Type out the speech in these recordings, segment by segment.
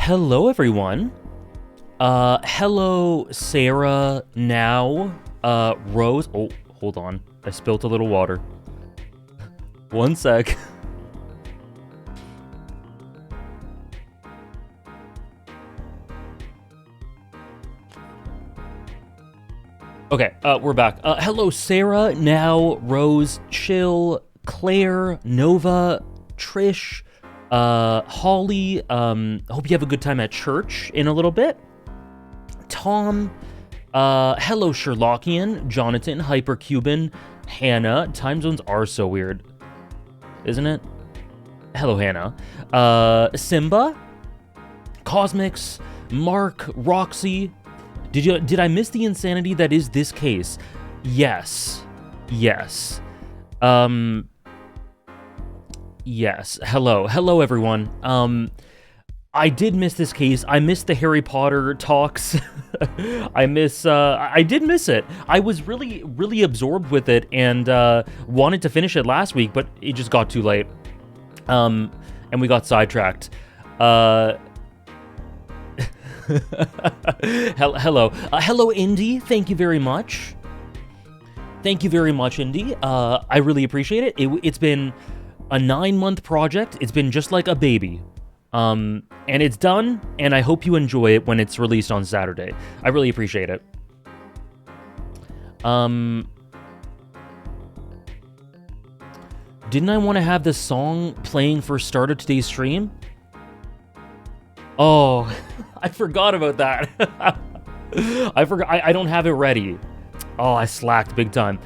Hello, everyone. Hello, Sarah, now, Rose. Oh, hold on. I spilt a little water. One sec. Okay, we're back. Hello, Sarah, now, Rose, Chill, Claire, Nova, Trish, Holly. Hope you have a good time at church in a little bit. Tom, hello, Sherlockian, Jonathan, Hypercuban, Hannah. Time zones are so weird, isn't it? Hello, Hannah. Simba, Cosmix, Mark, Roxy. Did I miss the insanity that is this case? Yes. Yes. Yes. Hello, everyone. I did miss this case. I missed the Harry Potter talks. I did miss it. I was really absorbed with it and wanted to finish it last week, but it just got too late. And we got sidetracked. Hello, Indy. Thank you very much. Thank you very much, Indy. I really appreciate it. It's been a 9-month project. It's been just like a baby. And it's done, and I hope you enjoy it when it's released on Saturday. I really appreciate it. Didn't I want to have this song playing for start of today's stream? Oh, I forgot about that. I forgot. I don't have it ready. Oh, I slacked big time.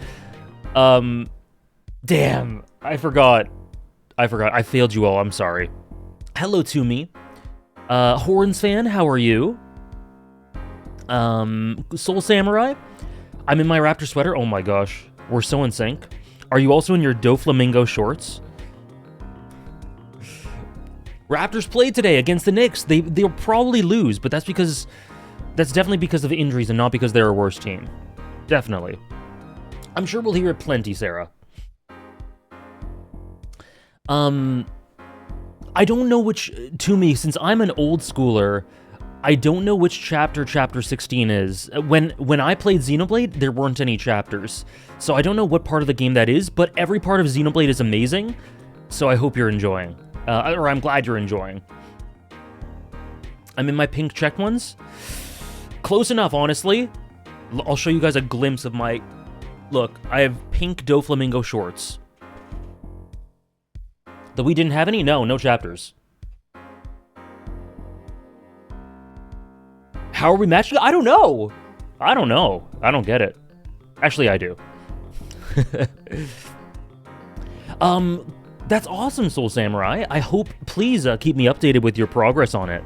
Damn. I forgot. I failed you all. I'm sorry. Hello to me. Horns fan, how are you? Soul Samurai. I'm in my Raptor sweater. Oh my gosh. We're so in sync. Are you also in your Doflamingo shorts? Raptors played today against the Knicks. They'll probably lose, but that's definitely because of injuries and not because they're a worse team. Definitely. I'm sure we'll hear it plenty, Sarah. I don't know which, to me, since I'm an old schooler, I don't know which chapter 16 is. When I played Xenoblade, there weren't any chapters. So I don't know what part of the game that is, but every part of Xenoblade is amazing. So I hope you're enjoying. Or I'm glad you're enjoying. I'm in my pink checked ones. Close enough, honestly. I'll show you guys a glimpse of my... Look, I have pink Doflamingo shorts. That we didn't have any? No chapters. How are we matching? I don't know. I don't get it. Actually, I do. That's awesome, Soul Samurai. I hope, please keep me updated with your progress on it.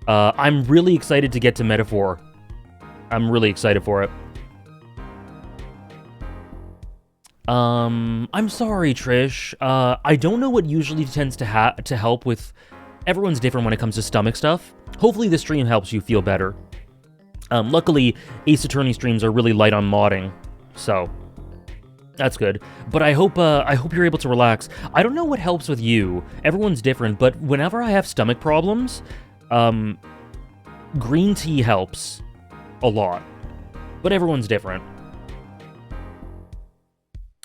I'm really excited to get to Metaphor. I'm really excited for it. I'm sorry, Trish. I don't know what usually tends to help with... Everyone's different when it comes to stomach stuff. Hopefully this stream helps you feel better. Luckily, Ace Attorney streams are really light on modding, so... That's good. But I hope you're able to relax. I don't know what helps with you. Everyone's different, but whenever I have stomach problems, green tea helps a lot. But everyone's different.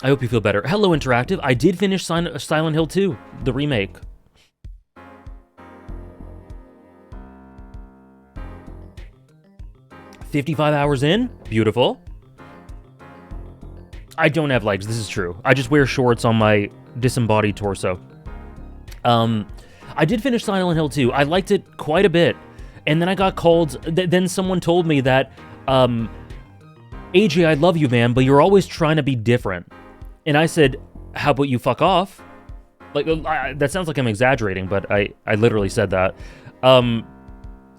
I hope you feel better. Hello, Interactive. I did finish Silent Hill 2, the remake. $55 hours in? Beautiful. I don't have legs, this is true. I just wear shorts on my disembodied torso. I did finish Silent Hill 2. I liked it quite a bit. And then I got called... then someone told me that... AJ, I love you, man, but you're always trying to be different. And I said, how about you fuck off? Like, that sounds like I'm exaggerating, but I literally said that.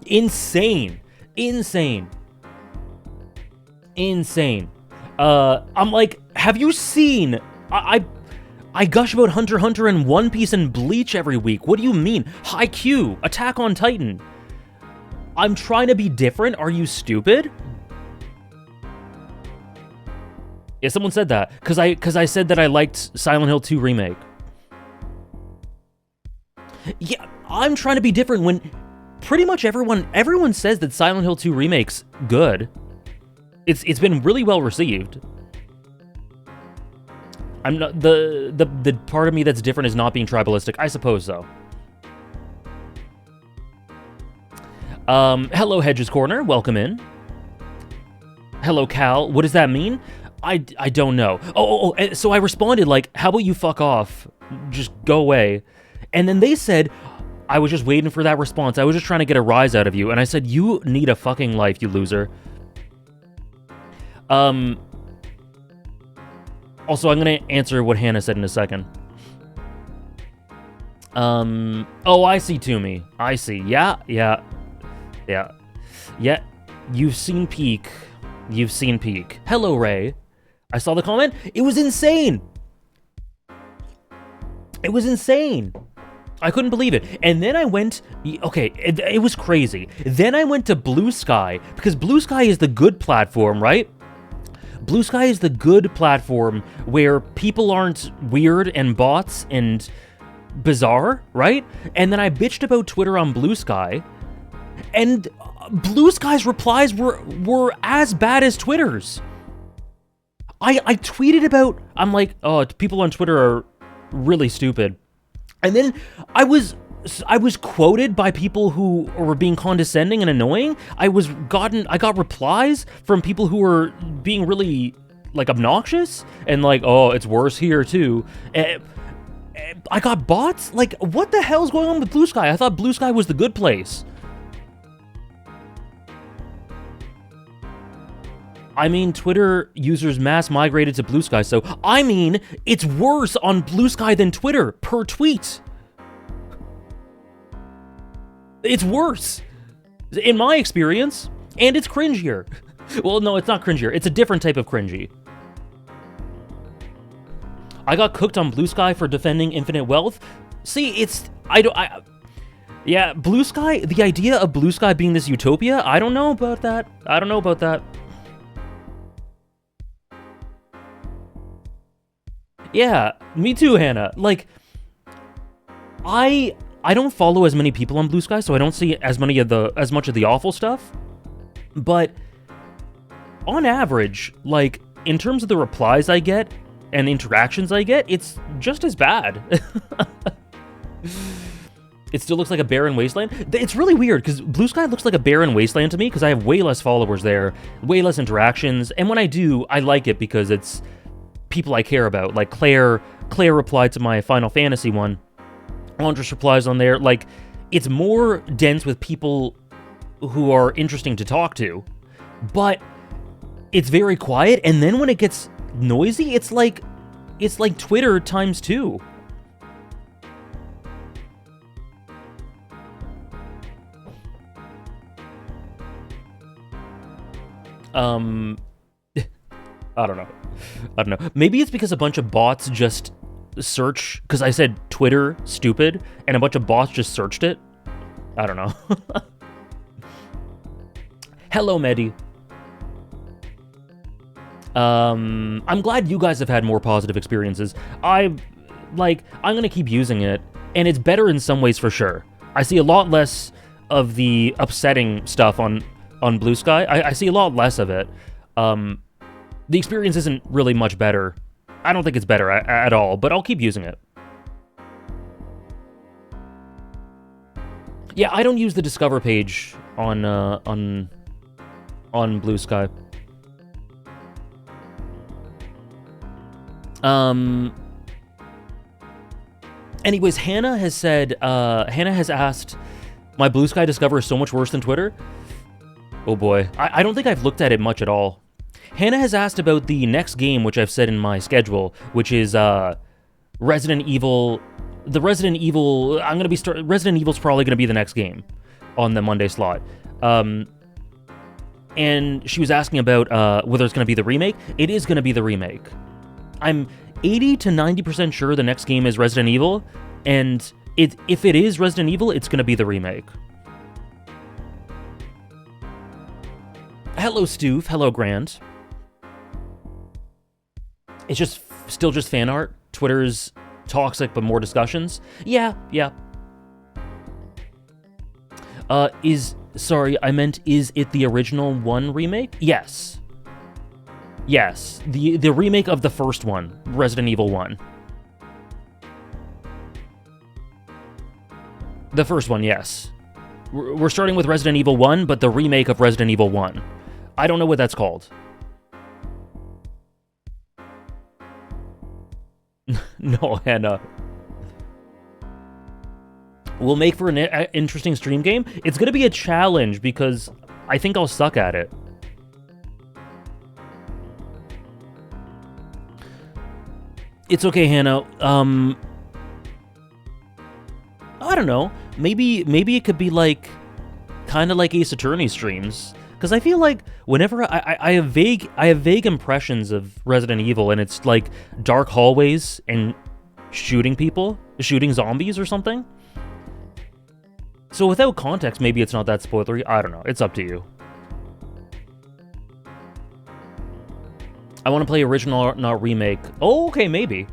Insane. I'm like, have you seen... I gush about Hunter x Hunter and One Piece and Bleach every week. What do you mean? Haikyuu, Attack on Titan. I'm trying to be different? Are you stupid? Yeah, someone said that. Because I said that I liked Silent Hill 2 Remake. Yeah, I'm trying to be different when pretty much everyone says that Silent Hill 2 Remake's good. It's been really well received. I'm not the part of me that's different is not being tribalistic. I suppose so. Hello Hedges Corner, welcome in. Hello Cal, what does that mean? I don't know. So I responded like, how about you fuck off? Just go away. And then they said, I was just waiting for that response. I was just trying to get a rise out of you. And I said, you need a fucking life, you loser. Also, I'm going to answer what Hannah said in a second. Oh, I see, Toomey. I see. Yeah. You've seen Peak. You've seen Peak. Hello, Ray. I saw the comment. It was insane. It was insane. I couldn't believe it. And then I went... Okay, it was crazy. Then I went to Blue Sky, because Blue Sky is the good platform, right? Blue Sky is the good platform where people aren't weird and bots and bizarre, right? And then I bitched about Twitter on Blue Sky, and Blue Sky's replies were as bad as Twitter's. I tweeted about... I'm like, oh, people on Twitter are really stupid. And then I was quoted by people who were being condescending and annoying. I got replies from people who were being really, like, obnoxious and like, oh, it's worse here too. I got bots? Like, what the hell's going on with Blue Sky? I thought Blue Sky was the good place. I mean, Twitter users mass migrated to Blue Sky, so I mean, it's worse on Blue Sky than Twitter per tweet. It's worse, in my experience, and it's cringier. Well, no, it's not cringier. It's a different type of cringy. I got cooked on Blue Sky for defending infinite wealth. See, yeah, Blue Sky, the idea of Blue Sky being this utopia, I don't know about that. Yeah, me too, Hannah. Like, I don't follow as many people on Blue Sky, so I don't see as much of the awful stuff. But on average, like, in terms of the replies I get and interactions I get, it's just as bad. It still looks like a barren wasteland. It's really weird, because Blue Sky looks like a barren wasteland to me, because I have way less followers there, way less interactions, and when I do, I like it because it's people I care about. Like Claire replied to my Final Fantasy one. Andres replies on there. Like, it's more dense with people who are interesting to talk to, but it's very quiet. And then when it gets noisy, it's like Twitter times 2. I don't know. Maybe it's because a bunch of bots just search, because I said Twitter stupid, and a bunch of bots just searched it. I don't know. Hello, Medi. I'm glad you guys have had more positive experiences. I'm gonna keep using it, and it's better in some ways for sure. I see a lot less of the upsetting stuff on Blue Sky. I see a lot less of it. The experience isn't really much better. I don't think it's better at all, but I'll keep using it. Yeah, I don't use the Discover page on Blue Sky. Anyways, Hannah has asked, my Blue Sky Discover is so much worse than Twitter? Oh boy. I don't think I've looked at it much at all. Hannah has asked about the next game, which I've set in my schedule, which is Resident Evil. The Resident Evil, Resident Evil's probably going to be the next game on the Monday slot. And she was asking about whether it's going to be the remake. It is going to be the remake. I'm 80 to 90% sure the next game is Resident Evil, and if it is Resident Evil, it's going to be the remake. Hello, Stoof. Hello, Grant. It's just still just fan art. Twitter's toxic, but more discussions. Yeah. Sorry, I meant, is it the original 1 remake? Yes. Yes, the remake of the first one, Resident Evil 1. The first one, yes. We're starting with Resident Evil 1, but the remake of Resident Evil 1. I don't know what that's called. No, Hannah. We'll make for an interesting stream game. It's going to be a challenge because I think I'll suck at it. It's okay, Hannah. I don't know. Maybe it could be like, kind of like Ace Attorney streams, because I feel like whenever I have vague impressions of Resident Evil, and it's like dark hallways and shooting zombies or something. So without context, maybe it's not that spoilery. I don't know. It's up to you. I want to play original, not remake. Oh, okay, maybe.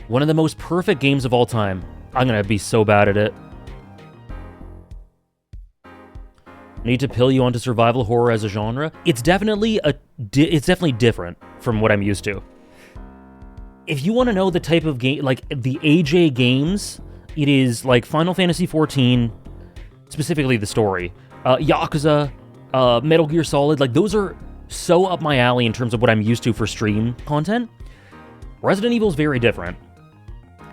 One of the most perfect games of all time. I'm gonna be so bad at it. Need to pill you onto survival horror as a genre? It's definitely different from what I'm used to. If you want to know the type of game, like the AJ games, it is like Final Fantasy XIV, specifically the story, Yakuza, Metal Gear Solid, like those are so up my alley in terms of what I'm used to for stream content. Resident Evil is very different.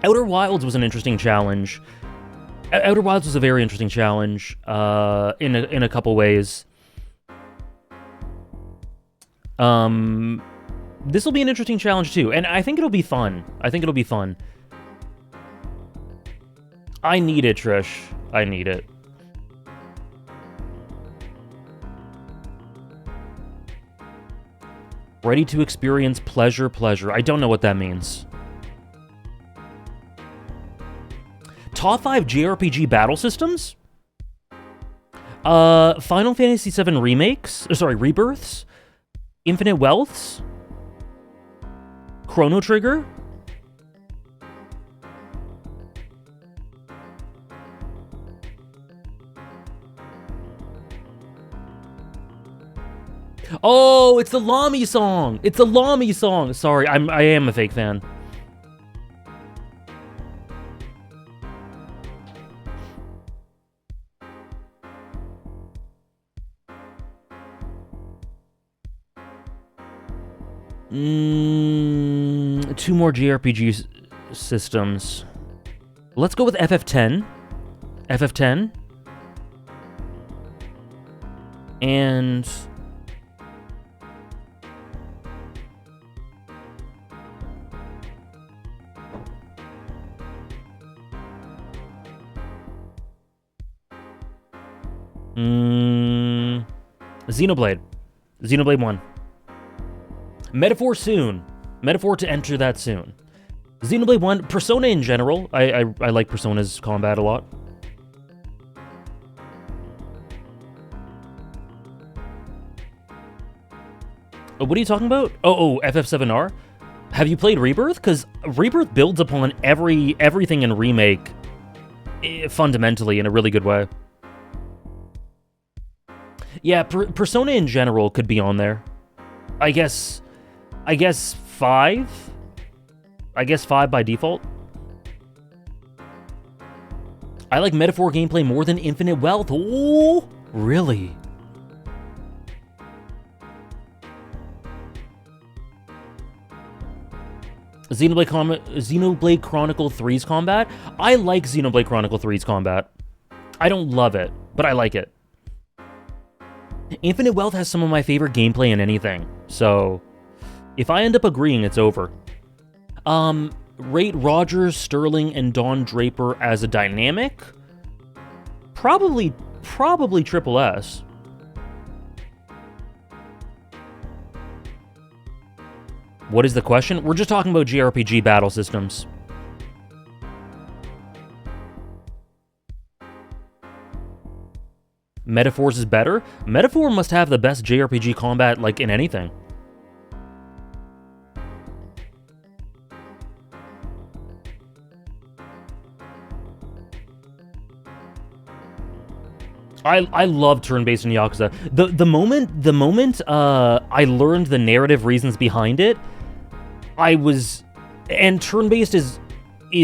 Outer Wilds was an interesting challenge. Outer Wilds was a very interesting challenge in a couple ways. This will be an interesting challenge too, and I think it'll be fun. I need it, Trish. I need it. Ready to experience pleasure. I don't know what that means. Top 5 JRPG battle systems? Final Fantasy VII Rebirths? Infinite Wealths? Chrono Trigger? Oh, it's the Lamy song! It's the Lamy song! Sorry, I am a fake fan. Two more JRPG systems. Let's go with FF10. FF10. And... Xenoblade. Xenoblade 1. Metaphor soon. Metaphor to enter that soon. Xenoblade 1. Persona in general. I like Persona's combat a lot. What are you talking about? Oh, FF7R? Have you played Rebirth? Because Rebirth builds upon everything in Remake fundamentally in a really good way. Yeah, Persona in general could be on there. I guess 5? I guess 5 by default. I like Metaphor gameplay more than Infinite Wealth. Oh, really? Xenoblade Chronicle 3's combat? I like Xenoblade Chronicle 3's combat. I don't love it, but I like it. Infinite Wealth has some of my favorite gameplay in anything, so if I end up agreeing, it's over. Rate Rogers, Sterling, and Don Draper as a dynamic? Probably Triple S. What is the question? We're just talking about JRPG battle systems. Metaphors is better? Metaphor must have the best JRPG combat, like, in anything. I love turn-based in Yakuza. The moment I learned the narrative reasons behind it, and turn-based is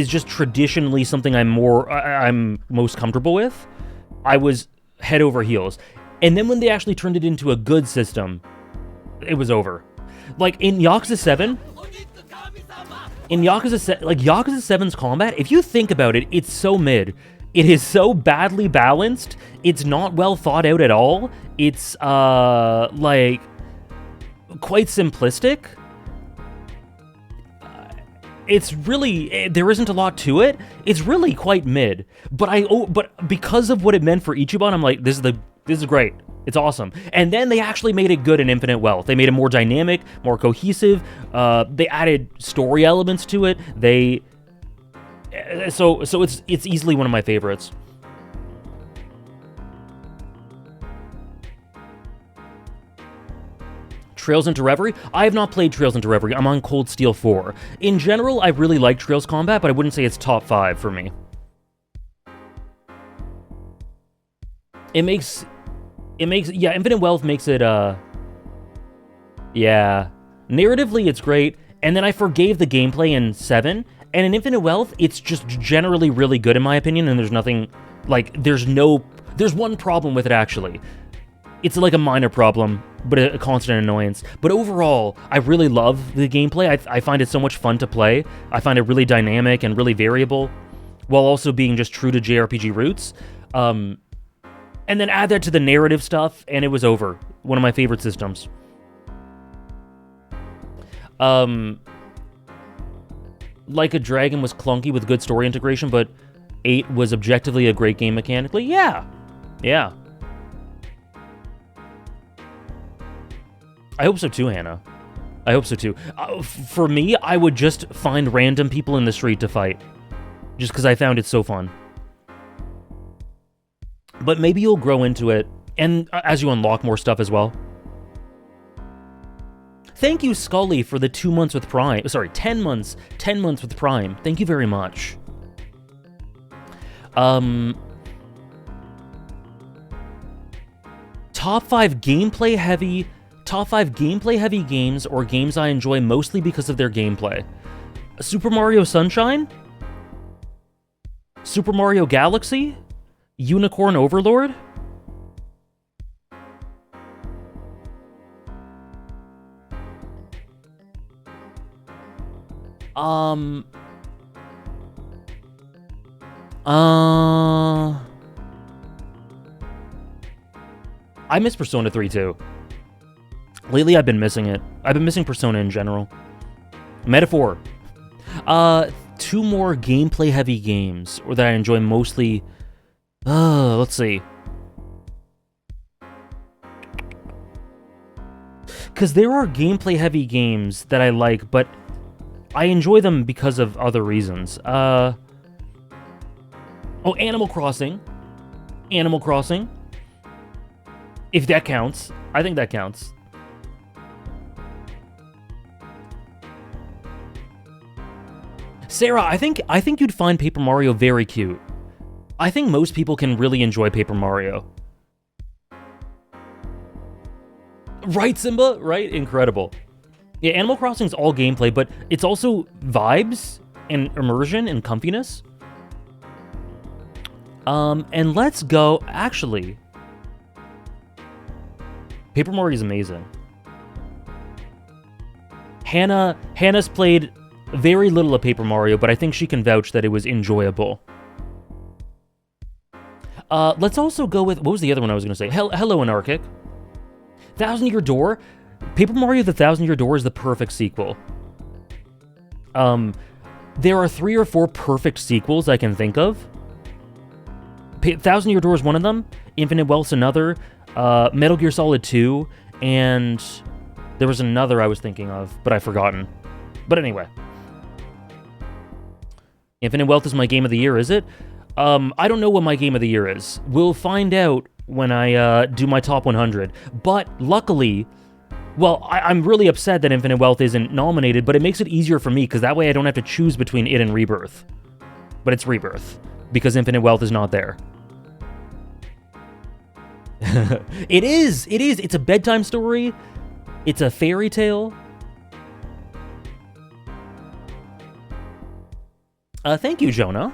just traditionally something I'm most comfortable with. I was head over heels. And then when they actually turned it into a good system, it was over. Like in Yakuza 7, Yakuza 7's combat, if you think about it, it's so mid. It is so badly balanced. It's not well thought out at all. It's like quite simplistic. It's really, there isn't a lot to it. It's really quite mid. But because of what it meant for Ichiban, I'm like, this is great. It's awesome. And then they actually made it good in Infinite Wealth. They made it more dynamic, more cohesive. They added story elements to it. So it's easily one of my favorites. Trails into Reverie? I have not played Trails into Reverie. I'm on Cold Steel 4. In general, I really like Trails combat, but I wouldn't say it's top 5 for me. Yeah, Infinite Wealth makes it, yeah. Narratively, it's great, and then I forgave the gameplay in 7, and in Infinite Wealth, it's just generally really good in my opinion, and there's nothing, like, there's one problem with it, actually. It's like a minor problem, but a constant annoyance. But overall, I really love the gameplay. I find it so much fun to play. I find it really dynamic and really variable, while also being just true to JRPG roots. And then add that to the narrative stuff, and it was over. One of my favorite systems. Like a Dragon was clunky with good story integration, but 8 was objectively a great game mechanically. Yeah. I hope so too, Hannah. I hope so too. For me, I would just find random people in the street to fight. Just because I found it so fun. But maybe you'll grow into it, and as you unlock more stuff as well. Thank you, Scully, for the 2 months with Prime. Sorry, 10 months. 10 months with Prime. Thank you very much. Top 5 gameplay heavy games, or games I enjoy mostly because of their gameplay. Super Mario Sunshine? Super Mario Galaxy? Unicorn Overlord? I miss Persona 3 too. Lately, I've been missing it. I've been missing Persona in general. Metaphor. 2 more gameplay-heavy games, or that I enjoy mostly. Let's see. Because there are gameplay-heavy games that I like, but I enjoy them because of other reasons. Oh, Animal Crossing. Animal Crossing. If that counts. I think that counts. Sarah, I think you'd find Paper Mario very cute. I think most people can really enjoy Paper Mario. Right, Simba? Right? Incredible. Yeah, Animal Crossing's all gameplay, but it's also vibes and immersion and comfiness. And let's go... Actually, Paper Mario is amazing. Hannah's played very little of Paper Mario, but I think she can vouch that it was enjoyable. Let's also go with... What was the other one I was going to say? Hello, Anarchic. Thousand Year Door? Paper Mario The Thousand Year Door is the perfect sequel. There are 3 or 4 perfect sequels I can think of. Thousand Year Door is one of them. Infinite Wealth's another. Metal Gear Solid 2. And there was another I was thinking of, but I've forgotten. But anyway. Infinite Wealth is my game of the year, is it? I don't know what my game of the year is. We'll find out when I do my top 100. But luckily, well, I'm really upset that Infinite Wealth isn't nominated, but it makes it easier for me, because that way I don't have to choose between it and Rebirth. But it's Rebirth, because Infinite Wealth is not there. It is. It's a bedtime story. It's a fairy tale. Thank you, Jonah.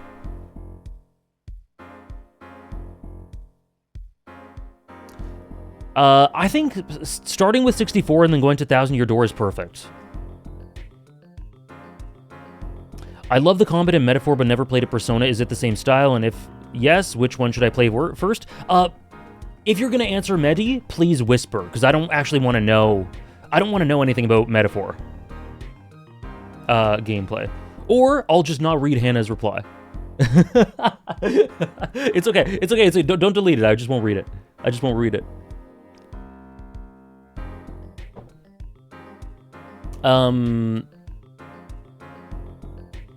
I think starting with 64 and then going to 1,000 Year Door is perfect. I love the combat in Metaphor, but never played a Persona. Is it the same style? And if yes, which one should I play first? If you're gonna answer Medi, please whisper, because I don't actually want to know. I don't want to know anything about Metaphor gameplay, or I'll just not read Hannah's reply. It's okay. It's okay. Don't delete it. I just won't read it. I just won't read it.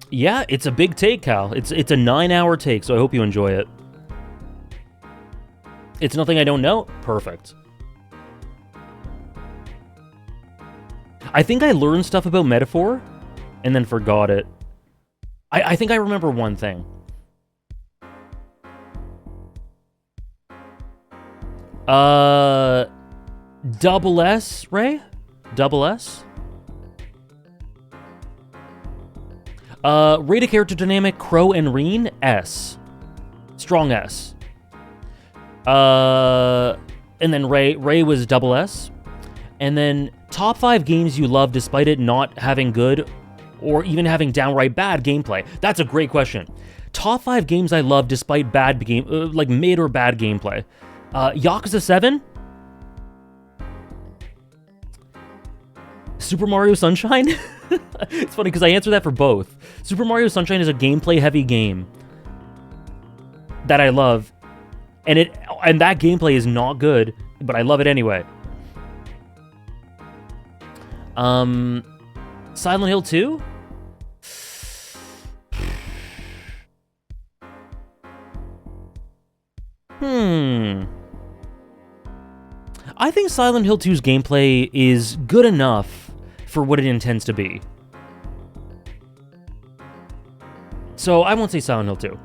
Yeah, it's a big take, Cal. It's a 9-hour take, so I hope you enjoy it. It's nothing I don't know? Perfect. I think I learned stuff about Metaphor, and then forgot it. I think I remember one thing. Double S, Ray? Double S? Rate a character dynamic, Crow and Reen, S. Strong S. And then Ray was double S. And then top 5 games you love despite it not having good or even having downright bad gameplay. That's a great question. Top 5 games I love despite bad like mid or bad gameplay. Yakuza 7. Super Mario Sunshine. It's funny because I answer that for both. Super Mario Sunshine is a gameplay-heavy game that I love, and that gameplay is not good, but I love it anyway. Silent Hill 2? I think Silent Hill 2's gameplay is good enough for what it intends to be. So I won't say Silent Hill 2.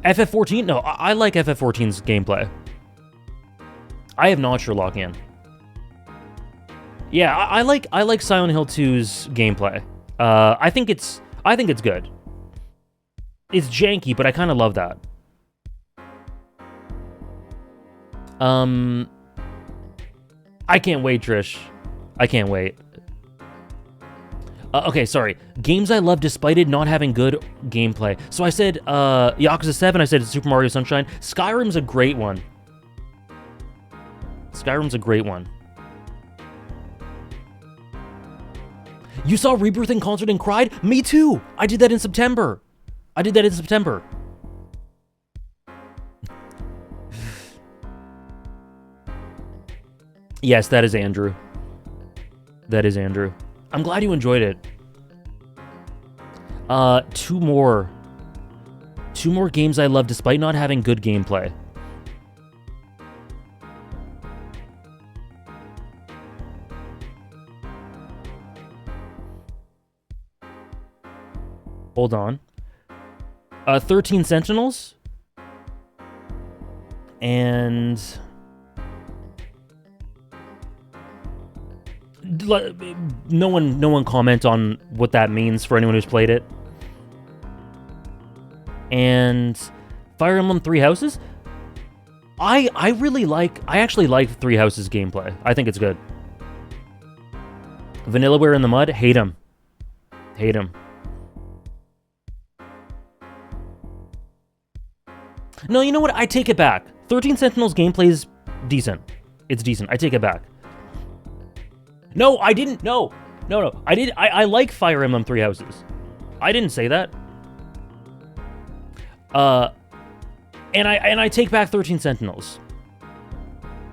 FF14? No, I like FF14's gameplay. I have not Sherlock in. Yeah, I like Silent Hill 2's gameplay. I think it's good. It's janky, but I kind of love that. I can't wait, Trish. I can't wait. Okay, sorry. Games I love despite it not having good gameplay. So I said Yakuza 7, I said Super Mario Sunshine. Skyrim's a great one. Skyrim's a great one. You saw Rebirth in concert and cried? Me too! I did that in September. Yes, that is Andrew. That is Andrew. I'm glad you enjoyed it. Two more games I love despite not having good gameplay. Hold on. 13 Sentinels. And no one comment on what that means for anyone who's played it. And Fire Emblem Three Houses. I actually like Three Houses gameplay. I think it's good. Vanillaware in the Mud, hate him. No, you know what? I take it back. 13 Sentinels gameplay is decent. It's decent. I take it back. No, I didn't. No. I like Fire Emblem Three Houses. I didn't say that. And I take back 13 Sentinels.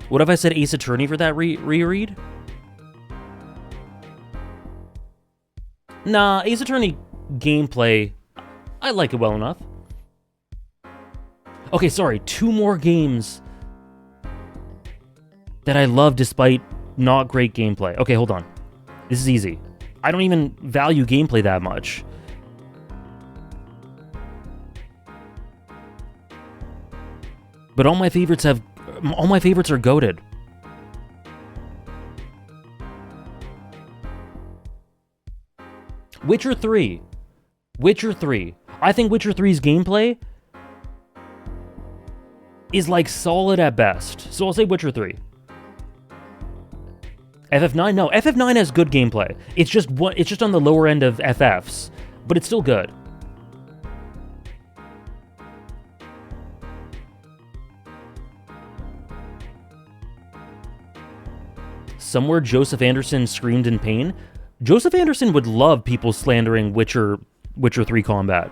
What if I said Ace Attorney for that reread? Nah, Ace Attorney gameplay, I like it well enough. Okay, sorry, 2 more games that I love despite not great gameplay. Okay, hold on. This is easy. I don't even value gameplay that much. But all my favorites have all my favorites are goated. Witcher 3. Witcher 3. I think Witcher 3's gameplay is like solid at best. So I'll say Witcher 3. FF9? No, FF9 has good gameplay. It's just on the lower end of FFs, but it's still good. Somewhere Joseph Anderson screamed in pain. Joseph Anderson would love people slandering Witcher 3 combat.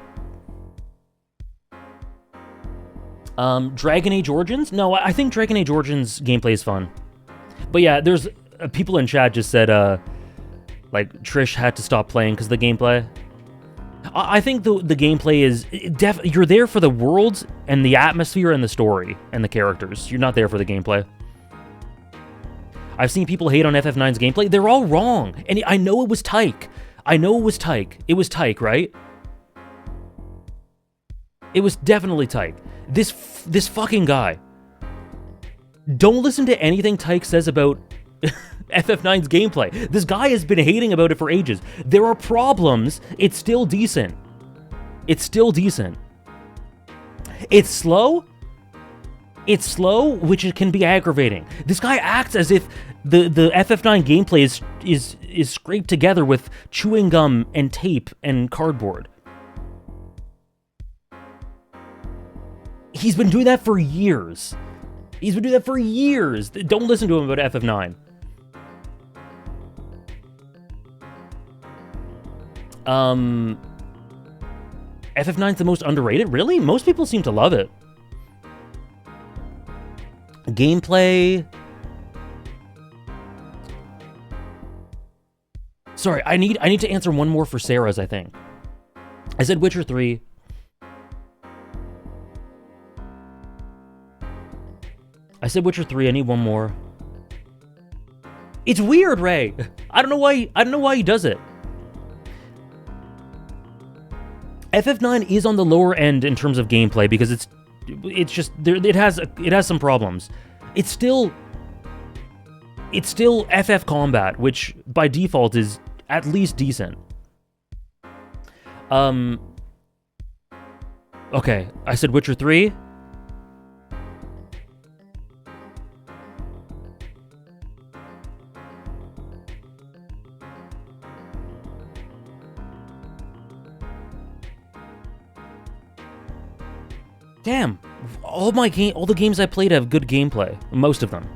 Dragon Age Origins? No, I think Dragon Age Origins gameplay is fun. But yeah, there's people in chat just said, like, Trish had to stop playing because of the gameplay. I think the gameplay is... you're there for the world and the atmosphere and the story and the characters. You're not there for the gameplay. I've seen people hate on FF9's gameplay. They're all wrong. And I know it was Tyke. I know it was Tyke. It was Tyke, right? It was definitely Tyke. This fucking guy. Don't listen to anything Tyke says about FF9's gameplay. This guy has been hating about it for ages. There are problems. It's still decent. It's still decent. It's slow. It's slow, which it can be aggravating. This guy acts as if the FF9 gameplay is scraped together with chewing gum and tape and cardboard. He's been doing that for years. He's been doing that for years. Don't listen to him about FF9. FF9's the most underrated? Really? Most people seem to love it. Gameplay... Sorry, I need to answer one more for Sarah's, I think. I said Witcher 3. I said Witcher 3, I need one more. It's weird, Ray. I don't know why he does it. FF9 is on the lower end in terms of gameplay because it's just it has some problems. It's still FF combat, which by default is at least decent. Okay, I said Witcher 3. Damn, all the games I played have good gameplay. Most of them.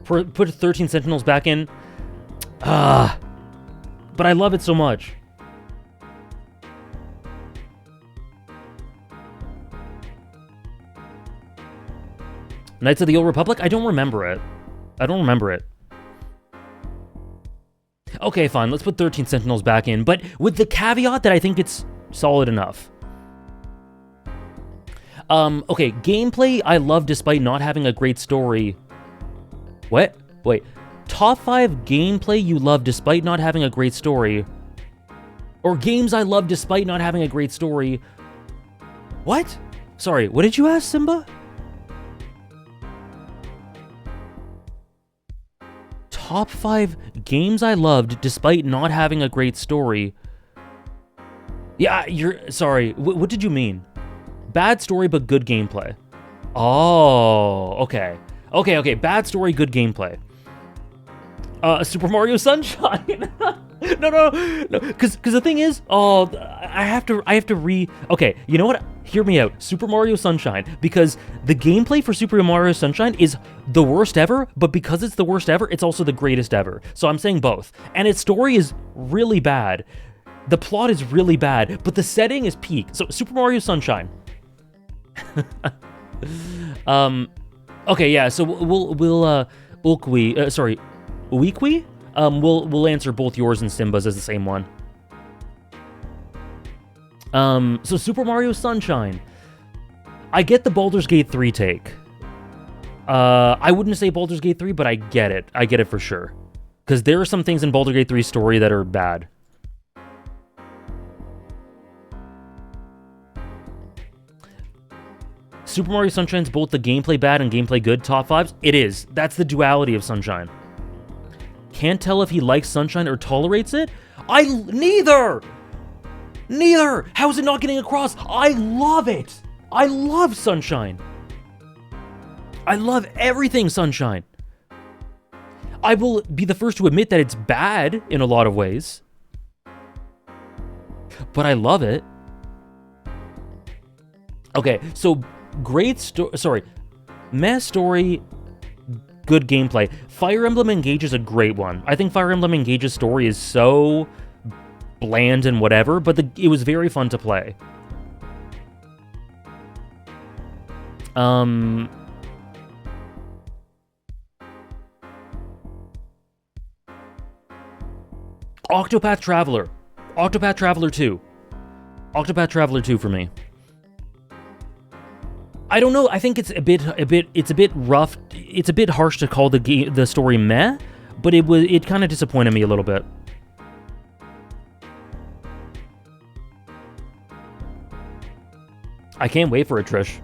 Put 13 Sentinels back in. But I love it so much. Knights of the Old Republic? I don't remember it. Okay, fine. Let's put 13 Sentinels back in, but with the caveat that I think it's solid enough. Okay, gameplay I love despite not having a great story. What? Wait. Top 5 gameplay you love despite not having a great story. Or games I love despite not having a great story. What? Sorry, what did you ask, Simba? Top 5 games I loved despite not having a great story. Yeah, sorry. What did you mean? Bad story, but good gameplay. Oh, okay. Okay. Bad story, good gameplay. Super Mario Sunshine. No. Because the thing is, I have to okay, you know what? Hear me out. Super Mario Sunshine, because the gameplay for Super Mario Sunshine is the worst ever, but because it's the worst ever, it's also the greatest ever. So I'm saying both. And its story is really bad. The plot is really bad, but the setting is peak. So Super Mario Sunshine. Okay, yeah. So we'll answer both yours and Simba's as the same one. So Super Mario Sunshine. I get the Baldur's Gate 3 take. I wouldn't say Baldur's Gate 3, but I get it. I get it for sure. Because there are some things in Baldur's Gate 3's story that are bad. Super Mario Sunshine's both the gameplay bad and gameplay good top 5s? It is. That's the duality of Sunshine. Can't tell if he likes Sunshine or tolerates it? Neither! Neither! How is it not getting across? I love it! I love Sunshine. I love everything Sunshine. I will be the first to admit that it's bad in a lot of ways. But I love it. Okay, so great story. Sorry. Meh story, good gameplay. Fire Emblem Engage is a great one. I think Fire Emblem Engage's story is so bland and whatever, but it was very fun to play. Octopath Traveler. Octopath Traveler 2. Octopath Traveler 2 for me. I don't know. I think it's a bit rough. It's a bit harsh to call the story meh, but it kind of disappointed me a little bit. I can't wait for it, Trish.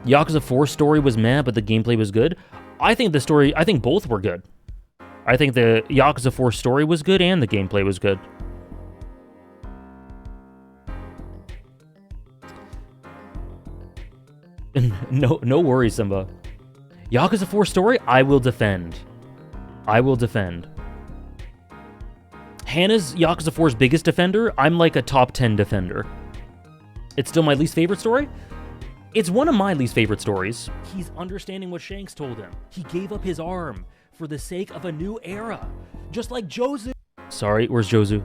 Yakuza 4 story was meh, but the gameplay was good. I think both were good. I think the Yakuza 4 story was good and the gameplay was good. No worries, Simba. Yakuza 4 story, I will defend. I will defend. Hannah's Yakuza 4's biggest defender, I'm like a top 10 defender. It's still my least favorite story? It's one of my least favorite stories. He's understanding what Shanks told him. He gave up his arm for the sake of a new era. Just like Jozu. Sorry, where's Jozu?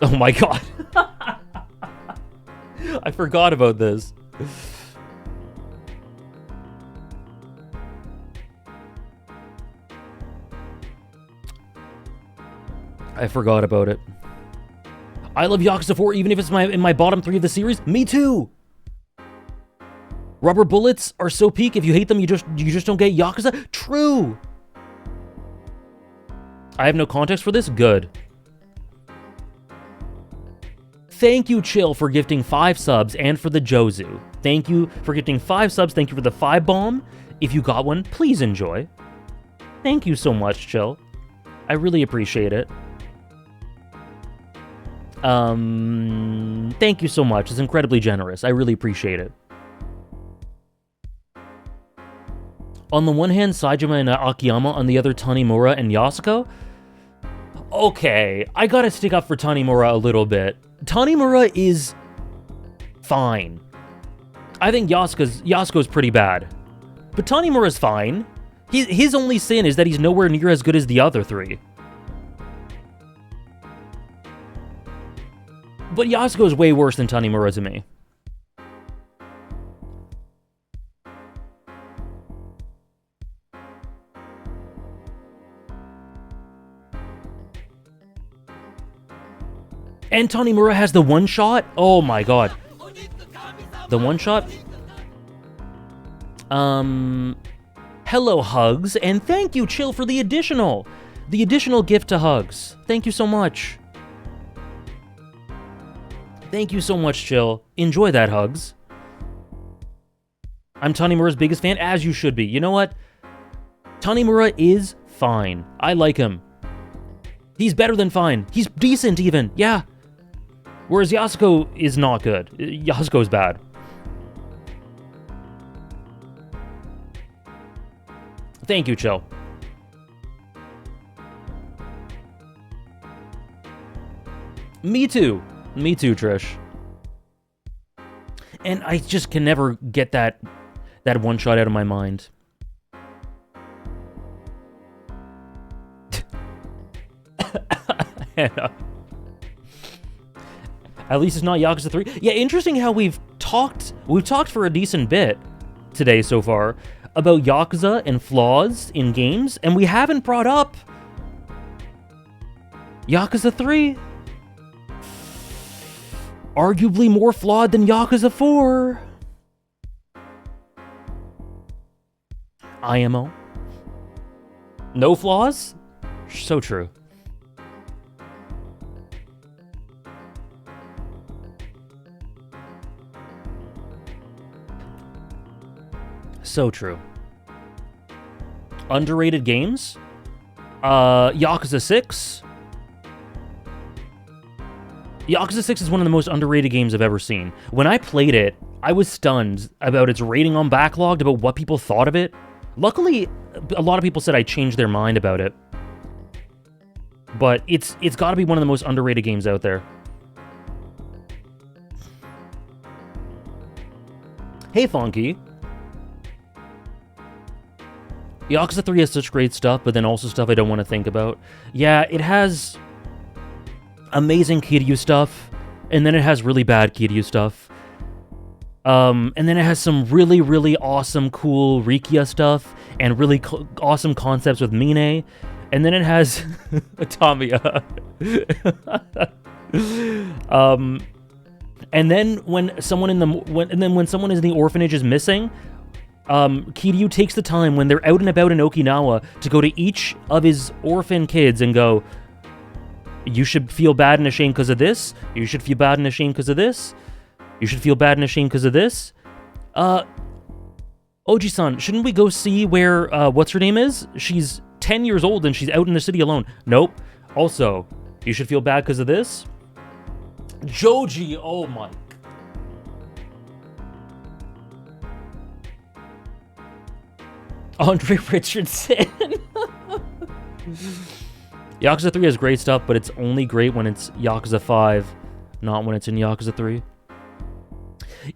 Oh my god. I forgot about this. I forgot about it. I love Yakuza 4 even if it's in my bottom 3 of the series. Me too! Rubber bullets are so peak. If you hate them, you just don't get Yakuza. True! I have no context for this. Good. Thank you, Chill, for gifting 5 subs and for the Jozu. Thank you for gifting 5 subs. Thank you for the 5 bomb. If you got one, please enjoy. Thank you so much, Chill. I really appreciate it. Thank you so much. It's incredibly generous. I really appreciate it. On the one hand, Saejima and Akiyama. On the other, Tanimura and Yasuko. Okay, I gotta stick up for Tanimura a little bit. Tanimura is fine. I think Yasuko's pretty bad. But Tanimura's fine. His only sin is that he's nowhere near as good as the other 3. But Yasuko's way worse than Tanimura to me. And Tanimura has the one shot? Oh my god. The one shot? Hello, Hugs, and thank you, Chill, for the additional gift to Hugs. Thank you so much. Thank you so much, Chill. Enjoy that, Hugs. I'm Tanimura's biggest fan, as you should be. You know what? Tanimura is fine. I like him. He's better than fine. He's decent, even. Yeah. Whereas Yasuko is not good. Yasuko's bad. Thank you, Chill. Me too. Me too, Trish. And I just can never get that one shot out of my mind. At least it's not Yakuza 3. Yeah, interesting how we've talked for a decent bit today so far about Yakuza and flaws in games, and we haven't brought up Yakuza 3. Arguably more flawed than Yakuza 4. IMO. No flaws? So true. So true. Underrated games? Yakuza 6. Yakuza 6 is one of the most underrated games I've ever seen. When I played it, I was stunned about its rating on Backlogged, about what people thought of it. Luckily, a lot of people said I changed their mind about it. But it's got to be one of the most underrated games out there. Hey, Funky. Yakuza 3 has such great stuff, but then also stuff I don't want to think about. Yeah, it has amazing Kiryu stuff, and then it has really bad Kiryu stuff. And then it has some really, really awesome, cool Rikia stuff, and really awesome concepts with Mine. And then it has Tamiya. And then when someone is in the orphanage is missing, Kiryu takes the time when they're out and about in Okinawa to go to each of his orphan kids and go, you should feel bad and ashamed because of this. You should feel bad and ashamed because of this. You should feel bad and ashamed because of this. Oji-san, shouldn't we go see where, what's her name is? She's 10 years old and she's out in the city alone. Nope. Also, you should feel bad because of this. Joji, oh my. Andre Richardson. Yakuza 3 has great stuff, but it's only great when it's Yakuza 5, not when it's in Yakuza 3.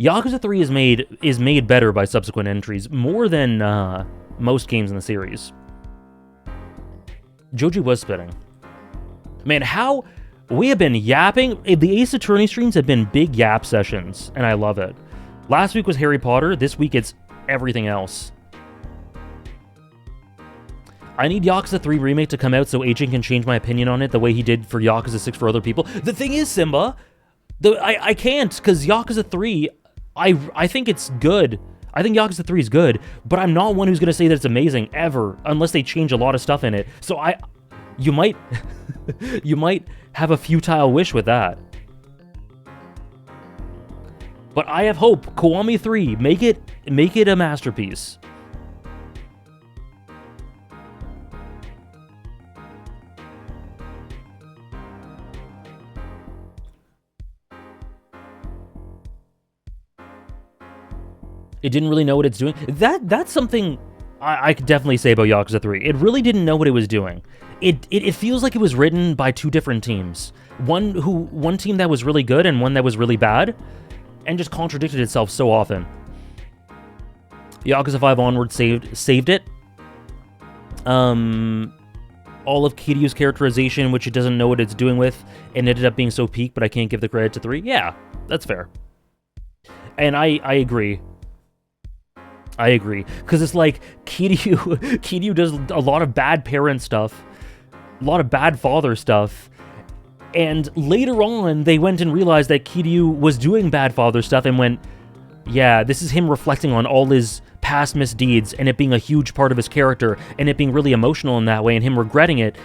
Yakuza 3 is made better by subsequent entries, more than most games in the series. Joji was spitting. Man, how we have been yapping. The Ace Attorney streams have been big yap sessions, and I love it. Last week was Harry Potter. This week it's everything else. I need Yakuza 3 Remake to come out so Agent can change my opinion on it the way he did for Yakuza 6 for other people. The thing is, Simba, I can't, because Yakuza 3, I think it's good. I think Yakuza 3 is good, but I'm not one who's going to say that it's amazing, ever, unless they change a lot of stuff in it. So you might, you might have a futile wish with that. But I have hope. Kiwami 3, make it a masterpiece. It didn't really know what it's doing. That's something I could definitely say about Yakuza 3. It really didn't know what it was doing. It feels like it was written by two different teams. One team that was really good and one that was really bad, and just contradicted itself so often. Yakuza 5 onward saved it. All of Kiryu's characterization, which it doesn't know what it's doing with, and ended up being so peak, but I can't give the credit to 3. Yeah, that's fair. And I agree. I agree. Because it's like, Kiryu does a lot of bad parent stuff, a lot of bad father stuff, and later on, they went and realized that Kiryu was doing bad father stuff and went, yeah, this is him reflecting on all his past misdeeds and it being a huge part of his character and it being really emotional in that way and him regretting it.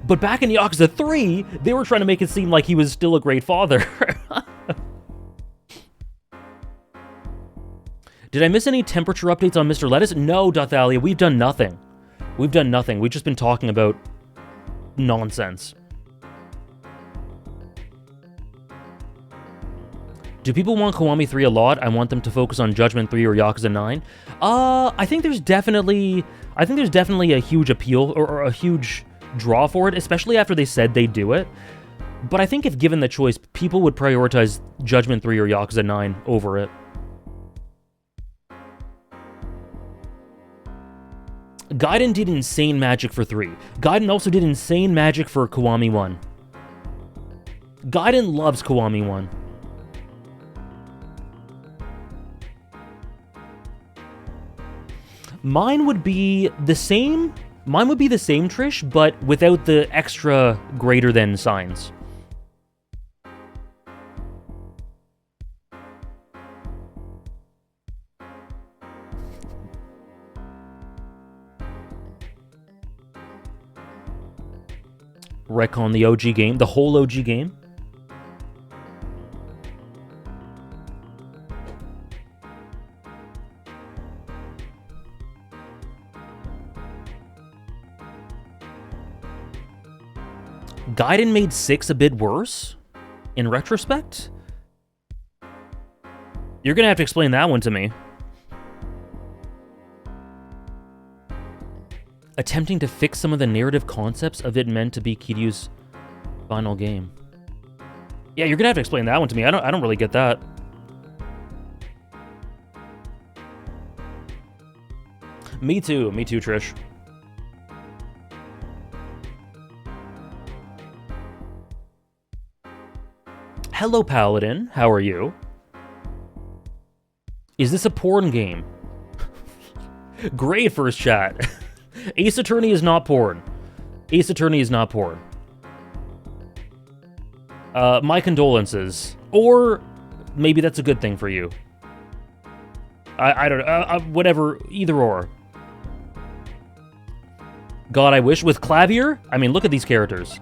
But back in Yakuza 3, they were trying to make it seem like he was still a great father. Did I miss any temperature updates on Mr. Lettuce? No, Dothalia, we've done nothing. We've done nothing. We've just been talking about nonsense. Do people want Kiwami 3 a lot? I want them to focus on Judgment 3 or Yakuza 9. I think there's definitely a huge appeal or a huge draw for it, especially after they said they'd do it. But I think if given the choice, people would prioritize Judgment 3 or Yakuza 9 over it. Gaiden did insane magic for 3. Gaiden also did insane magic for Kiwami 1. Gaiden loves Kiwami 1. Mine would be the same, Trish, but without the extra greater than signs. Retcon the OG game, the whole OG game. Gaiden made 6 a bit worse, in retrospect? You're gonna have to explain that one to me. Attempting to fix some of the narrative concepts of it meant to be Kiryu's final game. Yeah, you're gonna have to explain that one to me. I don't really get that. Me too, Trish. Hello, Paladin. How are you? Is this a porn game? Great first chat. Ace Attorney is not porn. Ace Attorney is not porn. My condolences. Or maybe that's a good thing for you. I don't know. Whatever. Either or. God, I wish. With Clavier? I mean, look at these characters.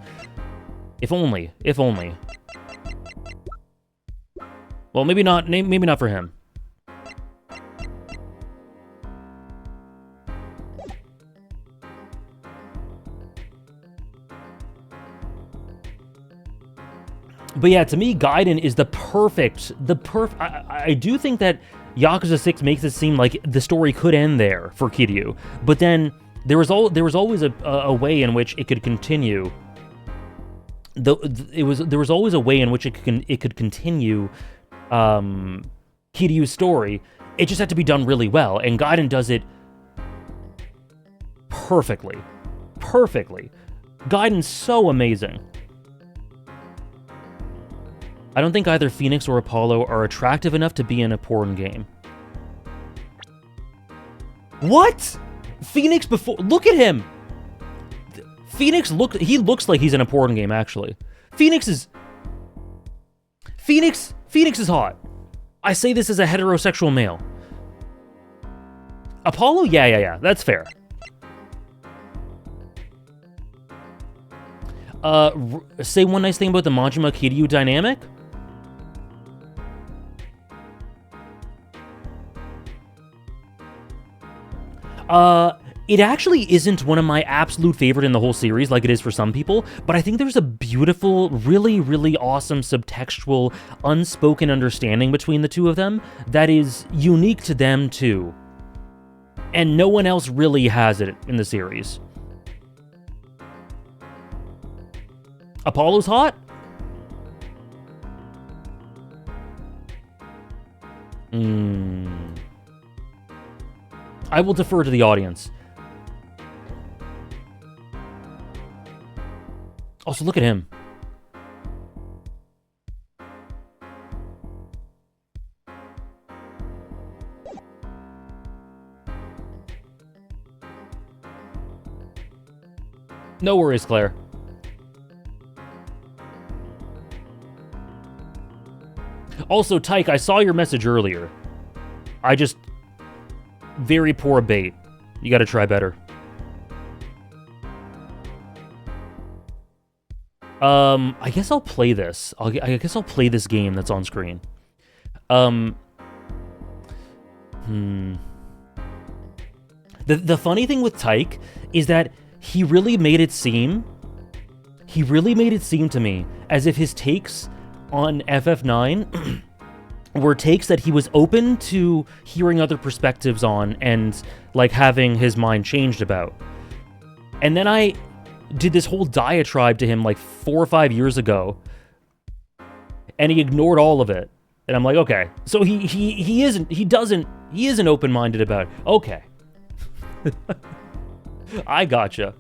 If only. If only. Well, maybe not for him. But yeah, to me, Gaiden is the perfect. I do think that Yakuza 6 makes it seem like the story could end there for Kiryu, but then there was always a way in which it could continue. There was always a way in which it could continue. Kiryu's story, it just had to be done really well, and Gaiden does it perfectly. Gaiden's so amazing. I don't think either Phoenix or Apollo are attractive enough to be in a porn game. What? Phoenix before... Look at him! Phoenix looks like he's in a porn game, actually. Phoenix is hot. I say this as a heterosexual male. Apollo? Yeah. That's fair. Say one nice thing about the Majima Kiryu dynamic? It actually isn't one of my absolute favorite in the whole series like it is for some people, but I think there's a beautiful, really, really awesome subtextual, unspoken understanding between the two of them that is unique to them too. And no one else really has it in the series. Apollo's hot? I will defer to the audience. Also, look at him. No worries, Claire. Also, Tyke, I saw your message earlier. Very poor bait. You gotta try better. I guess I'll play this. I guess I'll play this game that's on screen. The funny thing with Tyke is that he really made it seem to me as if his takes on FF9 were takes that he was open to hearing other perspectives on and like having his mind changed about. And then I did this whole diatribe to him like 4 or 5 years ago, and he ignored all of it. And I'm like, okay, so he isn't open-minded about it. Okay. I gotcha.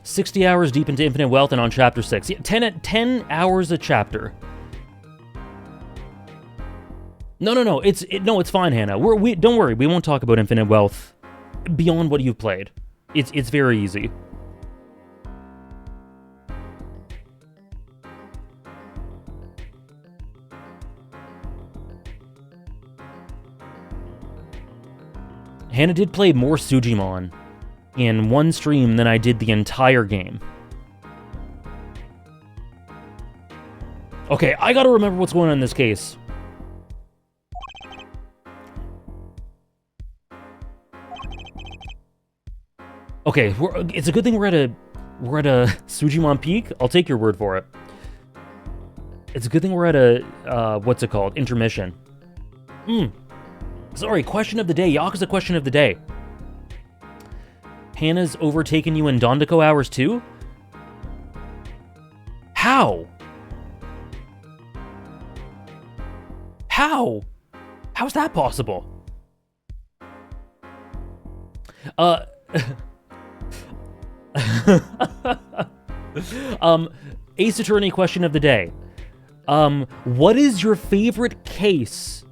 $60 hours deep into Infinite Wealth and on Chapter 6. Yeah, 10 hours a chapter. No, it's fine, Hannah. Don't worry, we won't talk about Infinite Wealth beyond what you've played. It's very easy. Hannah did play more Sujimon in one stream than I did the entire game. Okay, I gotta remember what's going on in this case. Okay, it's a good thing we're at a Sujimon peak. I'll take your word for it. It's a good thing we're at a what's it called? Intermission. Sorry, question of the day. Yakuza question of the day. Hannah's overtaken you in Dondoko hours too? How? How? How's that possible? Ace Attorney question of the day. What is your favorite case?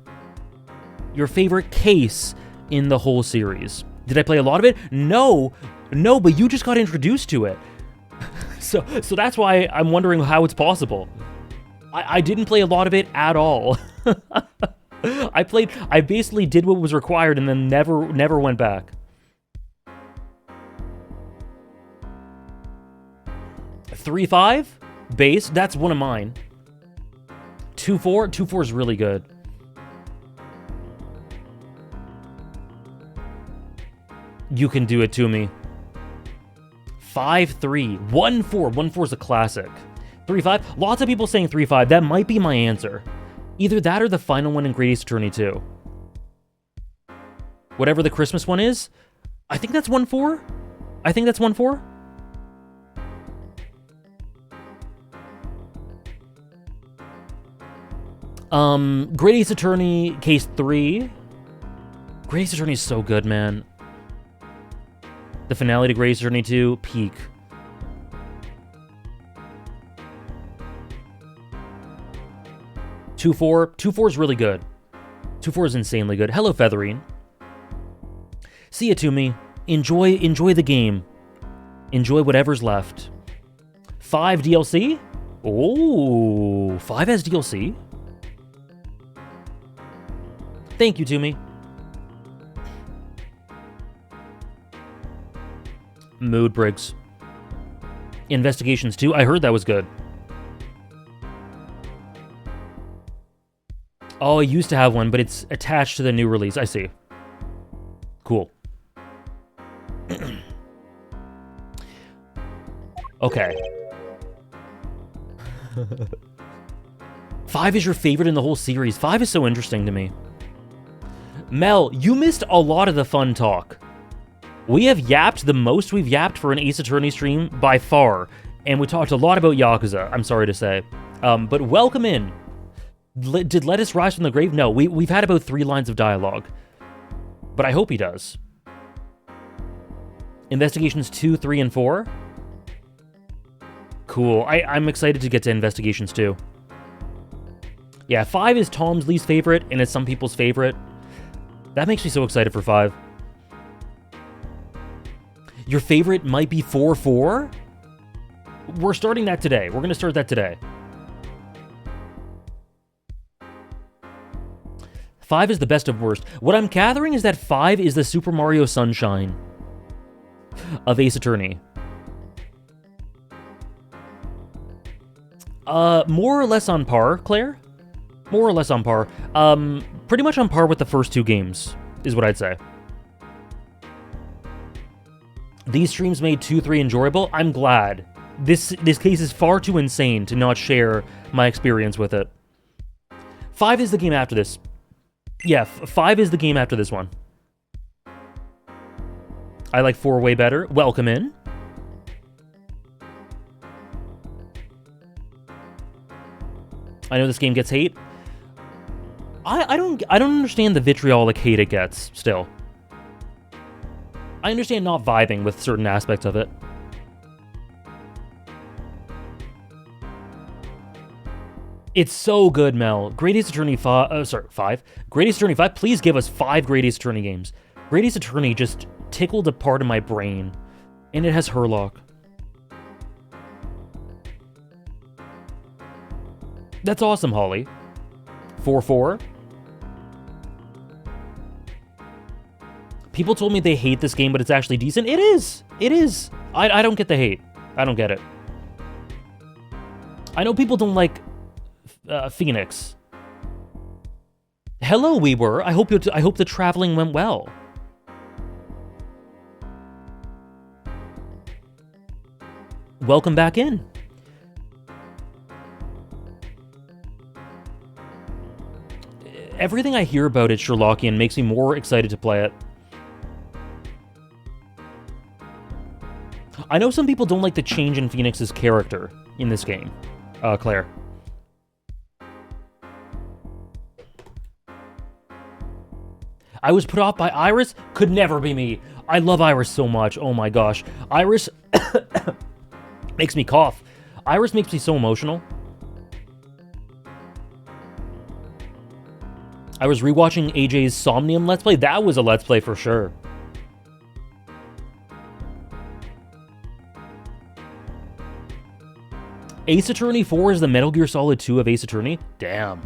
Your favorite case in the whole series? Did I play a lot of it? No, but you just got introduced to it. So that's why I'm wondering how it's possible. I didn't play a lot of it at all. I basically did what was required and then never went back. 3-5 base, that's one of mine. 2-4, 2-4 is really good. You can do it to me. 5-3, 1-4, 1-4 is a classic. 3-5, lots of people saying 3-5. That might be my answer. Either that or the final one in Great Ace Attorney 2. Whatever the Christmas one is, I think that's 1-4. I think that's 1-4. Great Ace Attorney Case 3. Great Ace Attorney is so good, man. The finale to Great Ace Attorney 2, peak. Two four is really good. 2-4 is insanely good. Hello, Featherine. See it to me. Enjoy the game. Enjoy whatever's left. 5 DLC? Oh, 5 has DLC? Thank you, Toomey. Mood Briggs. Investigations 2. I heard that was good. Oh, I used to have one, but it's attached to the new release. I see. Cool. Okay. 5 is your favorite in the whole series. 5 is so interesting to me. Mel, you missed a lot of the fun talk. We have yapped the most we've yapped for an Ace Attorney stream by far, and we talked a lot about Yakuza, I'm sorry to say. But welcome in. Did Lettuce rise from the grave? No, we've had about 3 lines of dialogue. But I hope he does. Investigations 2, 3, and 4? Cool. I'm excited to get to Investigations 2. Yeah, 5 is Tom's least favorite, and it's some people's favorite. That makes me so excited for 5. Your favorite might be 4-4? We're starting that today. We're going to start that today. 5 is the best of worst. What I'm gathering is that 5 is the Super Mario Sunshine of Ace Attorney. More or less on par, Claire? More or less on par. Pretty much on par with the first 2 games, is what I'd say. These streams made 2-3 enjoyable. I'm glad. This case is far too insane to not share my experience with it. 5 is the game after this. Yeah, 5 is the game after this one. I like 4 way better. Welcome in. I know this game gets hate. I don't understand the vitriolic hate it gets, still. I understand not vibing with certain aspects of it. It's so good, Mel. Great Ace Attorney 5. Great Ace Attorney 5. Please give us 5 Great Ace Attorney games. Great Ace Attorney just tickled a part of my brain. And it has Herlock. That's awesome, Holly. 4-4. People told me they hate this game, but it's actually decent. It is. It is. I don't get the hate. I don't get it. I know people don't like Phoenix. Hello, we were. I hope the traveling went well. Welcome back in. Everything I hear about it Sherlockian makes me more excited to play it. I know some people don't like the change in Phoenix's character in this game. Claire. I was put off by Iris? Could never be me. I love Iris so much. Oh my gosh. Iris makes me cough. Iris makes me so emotional. I was rewatching AJ's Somnium Let's Play. That was a Let's Play for sure. Ace Attorney 4 is the Metal Gear Solid 2 of Ace Attorney? Damn.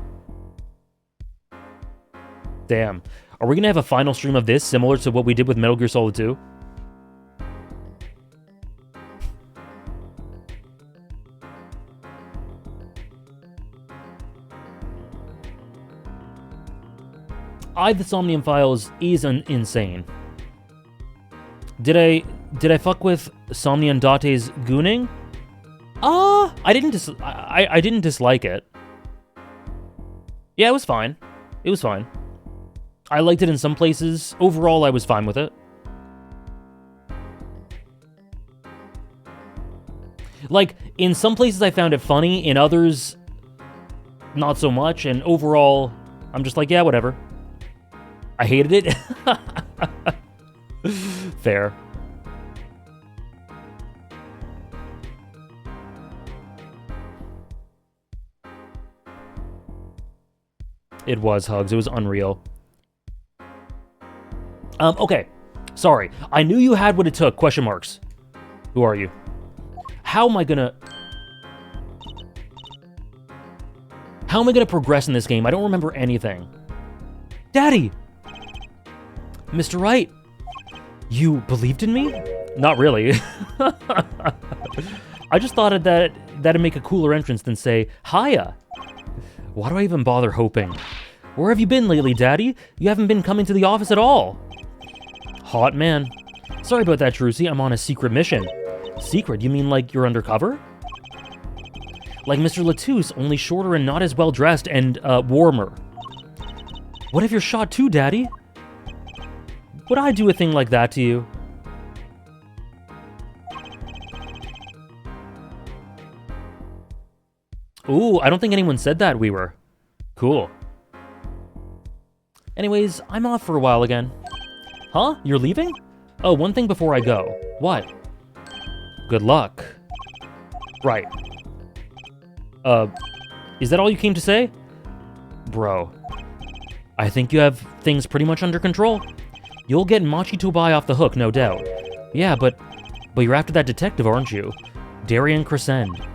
Damn. Are we going to have a final stream of this similar to what we did with Metal Gear Solid 2? The Somnium Files is insane. Did I fuck with Somnium Date's gooning? I didn't dislike it. Yeah, it was fine. It was fine. I liked it in some places. Overall, I was fine with it. Like, in some places I found it funny, in others, not so much, and overall, I'm just like, yeah, whatever. I hated it. Fair. It was, Hugs. It was unreal. Okay. Sorry. I knew you had what it took. Question marks. Who are you? How am I gonna progress in this game? I don't remember anything. Daddy! Mr. Wright, you believed in me? Not really. I just thought that'd make a cooler entrance than say, hiya. Why do I even bother hoping? Where have you been lately, Daddy? You haven't been coming to the office at all. Hot man. Sorry about that, Druzy. I'm on a secret mission. Secret? You mean like you're undercover? Like Mr. Latouche, only shorter and not as well dressed and, warmer. What if you're shot too, Daddy? Would I do a thing like that to you? Ooh, I don't think anyone said that, we were. Cool. Anyways, I'm off for a while again. Huh? You're leaving? Oh, one thing before I go. What? Good luck. Right. Is that all you came to say? Bro. I think you have things pretty much under control. You'll get Machi Tobai off the hook, no doubt. Yeah, but you're after that detective, aren't you? Darian Crescend.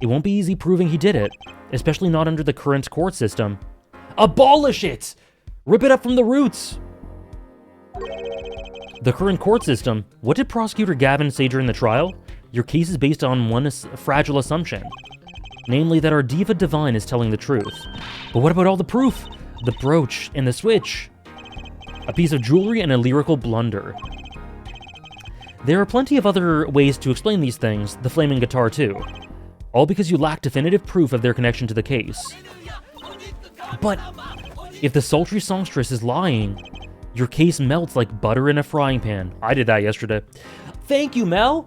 It won't be easy proving he did it, especially not under the current court system. Abolish it! Rip it up from the roots! The current court system? What did Prosecutor Gavin say during the trial? Your case is based on one fragile assumption. Namely, that our diva divine is telling the truth. But what about all the proof? The brooch and the switch? A piece of jewelry and a lyrical blunder. There are plenty of other ways to explain these things, the flaming guitar too. All because you lack definitive proof of their connection to the case. But if the sultry songstress is lying, your case melts like butter in a frying pan. I did that yesterday. Thank you, Mel!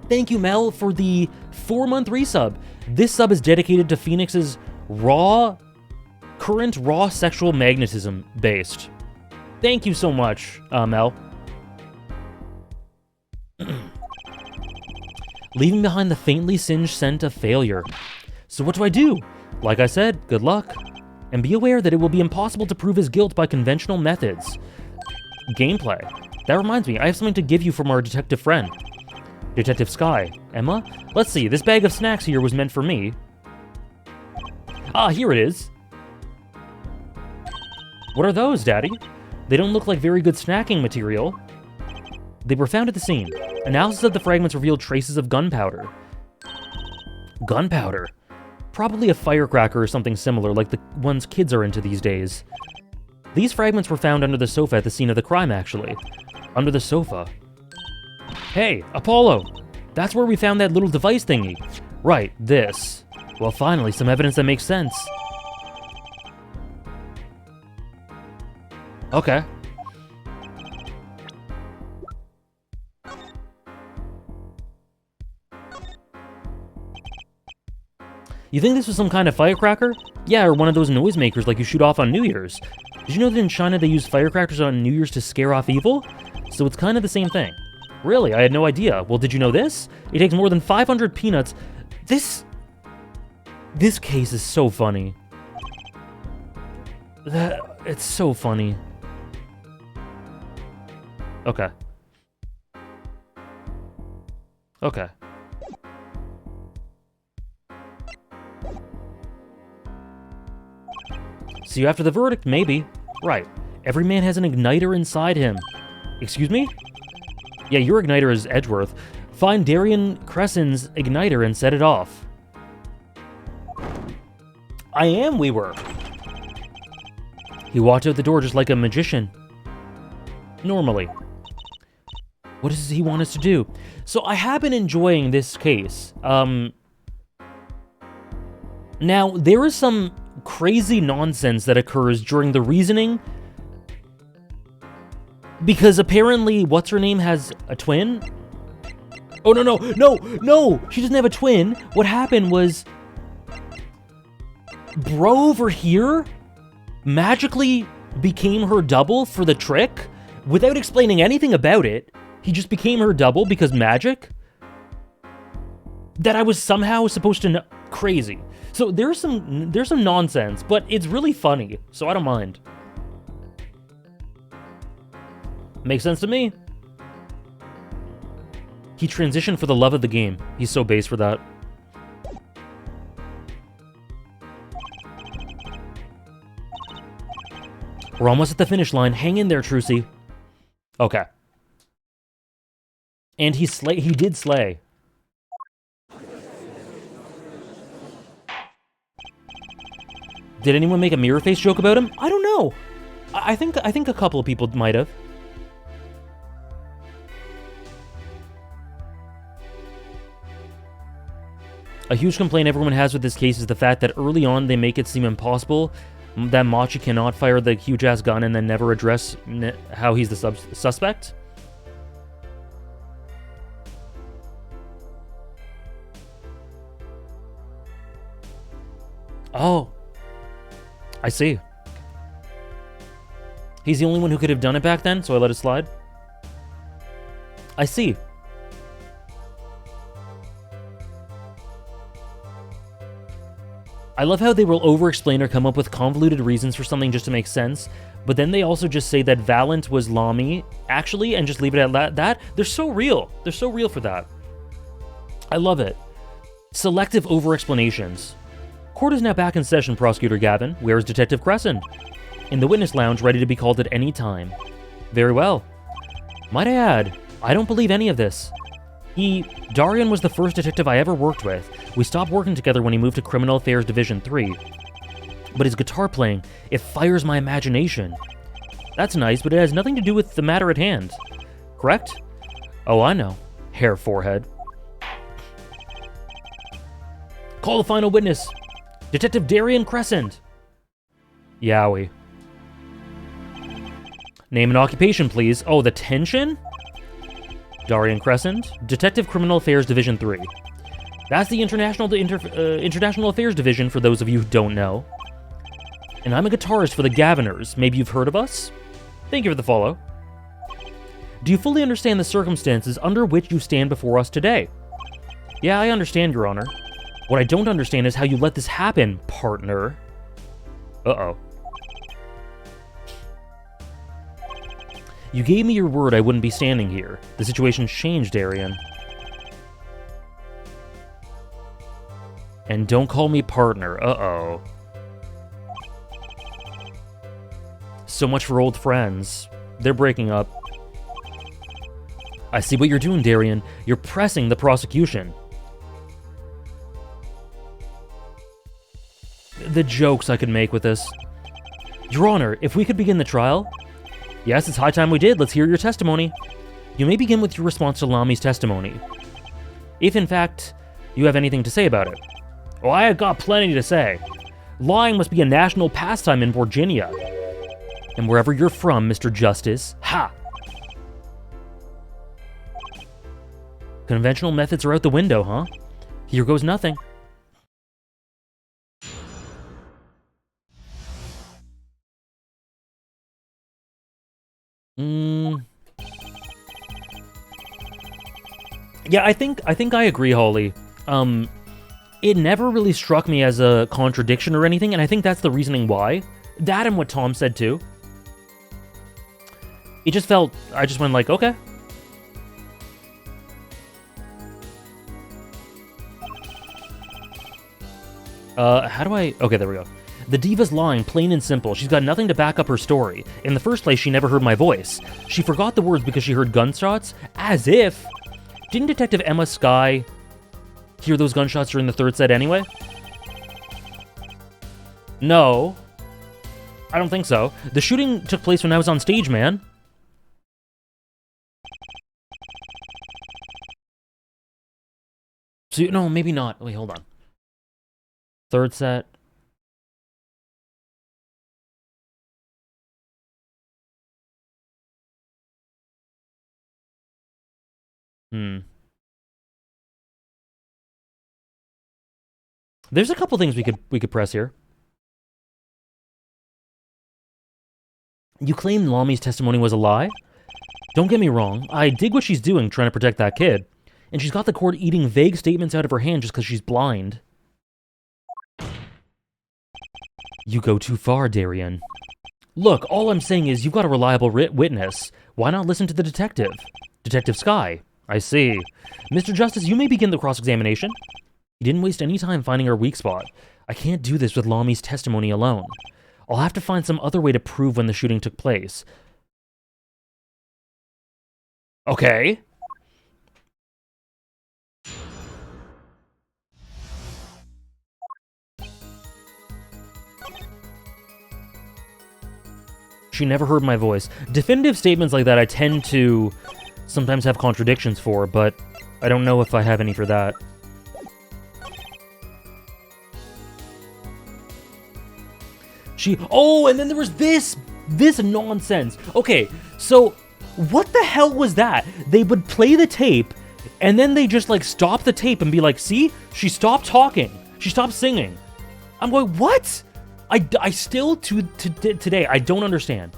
Thank you, Mel, for the 4-month resub. This sub is dedicated to Phoenix's current raw sexual magnetism based. Thank you so much, Mel. Leaving behind the faintly singed scent of failure. So what do I do? Like I said, good luck. And be aware that it will be impossible to prove his guilt by conventional methods. Gameplay. That reminds me, I have something to give you from our detective friend. Detective Sky. Emma? Let's see, this bag of snacks here was meant for me. Ah, here it is. What are those, Daddy? They don't look like very good snacking material. They were found at the scene. Analysis of the fragments revealed traces of gunpowder. Gunpowder? Probably a firecracker or something similar, like the ones kids are into these days. These fragments were found under the sofa at the scene of the crime, actually. Under the sofa. Hey, Apollo! That's where we found that little device thingy. Right, this. Well, finally, some evidence that makes sense. Okay. You think this was some kind of firecracker? Yeah, or one of those noisemakers like you shoot off on New Year's. Did you know that in China they use firecrackers on New Year's to scare off evil? So it's kind of the same thing. Really? I had no idea. Well, did you know this? It takes more than 500 peanuts. This case is so funny. It's so funny. Okay. Okay. See you after the verdict, maybe. Right. Every man has an igniter inside him. Excuse me? Yeah, your igniter is Edgeworth. Find Darian Crescent's igniter and set it off. I am, we were. He walked out the door just like a magician. Normally. What does he want us to do? So I have been enjoying this case. Now, there is some crazy nonsense that occurs during the reasoning. Because apparently, what's-her-name has a twin? Oh, no! She doesn't have a twin. What happened was... Bro over here magically became her double for the trick without explaining anything about it. He just became her double because magic. That I was somehow supposed to know. Crazy. So there's some nonsense, but it's really funny, so I don't mind. Makes sense to me. He transitioned for the love of the game. He's so base for that. We're almost at the finish line. Hang in there, Trucy. Okay. And he did slay. Did anyone make a mirror face joke about him? I don't know. I think a couple of people might have. A huge complaint everyone has with this case is the fact that early on they make it seem impossible that Machi cannot fire the huge-ass gun and then never address how he's the suspect. Oh. I see. He's the only one who could have done it back then, so I let it slide. I see. I love how they will over-explain or come up with convoluted reasons for something just to make sense, but then they also just say that Valent was Lamy, actually, and just leave it at that. They're so real. They're so real for that. I love it. Selective over-explanations. Court is now back in session, Prosecutor Gavin. Where is Detective Crescent? In the witness lounge, ready to be called at any time. Very well. Might I add, I don't believe any of this. Darian was the first detective I ever worked with. We stopped working together when he moved to Criminal Affairs Division 3. But his guitar playing, it fires my imagination. That's nice, but it has nothing to do with the matter at hand. Correct? Oh, I know. Hair forehead. Call the final witness. Detective Darian Crescent. Yowie. Name and occupation, please. Oh, the tension? Darian Crescent, Detective Criminal Affairs Division 3. That's the International Affairs Division for those of you who don't know. And I'm a guitarist for the Gaviners. Maybe you've heard of us? Thank you for the follow. Do you fully understand the circumstances under which you stand before us today? Yeah, I understand, Your Honor. What I don't understand is how you let this happen, partner. Uh-oh. You gave me your word I wouldn't be standing here. The situation's changed, Darian. And don't call me partner. Uh-oh. So much for old friends. They're breaking up. I see what you're doing, Darian. You're pressing the prosecution. The jokes I could make with this. Your Honor, if we could begin the trial? Yes, it's high time we did. Let's hear your testimony. You may begin with your response to Lami's testimony. If, in fact, you have anything to say about it. Oh, I have got plenty to say. Lying must be a national pastime in Virginia. And wherever you're from, Mr. Justice, ha! Conventional methods are out the window, huh? Here goes nothing. Yeah, I think I agree, Holly. It never really struck me as a contradiction or anything, and I think that's the reasoning why. That and what Tom said too. It just felt, I just went like, okay. How do I, okay, there we go. The diva's lying, plain and simple. She's got nothing to back up her story. In the first place, she never heard my voice. She forgot the words because she heard gunshots? As if. Didn't Detective Emma Skye hear those gunshots during the third set anyway? No. I don't think so. The shooting took place when I was on stage, man. So, no, maybe not. Wait, hold on. Third set. There's a couple things we could press here. You claim Lami's testimony was a lie? Don't get me wrong, I dig what she's doing trying to protect that kid. And she's got the court eating vague statements out of her hand just because she's blind. You go too far, Darian. Look, all I'm saying is you've got a reliable witness. Why not listen to the detective? Detective Skye. I see. Mr. Justice, you may begin the cross-examination. You didn't waste any time finding her weak spot. I can't do this with Lami's testimony alone. I'll have to find some other way to prove when the shooting took place. Okay. She never heard my voice. Definitive statements like that I tend to sometimes have contradictions for, but I don't know if I have any for that. Oh, and then there was this nonsense. Okay, so what the hell was that? They would play the tape, and then they just like stop the tape and be like, see, she stopped talking. She stopped singing. I'm going, what? I still, today, I don't understand.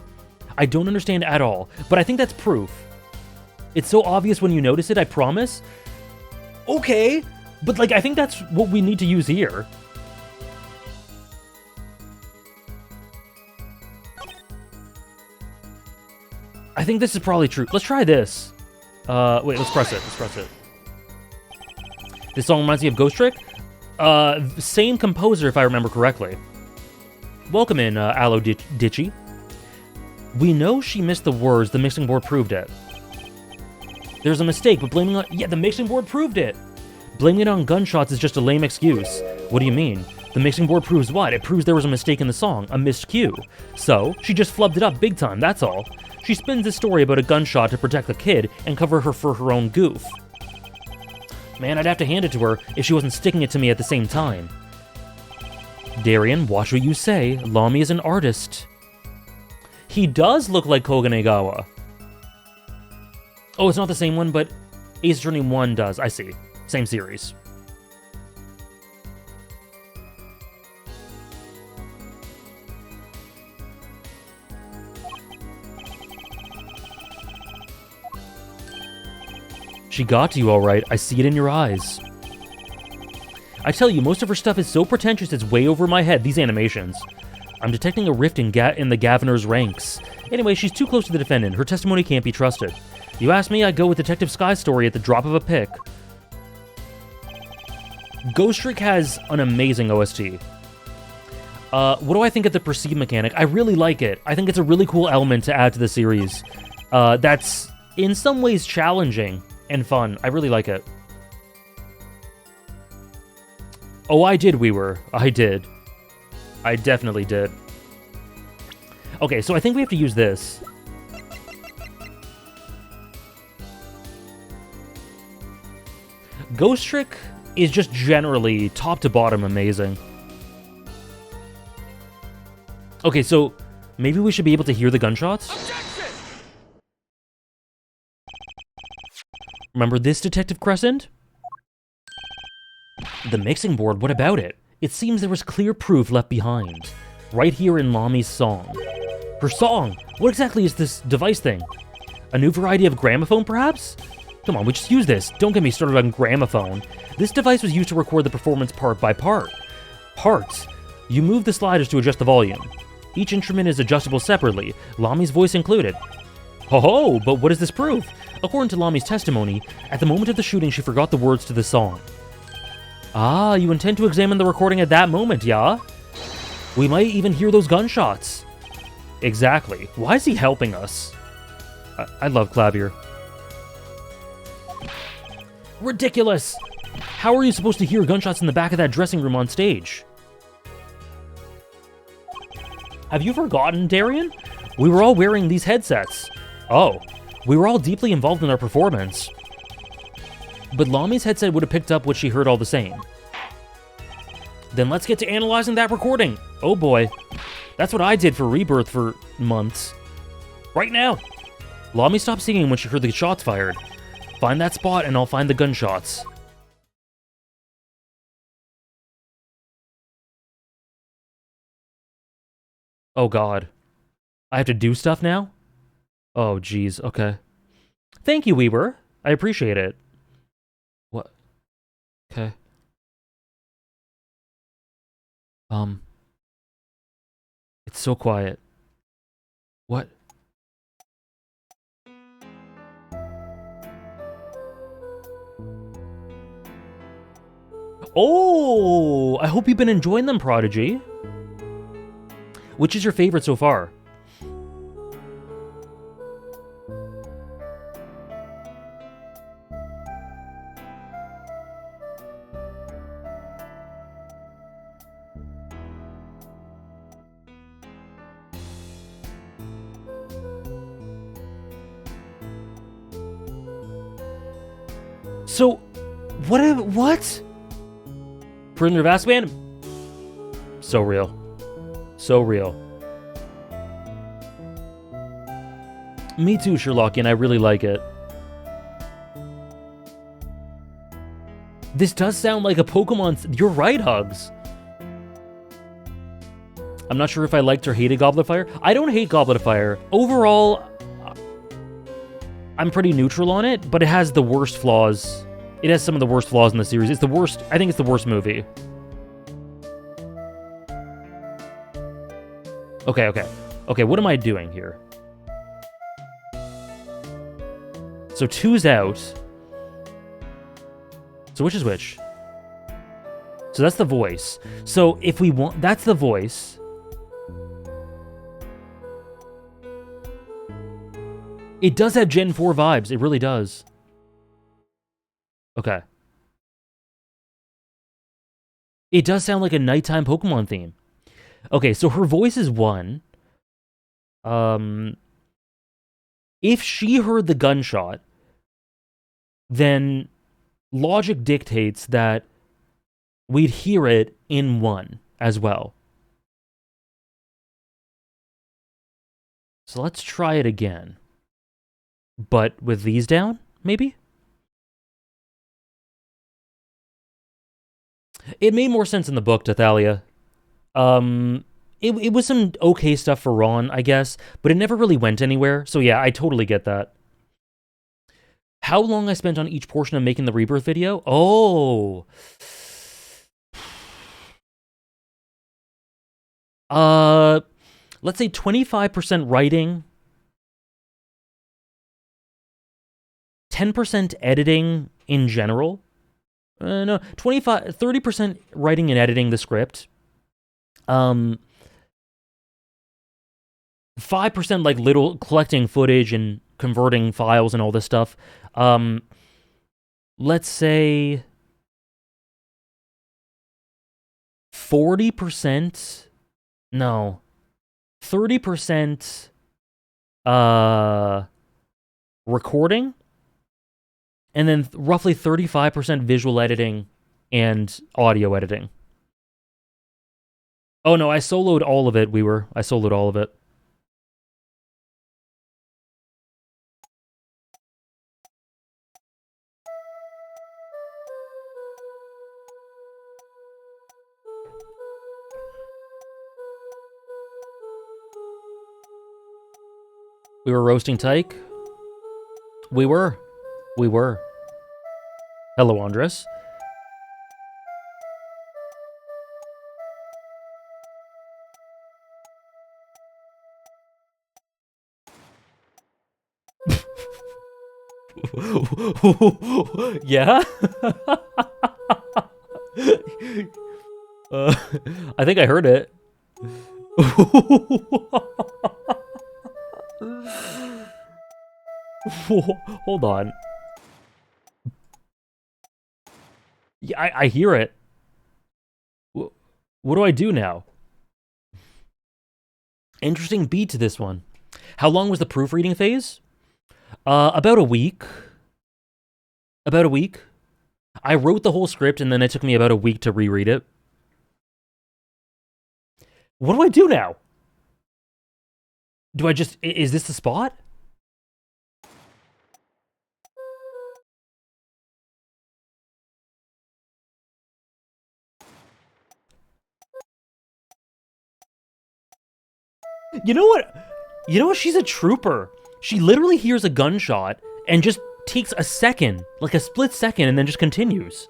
I don't understand at all, but I think that's proof. It's so obvious when you notice it, I promise. Okay, but like, I think that's what we need to use here. I think this is probably true. Let's try this. Wait, let's press it. Let's press it. This song reminds me of Ghost Trick? Same composer, if I remember correctly. Welcome in, Aloe Ditchy. We know she missed the words. The mixing board proved it. There's a mistake, but blaming on... Yeah, the mixing board proved it. Blaming it on gunshots is just a lame excuse. What do you mean? The mixing board proves what? It proves there was a mistake in the song, a missed cue. So, she just flubbed it up big time, that's all. She spins this story about a gunshot to protect the kid and cover her for her own goof. Man, I'd have to hand it to her if she wasn't sticking it to me at the same time. Darian, watch what you say. Lami is an artist. He does look like Koganegawa. Oh, it's not the same one, but Ace Attorney 1 does. I see. Same series. She got to you all right. I see it in your eyes. I tell you, most of her stuff is so pretentious it's way over my head, these animations. I'm detecting a rift in the Gaviner's ranks. Anyway, she's too close to the defendant. Her testimony can't be trusted. You ask me, I'd go with Detective Skye's story at the drop of a pick. Ghost Trick has an amazing OST. What do I think of the perceive mechanic? I really like it. I think it's a really cool element to add to the series. That's in some ways challenging and fun. I really like it. Oh, I did, Weaver. I did. I definitely did. Okay, so I think we have to use this. Ghost Trick is just generally top to bottom amazing. Okay, so maybe we should be able to hear the gunshots? Objection! Remember this, Detective Crescent? The mixing board, what about it? It seems there was clear proof left behind. Right here in Lami's song. Her song? What exactly is this device thing? A new variety of gramophone, perhaps? Come on, we just use this. Don't get me started on gramophone. This device was used to record the performance part by part. Parts. You move the sliders to adjust the volume. Each instrument is adjustable separately, Lami's voice included. Ho-ho, but what does this prove? According to Lami's testimony, at the moment of the shooting she forgot the words to the song. Ah, you intend to examine the recording at that moment, yeah? We might even hear those gunshots. Exactly. Why is he helping us? I love Clavier. Ridiculous! How are you supposed to hear gunshots in the back of that dressing room on stage? Have you forgotten, Darian? We were all wearing these headsets. Oh, we were all deeply involved in our performance. But Lami's headset would have picked up what she heard all the same. Then let's get to analyzing that recording. Oh boy. That's what I did for Rebirth for months. Right now. Lami stopped singing when she heard the shots fired. Find that spot and I'll find the gunshots. Oh god. I have to do stuff now? Oh geez, okay. Thank you, Weaver. I appreciate it. What? Okay. It's so quiet. What? Oh! I hope you've been enjoying them, Prodigy. Which is your favorite so far? So, what? Prisoner of Azkaban? So real. So real. Me too, Sherlockian. I really like it. This does sound like a Pokemon... You're right, Hugs. I'm not sure if I liked or hated Goblet of Fire. I don't hate Goblet of Fire. Overall, I'm pretty neutral on it, but it has the worst flaws. It has some of the worst flaws in the series. It's the worst... I think it's the worst movie. Okay, okay. Okay, what am I doing here? So 2's out. So which is which? So that's the voice. So if we want... That's the voice. It does have Gen 4 vibes. It really does. Okay. It does sound like a nighttime Pokemon theme. Okay, so her voice is 1. If she heard the gunshot, then logic dictates that we'd hear it in 1 as well. So let's try it again. But with these down, maybe? It made more sense in the book to Thalia. It was some okay stuff for Ron, I guess, but it never really went anywhere. So yeah, I totally get that. How long I spent on each portion of making the Rebirth video? Oh. Let's say 25% writing, 10% editing in general. No, 30% writing and editing the script. 5% like little collecting footage and converting files and all this stuff. Let's say 40%, no, 30% recording, and then roughly 35% visual editing and audio editing. Oh no, I soloed all of it, I soloed all of it. We were roasting Tyke? We were. Hello, Andres. Yeah? I think I heard it. Hold on. Yeah, I hear it. What do I do now? Interesting beat to this one. How long was the proofreading phase? About a week. About a week. I wrote the whole script, and then it took me about a week to reread it. What do I do now? Do I just... Is this the spot? You know what? You know what? She's a trooper. She literally hears a gunshot and just takes a second, like a split second, and then just continues.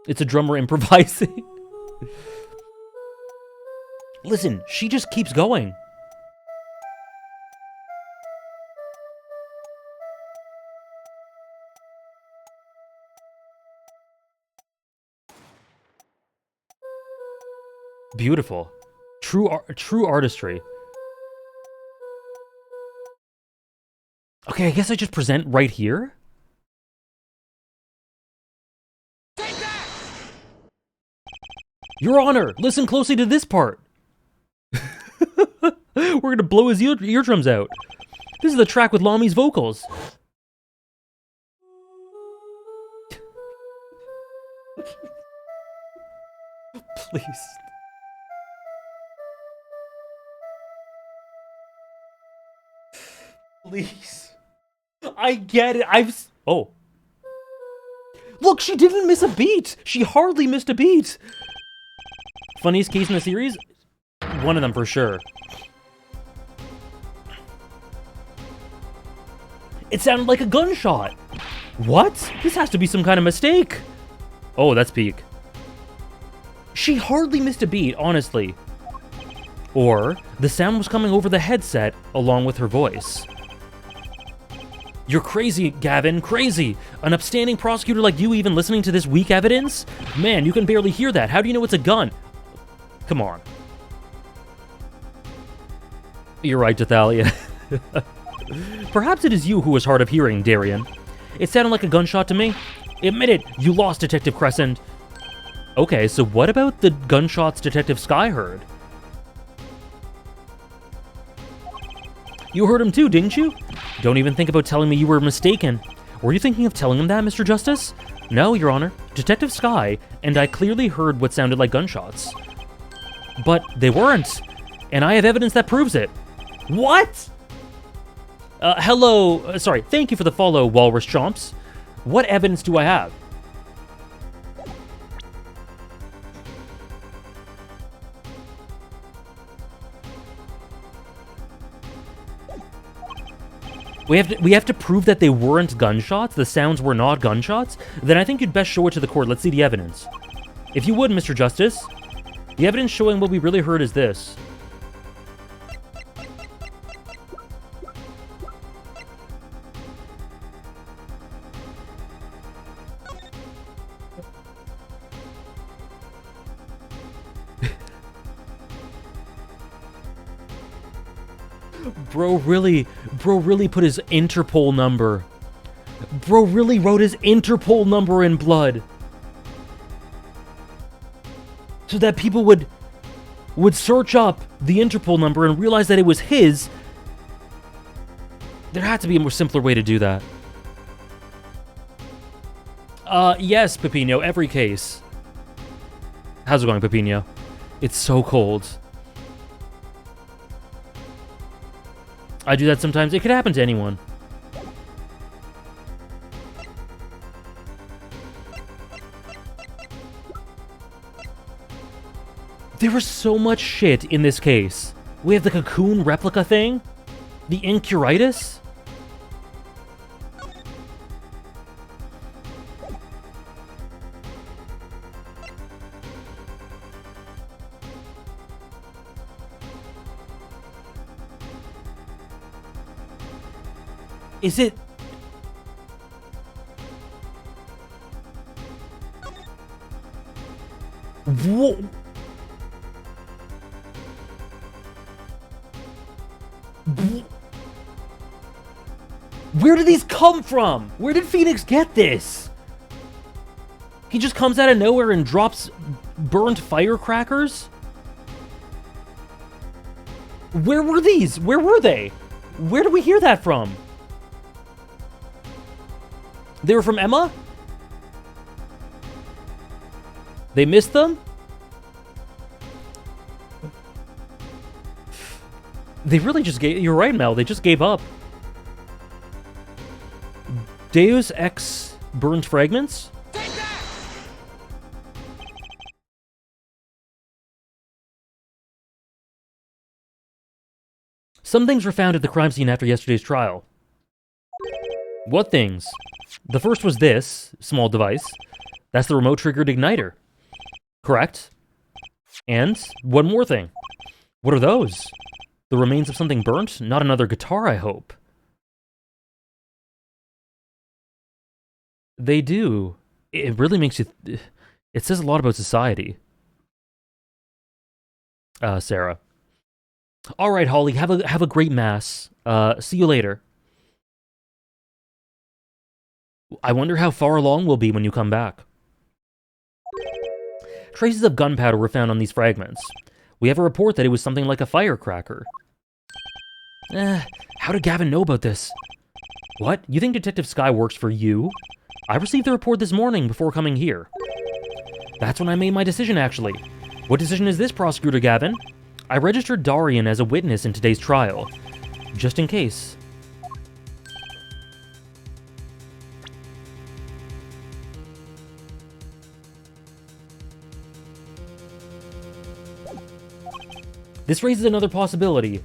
It's a drummer improvising. Listen, she just keeps going. Beautiful. True artistry. Okay, I guess I just present right here? Take that! Your Honor, listen closely to this part. We're gonna blow his eardrums out. This is the track with Lami's vocals. Please. Please. I get it. Oh. Look, she didn't miss a beat. She hardly missed a beat. Funniest case in the series? One of them for sure. It sounded like a gunshot. What? This has to be some kind of mistake. Oh, that's peak. She hardly missed a beat, honestly. Or, the sound was coming over the headset along with her voice. You're crazy, Gavin, crazy. An upstanding prosecutor like you even listening to this weak evidence? Man, you can barely hear that. How do you know it's a gun? Come on. You're right, Dathalia. Perhaps it is you who was hard of hearing, Darian. It sounded like a gunshot to me. Admit it, you lost, Detective Crescent. Okay, so what about the gunshots Detective Sky heard? You heard him too, didn't you? Don't even think about telling me you were mistaken. Were you thinking of telling him that, Mr. Justice? No, Your Honor. Detective Sky and I clearly heard what sounded like gunshots. But they weren't. And I have evidence that proves it. What? Hello. Sorry. Thank you for the follow, Walrus Chomps. What evidence do I have? We have to prove that they weren't gunshots, the sounds were not gunshots? Then I think you'd best show it to the court. Let's see the evidence. If you would, Mr. Justice. The evidence showing what we really heard is this. Bro really put his Interpol number. Bro really wrote his Interpol number in blood. So that people would search up the Interpol number and realize that it was his. There had to be a more simpler way to do that. Yes, Pepino, every case. How's it going, Pepino? It's so cold. I do that sometimes. It could happen to anyone. There was so much shit in this case. We have the cocoon replica thing. The Incuritis. Is it... Whoa. Where did these come from? Where did Phoenix get this? He just comes out of nowhere and drops burnt firecrackers? Where were these? Where were they? Where did we hear that from? They were from Emma? They missed them? They really just gave... You're right, Mel. They just gave up. Deus Ex Burnt Fragments? Take that! Some things were found at the crime scene after yesterday's trial. What things? The first was this small device. That's the remote-triggered igniter. Correct. And one more thing. What are those? The remains of something burnt? Not another guitar, I hope. They do. It really makes you... It says a lot about society. Sarah. All right, Holly, have a great mass. See you later. I wonder how far along we'll be when you come back. Traces of gunpowder were found on these fragments. We have a report that it was something like a firecracker. How did Gavin know about this? What? You think Detective Sky works for you? I received the report this morning before coming here. That's when I made my decision, actually. What decision is this, Prosecutor Gavin? I registered Darian as a witness in today's trial. Just in case. This raises another possibility.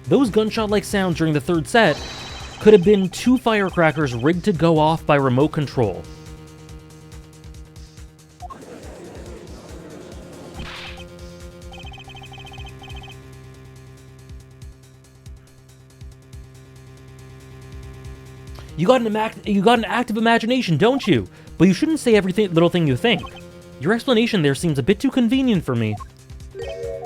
Those gunshot-like sounds during the third set could have been two firecrackers rigged to go off by remote control. You got an active imagination, don't you? But you shouldn't say every little thing you think. Your explanation there seems a bit too convenient for me.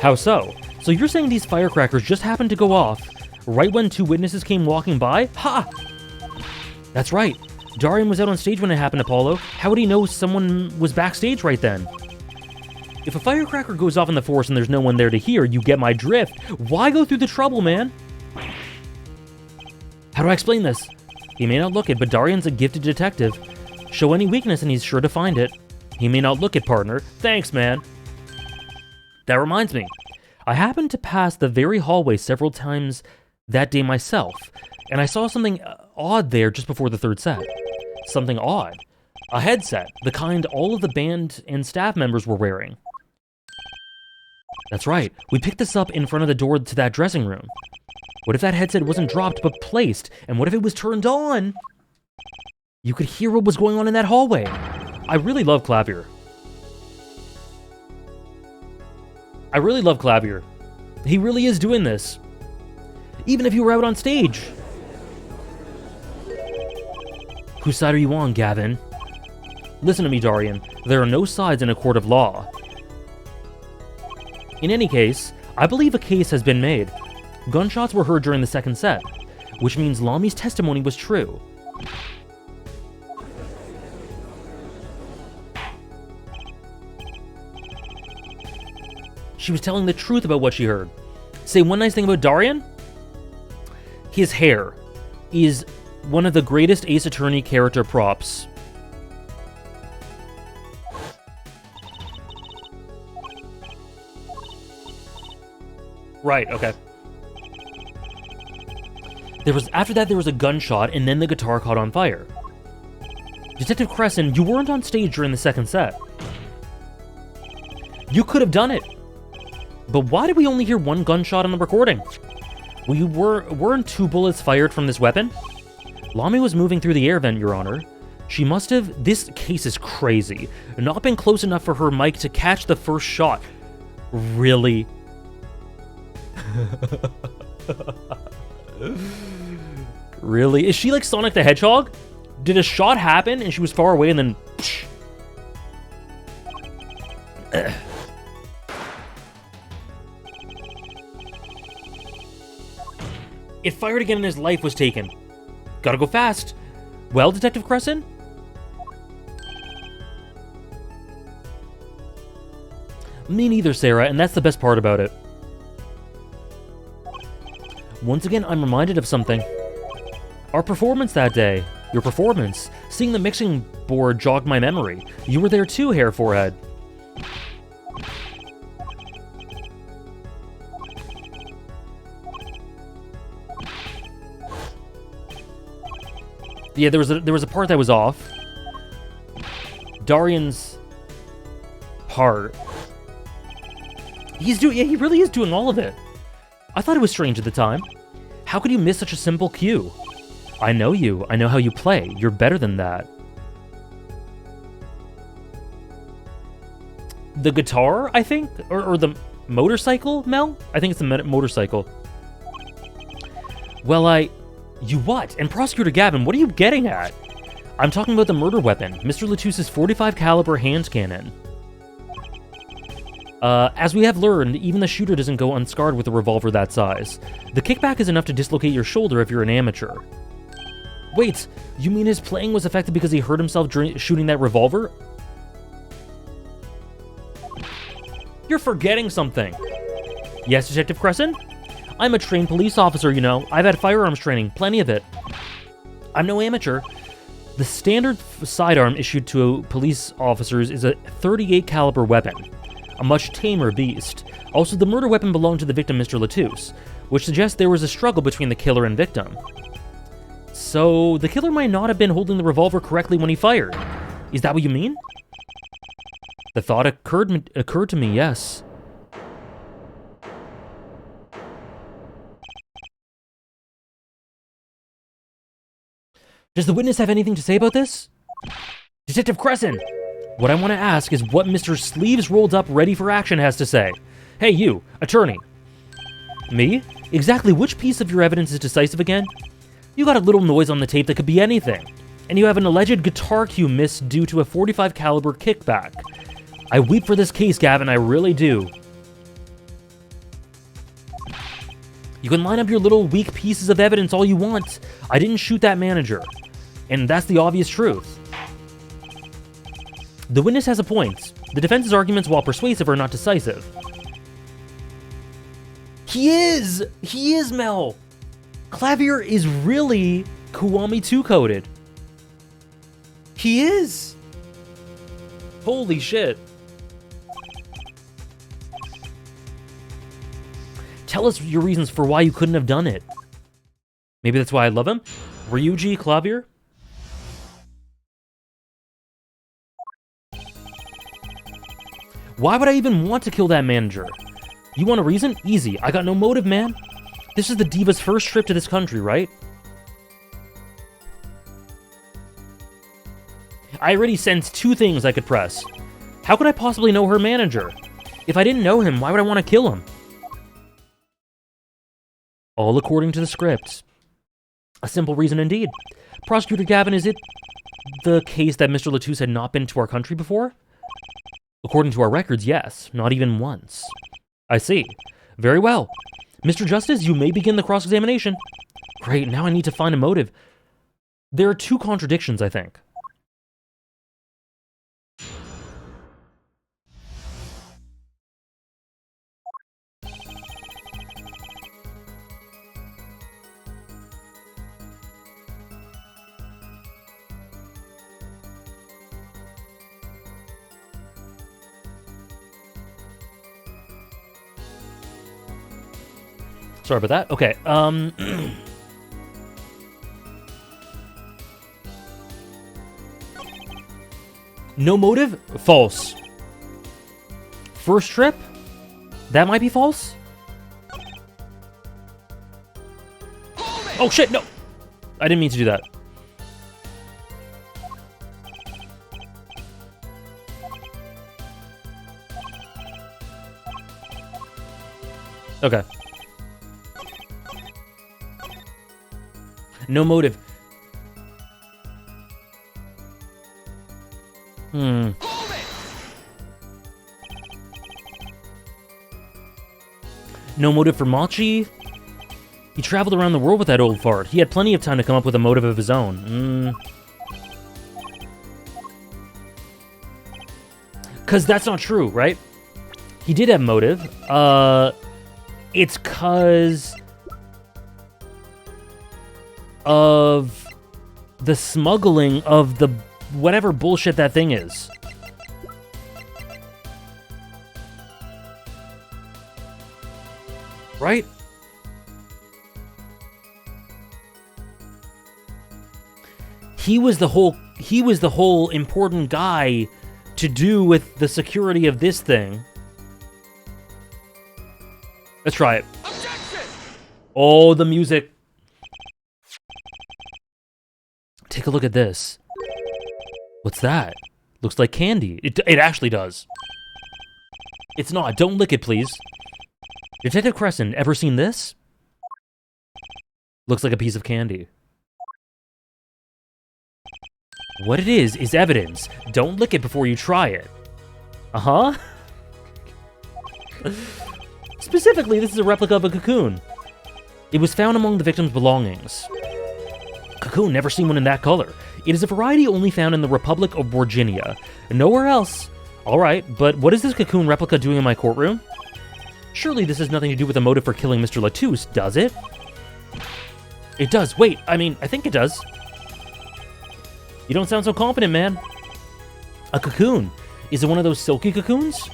How so? So you're saying these firecrackers just happened to go off right when two witnesses came walking by? Ha! That's right. Darian was out on stage when it happened, Apollo. How would he know someone was backstage right then? If a firecracker goes off in the forest and there's no one there to hear, you get my drift. Why go through the trouble, man? How do I explain this? He may not look it, but Darian's a gifted detective. Show any weakness and he's sure to find it. He may not look it, partner. Thanks, man. That reminds me. I happened to pass the very hallway several times that day myself, and I saw something odd there just before the third set. Something odd. A headset, the kind all of the band and staff members were wearing. That's right. We picked this up in front of the door to that dressing room. What if that headset wasn't dropped but placed? And what if it was turned on? You could hear what was going on in that hallway. I really love Clavier. I really love Clavier. He really is doing this. Even if you were out on stage. Whose side are you on, Gavin? Listen to me, Darian. There are no sides in a court of law. In any case, I believe a case has been made. Gunshots were heard during the second set, which means Lami's testimony was true. She was telling the truth about what she heard. Say one nice thing about Darian? His hair is one of the greatest Ace Attorney character props. Right, okay. After that, there was a gunshot, and then the guitar caught on fire. Detective Crescent, you weren't on stage during the second set. You could have done it. But why did we only hear one gunshot on the recording? Weren't 2 bullets fired from this weapon? Lami was moving through the air vent, Your Honor. She must have... This case is crazy. Not been close enough for her mic to catch the first shot. Really? Really? Is she like Sonic the Hedgehog? Did a shot happen and she was far away and then... It fired again and his life was taken. Gotta go fast. Well, Detective Crescent? Me neither, Sarah, and that's the best part about it. Once again, I'm reminded of something. Our performance that day. Your performance. Seeing the mixing board jogged my memory. You were there too, Hair Forehead. Yeah, there was a part that was off. Darian's part. He really is doing all of it. I thought it was strange at the time. How could you miss such a simple cue? I know you. I know how you play. You're better than that. The guitar, I think? Or the motorcycle, Mel? I think it's the motorcycle. Well, You what? And Prosecutor Gavin, what are you getting at? I'm talking about the murder weapon, Mr. Latusse's .45 caliber hand cannon. As we have learned, even the shooter doesn't go unscarred with a revolver that size. The kickback is enough to dislocate your shoulder if you're an amateur. Wait, you mean his playing was affected because he hurt himself during shooting that revolver? You're forgetting something. Yes, Detective Crescent? I'm a trained police officer, you know. I've had firearms training, plenty of it. I'm no amateur. The standard sidearm issued to police officers is a .38 caliber weapon, a much tamer beast. Also, the murder weapon belonged to the victim, Mr. Latousse, which suggests there was a struggle between the killer and victim. So, the killer might not have been holding the revolver correctly when he fired. Is that what you mean? The thought occurred to me, yes. Does the witness have anything to say about this? Detective Crescent! What I want to ask is what Mr. Sleeves Rolled Up Ready for Action has to say. Hey, you, attorney. Me? Exactly which piece of your evidence is decisive again? You got a little noise on the tape that could be anything. And you have an alleged guitar cue miss due to a .45 caliber kickback. I weep for this case, Gavin, I really do. You can line up your little weak pieces of evidence all you want. I didn't shoot that manager. And that's the obvious truth. The witness has a point. The defense's arguments, while persuasive, are not decisive. He is! He is, Mel! Clavier is really Kiwami 2-coded. He is! Holy shit. Tell us your reasons for why you couldn't have done it. Maybe that's why I love him? Ryuji Clavier? Why would I even want to kill that manager? You want a reason? Easy. I got no motive, man. This is the diva's first trip to this country, right? I already sensed 2 things I could press. How could I possibly know her manager? If I didn't know him, why would I want to kill him? All according to the script. A simple reason indeed. Prosecutor Gavin, is it the case that Mr. Latousse had not been to our country before? According to our records, yes. Not even once. I see. Very well. Mr. Justice, you may begin the cross-examination. Great, now I need to find a motive. There are 2 contradictions, I think. Sorry about that. Okay, no motive? False. First trip? That might be false? Oh shit, no! I didn't mean to do that. Okay. No motive. No motive for Machi? He traveled around the world with that old fart. He had plenty of time to come up with a motive of his own. Because that's not true, right? He did have motive. It's because of the smuggling of the whatever bullshit that thing is. Right? He was the whole important guy to do with the security of this thing. Let's try it. Objection! Oh, the music. Take a look at this. What's that? Looks like candy. It actually does. It's not. Don't lick it, please. Detective Crescent, ever seen this? Looks like a piece of candy. What it is evidence. Don't lick it before you try it. Uh-huh. Specifically, this is a replica of a cocoon. It was found among the victim's belongings. Cocoon, never seen one in that color. It is a variety only found in the Republic of Virginia. Nowhere else. Alright, but what is this cocoon replica doing in my courtroom? Surely this has nothing to do with a motive for killing Mr. Latouche, does it? It does. Wait, I think it does. You don't sound so confident, man. A cocoon. Is it one of those silky cocoons?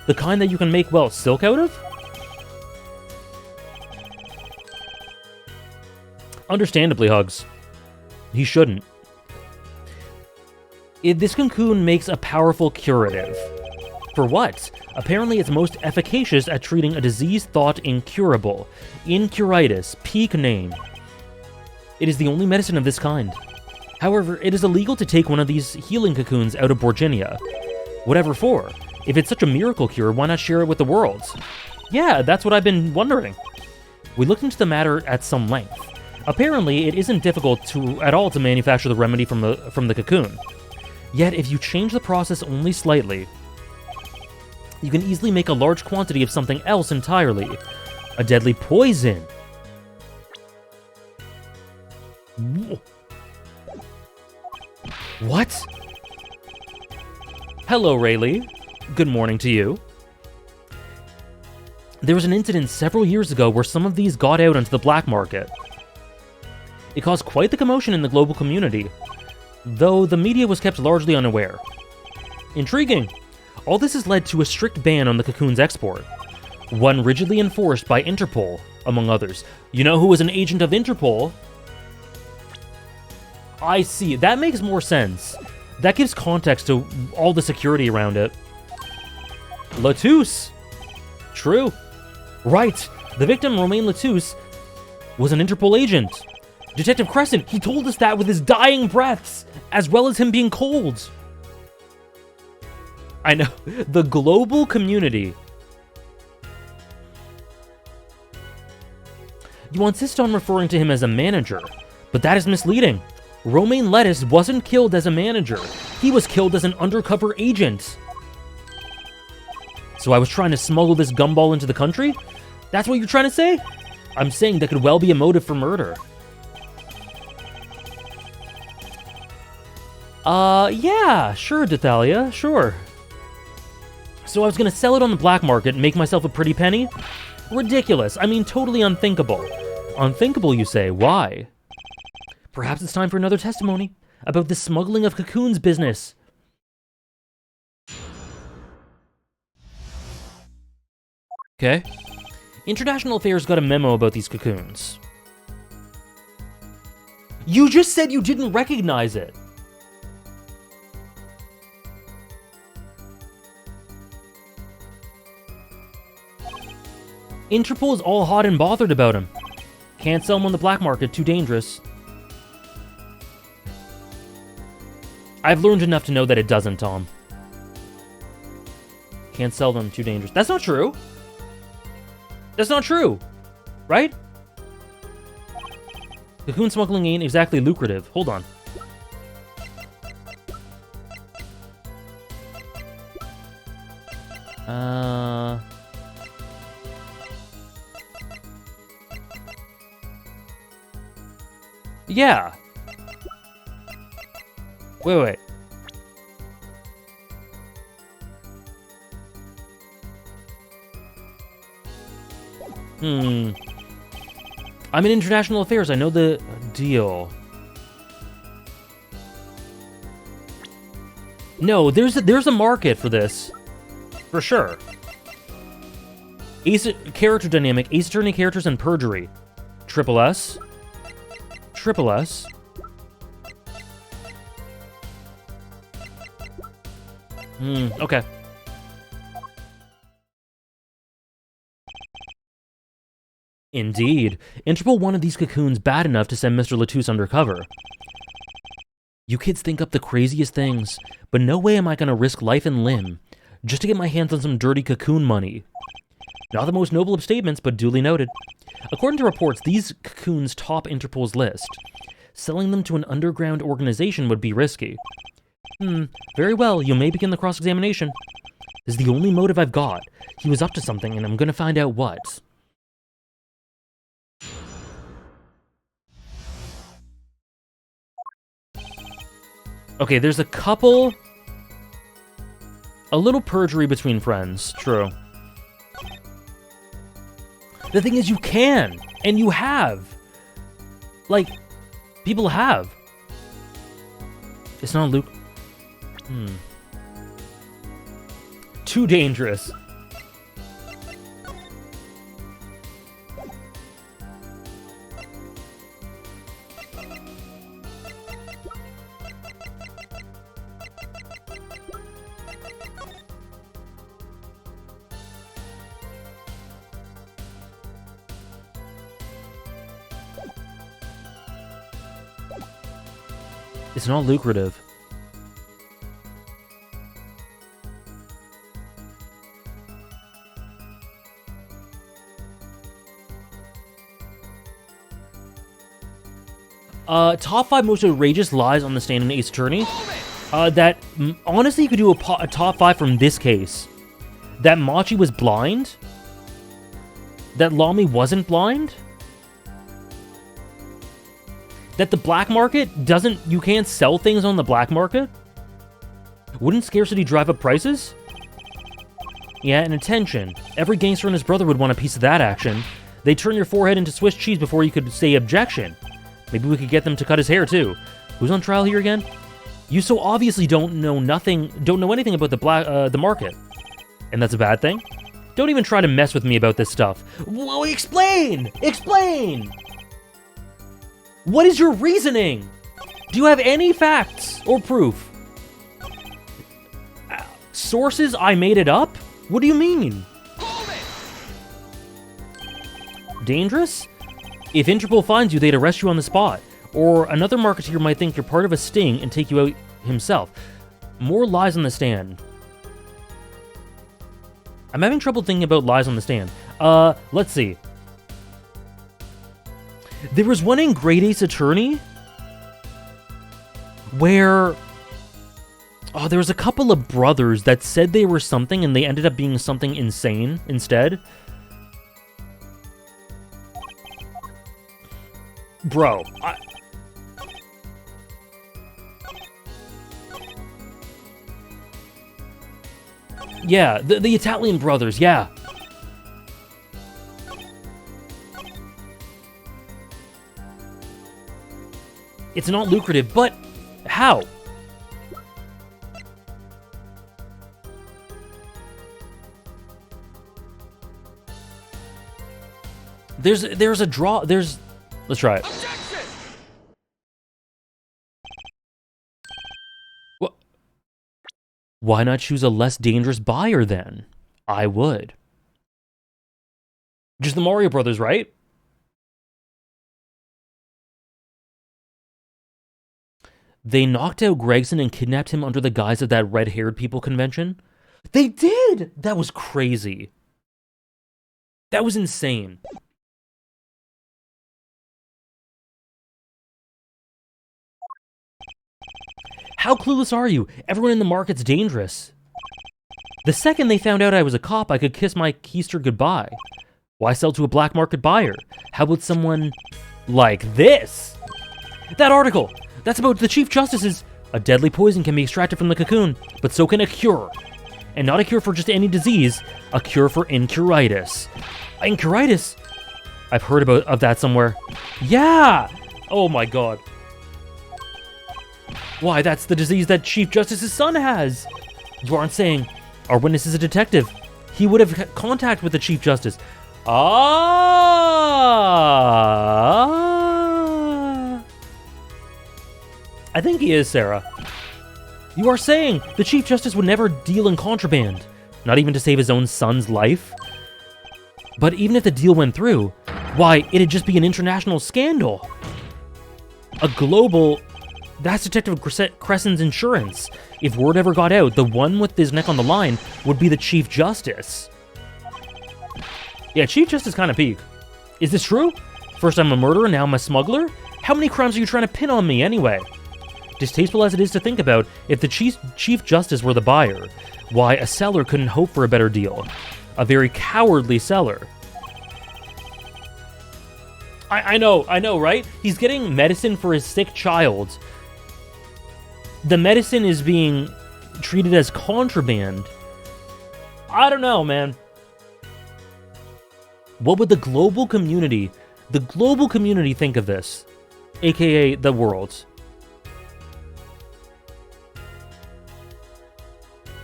The kind that you can make, well, silk out of? Understandably, Hugs. He shouldn't. This cocoon makes a powerful curative. For what? Apparently it's most efficacious at treating a disease thought incurable. Incuritis, peak name. It is the only medicine of this kind. However, it is illegal to take one of these healing cocoons out of Virginia. Whatever for. If it's such a miracle cure, why not share it with the world? Yeah, that's what I've been wondering. We looked into the matter at some length. Apparently, it isn't difficult at all to manufacture the remedy from the cocoon. Yet, if you change the process only slightly, you can easily make a large quantity of something else entirely. A deadly poison. What? Hello, Rayleigh. Good morning to you. There was an incident several years ago where some of these got out onto the black market. It caused quite the commotion in the global community, though the media was kept largely unaware. Intriguing. All this has led to a strict ban on the cocoon's export, one rigidly enforced by Interpol, among others. You know who was an agent of Interpol? I see. That makes more sense. That gives context to all the security around it. Latouche. True. Right. The victim, Romain Latouche, was an Interpol agent. Detective Crescent, he told us that with his dying breaths, as well as him being cold. I know. The global community. You insist on referring to him as a manager, but that is misleading. Romain Lettuce wasn't killed as a manager. He was killed as an undercover agent. So I was trying to smuggle this gumball into the country? That's what you're trying to say? I'm saying that could well be a motive for murder. Yeah, sure, Dathalia, sure. So I was gonna sell it on the black market and make myself a pretty penny? Ridiculous. I mean, totally unthinkable. Unthinkable, you say? Why? Perhaps it's time for another testimony about the smuggling of cocoons business. Okay. International Affairs got a memo about these cocoons. You just said you didn't recognize it. Interpol's all hot and bothered about him. Can't sell him on the black market, too dangerous. I've learned enough to know that it doesn't, Tom. Can't sell them, too dangerous. That's not true. That's not true, right? Cocoon smuggling ain't exactly lucrative. Hold on. Yeah. Wait. I'm in international affairs. I know the deal. No, there's a market for this. For sure. Ace character dynamic, Ace Attorney characters, and perjury. Triple S. Triple S. Okay. Indeed. Interpol wanted these cocoons bad enough to send Mr. Latouche undercover. You kids think up the craziest things, but no way am I gonna risk life and limb just to get my hands on some dirty cocoon money. Not the most noble of statements, but duly noted. According to reports, these cocoons top Interpol's list. Selling them to an underground organization would be risky. Very well, you may begin the cross-examination. This is the only motive I've got. He was up to something, and I'm gonna find out what. Okay, there's a little perjury between friends, true. The thing is, you can, and you have. Like, people have. It's not Luke. Too dangerous. It's not lucrative. Top 5 most outrageous lies on the stand in Ace Attorney. That, honestly, you could do a top 5 from this case. That Machi was blind. That Lamy wasn't blind. That the black market you can't sell things on the black market? Wouldn't scarcity drive up prices? Yeah, and attention. Every gangster and his brother would want a piece of that action. They'd turn your forehead into Swiss cheese before you could say objection. Maybe we could get them to cut his hair too. Who's on trial here again? You so obviously don't know anything about the market. And that's a bad thing? Don't even try to mess with me about this stuff. Whoa, explain! Explain! What is your reasoning? Do you have any facts or proof? Sources I made it up? What do you mean? Dangerous? If Interpol finds you, they'd arrest you on the spot. Or another marketeer might think you're part of a sting and take you out himself. More lies on the stand. I'm having trouble thinking about lies on the stand. Let's see. There was one in Great Ace Attorney where there was a couple of brothers that said they were something and they ended up being something insane instead. Bro, yeah, the Italian brothers, yeah. It's not lucrative, but how? There's a draw, let's try it. Objection! What? Why not choose a less dangerous buyer then? I would. Just the Mario Brothers, right? They knocked out Gregson and kidnapped him under the guise of that red-haired people convention? They did! That was crazy. That was insane. How clueless are you? Everyone in the market's dangerous. The second they found out I was a cop, I could kiss my keister goodbye. Why sell to a black market buyer? How about someone like this? That article! That's about the Chief Justice's... A deadly poison can be extracted from the cocoon, but so can a cure. And not a cure for just any disease, a cure for incuritis. Incuritis? I've heard of that somewhere. Yeah! Oh my god. Why, that's the disease that Chief Justice's son has! You aren't saying... Our witness is a detective. He would have contact with the Chief Justice. Ah! I think he is, Sarah. You are saying the Chief Justice would never deal in contraband, not even to save his own son's life? But even if the deal went through, why, it'd just be an international scandal. A global... That's Detective Crescent's insurance. If word ever got out, the one with his neck on the line would be the Chief Justice. Yeah, Chief Justice kind of peak. Is this true? First I'm a murderer, now I'm a smuggler? How many crimes are you trying to pin on me anyway? Distasteful as it is to think about, if the Chief Justice were the buyer, why, a seller couldn't hope for a better deal. A very cowardly seller. I know, right? He's getting medicine for his sick child. The medicine is being treated as contraband. I don't know, man. What would the global community think of this? AKA the world.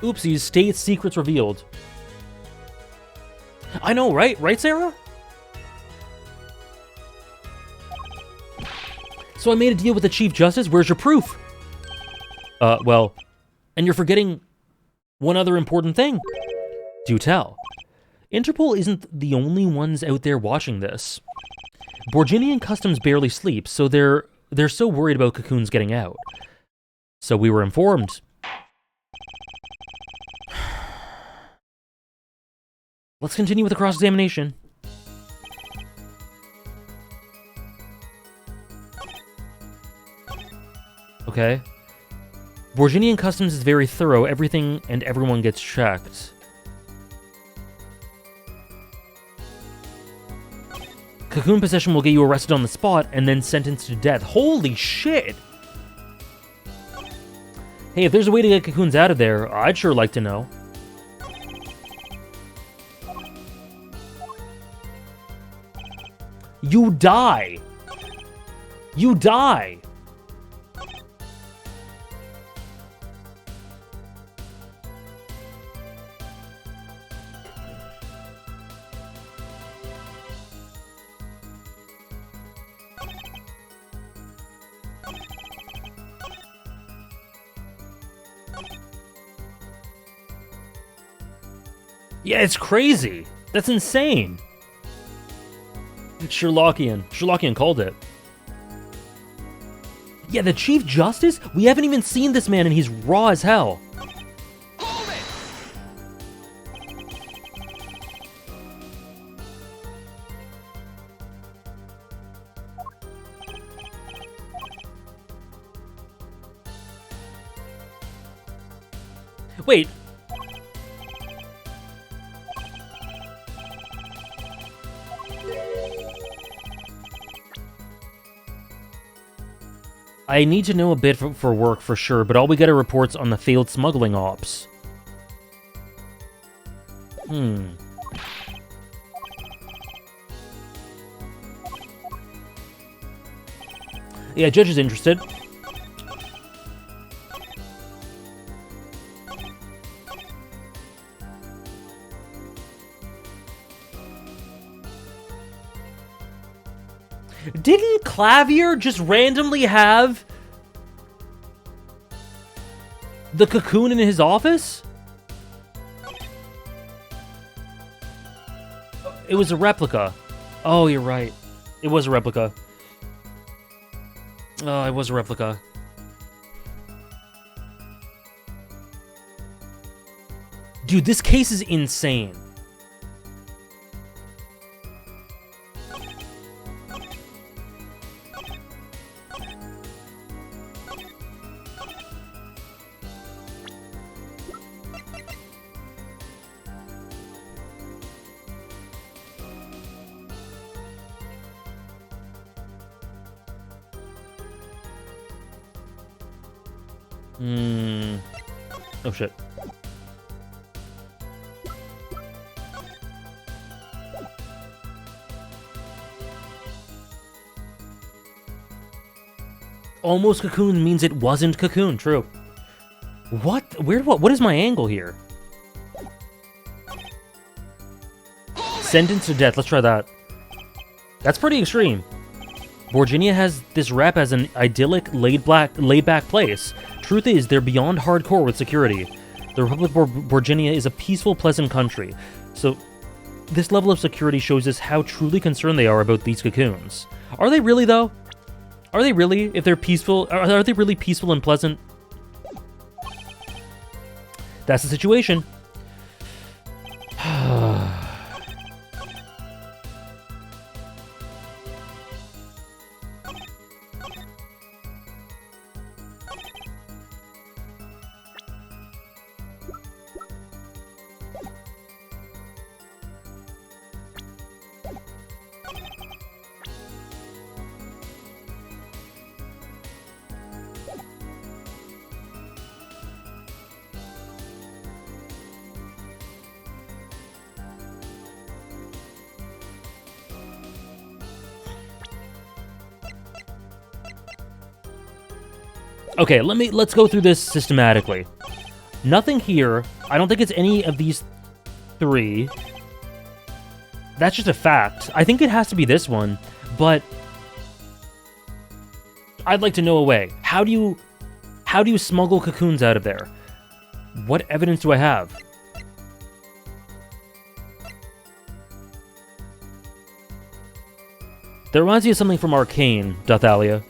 Oopsies, state secrets revealed. I know, right? Right, Sarah? So I made a deal with the Chief Justice. Where's your proof? Well, and you're forgetting one other important thing. Do tell. Interpol isn't the only ones out there watching this. Borginian Customs barely sleep, so they're so worried about Cocoon's getting out. So we were informed. Let's continue with the cross-examination. Okay. Borginian Customs is very thorough. Everything and everyone gets checked. Cocoon possession will get you arrested on the spot and then sentenced to death. Holy shit! Hey, if there's a way to get Cocoons out of there, I'd sure like to know. You die! You die! Yeah, it's crazy. That's insane. Sherlockian called it. Yeah, the Chief Justice? We haven't even seen this man and he's raw as hell. Hold it! Wait. I need to know a bit for work for sure, but all we get are reports on the failed smuggling ops. Yeah, Judge is interested. Didn't Clavier just randomly have the cocoon in his office? It was a replica. Oh, you're right. It was a replica. Oh, it was a replica. Dude, this case is insane. Oh shit. Almost cocoon means it wasn't cocoon, true. What? What is my angle here? Sentenced to death, let's try that. That's pretty extreme. Virginia has this rep as an idyllic, laid-back place. Truth is, they're beyond hardcore with security. The Republic of Virginia is a peaceful, pleasant country. So, this level of security shows us how truly concerned they are about these cocoons. Are they really, though? Are they really? If they're peaceful, are they really peaceful and pleasant? That's the situation. Okay, let's go through this systematically. Nothing here. I don't think it's any of these three. That's just a fact. I think it has to be this one, but I'd like to know a way. How do you smuggle cocoons out of there? What evidence do I have? That reminds me of something from Arcane, Dothalia.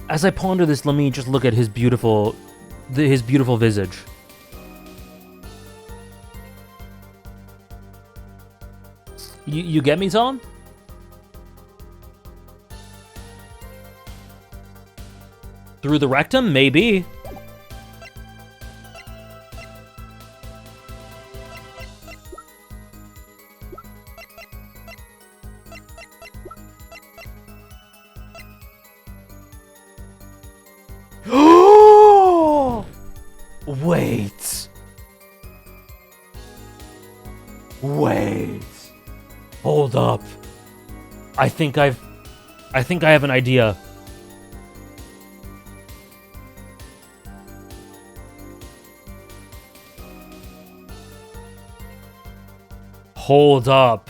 As I ponder this, let me just look at his beautiful visage. You get me, Tom? Through the rectum? Maybe. Wait. Hold up. I think I have an idea. Hold up.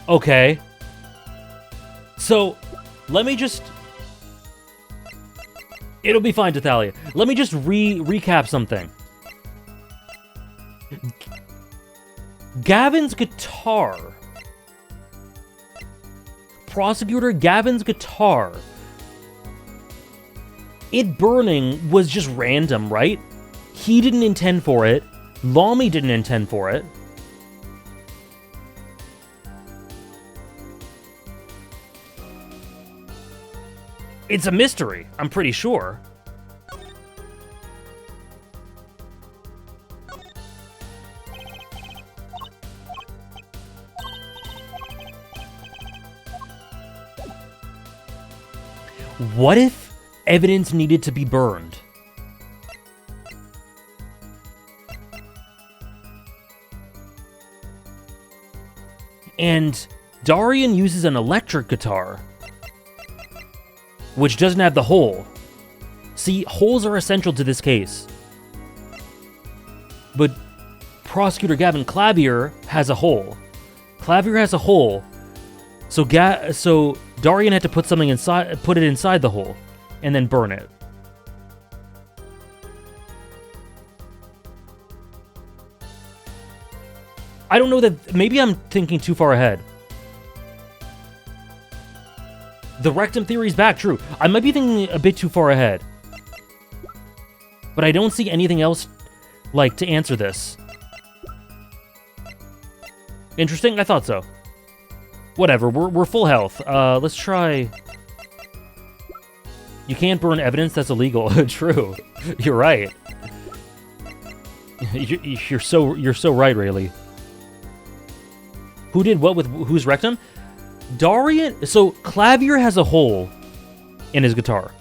Okay. So, let me just... It'll be fine, Tathalia. Let me just recap something. Gavin's guitar. Prosecutor Gavin's guitar. It burning was just random, right? He didn't intend for it. Lamy didn't intend for it. It's a mystery, I'm pretty sure. What if evidence needed to be burned? And Darian uses an electric guitar, which doesn't have the hole. See, holes are essential to this case. But Prosecutor Gavin Clavier has a hole. Clavier has a hole, so Darian had to put something inside, put it inside the hole, and then burn it. I don't know that. Maybe I'm thinking too far ahead. The rectum theory's back, true. I might be thinking a bit too far ahead. But I don't see anything else, like, to answer this. Interesting? I thought so. Whatever, we're full health. Let's try... You can't burn evidence that's illegal. True. You're right. You're so right, Rayleigh. Who did what with whose rectum? Darian... So, Clavier has a hole in his guitar.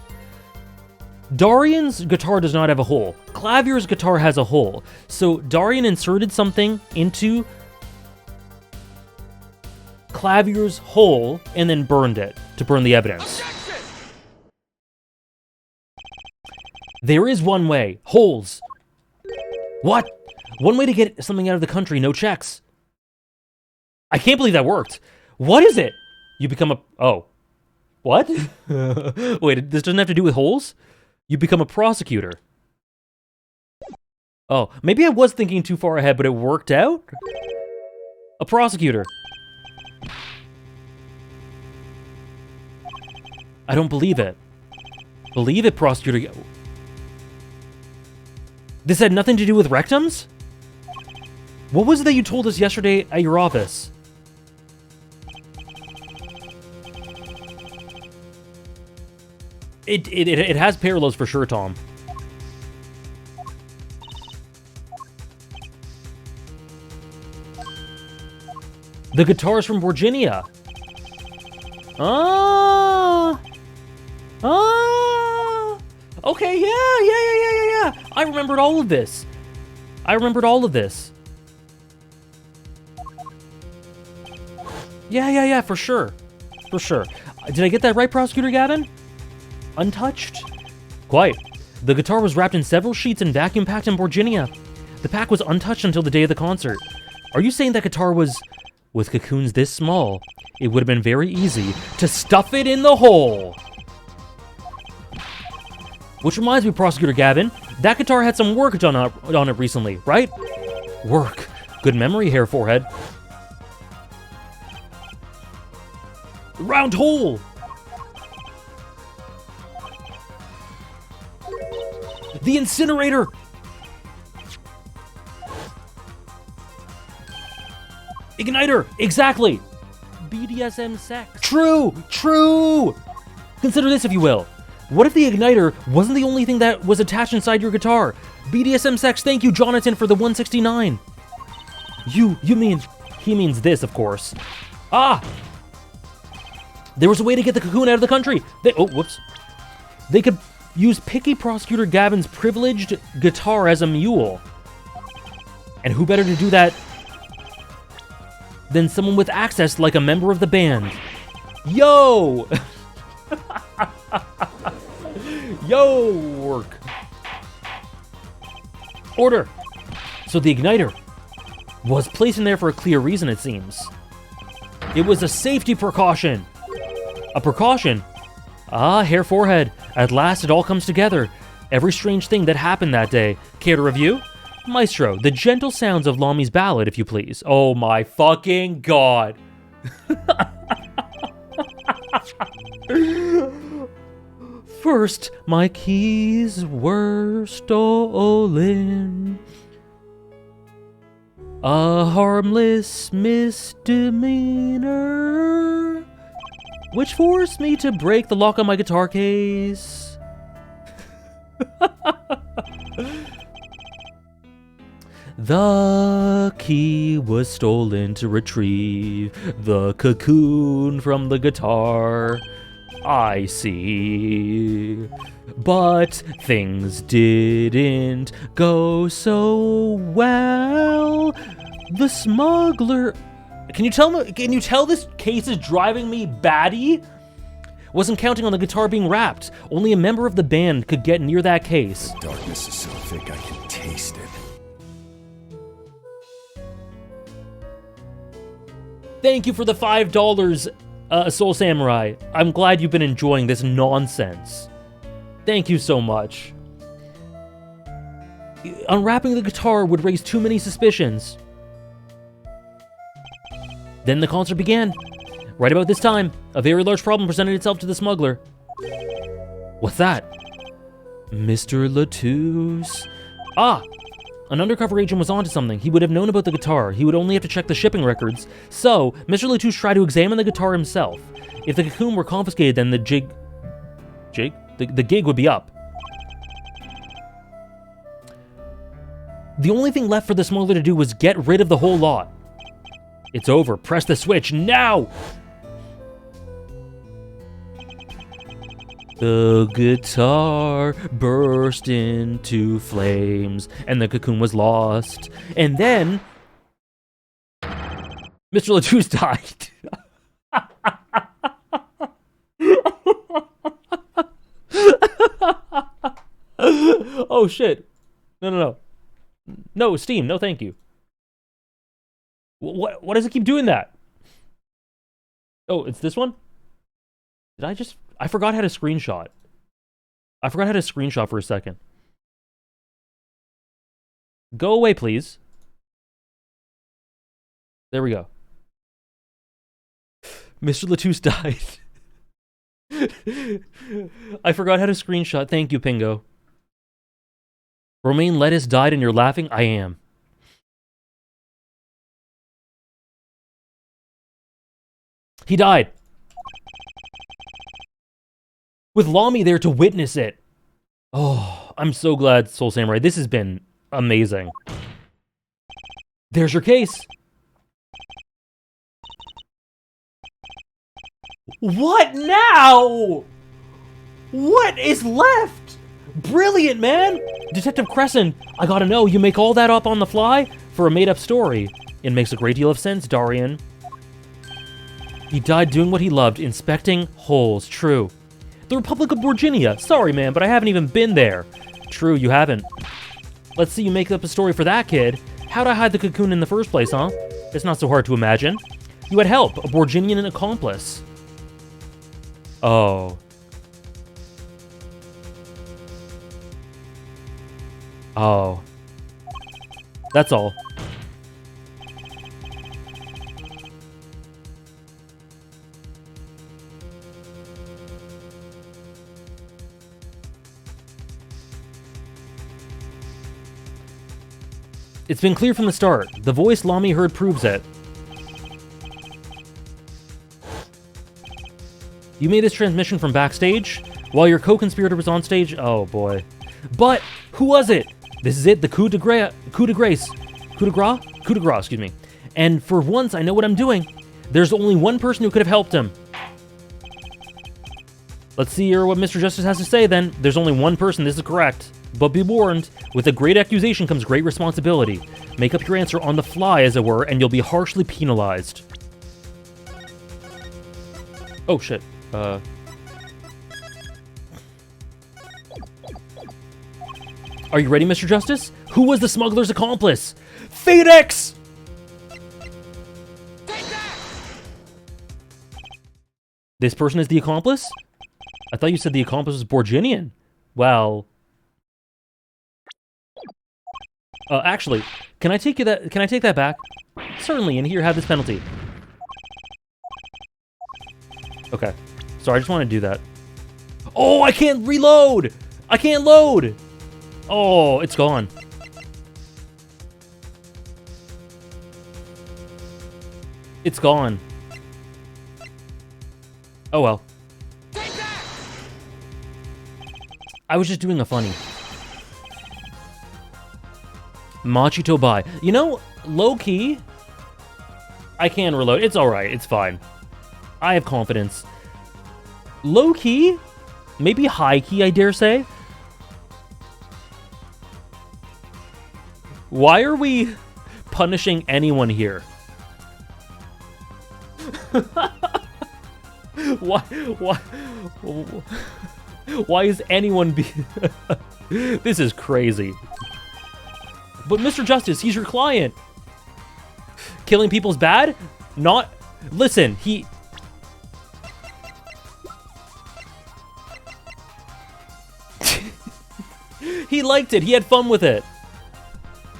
Darian's guitar does not have a hole. Clavier's guitar has a hole. So, Darian inserted something into Clavier's hole and then burned it to burn the evidence. Objection! There is one way. Holes. What? One way to get something out of the country, no checks. I can't believe that worked. What is it? You become a... Oh. What? Wait, this doesn't have to do with holes? You become a prosecutor. Oh, maybe I was thinking too far ahead, but it worked out? A prosecutor. I don't believe it. Believe it, prosecutor. This had nothing to do with rectums? What was it that you told us yesterday at your office? It has parallels for sure, Tom. The guitar's from Virginia. Okay, yeah. I remembered all of this. Yeah, for sure. Did I get that right, Prosecutor Gavin? Untouched? Quite. The guitar was wrapped in several sheets and vacuum packed in Virginia. The pack was untouched until the day of the concert. Are you saying that guitar was... With cocoons this small, it would have been very easy to stuff it in the hole. Which reminds me, Prosecutor Gavin, that guitar had some work done on it recently, right? Work. Good memory, hair forehead. Round hole! The incinerator! Igniter! Exactly! BDSM sex. True! Consider this, if you will. What if the igniter wasn't the only thing that was attached inside your guitar? BDSM sex, thank you, Jonathan, for the 169. You mean... He means this, of course. Ah! There was a way to get the cocoon out of the country. Whoops. They could use picky Prosecutor Gavin's privileged guitar as a mule. And who better to do that than someone with access like a member of the band? Yo! Yo, work. Order. So the igniter was placed in there for a clear reason, it seems. It was a safety precaution. A precaution? Ah, hair forehead. At last it all comes together. Every strange thing that happened that day. Care to review? Maestro, the gentle sounds of Lami's ballad, if you please. Oh my fucking god. First, my keys were stolen. A harmless misdemeanor. which forced me to break the lock on my guitar case. The key was stolen to retrieve the cocoon from the guitar. I see. But things didn't go so well. The smuggler... Can you tell this case is driving me batty? Wasn't counting on the guitar being wrapped. Only a member of the band could get near that case. The darkness is so thick I can taste it. Thank you for the $5, Soul Samurai. I'm glad you've been enjoying this nonsense. Thank you so much. Unwrapping the guitar would raise too many suspicions. Then the concert began. Right about this time, a very large problem presented itself to the smuggler. What's that? Mr. Latouche. Ah! An undercover agent was onto something. He would have known about the guitar. He would only have to check the shipping records. So, Mr. Latouche tried to examine the guitar himself. If the cocoon were confiscated, then the gig would be up. The only thing left for the smuggler to do was get rid of the whole lot. It's over. Press the switch now! The guitar burst into flames, and the cocoon was lost. And then... Mr. Latouche died. Oh, shit. No. No, Steam, no thank you. Why does it keep doing that? Oh, it's this one? I forgot how to screenshot. I forgot how to screenshot for a second. Go away, please. There we go. Mr. Latouche died. I forgot how to screenshot. Thank you, Pingo. Romaine Lettuce died and you're laughing? I am. He died. With Lamy there to witness it. Oh, I'm so glad, Soul Samurai. This has been amazing. There's your case. What now? What is left? Brilliant, man! Detective Crescent, I gotta know, you make all that up on the fly? For a made-up story. It makes a great deal of sense, Darian. He died doing what he loved, inspecting holes. True. The Republic of Virginia. Sorry, man, but I haven't even been there. True, you haven't. Let's see you make up a story for that kid. How'd I hide the cocoon in the first place, huh? It's not so hard to imagine. You had help, a Borginian accomplice. Oh. Oh. That's all. It's been clear from the start. The voice Lamy heard proves it. You made this transmission from backstage? While your co-conspirator was on stage? Oh boy. But, who was it? This is it, the coup de grace. Coup de grace, excuse me. And for once, I know what I'm doing. There's only one person who could have helped him. Let's see what Mr. Justice has to say then. There's only one person, this is correct. But be warned, with a great accusation comes great responsibility. Make up your answer on the fly, as it were, and you'll be harshly penalized. Oh, shit. Are you ready, Mr. Justice? Who was the smuggler's accomplice? Phoenix! Take that! This person is the accomplice? I thought you said the accomplice was Borginian. Well... actually, can I take that back? Certainly, and here, have this penalty. Okay. Sorry, I just want to do that. Oh, I can't reload! I can't load! Oh, it's gone. It's gone. Oh well. Take that! I was just doing a funny. Machito Bai. You know, low-key, I can reload. It's alright. It's fine. I have confidence. Low-key, maybe high-key, I dare say. Why are we punishing anyone here? Why is anyone This is crazy. But Mr. Justice, he's your client. Killing people's bad? Not... Listen, he... He liked it. He had fun with it.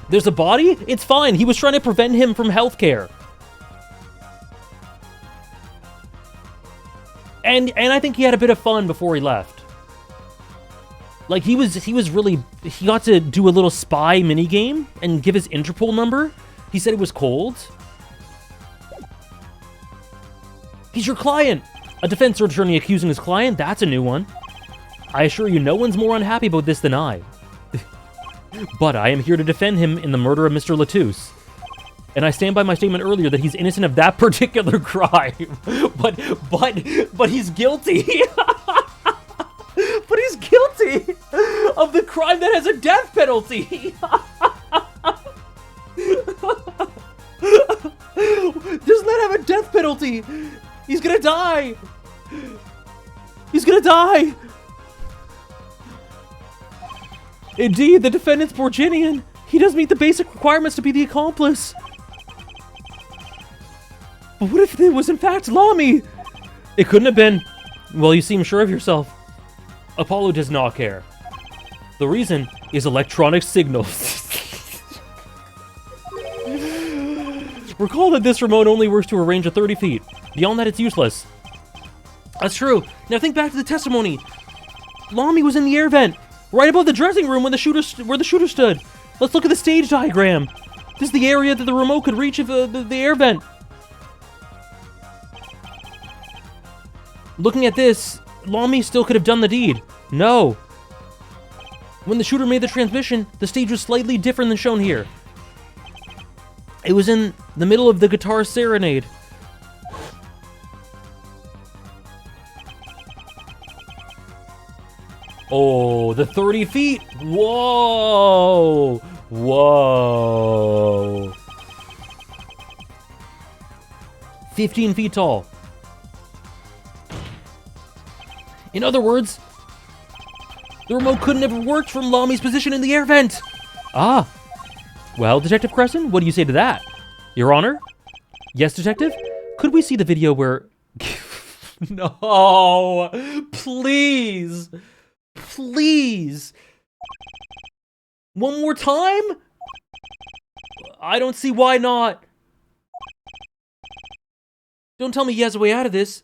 There's a body? It's fine. He was trying to prevent him from healthcare. And I think he had a bit of fun before he left. Like, he got to do a little spy minigame and give his Interpol number. He said it was cold. He's your client. A defense attorney accusing his client? That's a new one. I assure you, no one's more unhappy about this than I. But I am here to defend him in the murder of Mr. Latouche. And I stand by my statement earlier that he's innocent of that particular crime. But he's guilty. But he's guilty of the crime that has a death penalty. Doesn't that have a death penalty? He's gonna die. He's gonna die. Indeed, the defendant's Borginian. He does meet the basic requirements to be the accomplice. But what if it was in fact Lamy? It couldn't have been. Well, you seem sure of yourself. Apollo does not care. The reason is electronic signals. Recall that this remote only works to a range of 30 feet. Beyond that, it's useless. That's true. Now think back to the testimony. Lamy was in the air vent, right above the dressing room when where the shooter stood. Let's look at the stage diagram. This is the area that the remote could reach if the air vent. Looking at this, Lamy still could have done the deed. No. When the shooter made the transmission, the stage was slightly different than shown here. It was in the middle of the guitar serenade. Oh, the 30 feet. Whoa. Whoa. 15 feet tall. In other words, the remote couldn't have worked from Lamy's position in the air vent. Ah. Well, Detective Crescent, what do you say to that? Your Honor? Yes, Detective? Could we see the video where... No! Please! Please! One more time? I don't see why not. Don't tell me he has a way out of this.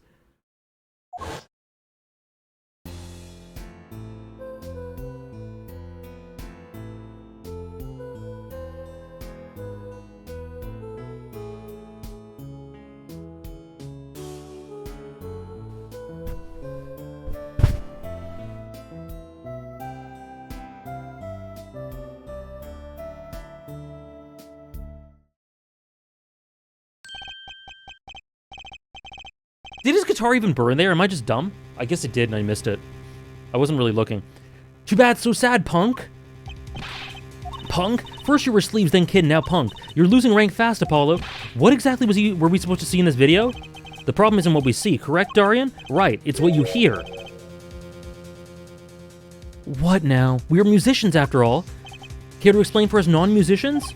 Did his guitar even burn there? Am I just dumb? I guess it did and I missed it. I wasn't really looking. Too bad, so sad, punk. Punk? First you were sleeves, then kid, now punk. You're losing rank fast, Apollo. What exactly were we supposed to see in this video? The problem isn't what we see, correct, Darian? Right, it's what you hear. What now? We are musicians after all. Care to explain for us non-musicians?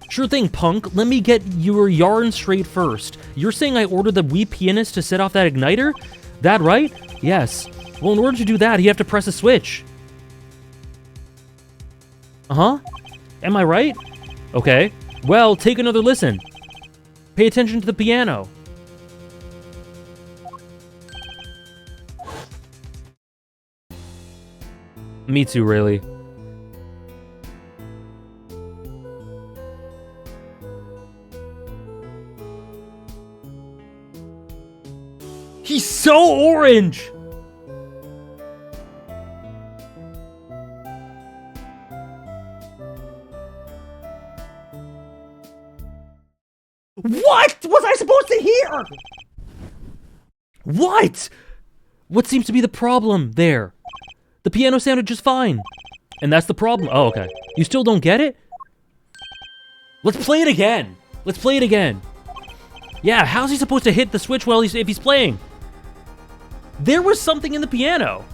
Sure thing, punk. Let me get your yarn straight first. You're saying I ordered the Wii pianist to set off that igniter? That right? Yes. Well, in order to do that, you have to press a switch. Uh-huh. Am I right? Okay. Well, take another listen. Pay attention to the piano. Me too, really. so orange! What was I supposed to hear? What? What seems to be the problem there? The piano sounded just fine. And that's the problem. Oh, okay. You still don't get it? Let's play it again. Let's play it again. Yeah, how's he supposed to hit the switch while if he's playing? There was something in the piano.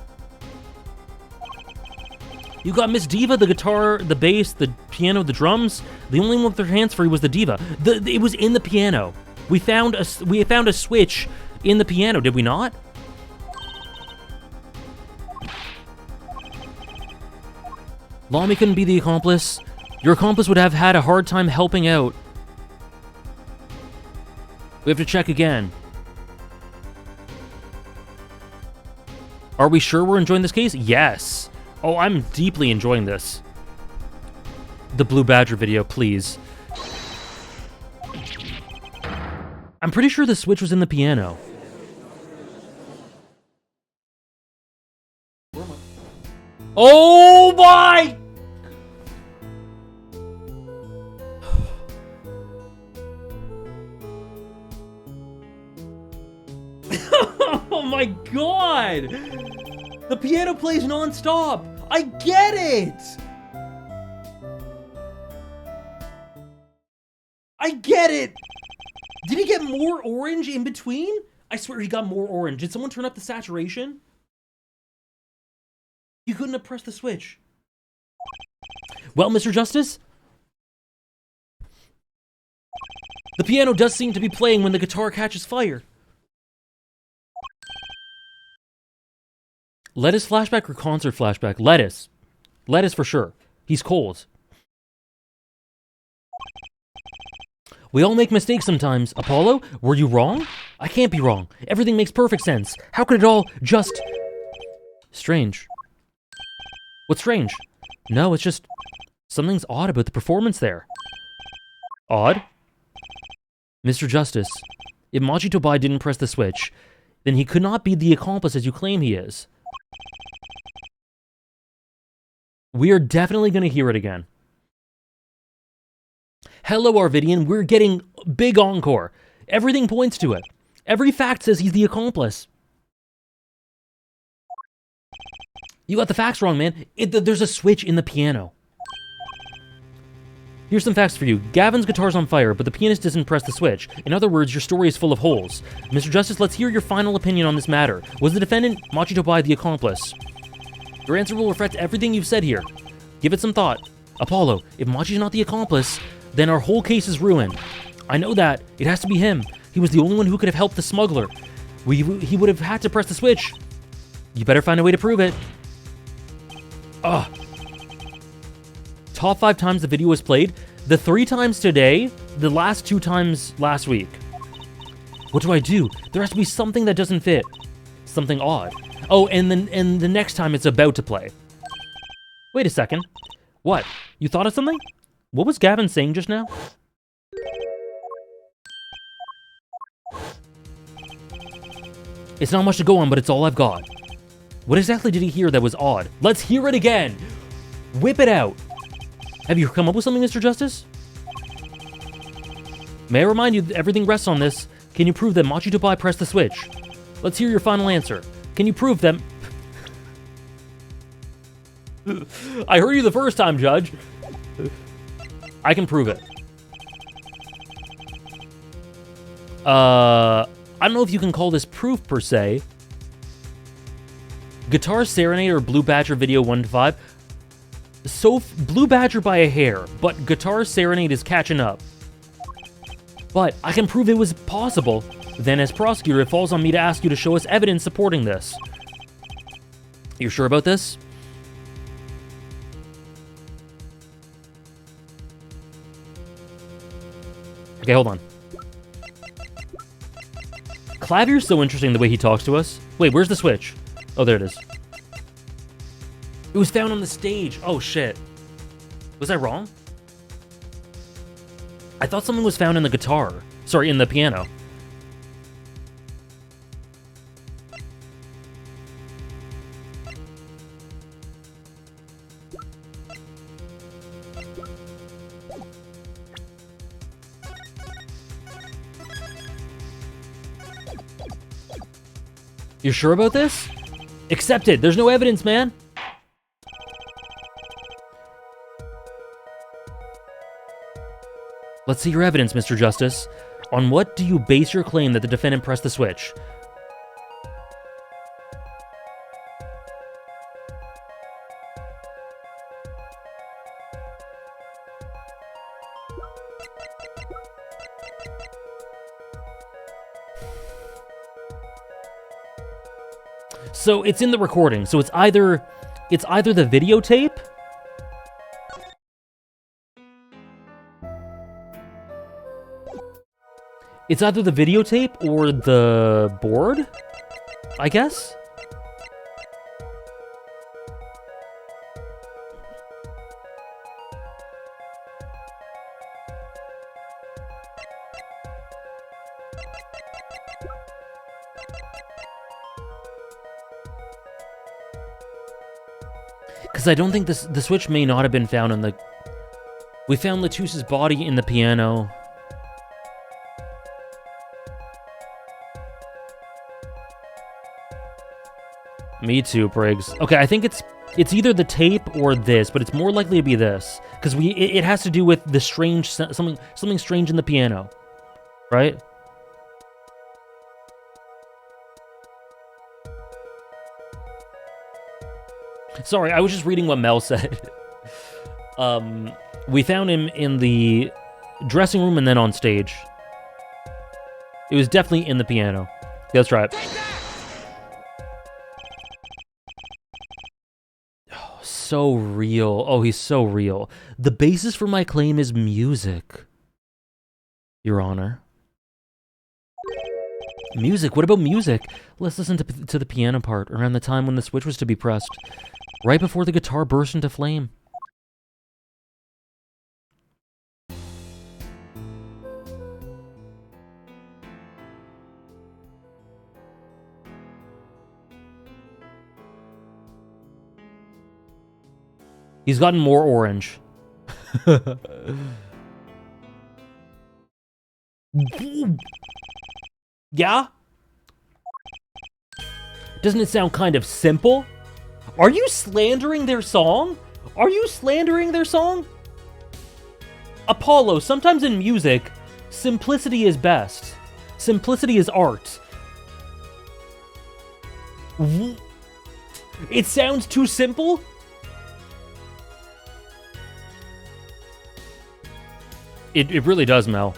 You got Miss Diva, the guitar, the bass, the piano, the drums. The only one with their hands free was the Diva. It was in the piano. We found a switch in the piano, did we not? Lami couldn't be the accomplice. Your accomplice would have had a hard time helping out. We have to check again. Are we sure we're enjoying this case? Yes. Oh, I'm deeply enjoying this. The Blue Badger video, please. I'm pretty sure the switch was in the piano. Oh my! Oh my god! The piano plays non-stop! I get it! I get it! Did he get more orange in between? I swear he got more orange. Did someone turn up the saturation? You couldn't have pressed the switch. Well, Mr. Justice? The piano does seem to be playing when the guitar catches fire. Lettuce flashback or concert flashback? Lettuce. Lettuce for sure. He's cold. We all make mistakes sometimes. Apollo, were you wrong? I can't be wrong. Everything makes perfect sense. How could it all just... Strange. What's strange? No, it's just... Something's odd about the performance there. Odd? Mr. Justice, if Machi Tobai didn't press the switch, then he could not be the accomplice as you claim he is. We are definitely going to hear it again. Hello, Arvidian. We're getting big encore. Everything points to it. Every fact says he's the accomplice. You got the facts wrong, man. There's a switch in the piano. Here's some facts for you. Gavin's guitar's on fire, but the pianist doesn't press the switch. In other words, your story is full of holes. Mr. Justice, let's hear your final opinion on this matter. Was the defendant, Machi Tobai, the accomplice? Your answer will reflect everything you've said here. Give it some thought. Apollo, if Machi's not the accomplice, then our whole case is ruined. I know that. It has to be him. He was the only one who could have helped the smuggler. He would have had to press the switch. You better find a way to prove it. Ugh. Top 5 times the video was played. The 3 times today, the last 2 times last week. What do I do? There has to be something that doesn't fit. Something odd. Oh, and the next time it's about to play. Wait a second. What? You thought of something? What was Gavin saying just now? It's not much to go on, but it's all I've got. What exactly did he hear that was odd? Let's hear it again! Whip it out! Have you come up with something, Mr. Justice? May I remind you that everything rests on this? Can you prove that Machi Tobai pressed the switch? Let's hear your final answer. Can you prove that... I heard you the first time, Judge. I can prove it. I don't know if you can call this proof, per se. Guitar Serenade or Blue Badger video 1 to 5. So, Blue Badger by a hair, but Guitar Serenade is catching up. But I can prove it was possible. Then, as prosecutor, it falls on me to ask you to show us evidence supporting this. You sure about this? Okay, hold on. Clavier's so interesting the way he talks to us. Wait, where's the switch? Oh, there it is. It was found on the stage. Oh, shit. Was I wrong? I thought something was found in the guitar. Sorry, in the piano. You're sure about this? Accepted. There's no evidence, man. Let's see your evidence, Mr. Justice. On what do you base your claim that the defendant pressed the switch? So it's in the recording. So it's either the videotape. It's either the videotape or the board, I guess. Because I don't think the switch may not have been found on the... We found Latusse's body in the piano. Me too, Briggs. Okay, I think it's either the tape or this, but it's more likely to be this. Because it has to do with the strange... Something strange in the piano. Right? Sorry, I was just reading what Mel said. We found him in the dressing room and then on stage. It was definitely in the piano. Yeah, let's try it. Oh, so real. Oh, he's so real. The basis for my claim is music, Your Honor. Music? What about music? Let's listen to the piano part around the time when the switch was to be pressed. Right before the guitar burst into flame. He's gotten more orange. Yeah? Doesn't it sound kind of simple? Are you slandering their song? Are you slandering their song? Apollo, sometimes in music, simplicity is best. Simplicity is art. It sounds too simple? It really does, Mel.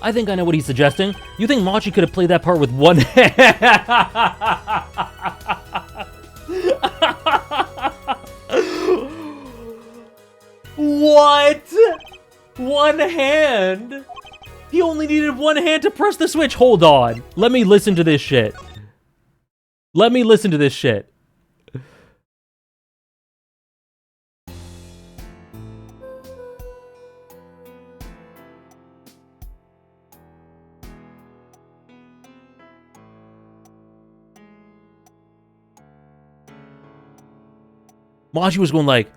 I think I know what he's suggesting. You think Machi could have played that part with one hand? What? One hand? He only needed one hand to press the switch. Hold on. Let me listen to this shit. Let me listen to this shit. Machi was going like...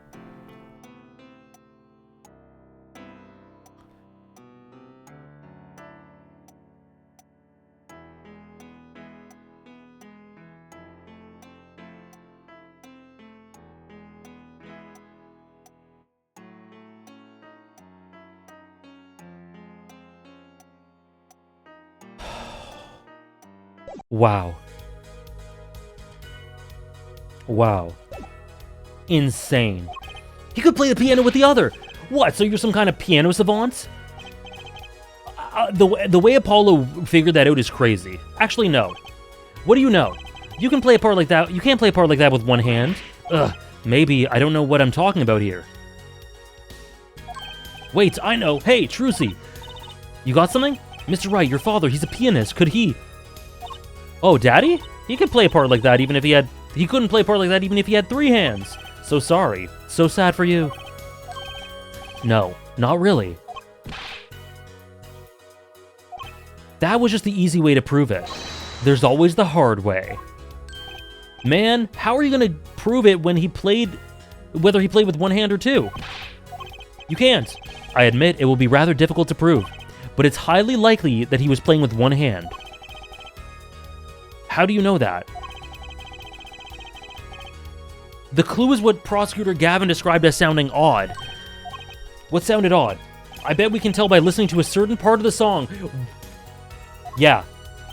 Wow. Wow. Insane. He could play the piano with the other. What, so you're some kind of piano savant? The way Apollo figured that out is crazy. Actually, no. What do you know? You can play a part like that. You can't play a part like that with one hand. Ugh, maybe I don't know what I'm talking about here. Wait, I know. Hey, Trucy. You got something? Mr. Wright, your father, he's a pianist. Could he... Oh, Daddy? He could play a part like that even if he had... He couldn't play a part like that even if he had 3 hands. So sorry. So sad for you. No, not really. That was just the easy way to prove it. There's always the hard way. Man, how are you going to prove it when he played... Whether he played with one hand or 2? You can't. I admit it will be rather difficult to prove. but it's highly likely that he was playing with one hand. How do you know that? The clue is what Prosecutor Gavin described as sounding odd. What sounded odd? I bet we can tell by listening to a certain part of the song. Yeah.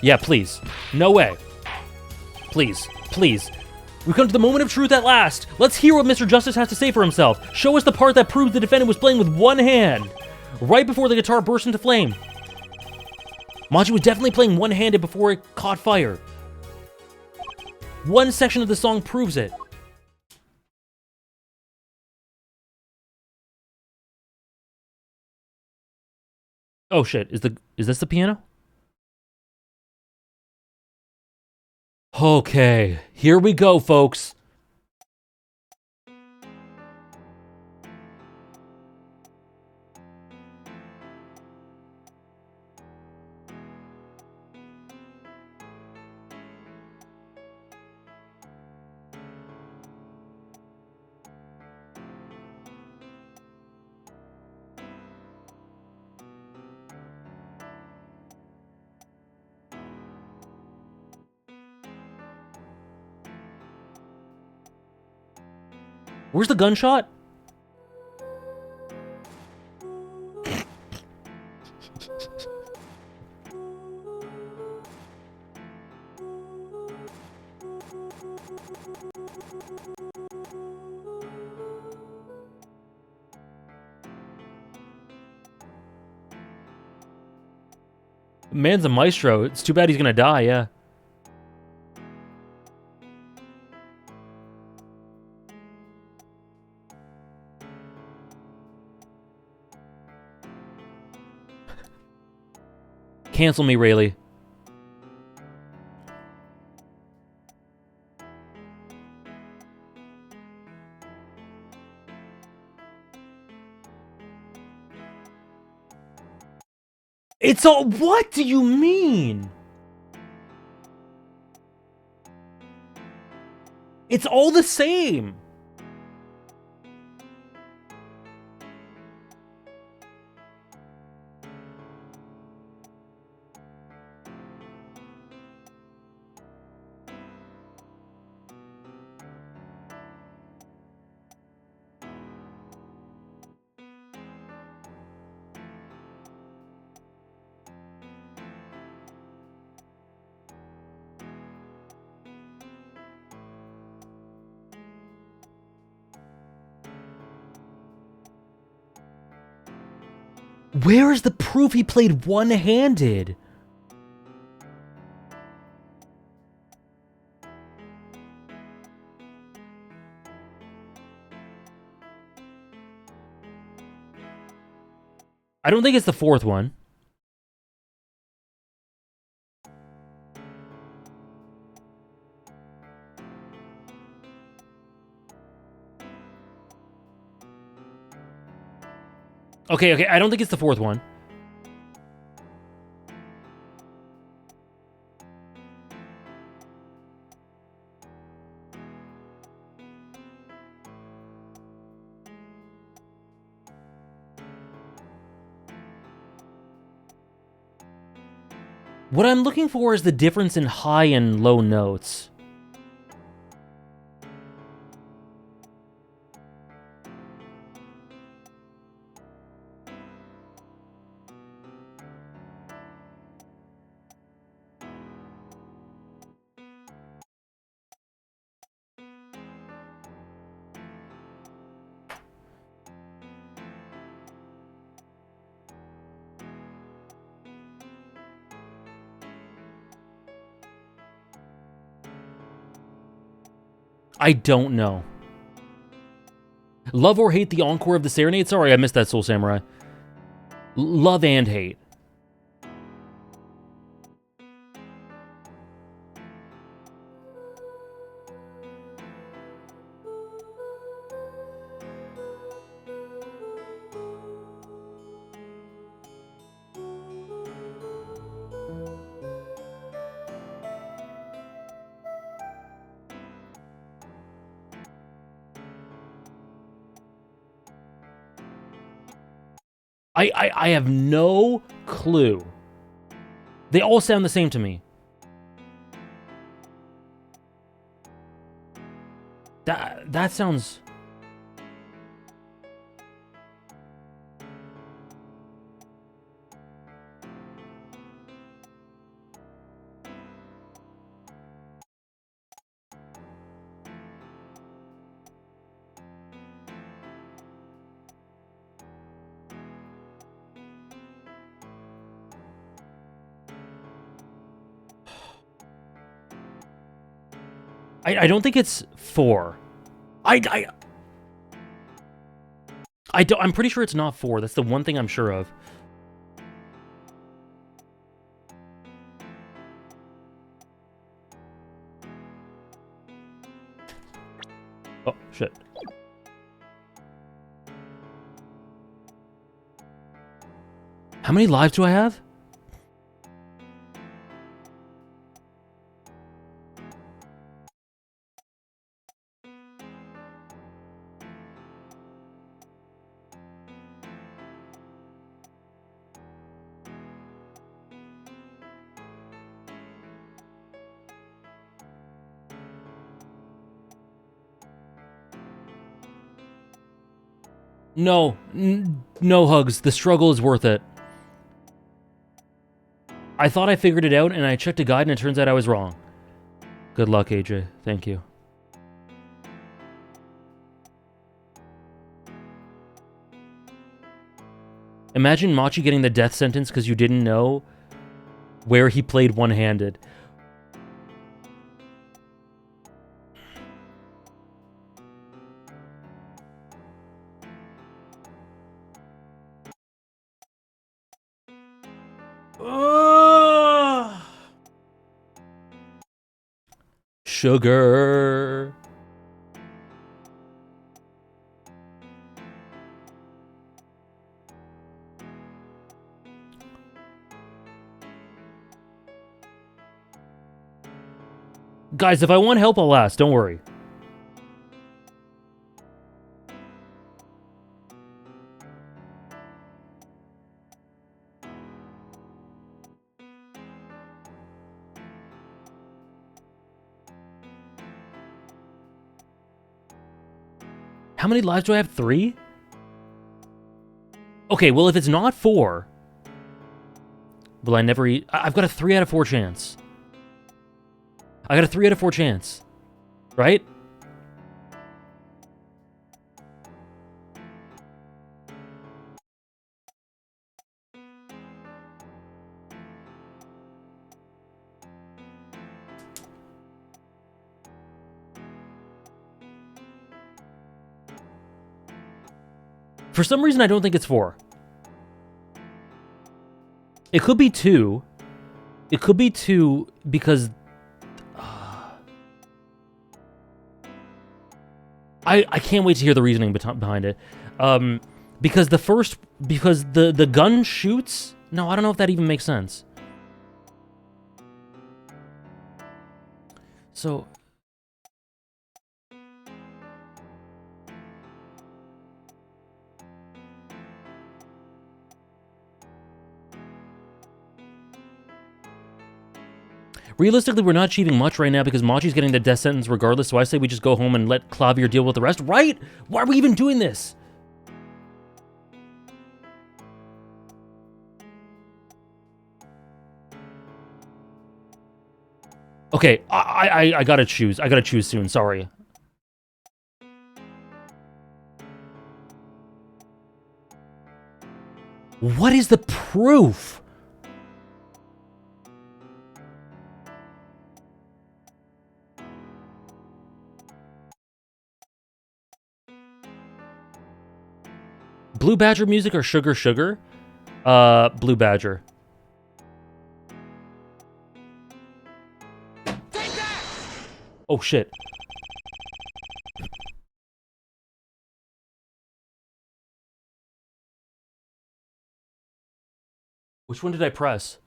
Yeah, please. No way. Please. Please. We've come to the moment of truth at last. Let's hear what Mr. Justice has to say for himself. Show us the part that proves the defendant was playing with one hand. Right before the guitar burst into flame. Machi was definitely playing one-handed before it caught fire. One section of the song proves it. Oh shit, is this the piano? Okay, here we go, folks. Where's the gunshot? Man's a maestro. It's too bad he's gonna die, yeah. Cancel me, Rayleigh. It's all. What do you mean? It's all the same. Where is the proof he played one-handed? I don't think it's the fourth one. Okay, I don't think it's the fourth one. What I'm looking for is the difference in high and low notes. I don't know. Love or hate the encore of the serenade? Sorry, I missed that, Soul Samurai. Love and hate. I have no clue. They all sound the same to me. That sounds... I don't think it's 4. I'm pretty sure it's not 4. That's the one thing I'm sure of. Oh, shit. How many lives do I have? No. No hugs. The struggle is worth it. I thought I figured it out, and I checked a guide, and it turns out I was wrong. Good luck, AJ. Thank you. Imagine Machi getting the death sentence because you didn't know where he played one-handed. Sugar. Guys, if I want help, I'll ask. Don't worry. How many lives do I have? 3? Okay, well, if it's not 4, will I never eat? I've got a 3 out of 4 chance. I got a 3 out of 4 chance. Right? For some reason, I don't think it's 4. It could be 2. It could be 2 because... I can't wait to hear the reasoning behind it. Because the gun shoots... No, I don't know if that even makes sense. So... Realistically, we're not achieving much right now because Machi's getting the death sentence regardless, so I say we just go home and let Clavier deal with the rest, right? Why are we even doing this? Okay, I gotta choose. I gotta choose soon, sorry. What is the proof? Blue Badger music or Sugar Sugar? Blue Badger. Take that! Oh, shit. Which one did I press?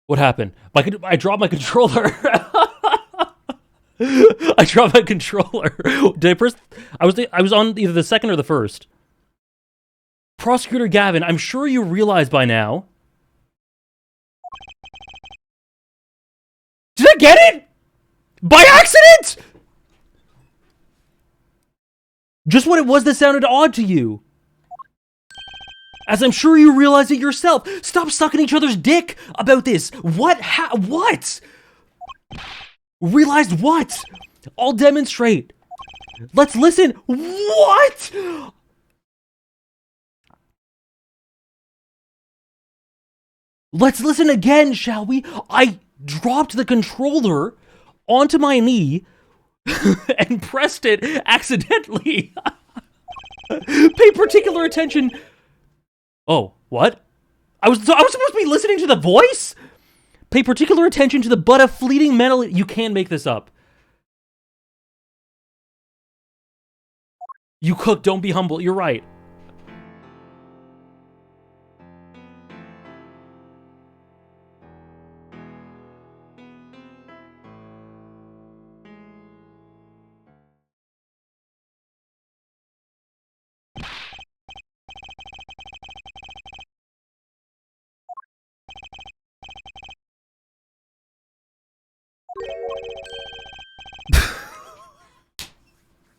What happened? I dropped my controller. I dropped my controller. Did I press? I was on either the second or the first. Prosecutor Gavin, I'm sure you realize by now. Did I get it? By accident? Just what it was that sounded odd to you. As I'm sure you realize it yourself. Stop sucking each other's dick about this. What? What? Realized what? I'll demonstrate. Let's listen. What? Let's listen again, shall we? I dropped the controller onto my knee and pressed it accidentally. Pay particular attention. Oh, what? I was supposed to be listening to the voice? Pay particular attention to the but a fleeting mental... You can make this up. You cook, don't be humble. You're right.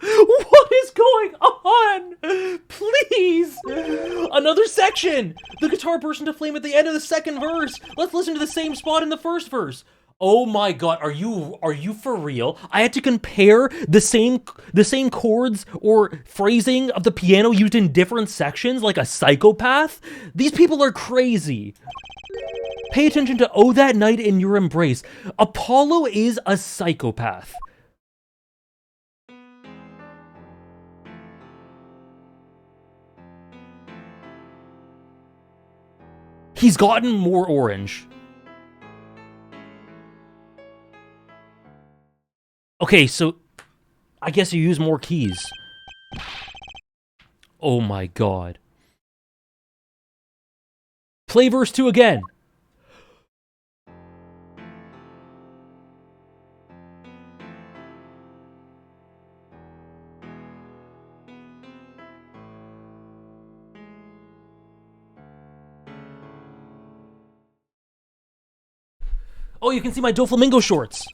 What is going on? Please! Another section! The guitar burst into flame at the end of the second verse. Let's listen to the same spot in the first verse. Oh my god, are you for real? I had to compare the same chords or phrasing of the piano used in different sections like a psychopath? These people are crazy. Pay attention to Oh That Night in Your Embrace. Apollo is a psychopath. He's gotten more orange. Okay, so I guess you use more keys. Oh my god. Play verse 2 again. Oh, you can see my Doflamingo shorts.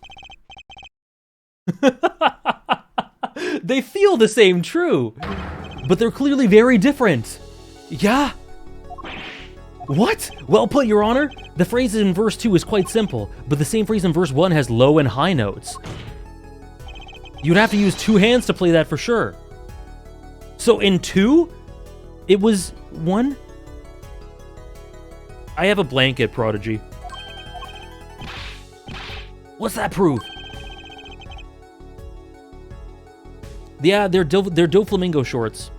They feel the same, true. But they're clearly very different. Yeah. What? Well put, Your Honor. The phrase in verse 2 is quite simple, but the same phrase in verse 1 has low and high notes. You'd have to use two hands to play that for sure. So in 2, it was 1? I have a blanket, Prodigy. What's that prove? Yeah, they're Doflamingo shorts.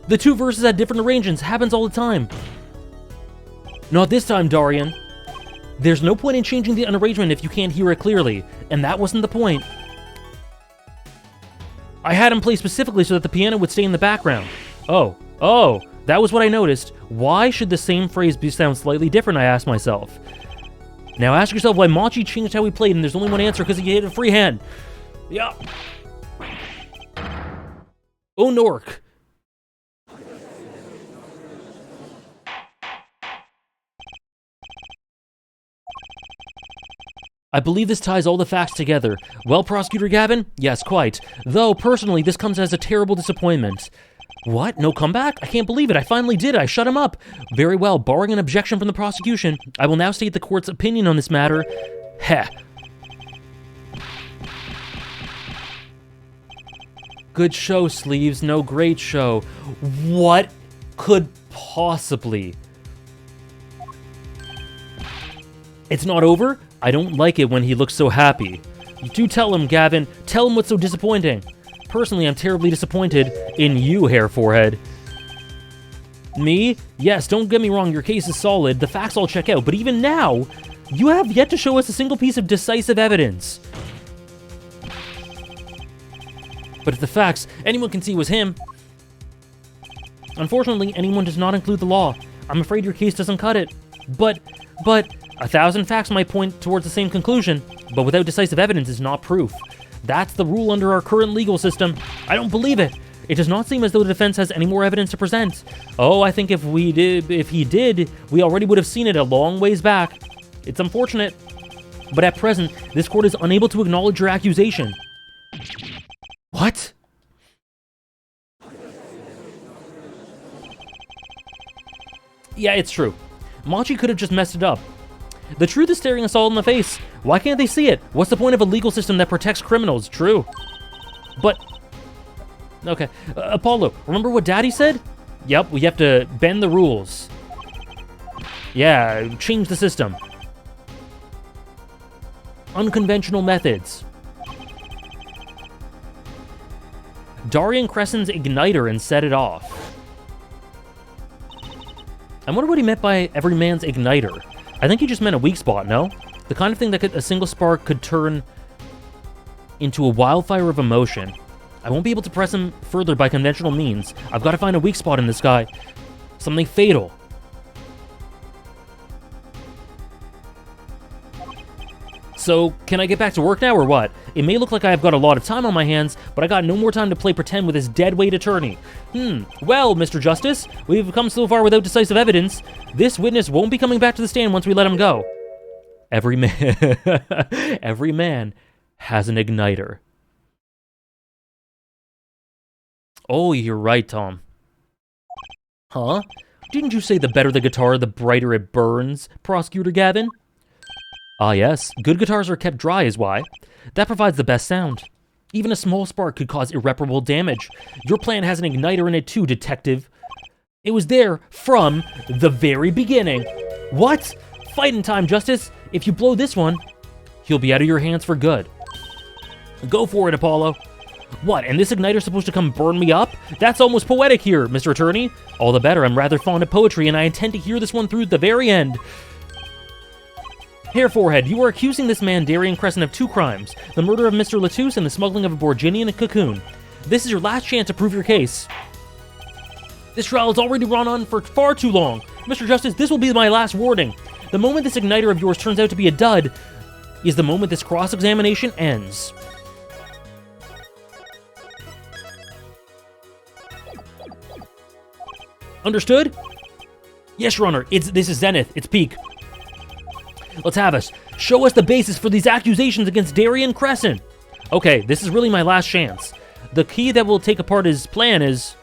The two verses had different arrangements. Happens all the time. Not this time, Darian. There's no point in changing the arrangement if you can't hear it clearly, and that wasn't the point. I had him play specifically so that the piano would stay in the background. Oh, that was what I noticed. Why should the same phrase sound slightly different, I asked myself. Now ask yourself why Machi changed how he played, and there's only one answer, because he hit a free hand. Yeah. Oh, Nork. I believe this ties all the facts together. Well, Prosecutor Gavin? Yes, quite. Though, personally, this comes as a terrible disappointment. What? No comeback? I can't believe it. I finally did. I shut him up. Very well. Barring an objection from the prosecution, I will now state the court's opinion on this matter. Heh. Good show, Sleeves. No great show. What could possibly? It's not over? I don't like it when he looks so happy. Do tell him, Gavin. Tell him what's so disappointing. Personally, I'm terribly disappointed in you, Hair Forehead. Me? Yes, don't get me wrong, your case is solid, the facts all check out, but even now, you have yet to show us a single piece of decisive evidence. But if the facts anyone can see was him... Unfortunately, anyone does not include the law. I'm afraid your case doesn't cut it. But, 1,000 facts might point towards the same conclusion, but without decisive evidence is not proof. That's the rule under our current legal system. I don't believe it. It does not seem as though the defense has any more evidence to present. Oh, I think if he did, we already would have seen it a long ways back. It's unfortunate, but at present, this court is unable to acknowledge your accusation. What? Yeah, it's true. Machi could have just messed it up. The truth is staring us all in the face. Why can't they see it? What's the point of a legal system that protects criminals? True. But... okay. Apollo, remember what Daddy said? Yep, we have to bend the rules. Yeah, change the system. Unconventional methods. Darian Crescent's igniter and set it off. I wonder what he meant by every man's igniter. I think he just meant a weak spot, no? The kind of thing that a single spark could turn into a wildfire of emotion. I won't be able to press him further by conventional means. I've got to find a weak spot in this guy. Something fatal. So, can I get back to work now or what? It may look like I've got a lot of time on my hands, but I got no more time to play pretend with this deadweight attorney. Well, Mr. Justice, we've come so far without decisive evidence. This witness won't be coming back to the stand once we let him go. Every man... every man has an igniter. Oh, you're right, Tom. Huh? Didn't you say the better the guitar, the brighter it burns, Prosecutor Gavin? Ah, yes. Good guitars are kept dry is why. That provides the best sound. Even a small spark could cause irreparable damage. Your plan has an igniter in it too, Detective. It was there from the very beginning. What? Fighting time, Justice. If you blow this one, he'll be out of your hands for good. Go for it, Apollo. What, and this igniter's supposed to come burn me up? That's almost poetic here, Mr. Attorney. All the better, I'm rather fond of poetry, and I intend to hear this one through to the very end. Hair Forehead, you are accusing this man, Darian Crescent, of 2 crimes. The murder of Mr. Latouche and the smuggling of a Borginian cocoon. This is your last chance to prove your case. This trial has already run on for far too long. Mr. Justice, this will be my last warning. The moment this igniter of yours turns out to be a dud is the moment this cross-examination ends. Understood? Yes, Your Honor. This is Zenith. It's peak. Let's have us. Show us the basis for these accusations against Darian Crescent. Okay, this is really my last chance. The key that will take apart his plan is...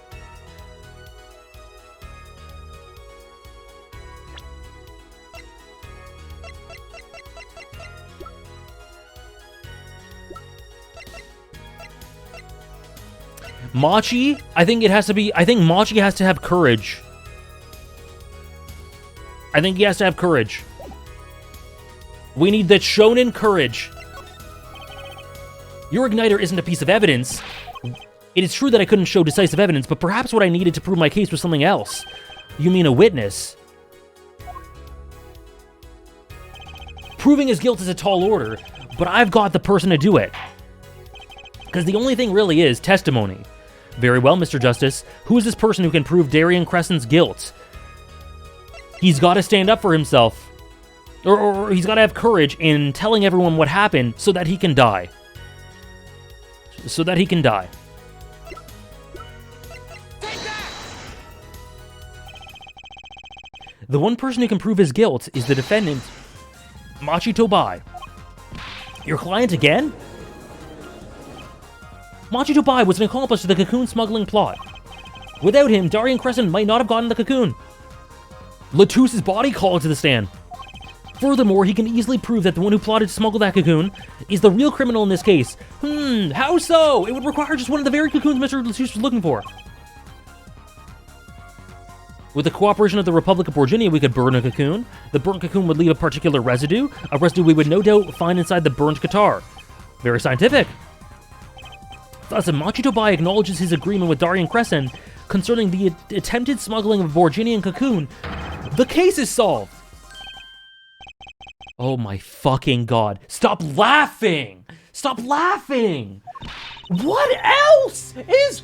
Machi? I think Machi has to have courage. I think he has to have courage. We need that shonen courage. Your igniter isn't a piece of evidence. It is true that I couldn't show decisive evidence, but perhaps what I needed to prove my case was something else. You mean a witness? Proving his guilt is a tall order, but I've got the person to do it. Because the only thing really is testimony. Very well, Mr. Justice. Who is this person who can prove Darian Crescent's guilt? He's got to stand up for himself. Or he's got to have courage in telling everyone what happened so that he can die. So that he can die. The one person who can prove his guilt is the defendant, Machi Tobai. Your client again? Machi Tobai was an accomplice to the cocoon smuggling plot. Without him, Darian Crescent might not have gotten the cocoon. Latouche's body called to the stand. Furthermore, he can easily prove that the one who plotted to smuggle that cocoon is the real criminal in this case. How so? It would require just one of the very cocoons Mr. Latouche was looking for. With the cooperation of the Republic of Borginia, we could burn a cocoon. The burnt cocoon would leave a particular residue, a residue we would no doubt find inside the burnt guitar. Very scientific. Thus, if Machi Tobai acknowledges his agreement with Darian Crescent concerning the attempted smuggling of a Borginian cocoon, the case is solved. Oh my fucking god. Stop laughing! Stop laughing! What else is...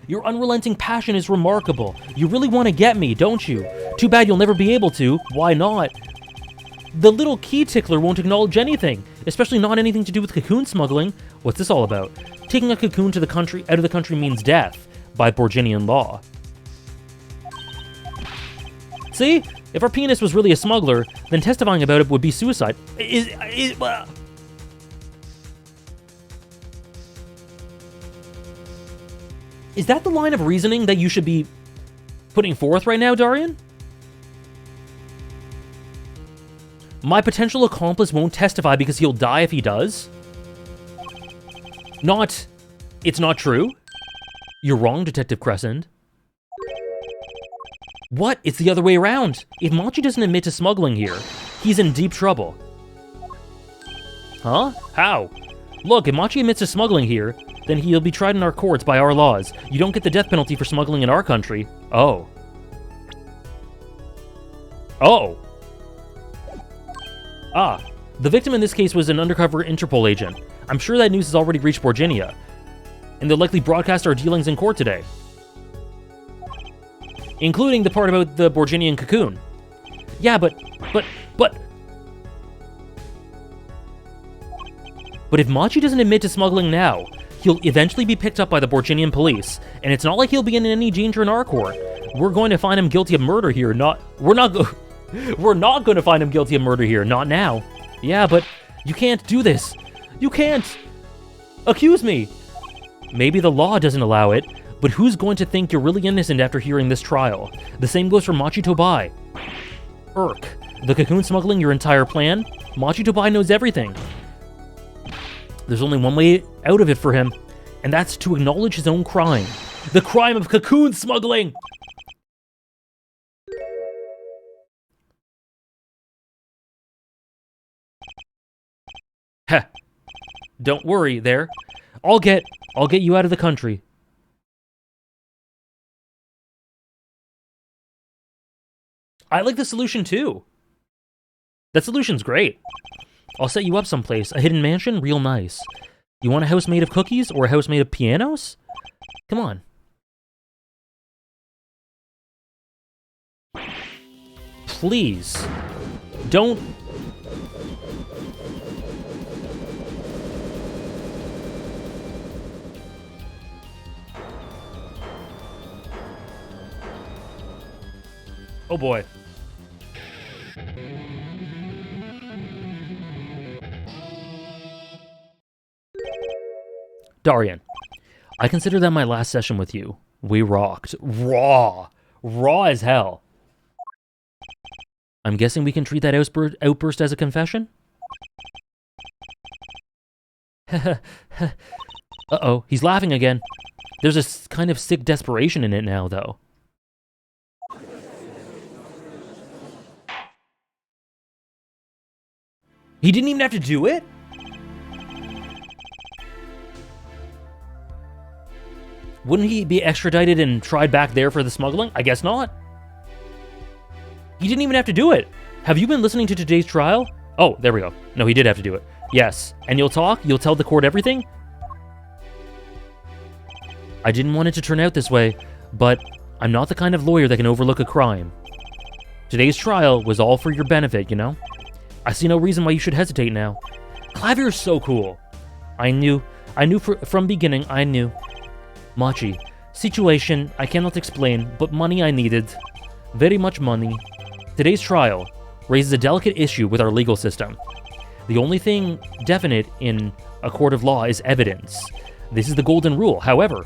Your unrelenting passion is remarkable. You really want to get me, don't you? Too bad you'll never be able to. Why not? The little key tickler won't acknowledge anything, especially not anything to do with cocoon smuggling. What's this all about? Taking a cocoon to the country, out of the country means death, by Borginian law. See? If our penis was really a smuggler, then testifying about it would be suicide. Is that the line of reasoning that you should be putting forth right now, Darian? My potential accomplice won't testify because he'll die if he does? It's not true. You're wrong, Detective Crescent. What? It's the other way around. If Machi doesn't admit to smuggling here, he's in deep trouble. Huh? How? Look, if Machi admits to smuggling here, then he'll be tried in our courts by our laws. You don't get the death penalty for smuggling in our country. Oh. Oh. Ah, the victim in this case was an undercover Interpol agent. I'm sure that news has already reached Borginia, and they'll likely broadcast our dealings in court today. Including the part about the Borginian cocoon. Yeah, but if Machi doesn't admit to smuggling now, he'll eventually be picked up by the Borginian police, and it's not like he'll be in any danger in our court. We're going to find him guilty of murder here, we're not going to find him guilty of murder here, not now. Yeah, but you can't do this. You can't accuse me. Maybe the law doesn't allow it, but who's going to think you're really innocent after hearing this trial? The same goes for Machi Tobai. The cocoon smuggling your entire plan? Machi Tobai knows everything. There's only one way out of it for him, and that's to acknowledge his own crime. The crime of cocoon smuggling! Heh. Don't worry there. I'll get you out of the country. I like the solution too. That solution's great. I'll set you up someplace. A hidden mansion? Real nice. You want a house made of cookies or a house made of pianos? Come on. Please. Don't... Oh boy. Darian, I consider that my last session with you. We rocked. Raw. Raw as hell. I'm guessing we can treat that outburst as a confession? Uh-oh, he's laughing again. There's a kind of sick desperation in it now, though. He didn't even have to do it? Wouldn't he be extradited and tried back there for the smuggling? I guess not. He didn't even have to do it. Have you been listening to today's trial? Oh, there we go. No, he did have to do it. Yes. And you'll talk? You'll tell the court everything? I didn't want it to turn out this way, but I'm not the kind of lawyer that can overlook a crime. Today's trial was all for your benefit, you know? I see no reason why you should hesitate now. Clavier is so cool. I knew from beginning, I knew. Machi, situation I cannot explain, but money I needed. Very much money. Today's trial raises a delicate issue with our legal system. The only thing definite in a court of law is evidence. This is the golden rule. However,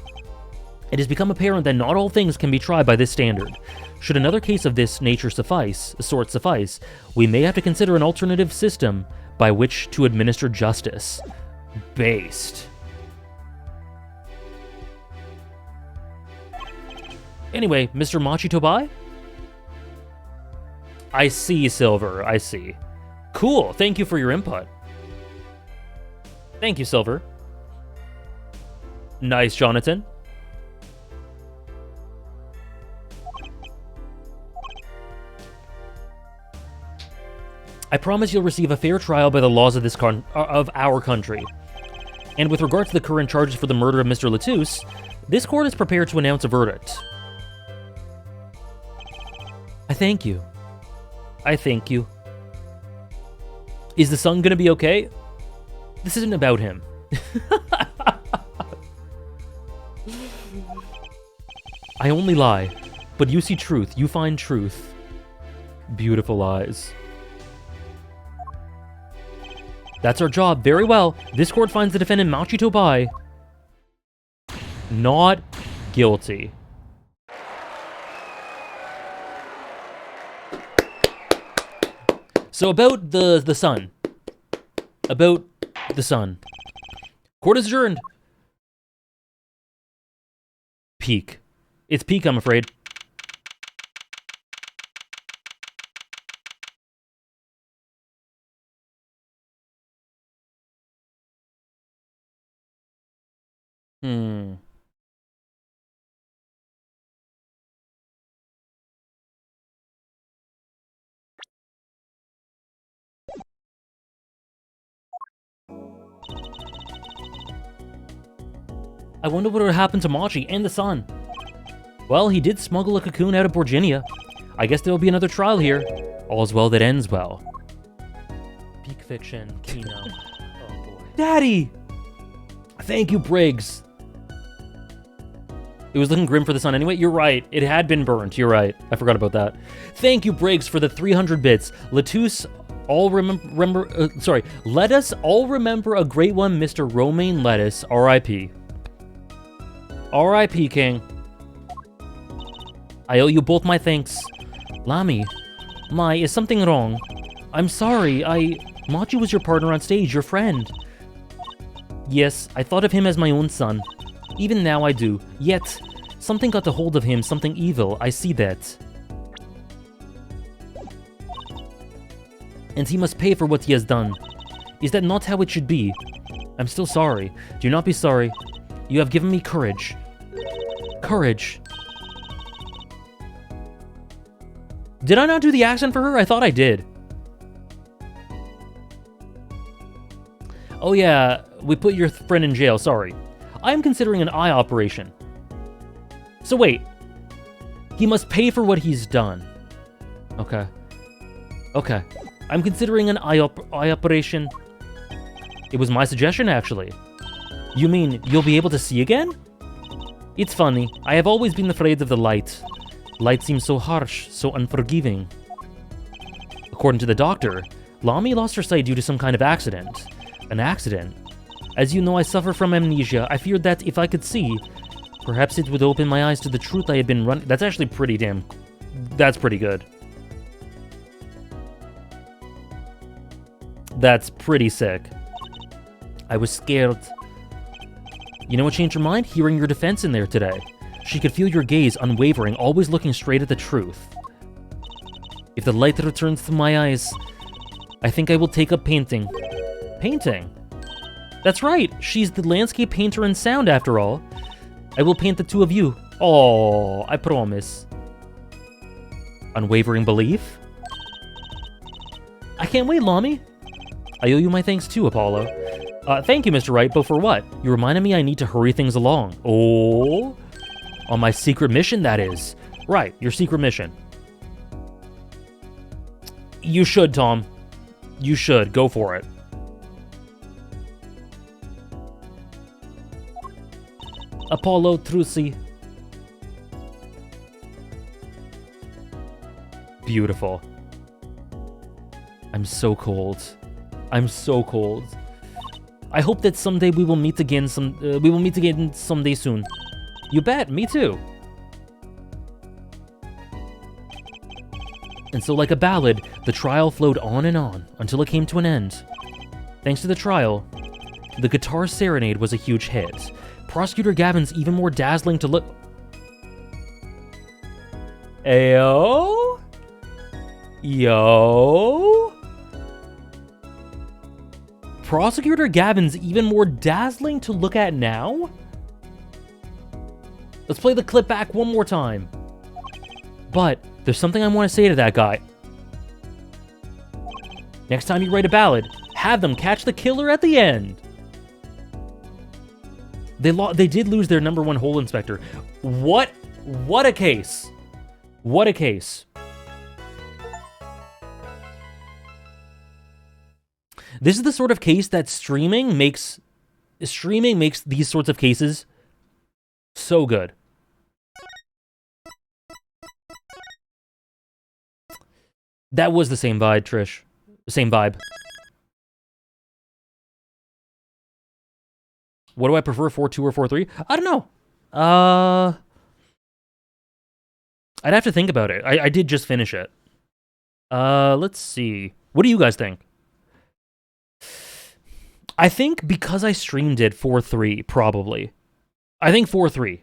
it has become apparent that not all things can be tried by this standard. Should another case of this nature suffice, we may have to consider an alternative system by which to administer justice. Based. Anyway, Mr. Machi Tobai? I see, Silver, I see. Cool, thank you for your input. Thank you, Silver. Nice, Jonathan. I promise you'll receive a fair trial by the laws of of our country. And with regard to the current charges for the murder of Mr. Latouche, This court is prepared to announce a verdict. I thank you. I thank you. Is the son gonna be okay? This isn't about him. I only lie, but you see truth. You find truth. Beautiful eyes. That's our job. Very well. This court finds the defendant Machito Bai not guilty. So about the son. About the son. Court is adjourned. Peak. It's peak, I'm afraid. I wonder what would happen to Machi and the son. Well, he did smuggle a cocoon out of Virginia. I guess there'll be another trial here. All's well that ends well. Peak fiction, Kino. Oh boy. Daddy! Thank you, Briggs. It was looking grim for the sun anyway. You're right. It had been burnt. You're right. I forgot about that. Thank you, Briggs, for the 300 bits. Let us all remember a great one, Mr. Romaine Lettuce. R.I.P. R.I.P. King. I owe you both my thanks. Lami, is something wrong? I'm sorry, Machi was your partner on stage, your friend. Yes, I thought of him as my own son. Even now I do. Yet, something got a hold of him, something evil, I see that. And he must pay for what he has done. Is that not how it should be? I'm still sorry. Do not be sorry. You have given me courage. Courage. Did I not do the accent for her? I thought I did. Oh yeah, we put your friend in jail, sorry. I am considering an eye operation. So wait. He must pay for what he's done. Okay. Okay. I'm considering an eye operation. It was my suggestion, actually. You mean you'll be able to see again? It's funny. I have always been afraid of the light. Light seems so harsh, so unforgiving. According to the doctor, Lami lost her sight due to some kind of accident. An accident? As you know, I suffer from amnesia. I feared that if I could see, perhaps it would open my eyes to the truth I had been running. That's actually pretty damn... That's pretty good. That's pretty sick. I was scared. You know what changed her mind? Hearing your defense in there today. She could feel your gaze, unwavering, always looking straight at the truth. If the light returns to my eyes, I think I will take up painting. Painting? That's right, she's the landscape painter in sound after all. I will paint the two of you. Oh, I promise. Unwavering belief? I can't wait, Lami. I owe you my thanks too, Apollo. Thank you, Mr. Wright, but for what? You reminded me I need to hurry things along. Oh? On my secret mission, that is. Right, your secret mission. You should, Tom. You should. Go for it. Apollo Trucy. Beautiful. I'm so cold. I'm so cold. I hope that someday we will meet again. We will meet again someday soon. You bet. Me too. And so, like a ballad, the trial flowed on and on until it came to an end. Thanks to the trial, the guitar serenade was a huge hit. Prosecutor Gavin's even more dazzling to look. Ayo? Yo? Prosecutor Gavin's even more dazzling to look at now? Let's play the clip back one more time. But there's something I want to say to that guy. Next time you write a ballad, have them catch the killer at the end. They did lose their number one hole inspector. What a case. What a case. This is the sort of case that streaming makes these sorts of cases so good. That was the same vibe, Trish. Same vibe. What do I prefer, 4-2 or 4-3? I don't know. I'd have to think about it. I did just finish it. Let's see. What do you guys think? I think because I streamed it 4-3, probably. I think 4-3.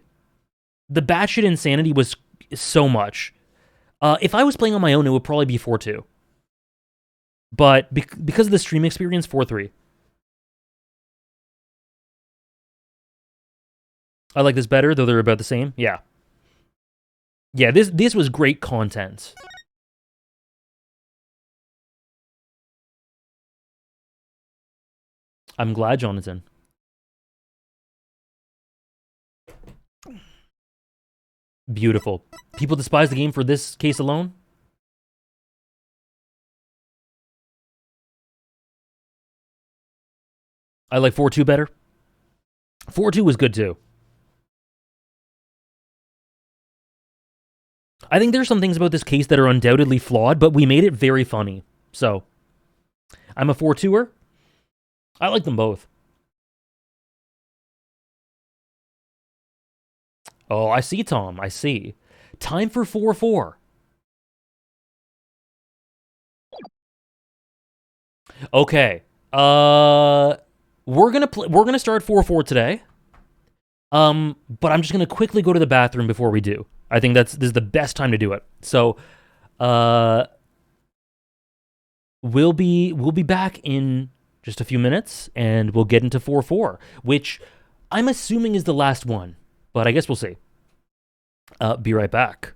The batshit insanity was so much. If I was playing on my own, it would probably be 4-2. But because of the stream experience, 4-3. I like this better, though they're about the same. Yeah. Yeah, this was great content. I'm glad, Jonathan. Beautiful. People despise the game for this case alone? I like 4-2 better. 4-2 was good too. I think there's some things about this case that are undoubtedly flawed, but we made it very funny. So, I'm a 4-2er. I like them both. Oh, I see, Tom. I see. Time for 4-4. Okay. We're gonna start 4-4 today. But I'm just gonna quickly go to the bathroom before we do. I think this is the best time to do it. So, we'll be back in just a few minutes, and we'll get into 4-4, which I'm assuming is the last one, but I guess we'll see. Be right back.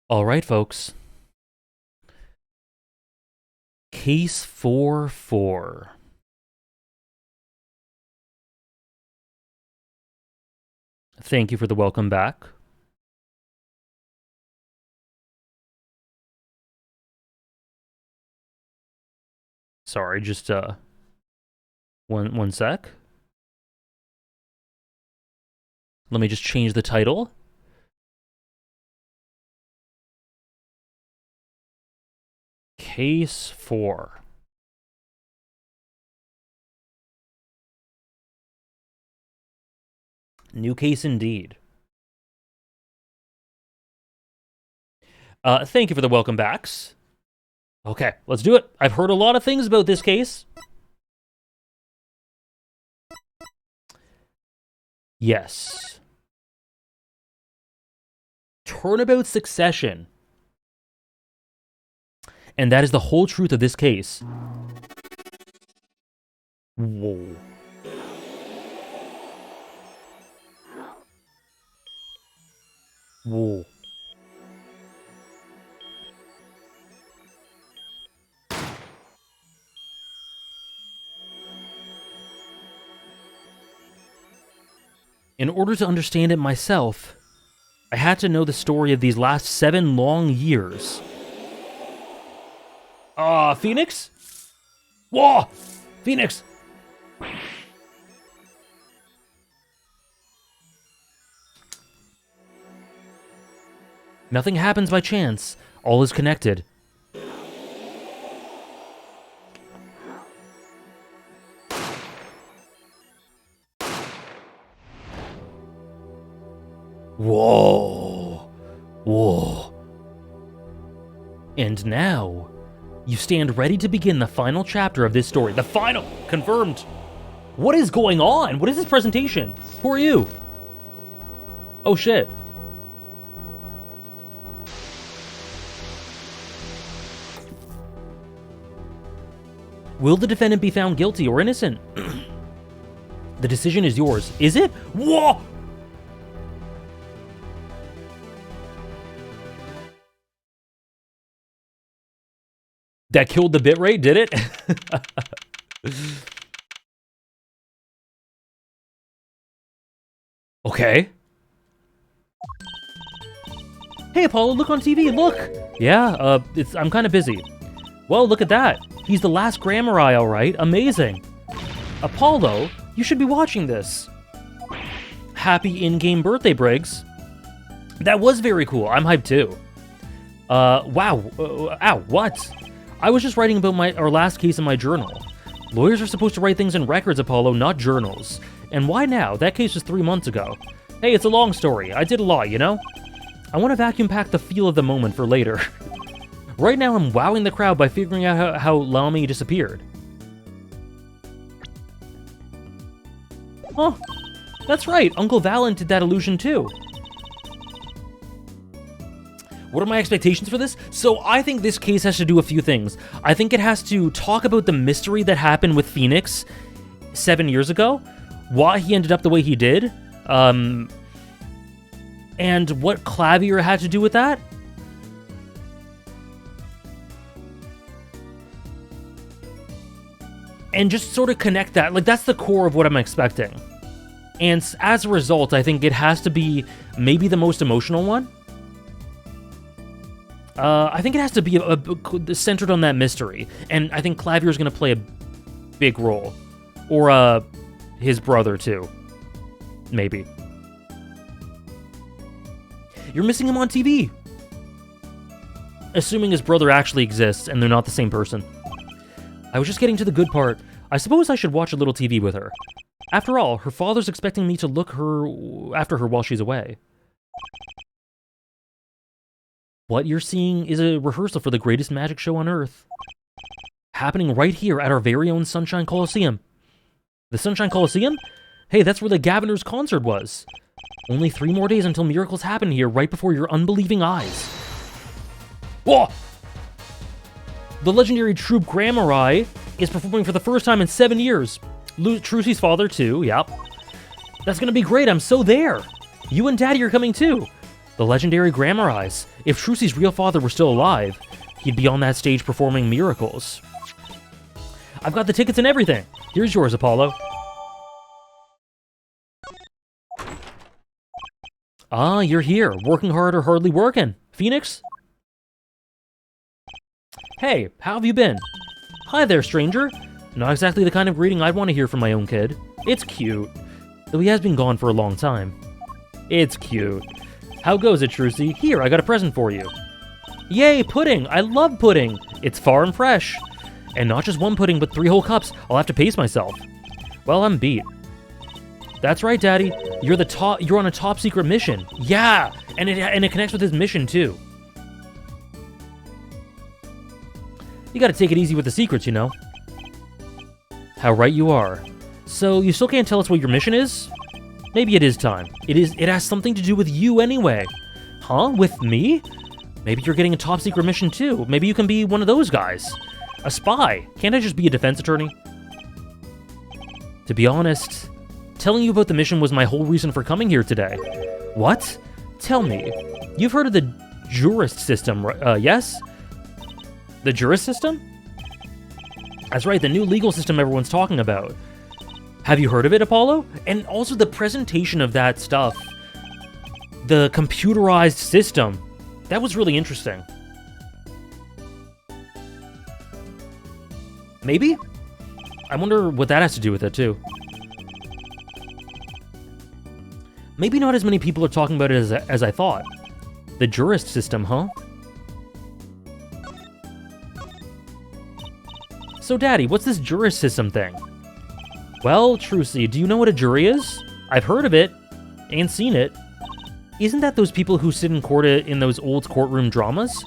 All right, folks. Case 4-4. Thank you for the welcome back. Sorry, just one sec. Let me just change the title. Case 4. New case indeed. Thank you for the welcome backs. Okay, let's do it. I've heard a lot of things about this case. Yes. Turnabout succession. And that is the whole truth of this case. Whoa. Whoa. In order to understand it myself, I had to know the story of these last 7 long years. Phoenix? Whoa! Phoenix! Nothing happens by chance. All is connected. Whoa. Whoa. And now, you stand ready to begin the final chapter of this story. The final! Confirmed! What is going on? What is this presentation? Who are you? Oh shit. Will the defendant be found guilty or innocent? The decision is yours. Is it? Whoa! That killed the bitrate, did it? Okay. Hey, Apollo, look on TV, look! Yeah, I'm kind of busy. Well, look at that. He's the last Grammar-Eye, all right. Amazing. Apollo, you should be watching this. Happy in-game birthday, Briggs. That was very cool. I'm hyped, too. Wow. Ow, what? I was just writing about our last case in my journal. Lawyers are supposed to write things in records, Apollo, not journals. And why now? That case was 3 months ago. Hey, it's a long story. I did a lot, you know? I want to vacuum pack the feel of the moment for later. Right now, I'm wowing the crowd by figuring out how Lamy disappeared. Huh. That's right. Uncle Valen did that illusion, too. What are my expectations for this? So I think this case has to do a few things. I think it has to talk about the mystery that happened with Phoenix 7 years ago, why he ended up the way he did, and what Clavier had to do with that. And just sort of connect that. Like, that's the core of what I'm expecting. And as a result, I think it has to be maybe the most emotional one. I think it has to be centered on that mystery. And I think Clavier is going to play a big role. Or his brother, too. Maybe. You're missing him on TV. Assuming his brother actually exists and they're not the same person. I was just getting to the good part. I suppose I should watch a little TV with her. After all, her father's expecting me to look after her while she's away. What you're seeing is a rehearsal for the greatest magic show on Earth. Happening right here at our very own Sunshine Coliseum. The Sunshine Coliseum? Hey, that's where the Gaviner's concert was. Only 3 more days until miracles happen here right before your unbelieving eyes. Whoa! The legendary troupe Grammar-Eye is performing for the first time in 7 years. Trucy's father, too, yep. That's gonna be great, I'm so there. You and Daddy are coming, too. The legendary Grammar Eyes. If Trucy's real father were still alive, he'd be on that stage performing miracles. I've got the tickets and everything. Here's yours, Apollo. Ah, you're here. Working hard or hardly working. Phoenix? Hey, how have you been? Hi there, stranger. Not exactly the kind of greeting I'd want to hear from my own kid. It's cute. Though he has been gone for a long time. It's cute. How goes it, Trucy? Here, I got a present for you. Yay, pudding! I love pudding! It's far and fresh. And not just one pudding, but 3 whole cups. I'll have to pace myself. Well, I'm beat. That's right, Daddy. You're on a top secret mission. Yeah! And it connects with his mission, too. You gotta take it easy with the secrets, you know. How right you are. So, you still can't tell us what your mission is? Maybe it is time. It has something to do with you anyway. Huh? With me? Maybe you're getting a top secret mission too. Maybe you can be one of those guys. A spy. Can't I just be a defense attorney? To be honest, telling you about the mission was my whole reason for coming here today. What? Tell me. You've heard of the jurist system, yes? The jurist system? That's right, the new legal system everyone's talking about. Have you heard of it, Apollo? And also the presentation of that stuff. The computerized system. That was really interesting. Maybe? I wonder what that has to do with it, too. Maybe not as many people are talking about it as I thought. The jurist system, huh? So, Daddy, what's this jurist system thing? Well, Trucy, do you know what a jury is? I've heard of it, and seen it. Isn't that those people who sit in court in those old courtroom dramas?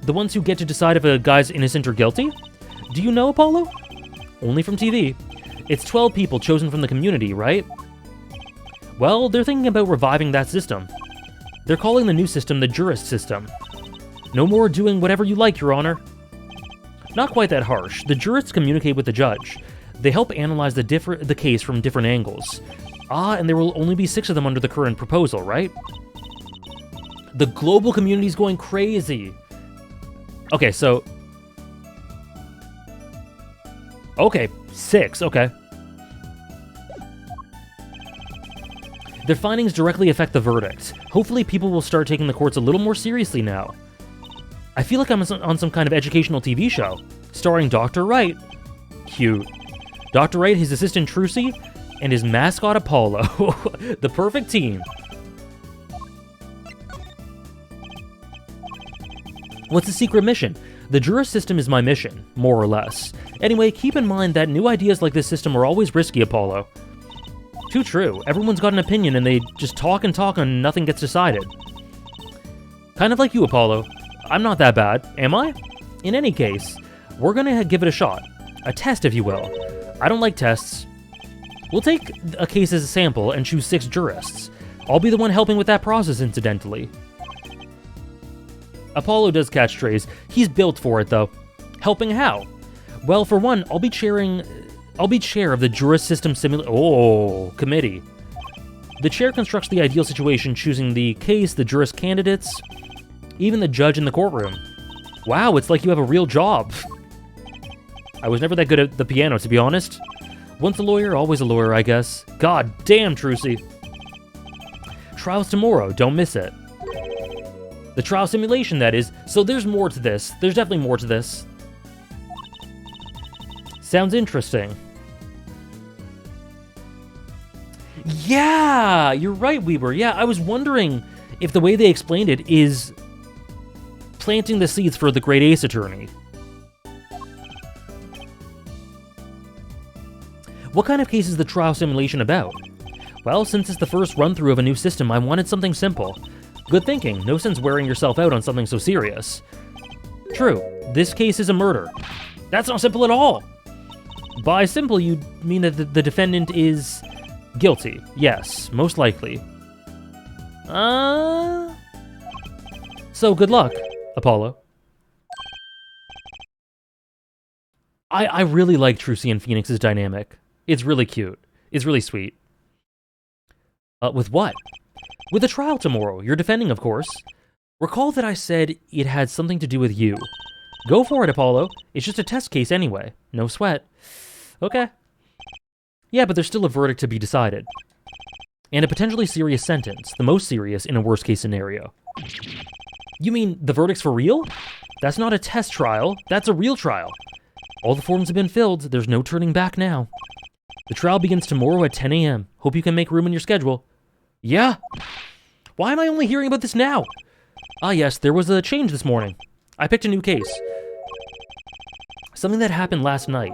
The ones who get to decide if a guy's innocent or guilty? Do you know, Apollo? Only from TV. It's 12 people chosen from the community, right? Well, they're thinking about reviving that system. They're calling the new system the jurist system. No more doing whatever you like, Your Honor. Not quite that harsh. The jurists communicate with the judge. They help analyze the case from different angles. Ah, and there will only be 6 of them under the current proposal, right? The global community's going crazy. Okay, so... Okay, 6, okay. Their findings directly affect the verdict. Hopefully people will start taking the courts a little more seriously now. I feel like I'm on some kind of educational TV show, starring Dr. Wright. Cute. Dr. Wright, his assistant Trucy, and his mascot Apollo. The perfect team. What's the secret mission? The jurist system is my mission, more or less. Anyway, keep in mind that new ideas like this system are always risky, Apollo. Too true. Everyone's got an opinion and they just talk and nothing gets decided. Kind of like you, Apollo. I'm not that bad, am I? In any case, we're gonna give it a shot. A test, if you will. I don't like tests. We'll take a case as a sample and choose 6 jurists. I'll be the one helping with that process, incidentally. Apollo does catch strays. He's built for it, though. Helping how? Well, for one, I'll be chair of the jurist system committee. The chair constructs the ideal situation, choosing the case, the jurist candidates, even the judge in the courtroom. Wow, it's like you have a real job. I was never that good at the piano, to be honest. Once a lawyer, always a lawyer, I guess. God damn, Trucy. Trial's tomorrow, don't miss it. The trial simulation, that is. So there's more to this. There's definitely more to this. Sounds interesting. Yeah, you're right, Weber. Yeah, I was wondering if the way they explained it is planting the seeds for the Great Ace Attorney. What kind of case is the trial simulation about? Well, since it's the first run-through of a new system, I wanted something simple. Good thinking. No sense wearing yourself out on something so serious. True. This case is a murder. That's not simple at all. By simple, you mean that the defendant is guilty. Yes, most likely. So good luck, Apollo. I really like Trucy and Phoenix's dynamic. It's really cute. It's really sweet. With what? With the trial tomorrow, you're defending, of course. Recall that I said it had something to do with you. Go for it, Apollo. It's just a test case anyway. No sweat. Okay. Yeah, but there's still a verdict to be decided. And a potentially serious sentence, the most serious in a worst-case scenario. You mean the verdict's for real? That's not a test trial, that's a real trial. All the forms have been filled, there's no turning back now. The trial begins tomorrow at 10 a.m. Hope you can make room in your schedule. Yeah? Why am I only hearing about this now? Ah yes, there was a change this morning. I picked a new case. Something that happened last night.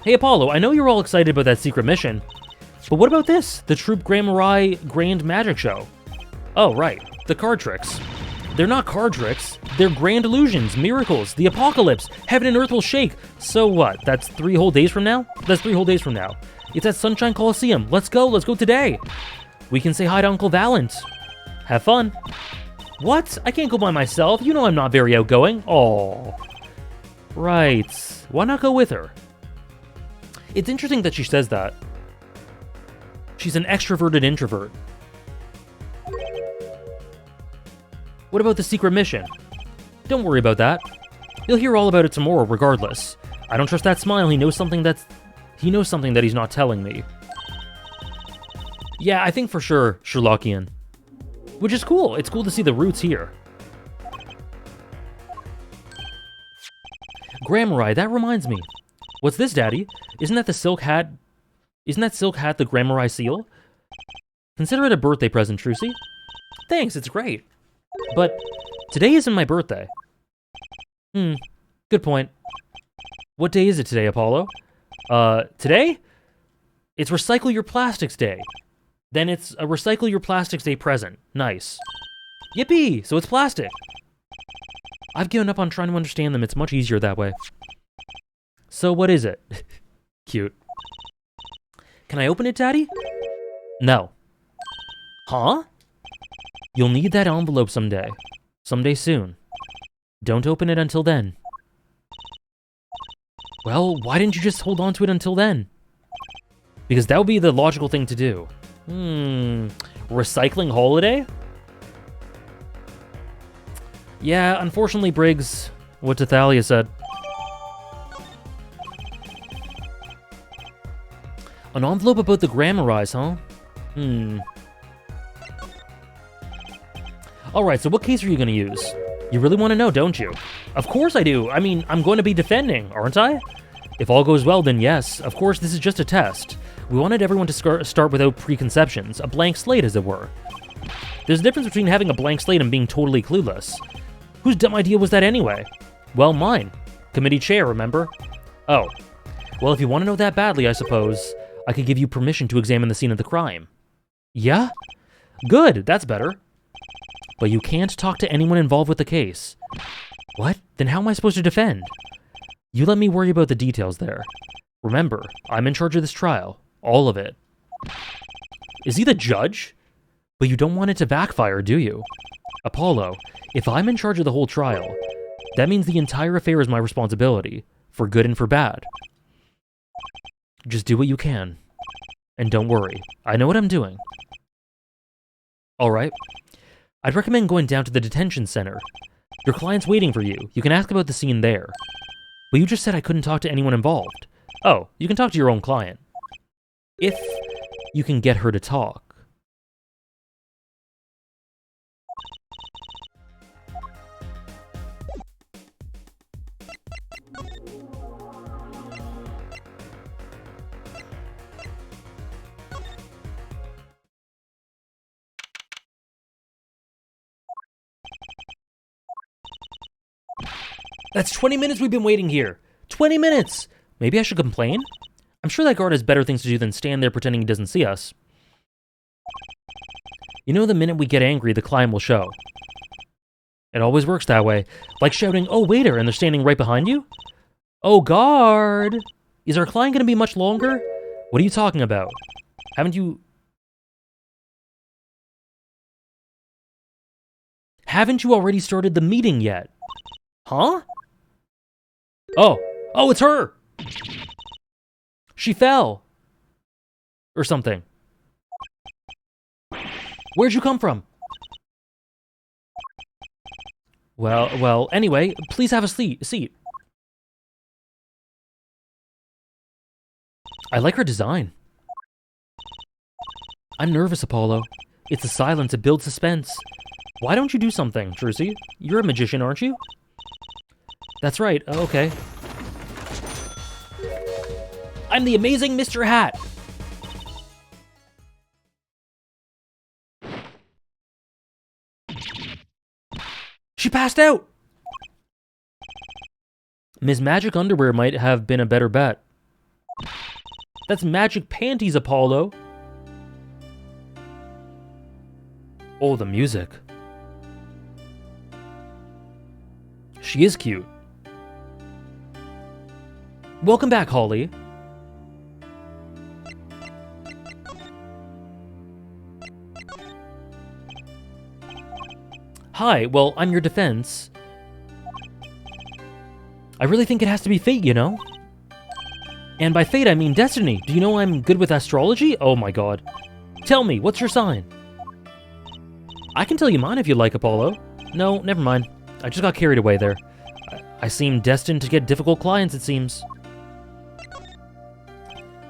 Hey Apollo, I know you're all excited about that secret mission, but what about this? The Troop Grammari Grand Magic Show. Oh, right. The card tricks. They're not card tricks. They're grand illusions, miracles, the apocalypse, heaven and earth will shake. So what? That's 3 whole days from now? That's 3 whole days from now. It's at Sunshine Coliseum. Let's go today. We can say hi to Uncle Valent. Have fun. What? I can't go by myself. You know I'm not very outgoing. Oh. Right. Why not go with her? It's interesting that she says that. She's an extroverted introvert. What about the secret mission? Don't worry about that. You'll hear all about it tomorrow regardless. I don't trust that smile. He knows something that he's not telling me. Yeah, I think for sure Sherlockian. Which is cool. It's cool to see the roots here. Grammari, that reminds me. What's this, Daddy? Isn't that silk hat the Grammari seal? Consider it a birthday present, Trucy. Thanks, it's great. But today isn't my birthday. Good point. What day is it today, Apollo? Today? It's Recycle Your Plastics Day. Then it's a Recycle Your Plastics Day present. Nice. Yippee! So it's plastic. I've given up on trying to understand them. It's much easier that way. So what is it? Cute. Can I open it, Daddy? No. Huh? You'll need that envelope someday. Someday soon. Don't open it until then. Well, why didn't you just hold on to it until then? Because that would be the logical thing to do. Recycling holiday? Yeah, unfortunately, Briggs, what Tathalia said. An envelope about the Grammarize, huh? Alright, so what case are you gonna use? You really want to know, don't you? Of course I do. I mean, I'm going to be defending, aren't I? If all goes well, then yes. Of course, this is just a test. We wanted everyone to start without preconceptions, a blank slate, as it were. There's a difference between having a blank slate and being totally clueless. Whose dumb idea was that anyway? Well, mine. Committee chair, remember? Oh. Well, if you want to know that badly, I suppose, I could give you permission to examine the scene of the crime. Yeah? Good, that's better. But you can't talk to anyone involved with the case. What? Then how am I supposed to defend? You let me worry about the details there. Remember, I'm in charge of this trial. All of it. Is he the judge? But you don't want it to backfire, do you? Apollo, if I'm in charge of the whole trial, that means the entire affair is my responsibility, for good and for bad. Just do what you can. And don't worry, I know what I'm doing. Alright. I'd recommend going down to the detention center. Your client's waiting for you. You can ask about the scene there. But you just said I couldn't talk to anyone involved. Oh, you can talk to your own client. If you can get her to talk. That's 20 minutes we've been waiting here. 20 minutes! Maybe I should complain? I'm sure that guard has better things to do than stand there pretending he doesn't see us. You know, the minute we get angry, the climb will show. It always works that way. Like shouting, "Oh, waiter," and they're standing right behind you? Oh, guard! Is our client gonna be much longer? What are you talking about? Haven't you already started the meeting yet? Huh? Oh, it's her! She fell! Or something. Where'd you come from? Well, anyway, please have a seat. I like her design. I'm nervous, Apollo. It's the silence that builds suspense. Why don't you do something, Jersey? You're a magician, aren't you? That's right, okay. I'm the amazing Mr. Hat! She passed out! Ms. Magic Underwear might have been a better bet. That's magic panties, Apollo. Oh, the music. She is cute. Welcome back, Holly. Hi, well, I'm your defense. I really think it has to be fate, you know? And by fate, I mean destiny. Do you know I'm good with astrology? Oh my god. Tell me, what's your sign? I can tell you mine if you like, Apollo. No, never mind. I just got carried away there. I seem destined to get difficult clients, it seems.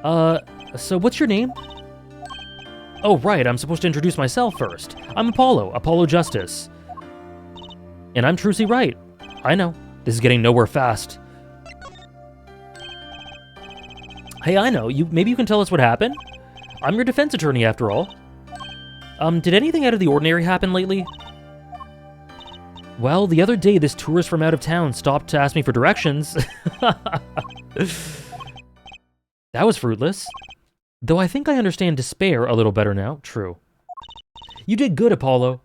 So what's your name? Oh, right, I'm supposed to introduce myself first. I'm Apollo Justice. And I'm Trucy Wright. I know, this is getting nowhere fast. Hey, I know, maybe you can tell us what happened? I'm your defense attorney, after all. Did anything out of the ordinary happen lately? Well, the other day, this tourist from out of town stopped to ask me for directions. That was fruitless. Though I think I understand despair a little better now. True. You did good, Apollo.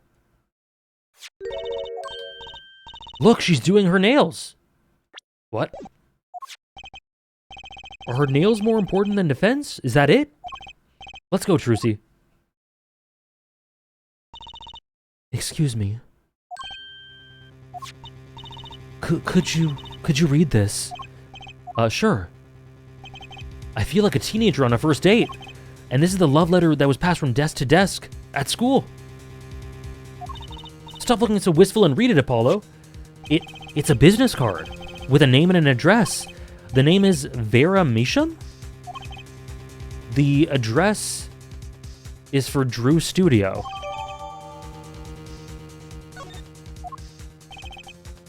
Look, she's doing her nails. What? Are her nails more important than defense? Is that it? Let's go, Trucy. Excuse me. Could you read this? Sure. I feel like a teenager on a first date. And this is the love letter that was passed from desk to desk at school. Stop looking so wistful and read it, Apollo. It's a business card with a name and an address. The name is Vera Misham? The address is for Drew Studio.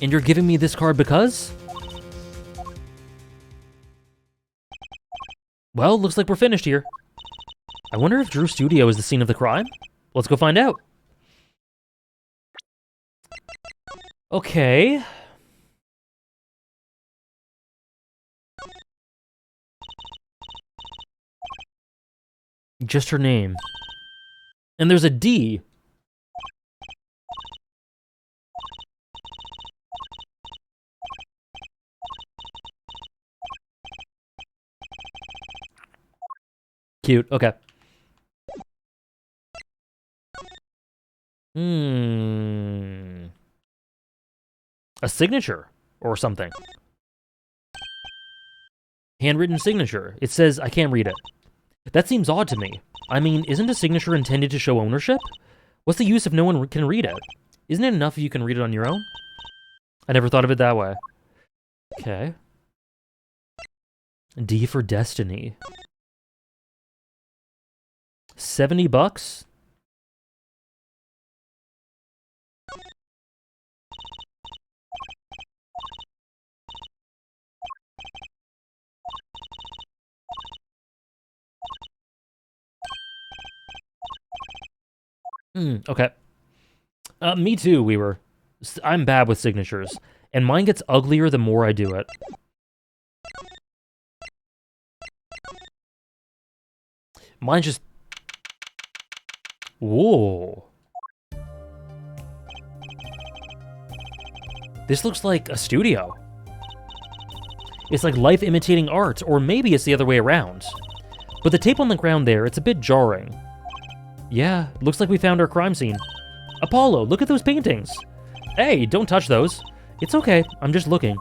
And you're giving me this card because? Well, looks like we're finished here. I wonder if Drew Studio is the scene of the crime? Let's go find out. Okay. Just her name. And there's a D. Cute, okay. A signature or something. Handwritten signature. It says, I can't read it. That seems odd to me. I mean, isn't a signature intended to show ownership? What's the use if no one can read it? Isn't it enough if you can read it on your own? I never thought of it that way. Okay. D for Destiny. $70? Okay. Me too, Weaver. I'm bad with signatures, and mine gets uglier the more I do it. Mine's just... Whoa. This looks like a studio. It's like life imitating art, or maybe it's the other way around. But the tape on the ground there, it's a bit jarring. Yeah, looks like we found our crime scene. Apollo, look at those paintings. Hey, don't touch those. It's okay, I'm just looking.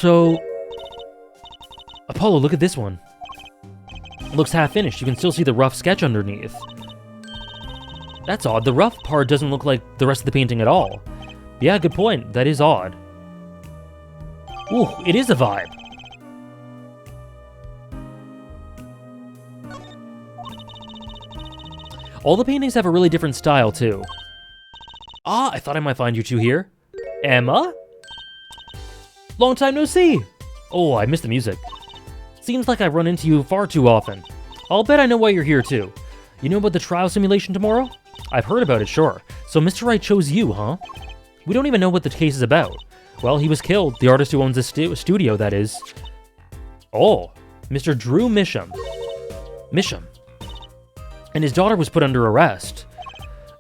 Also, Apollo, look at this one. It looks half finished. You can still see the rough sketch underneath. That's odd. The rough part doesn't look like the rest of the painting at all. Yeah, good point. That is odd. Ooh, it is a vibe. All the paintings have a really different style, too. Ah, I thought I might find you two here. Emma? Long time no see! Oh, I missed the music. Seems like I run into you far too often. I'll bet I know why you're here, too. You know about the trial simulation tomorrow? I've heard about it, sure. So Mr. Wright chose you, huh? We don't even know what the case is about. Well, he was killed. The artist who owns the studio, that is. Oh, Mr. Drew Misham. Misham. And his daughter was put under arrest.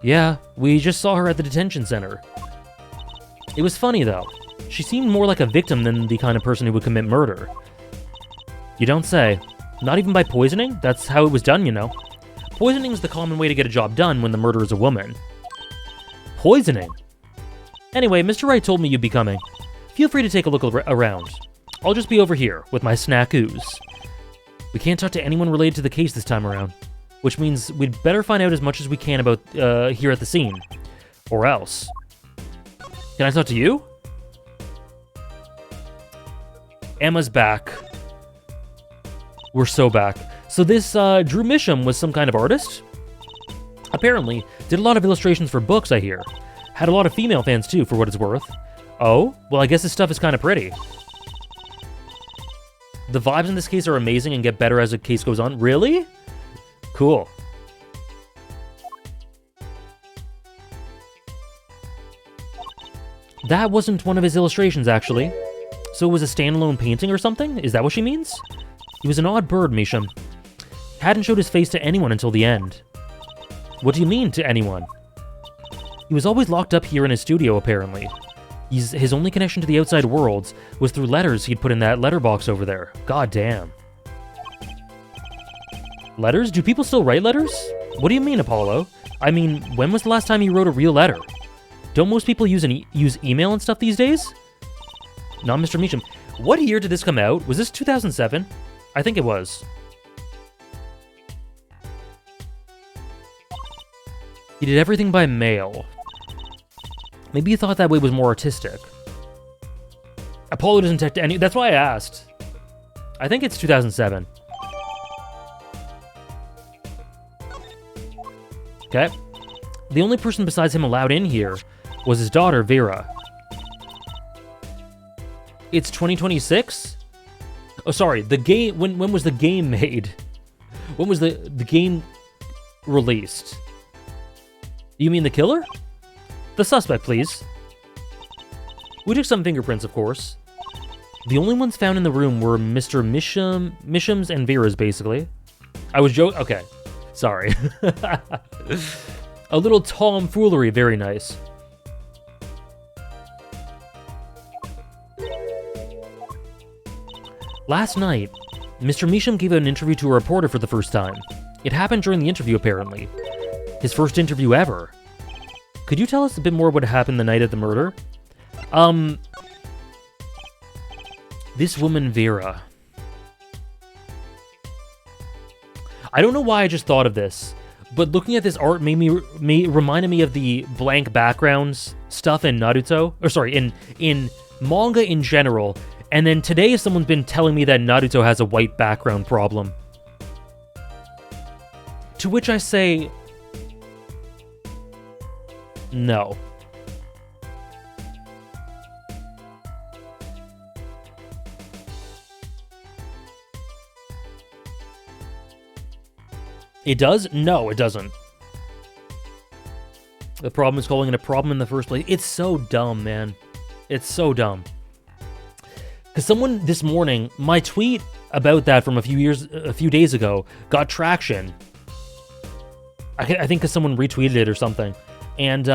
Yeah, we just saw her at the detention center. It was funny, though. She seemed more like a victim than the kind of person who would commit murder. You don't say. Not even by poisoning? That's how it was done, you know. Poisoning is the common way to get a job done when the murderer is a woman. Poisoning? Anyway, Mr. Wright told me you'd be coming. Feel free to take a look around. I'll just be over here with my snackoos. We can't talk to anyone related to the case this time around, which means we'd better find out as much as we can about here at the scene. Or else. Can I talk to you? Emma's back. We're so back. So this Drew Misham was some kind of artist? Apparently. Did a lot of illustrations for books, I hear. Had a lot of female fans, too, for what it's worth. Oh? Well, I guess this stuff is kind of pretty. The vibes in this case are amazing and get better as the case goes on. Really? Cool. That wasn't one of his illustrations, actually. So it was a standalone painting or something? Is that what she means? He was an odd bird, Misham. Hadn't showed his face to anyone until the end. What do you mean, to anyone? He was always locked up here in his studio, apparently. His only connection to the outside worlds was through letters he'd put in that letterbox over there. God damn. Letters? Do people still write letters? What do you mean, Apollo? I mean, when was the last time you wrote a real letter? Don't most people use email and stuff these days? Not Mr. Meacham. What year did this come out? Was this 2007? I think it was. He did everything by mail. Maybe you thought that way was more artistic. Apollo doesn't detect any... That's why I asked. I think it's 2007. Okay. The only person besides him allowed in here was his daughter, Vera. It's 2026? Oh, sorry. The game... When was the game made? When was the game released? You mean the killer? The suspect, please. We took some fingerprints, of course. The only ones found in the room were Mr. Misham's and Vera's, basically. I was joking. Okay. Sorry. A little tomfoolery. Very nice. Last night, Mr. Misham gave an interview to a reporter for the first time. It happened during the interview, apparently. His first interview ever. Could you tell us a bit more what happened the night of the murder? This woman, Vera. I don't know why I just thought of this, but looking at this art reminded me of the blank backgrounds stuff in Naruto. Or sorry, in manga in general. And then today someone's been telling me that Naruto has a white background problem. To which I say... no. It does? No, it doesn't. The problem is calling it a problem in the first place. It's so dumb, man. It's so dumb. Because someone this morning, my tweet about that from a few days ago got traction. I think because someone retweeted it or something. And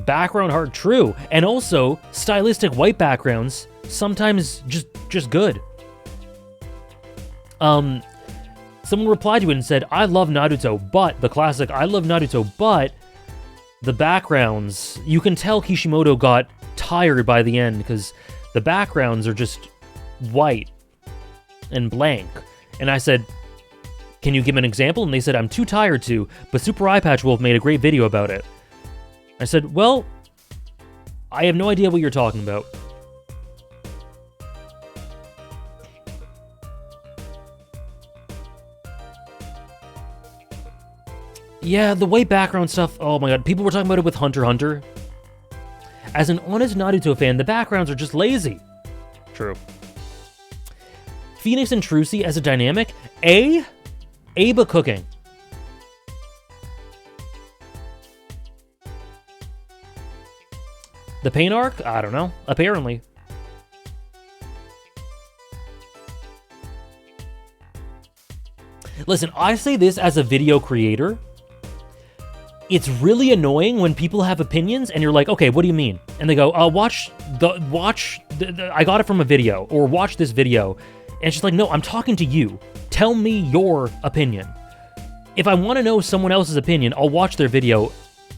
background art, true. And also, stylistic white backgrounds, sometimes just good. Someone replied to it and said, I love Naruto, but, the classic, I love Naruto, but the backgrounds, you can tell Kishimoto got tired by the end because The backgrounds are just white and blank. And I said, can you give an example? And they said, I'm too tired to, but Super Eye Patch Wolf made a great video about it. I said, well, I have no idea what you're talking about. Yeah, the white background stuff, oh my god, people were talking about it with Hunter x Hunter. As an honest Naruto fan, the backgrounds are just lazy. True. Phoenix and Trucy as a dynamic? Aba cooking. The pain arc? I don't know. Apparently. Listen, I say this as a video creator. It's really annoying when people have opinions and you're like, okay, what do you mean? And they go, watch I got it from a video, or watch this video. And it's just like, no, I'm talking to you. Tell me your opinion. If I want to know someone else's opinion, I'll watch their video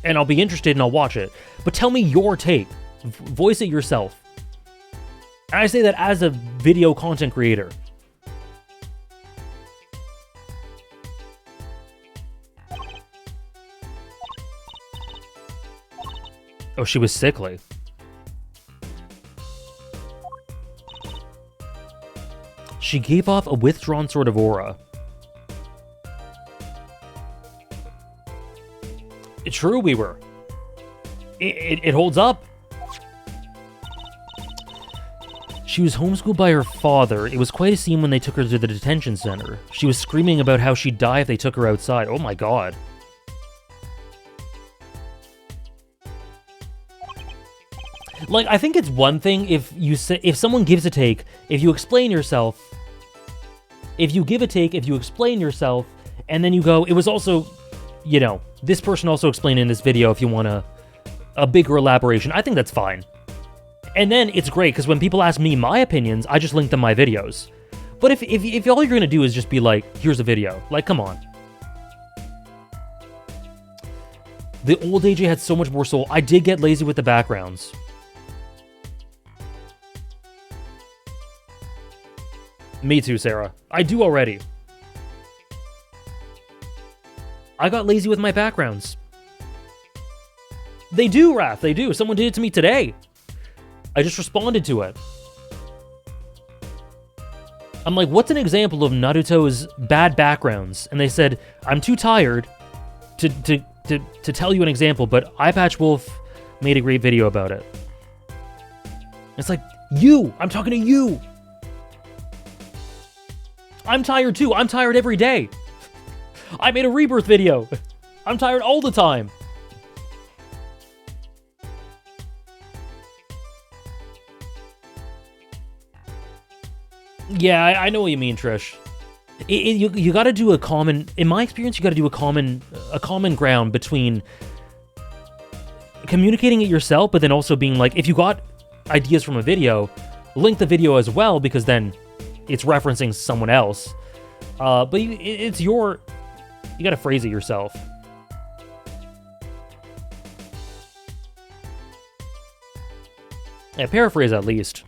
and I'll be interested and I'll watch it. But tell me your take. Voice it yourself. And I say that as a video content creator. Oh, she was sickly. She gave off a withdrawn sort of aura. It's true, we were. It holds up. She was homeschooled by her father. It was quite a scene when they took her to the detention center. She was screaming about how she'd die if they took her outside. Oh my god. Like, I think it's one thing if you say, if someone gives a take, if you explain yourself, if you give a take, if you explain yourself, and then you go, it was also, you know, this person also explained in this video if you want a bigger elaboration. I think that's fine. And then it's great, because when people ask me my opinions, I just link them my videos. But if all you're going to do is just be like, here's a video, like, come on. The old AJ had so much more soul. I did get lazy with the backgrounds. Me too, Sarah. I do already. I got lazy with my backgrounds. They do, Raph, they do. Someone did it to me today. I just responded to it. I'm like, what's an example of Naruto's bad backgrounds? And they said, I'm too tired to tell you an example, but Eye Patch Wolf made a great video about it. It's like, you! I'm talking to you! I'm tired too. I'm tired every day. I made a rebirth video. I'm tired all the time. Yeah, I know what you mean, Trish. You got to do a common. In my experience, you got to do a common ground between communicating it yourself, but then also being like, if you got ideas from a video, link the video as well, because then it's referencing someone else. But it's your. You got to phrase it yourself. Yeah, paraphrase at least.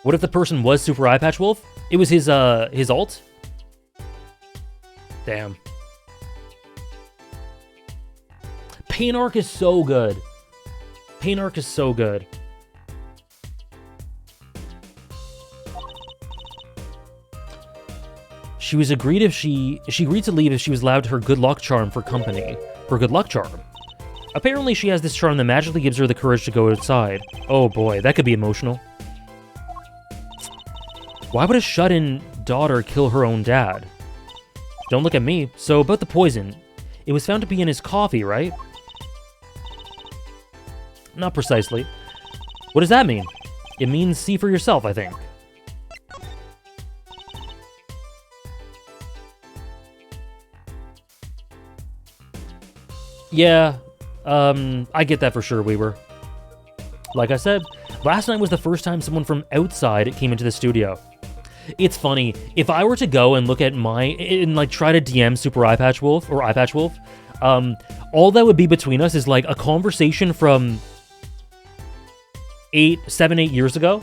What if the person was Super Eye Patch Wolf? It was his alt? Damn. Pain Arc is so good. Pain Arc is so good. She agreed to leave if she was allowed her good luck charm for company. Her good luck charm. Apparently she has this charm that magically gives her the courage to go outside. Oh boy, that could be emotional. Why would a shut-in daughter kill her own dad? Don't look at me. So about the poison. It was found to be in his coffee, right? Not precisely. What does that mean? It means see for yourself, I think. Yeah, I get that for sure, Weaver. Like I said, last night was the first time someone from outside came into the studio. It's funny, if I were to go and look at and like try to DM Super Eye Patch Wolf, or Eye Patch Wolf, all that would be between us is like a conversation from 7, 8 years ago,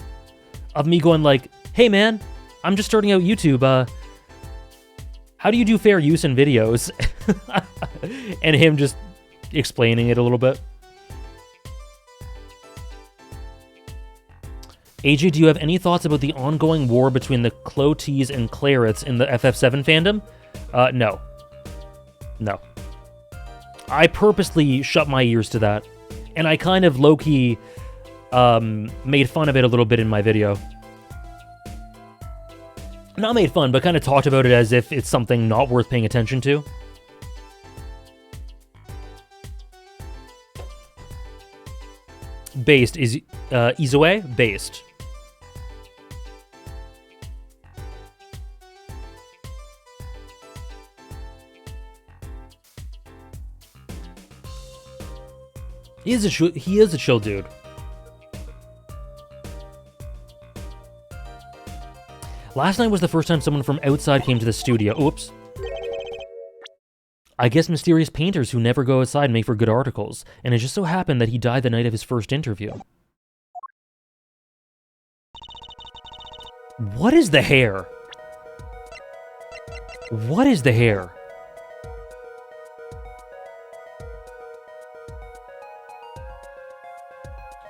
of me going like, hey man, I'm just starting out YouTube, how do you do fair use in videos? And him just explaining it a little bit. AJ, do you have any thoughts about the ongoing war between the Cloties and Clarets in the FF7 fandom? No. No. I purposely shut my ears to that. And I kind of low-key made fun of it a little bit in my video. Not made fun, but kind of talked about it as if it's something not worth paying attention to. Based is Izue? Based. He is a chill dude. Last night was the first time someone from outside came to the studio. Oops. I guess mysterious painters who never go outside make for good articles, and it just so happened that he died the night of his first interview. What is the hair? What is the hair?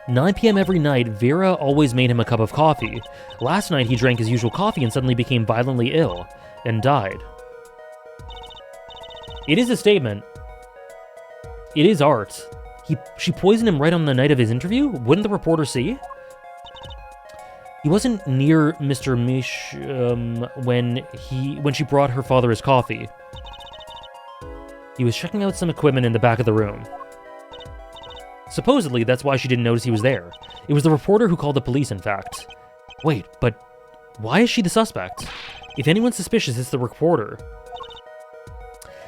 "9 p.m. every night, Vera always made him a cup of coffee. Last night he drank his usual coffee and suddenly became violently ill, and died." It is a statement. It is art. She poisoned him right on the night of his interview? Wouldn't the reporter see? He wasn't near Mr. Mish when she brought her father his coffee. He was checking out some equipment in the back of the room. Supposedly, that's why she didn't notice he was there. It was the reporter who called the police, in fact. Wait, but why is she the suspect? If anyone's suspicious, it's the reporter.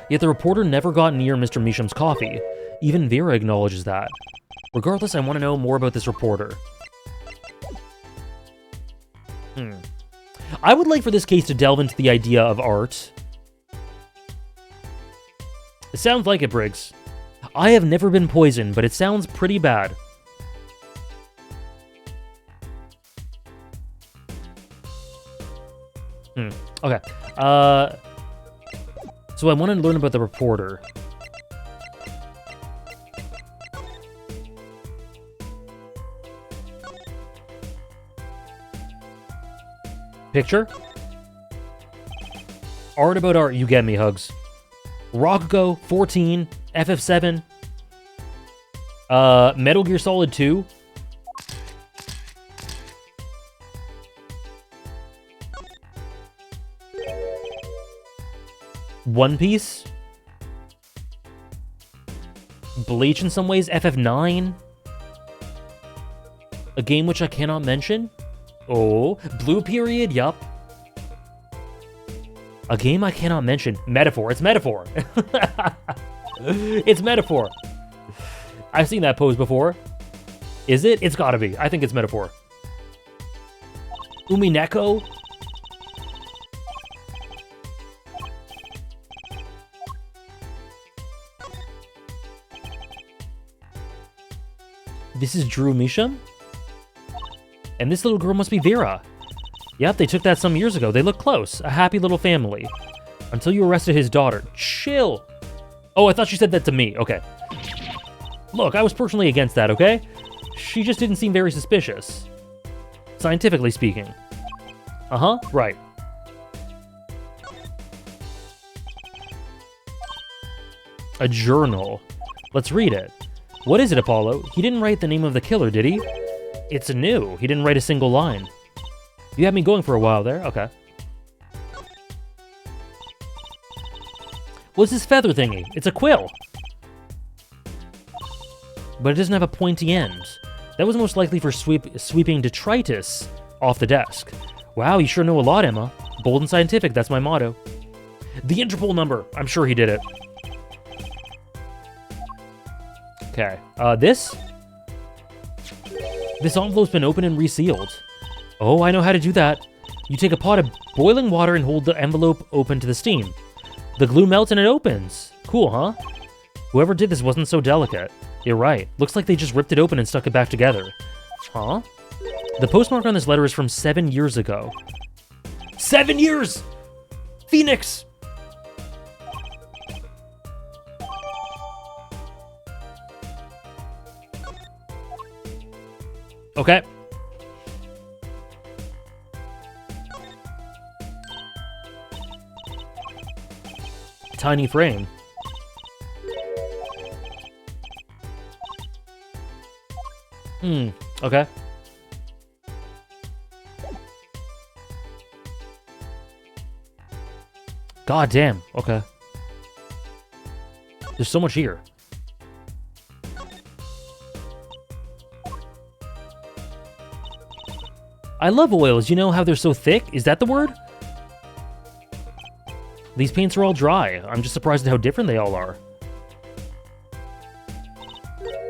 Yet the reporter never got near Mr. Misham's coffee. Even Vera acknowledges that. Regardless, I want to know more about this reporter. I would like for this case to delve into the idea of art. It sounds like it, Briggs. I have never been poisoned, but it sounds pretty bad. Okay. So I want to learn about the reporter. Picture? Art about art, you get me, Hugs. Rokugo, 14, FF7, Metal Gear Solid 2. One Piece. Bleach in some ways, FF9. A game which I cannot mention. Oh, Blue Period, yup. A game I cannot mention. Metaphor, it's Metaphor. It's Metaphor. I've seen that pose before. Is it? It's gotta be. I think it's Metaphor. Umineko? This is Drew Misham? And this little girl must be Vera. Yep, they took that some years ago. They look close. A happy little family. Until you arrested his daughter. Chill. Oh, I thought she said that to me. Okay. Look, I was personally against that, okay? She just didn't seem very suspicious. Scientifically speaking. Uh-huh, right. A journal. Let's read it. What is it, Apollo? He didn't write the name of the killer, did he? It's new. He didn't write a single line. You had me going for a while there. Okay. What's this feather thingy? It's a quill. But it doesn't have a pointy end. That was most likely for sweeping detritus off the desk. Wow, you sure know a lot, Emma. Bold and scientific, that's my motto. The Interpol number. I'm sure he did it. Okay. This envelope's been opened and resealed. Oh, I know how to do that. You take a pot of boiling water and hold the envelope open to the steam. The glue melts and it opens. Cool, huh? Whoever did this wasn't so delicate. You're right. Looks like they just ripped it open and stuck it back together. Huh? The postmark on this letter is from 7 years ago. 7 years! Phoenix! Okay. Tiny frame. Okay. God damn, okay. There's so much here. I love oils, you know how they're so thick? Is that the word? These paints are all dry. I'm just surprised at how different they all are.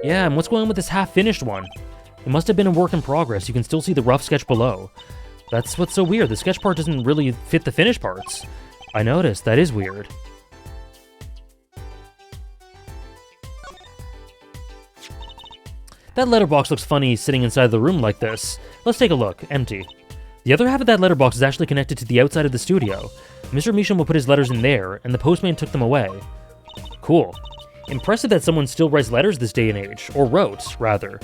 Yeah, and what's going on with this half-finished one? It must have been a work in progress. You can still see the rough sketch below. That's what's so weird. The sketch part doesn't really fit the finished parts. I noticed. That is weird. That letterbox looks funny sitting inside the room like this. Let's take a look. Empty. The other half of that letterbox is actually connected to the outside of the studio. Mr. Measham will put his letters in there, and the postman took them away. Cool. Impressive that someone still writes letters this day and age. Or wrote, rather.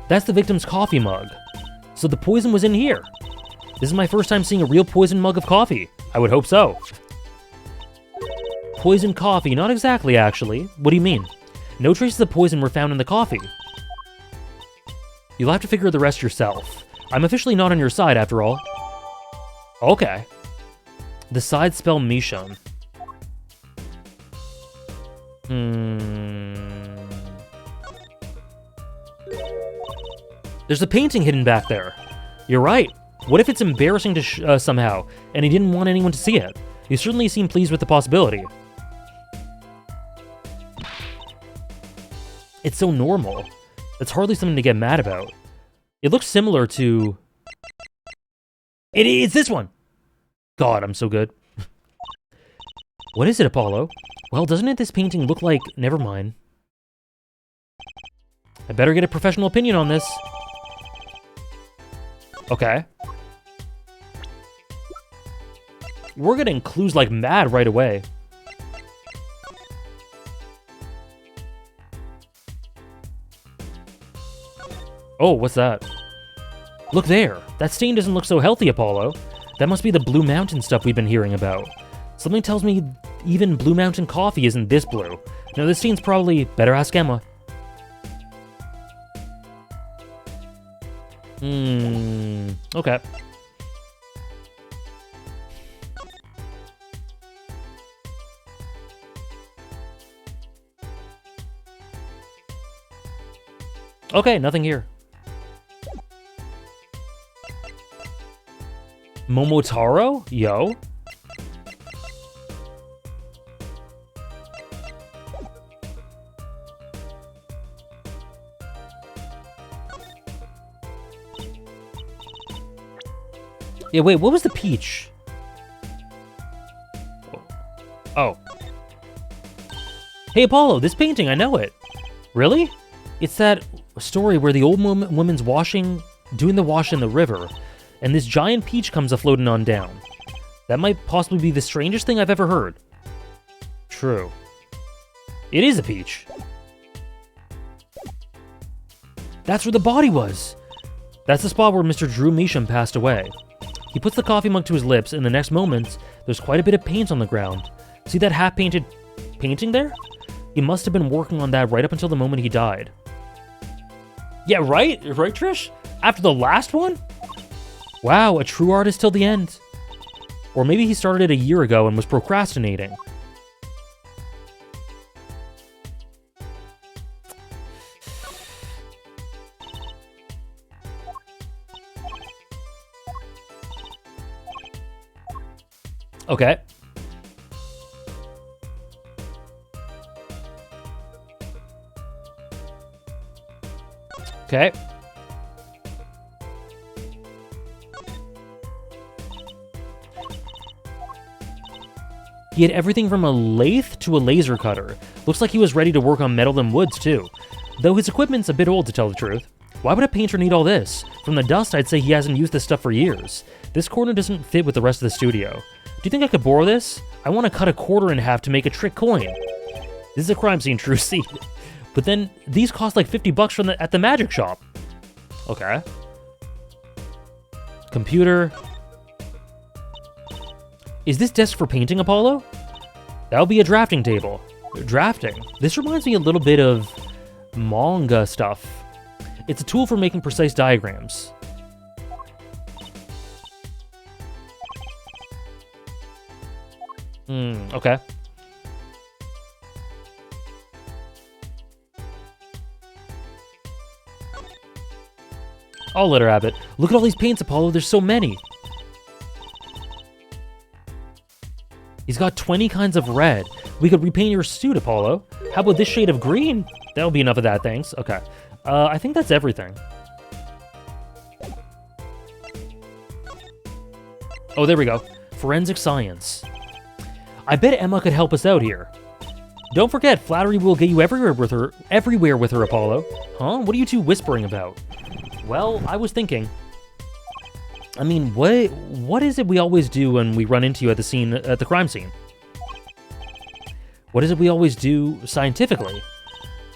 That's the victim's coffee mug. So the poison was in here. This is my first time seeing a real poison mug of coffee. I would hope so. Poison coffee, not exactly, actually. What do you mean? No traces of poison were found in the coffee. You'll have to figure the rest yourself. I'm officially not on your side, after all. Okay. The sides spell Measham. There's a painting hidden back there. You're right. What if it's embarrassing to somehow, and he didn't want anyone to see it? You certainly seem pleased with the possibility. It's so normal. It's hardly something to get mad about. It looks similar to... It's this one! God, I'm so good. What is it, Apollo? Well, doesn't this painting look like... Never mind. I better get a professional opinion on this. Okay. We're getting clues like mad right away. Oh, what's that? Look there. That stain doesn't look so healthy, Apollo. That must be the Blue Mountain stuff we've been hearing about. Something tells me even Blue Mountain coffee isn't this blue. No, this stain's probably... Better ask Emma. Okay. Okay, nothing here. Momotaro? Yo? Yeah, wait, what was the peach? Oh. Hey, Apollo, this painting, I know it. Really? It's that story where the old woman's doing the wash in the river, and this giant peach comes a-floating on down. That might possibly be the strangest thing I've ever heard. True. It is a peach. That's where the body was. That's the spot where Mr. Drew Measham passed away. He puts the coffee mug to his lips, and the next moment, there's quite a bit of paint on the ground. See that half-painted painting there? He must have been working on that right up until the moment he died. Yeah, right? Right, Trish? After the last one? Wow, a true artist till the end. Or maybe he started it a year ago and was procrastinating. Okay. Okay. He had everything from a lathe to a laser cutter. Looks like he was ready to work on metal and woods, too. Though his equipment's a bit old, to tell the truth. Why would a painter need all this? From the dust, I'd say he hasn't used this stuff for years. This corner doesn't fit with the rest of the studio. Do you think I could borrow this? I want to cut a quarter in half to make a trick coin. This is a crime scene, true see. But then, these cost like 50 bucks at the magic shop. Okay. Computer. Is this desk for painting, Apollo? That'll be a drafting table. Drafting. This reminds me a little bit of manga stuff. It's a tool for making precise diagrams. Okay. I'll let her have it. Look at all these paints, Apollo. There's so many. He's got 20 kinds of red. We could repaint your suit, Apollo. How about this shade of green? That'll be enough of that, thanks. Okay. I think that's everything. Oh, there we go. Forensic science. I bet Emma could help us out here. Don't forget, flattery will get you everywhere with her, Apollo. Huh? What are you two whispering about? Well, I was thinking. I mean, what is it we always do when we run into you at the crime scene? What is it we always do scientifically?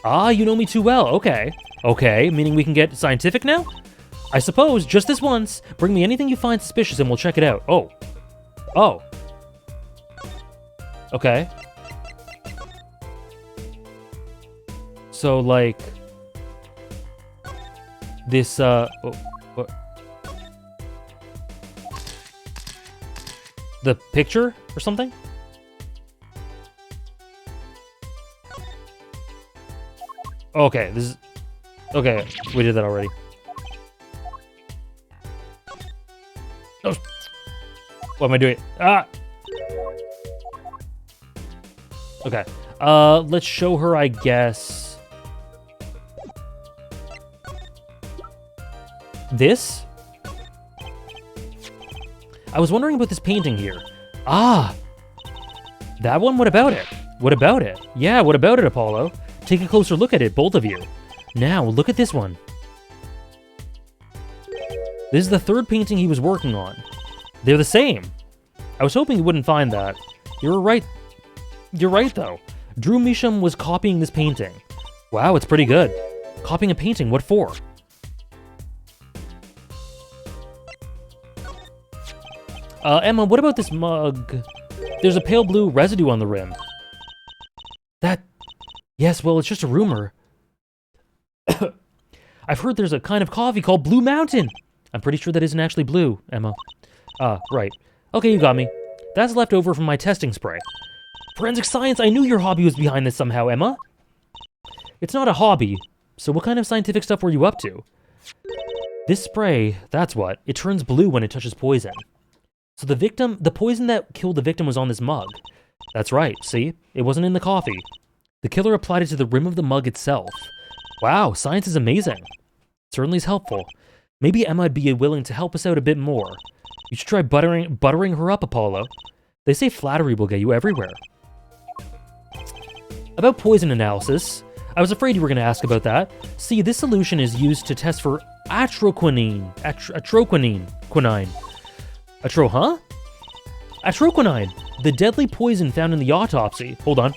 Ah, you know me too well. Okay. Okay, meaning we can get scientific now? I suppose, just this once. Bring me anything you find suspicious and we'll check it out. Oh. Oh. Okay. So, like... This, what? The picture or something? Okay, this is... Okay, we did that already. Oh. What am I doing? Ah! Okay. Let's show her, I guess... This? I was wondering about this painting here. Ah! That one? What about it? What about it? Yeah, what about it, Apollo? Take a closer look at it, both of you. Now, look at this one. This is the third painting he was working on. They're the same. I was hoping you wouldn't find that. You're right. You're right, though. Drew Misham was copying this painting. Wow, it's pretty good. Copying a painting, what for? Emma, what about this mug? There's a pale blue residue on the rim. That... Yes, well, it's just a rumor. I've heard there's a kind of coffee called Blue Mountain. I'm pretty sure that isn't actually blue, Emma. Right. Okay, you got me. That's left over from my testing spray. Forensic science, I knew your hobby was behind this somehow, Emma. It's not a hobby. So what kind of scientific stuff were you up to? This spray, that's what. It turns blue when it touches poison. So the poison that killed the victim was on this mug. That's right, see? It wasn't in the coffee. The killer applied it to the rim of the mug itself. Wow, science is amazing. Certainly is helpful. Maybe Emma'd be willing to help us out a bit more. You should try buttering her up, Apollo. They say flattery will get you everywhere. About poison analysis. I was afraid you were going to ask about that. See, this solution is used to test for atroquinine. Quinine. Atroquinine. The deadly poison found in the autopsy. Hold on.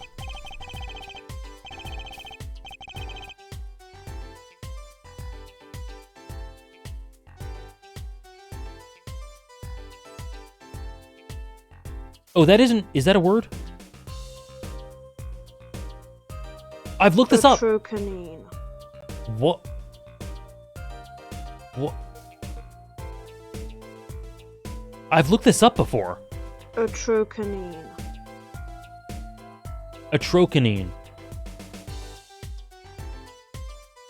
Oh, that isn't... Is that a word? I've looked this up. Atroquinine. What? What? I've looked this up before. Atroquinine. Atroquinine.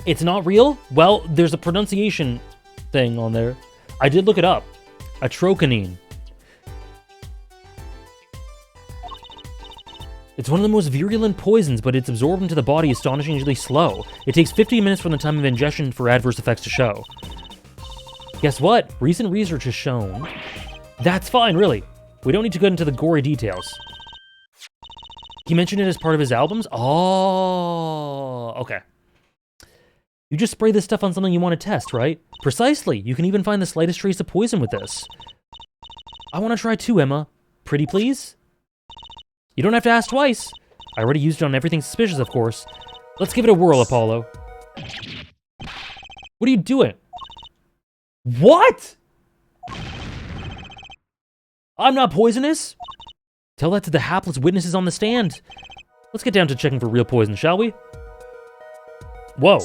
It's not real? Well, there's a pronunciation thing on there. I did look it up. Atroquinine. It's one of the most virulent poisons, but its absorption into the body is astonishingly slow. It takes 15 minutes from the time of ingestion for adverse effects to show. Guess what? Recent research has shown... That's fine, really. We don't need to get into the gory details. He mentioned it as part of his albums? Oh, okay. You just spray this stuff on something you want to test, right? Precisely. You can even find the slightest trace of poison with this. I want to try too, Emma. Pretty please? You don't have to ask twice. I already used it on everything suspicious, of course. Let's give it a whirl, Apollo. What are you doing? What? I'm not poisonous. Tell that to the hapless witnesses on the stand. Let's get down to checking for real poison, shall we? Whoa.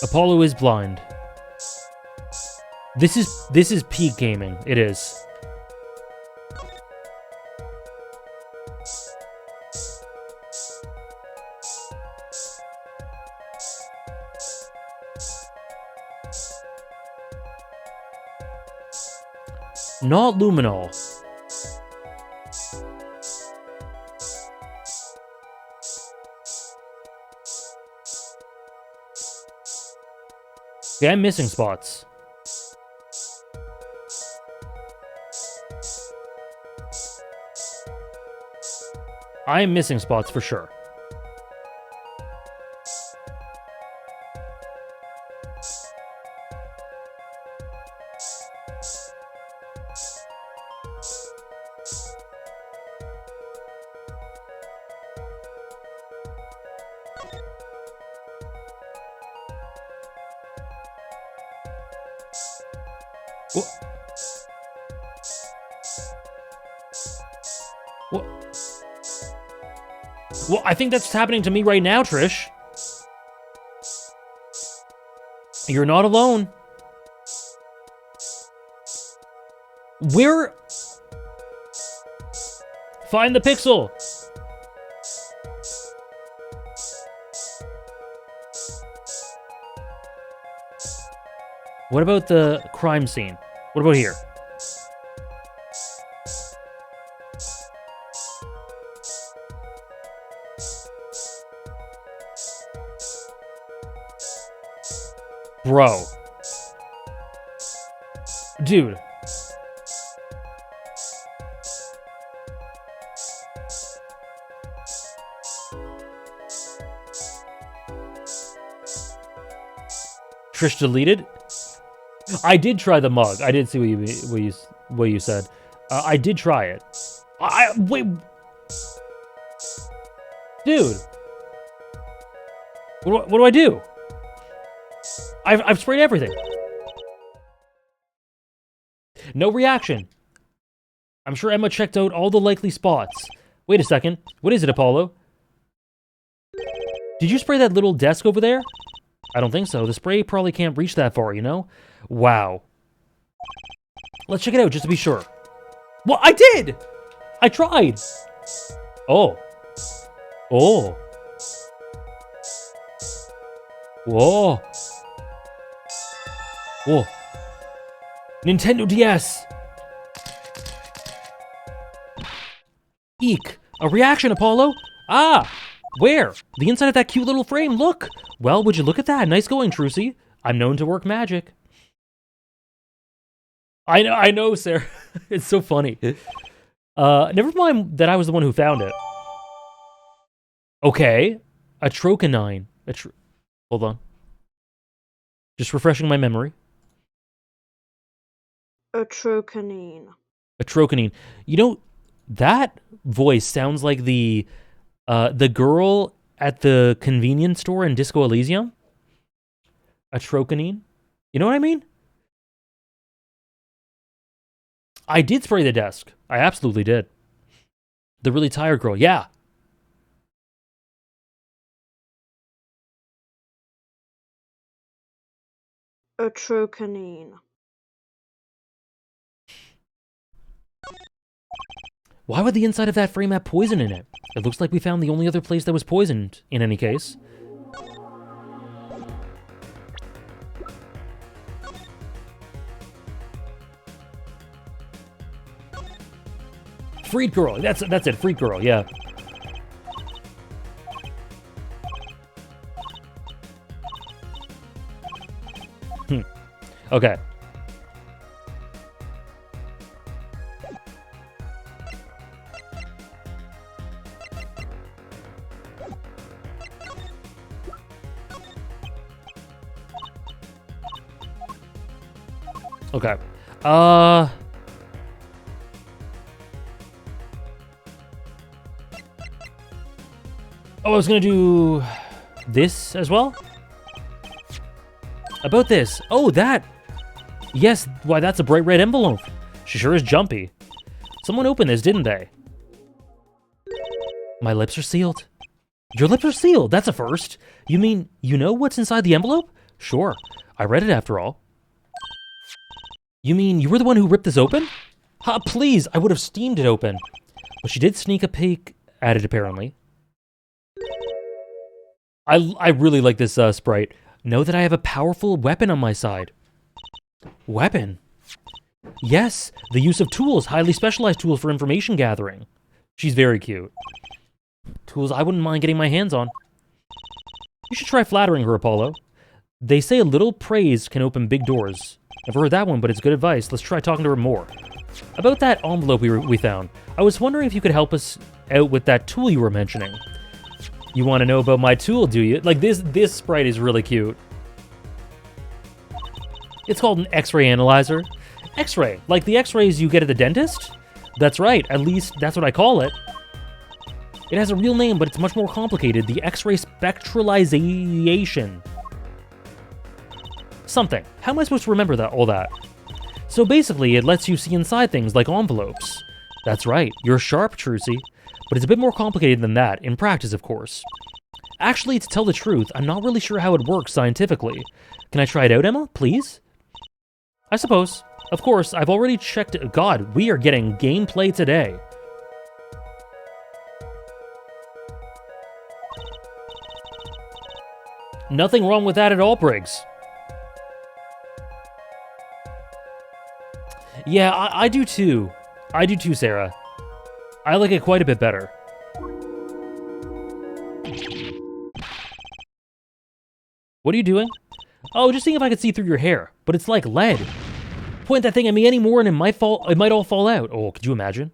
Apollo is blind. This is peak gaming. It is. Not luminol. Okay, I'm missing spots. I am missing spots for sure. What? Well, I think that's happening to me right now, Trish. You're not alone. Where? Find the pixel. What about the crime scene? What about here? Bro. Dude. Trish deleted? I did try the mug. I did see what you said. I did try it. Wait. Dude. What do I do? I've sprayed everything. No reaction. I'm sure Emma checked out all the likely spots. Wait a second. What is it, Apollo? Did you spray that little desk over there? I don't think so. The spray probably can't reach that far, you know? Wow. Let's check it out just to be sure. Well, I did! I tried! Oh. Oh. Whoa. Whoa. Nintendo DS! Eek. A reaction, Apollo! Ah! Where? The inside of that cute little frame, look! Well, would you look at that? Nice going, Trucy. I'm known to work magic. I know, Sarah. It's so funny. Never mind that I was the one who found it. Okay. A trocanine. Hold on. Just refreshing my memory. A trocanine. A trocanine. You know, that voice sounds like the girl at the convenience store in Disco Elysium. A trocanine. You know what I mean? I did spray the desk. I absolutely did. The really tired girl. Yeah. A trocanine. Why would the inside of that frame have poison in it? It looks like we found the only other place that was poisoned, in any case. Freed girl. That's it. Freed girl. Yeah. Okay. Okay. Oh, I was gonna do this as well? About this. Oh, that! Yes, why, that's a bright red envelope. She sure is jumpy. Someone opened this, didn't they? My lips are sealed. Your lips are sealed, that's a first. You mean, you know what's inside the envelope? Sure, I read it after all. You mean you were the one who ripped this open? Ha, please, I would have steamed it open. But she did sneak a peek at it, apparently. I really like this sprite. Know that I have a powerful weapon on my side. Weapon? Yes, the use of tools, highly specialized tools for information gathering. She's very cute. Tools I wouldn't mind getting my hands on. You should try flattering her, Apollo. They say a little praise can open big doors. I've heard that one, but it's good advice. Let's try talking to her more. About that envelope we found, I was wondering if you could help us out with that tool you were mentioning. You want to know about my tool, do you? Like, this sprite is really cute. It's called an X-ray analyzer. X-ray, like the X-rays you get at the dentist? That's right, at least that's what I call it. It has a real name, but it's much more complicated. The X-ray spectralization. Something. How am I supposed to remember all that? So basically, it lets you see inside things like envelopes. That's right, you're sharp, Trucy. But it's a bit more complicated than that, in practice, of course. Actually, to tell the truth, I'm not really sure how it works scientifically. Can I try it out, Emma, please? I suppose. Of course, I've already checked it. God, we are getting gameplay today. Nothing wrong with that at all, Briggs. Yeah, I do too. I do too, Sarah. I like it quite a bit better. What are you doing? Oh, just seeing if I could see through your hair. But it's like lead. Point that thing at me anymore and it might all fall out. Oh, could you imagine?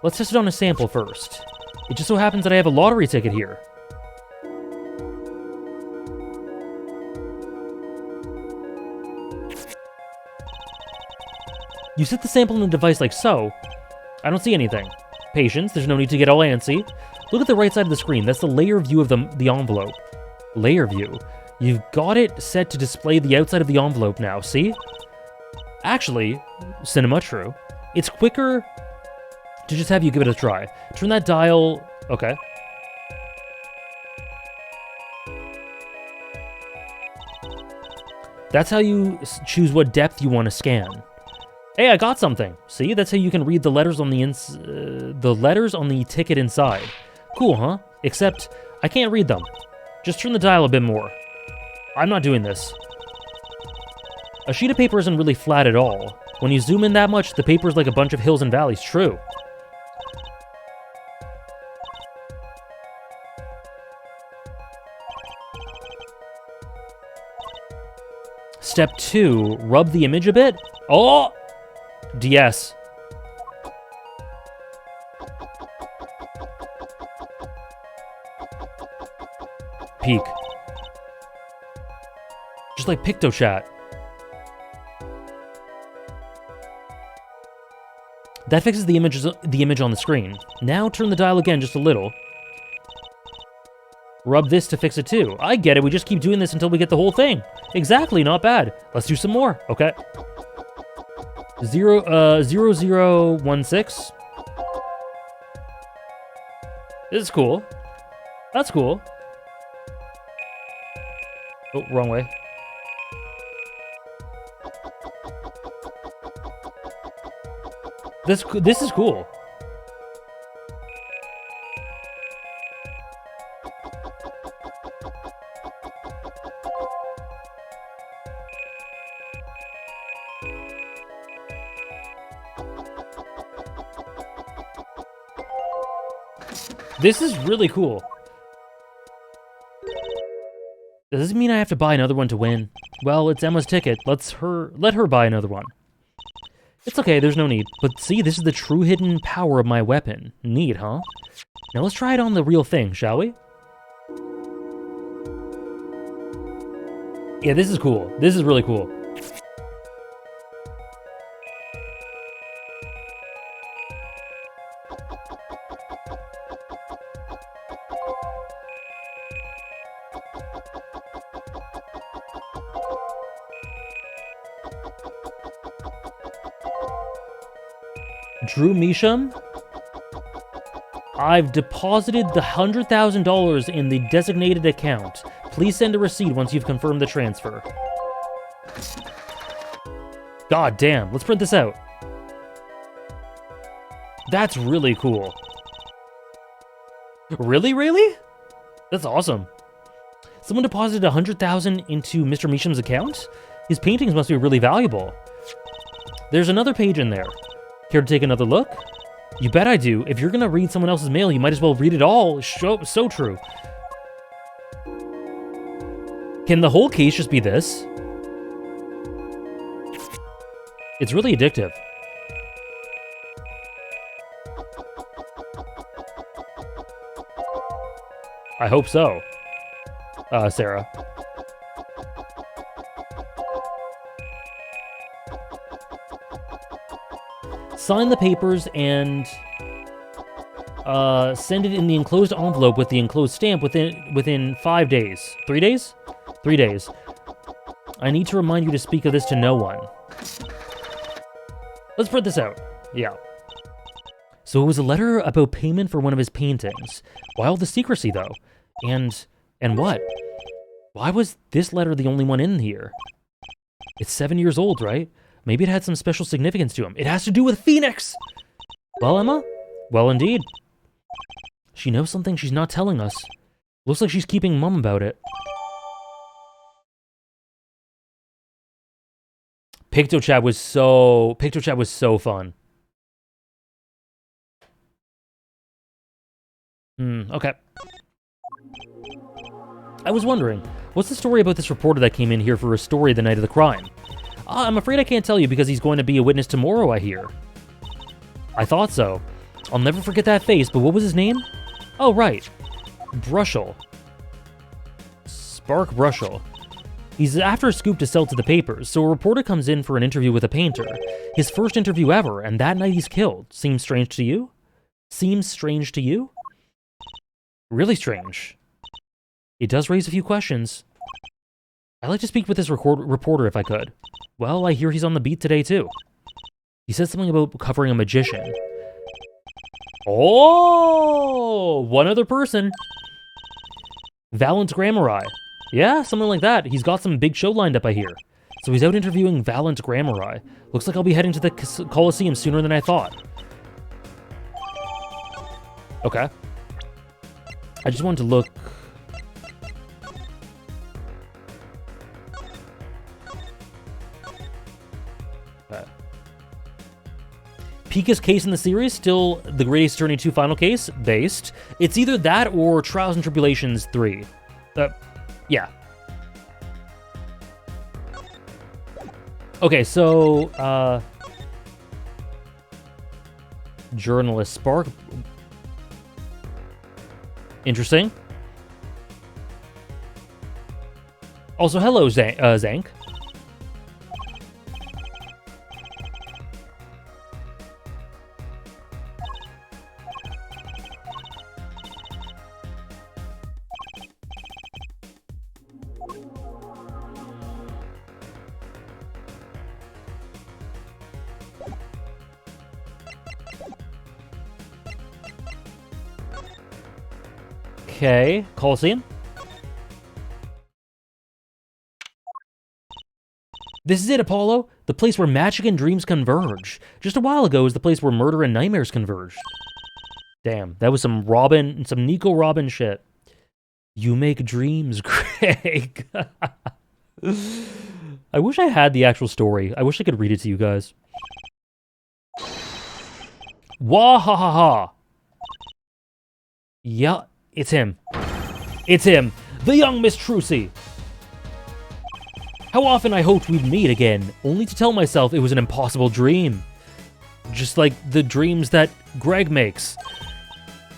Let's test it on a sample first. It just so happens that I have a lottery ticket here. You set the sample in the device like so. I don't see anything. Patience, there's no need to get all antsy. Look at the right side of the screen. That's the layer view of the envelope. Layer view. You've got it set to display the outside of the envelope now, see? Actually, cinema true. It's quicker to just have you give it a try. Turn that dial... Okay. That's how you choose what depth you want to scan. Hey, I got something. See, that's how you can read the letters on the letters on the ticket inside. Cool, huh? Except I can't read them. Just turn the dial a bit more. I'm not doing this. A sheet of paper isn't really flat at all. When you zoom in that much, the paper's like a bunch of hills and valleys. True. Step 2, rub the image a bit. Oh! DS. Peek. Just like PictoChat. That fixes the image on the screen. Now turn the dial again just a little. Rub this to fix it too. I get it, we just keep doing this until we get the whole thing. Exactly, not bad. Let's do some more, okay? 0016. This is cool. That's cool. Oh, wrong way. This is cool. This is really cool. Does this mean I have to buy another one to win? Well, it's Emma's ticket. Let her buy another one. It's okay, there's no need. But see, this is the true hidden power of my weapon. Neat, huh? Now let's try it on the real thing, shall we? Yeah, this is cool. This is really cool. Drew Measham, I've deposited the $100,000 in the designated account. Please send a receipt once you've confirmed the transfer. God damn, let's print this out. That's really cool. Really, really? That's awesome. Someone deposited $100,000 into Mr. Measham's account? His paintings must be really valuable. There's another page in there. Care to take another look? You bet I do. If you're gonna read someone else's mail, you might as well read it all. So true. Can the whole case just be this? It's really addictive. I hope so. Sarah. Sign the papers and send it in the enclosed envelope with the enclosed stamp within 5 days. 3 days? 3 days. I need to remind you to speak of this to no one. Let's print this out. Yeah. So it was a letter about payment for one of his paintings. Why all the secrecy, though? And what? Why was this letter the only one in here? It's 7 years old, right? Maybe it had some special significance to him. It has to do with Phoenix! Well, Emma? Well, indeed. She knows something she's not telling us. Looks like she's keeping mum about it. PictoChat was so fun. Okay. I was wondering, what's the story about this reporter that came in here for a story the night of the crime? I'm afraid I can't tell you because he's going to be a witness tomorrow, I hear. I thought so. I'll never forget that face, but what was his name? Oh, right. Brushel. Spark Brushel. He's after a scoop to sell to the papers, so a reporter comes in for an interview with a painter. His first interview ever, and that night he's killed. Seems strange to you? Seems strange to you? Really strange. It does raise a few questions. I'd like to speak with this reporter if I could. Well, I hear he's on the beat today, too. He said something about covering a magician. Oh! One other person. Valent Grammari. Yeah, something like that. He's got some big show lined up, I hear. So he's out interviewing Valent Grammari. Looks like I'll be heading to the Coliseum sooner than I thought. Okay. I just wanted to look... Pika's case in the series, still the Greatest Attorney 2 final case, based. It's either that or Trials and Tribulations 3. Yeah. Okay, so, journalist Spark. Interesting. Also, hello, Zank. Okay, Coliseum. This is it, Apollo. The place where magic and dreams converge. Just a while ago was the place where murder and nightmares converged. Damn, that was some Nico Robin shit. You make dreams, Craig. I wish I had the actual story. I wish I could read it to you guys. Wah ha ha ha. Yeah. It's him. It's him. The young Miss Trucy. How often I hoped we'd meet again, only to tell myself it was an impossible dream. Just like the dreams that Greg makes.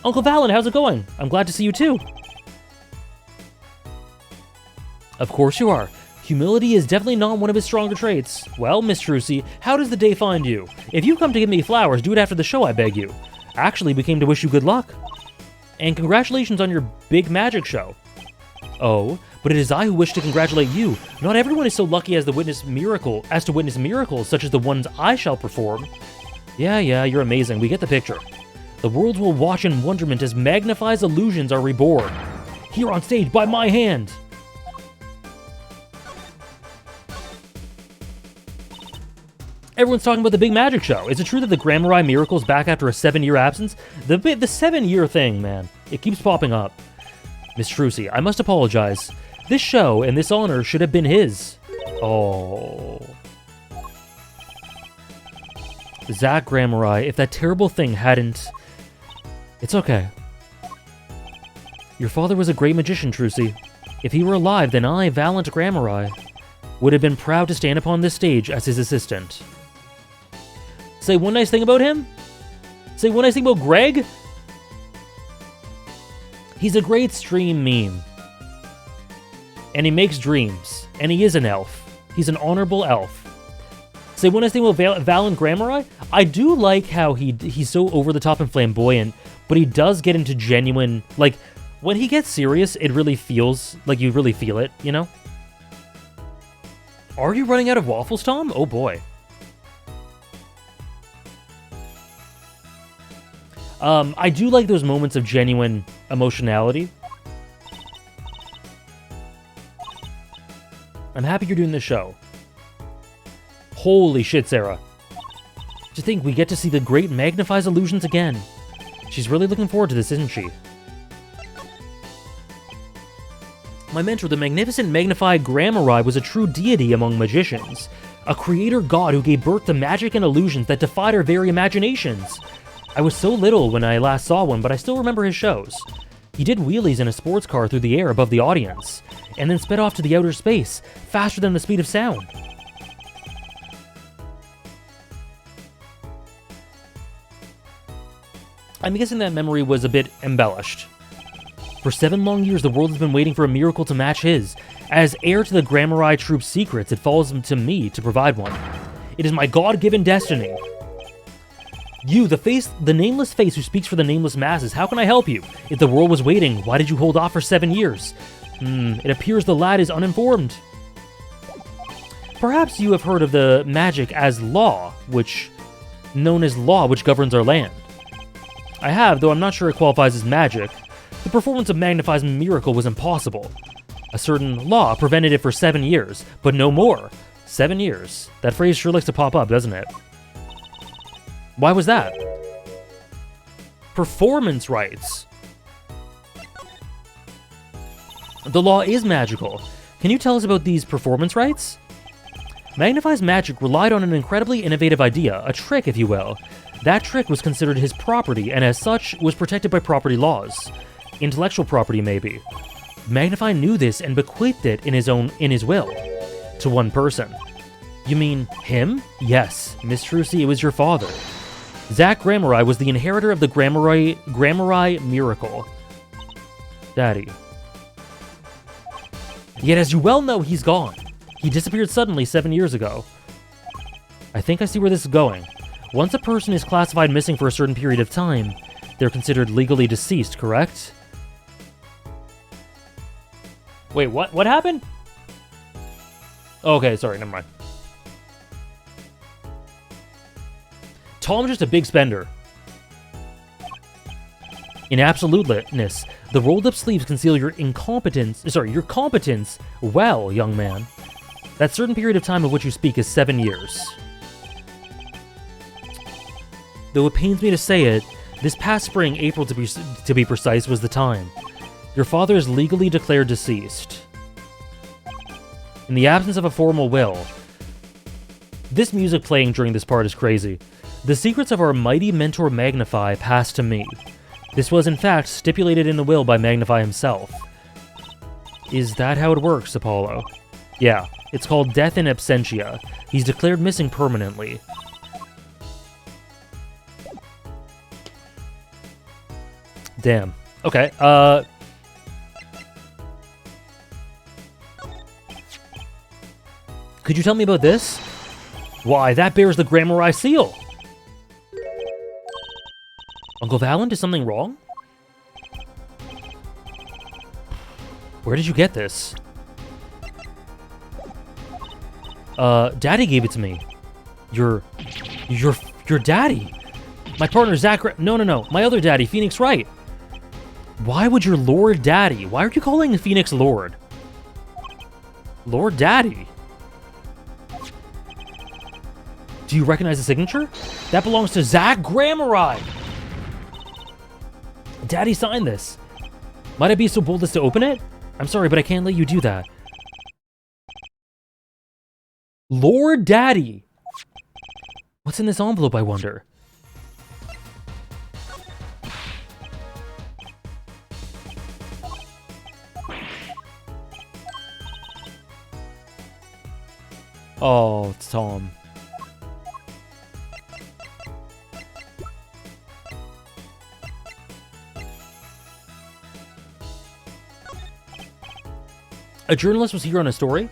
Uncle Valen, how's it going? I'm glad to see you too. Of course you are. Humility is definitely not one of his stronger traits. Well, Miss Trucy, how does the day find you? If you come to give me flowers, do it after the show, I beg you. Actually, we came to wish you good luck. And congratulations on your big magic show. Oh, but it is I who wish to congratulate you. Not everyone is so lucky as to witness miracles such as the ones I shall perform. Yeah, you're amazing. We get the picture. The world will watch in wonderment as Magnify's illusions are reborn. Here on stage by my hand. Everyone's talking about the big magic show. Is it true that the Grammari Miracle's back after a 7-year absence? The 7-year thing, man. It keeps popping up. Miss Trucy, I must apologize. This show and this honor should have been his. Oh. Zach Grammari, if that terrible thing hadn't... It's okay. Your father was a great magician, Trucy. If he were alive, then I, Valent Grammari, would have been proud to stand upon this stage as his assistant. Say one nice thing about him? Say one nice thing about Greg? He's a great stream meme. And he makes dreams. And he is an elf. He's an honorable elf. Say one nice thing about Valen Grammari? I do like how he's so over-the-top and flamboyant, but he does get into genuine... Like, when he gets serious, it really feels like you really feel it, you know? Are you running out of waffles, Tom? Oh boy. I do like those moments of genuine emotionality. I'm happy you're doing this show. Holy shit, Sarah. To think we get to see the great Magnify's illusions again. She's really looking forward to this, isn't she? My mentor, the magnificent Magnify Grammari, was a true deity among magicians. A creator god who gave birth to magic and illusions that defied our very imaginations. I was so little when I last saw one, but I still remember his shows. He did wheelies in a sports car through the air above the audience, and then sped off to the outer space, faster than the speed of sound. I'm guessing that memory was a bit embellished. For 7 long years, the world has been waiting for a miracle to match his. As heir to the Grammari Troupe's secrets, it falls to me to provide one. It is my God-given destiny. You, the nameless face who speaks for the nameless masses, how can I help you? If the world was waiting, why did you hold off for 7 years? It appears the lad is uninformed. Perhaps you have heard of the magic as law, known as law which governs our land. I have, though I'm not sure it qualifies as magic. The performance of Magnify's miracle was impossible. A certain law prevented it for 7 years, but no more. 7 years. That phrase sure likes to pop up, doesn't it? Why was that? Performance rights. The law is magical. Can you tell us about these performance rights? Magnify's magic relied on an incredibly innovative idea, a trick, if you will. That trick was considered his property, and as such, was protected by property laws. Intellectual property, maybe. Magnify knew this and bequeathed it in his will. To one person. You mean him? Yes, Miss Trucy, it was your father. Zach Grammari was the inheritor of the Grammari miracle. Daddy. Yet as you well know, he's gone. He disappeared suddenly 7 years ago. I think I see where this is going. Once a person is classified missing for a certain period of time, they're considered legally deceased, correct? Wait, what? What happened? Okay, sorry, never mind. Tom's just a big spender. In absoluteness, the rolled-up sleeves conceal your competence well, young man. That certain period of time of which you speak is 7 years. Though it pains me to say it, this past spring, April to be precise, was the time. Your father is legally declared deceased. In the absence of a formal will. This music playing during this part is crazy. The secrets of our mighty mentor Magnify passed to me. This was in fact stipulated in the will by Magnify himself. Is that how it works, Apollo? Yeah, it's called Death in Absentia. He's declared missing permanently. Damn. Okay, could you tell me about this? Why, that bears the Grammari seal. Uncle Valent, is something wrong? Where did you get this? Daddy gave it to me. Your daddy? My partner, Zach... No. My other daddy, Phoenix Wright. Why would your Lord Daddy... Why are you calling Phoenix Lord? Lord Daddy? Do you recognize the signature? That belongs to Zach Grammari. Daddy signed this. Might I be so bold as to open it? I'm sorry, but I can't let you do that. Lord Daddy. What's in this envelope, I wonder? Oh, it's Tom. A journalist was here on a story?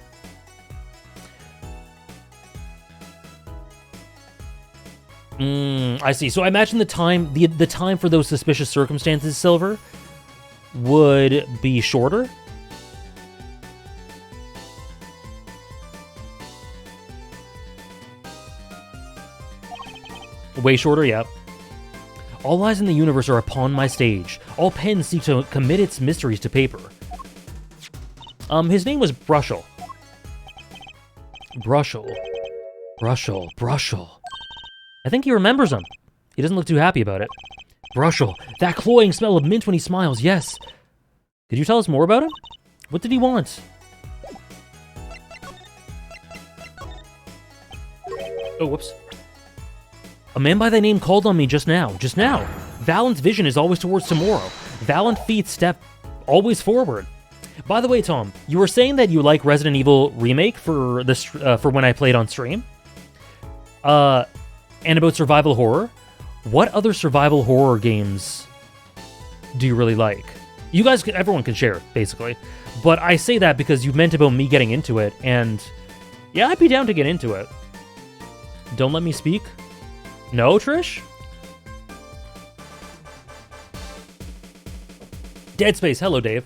I see. So I imagine the time for those suspicious circumstances, Silver, would be shorter? Way shorter, yeah. All eyes in the universe are upon my stage. All pens seek to commit its mysteries to paper. His name was Brushel. Brushel. I think he remembers him. He doesn't look too happy about it. Brushel, that cloying smell of mint when he smiles, yes. Could you tell us more about him? What did he want? Oh, whoops. A man by the name called on me just now. Valent's vision is always towards tomorrow. Valent's feet step always forward. By the way, Tom, you were saying that you like Resident Evil Remake for this for when I played on stream. And about survival horror. What other survival horror games do you really like? You guys, everyone can share, basically. But I say that because you meant about me getting into it, and yeah, I'd be down to get into it. Don't let me speak? No, Trish? Dead Space, hello, Dave.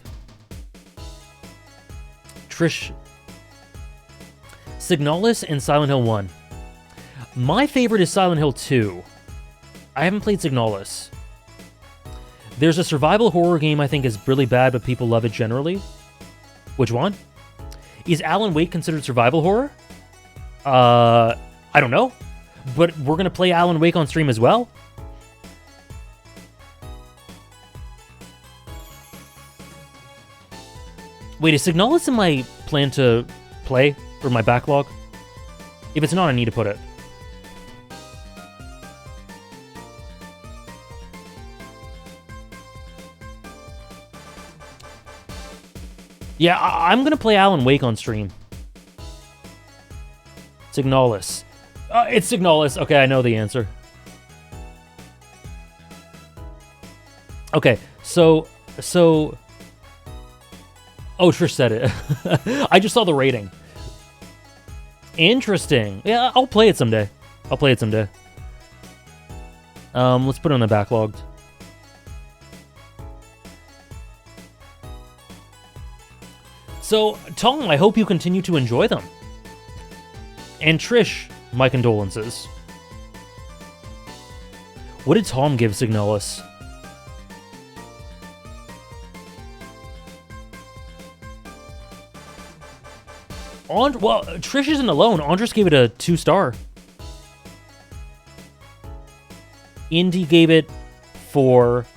Trish. Signalis and Silent Hill 1. My favorite is Silent Hill 2. I haven't played Signalis. There's a survival horror game I think is really bad, but people love it generally. Which one? Is Alan Wake considered survival horror? I don't know. But we're going to play Alan Wake on stream as well? Wait, is Signalis in my plan to play? Or my backlog? If it's not, I need to put it. Yeah, I'm going to play Alan Wake on stream. Signalis. It's Signalis. Okay, I know the answer. Okay, so... Oh, Trish said it. I just saw the rating. Interesting. Yeah, I'll play it someday. Let's put it on the backlogged. So, Tom, I hope you continue to enjoy them. And Trish, my condolences. What did Tom give Signalis? Well, Trish isn't alone. Andres gave it a 2-star. Indy gave it 4.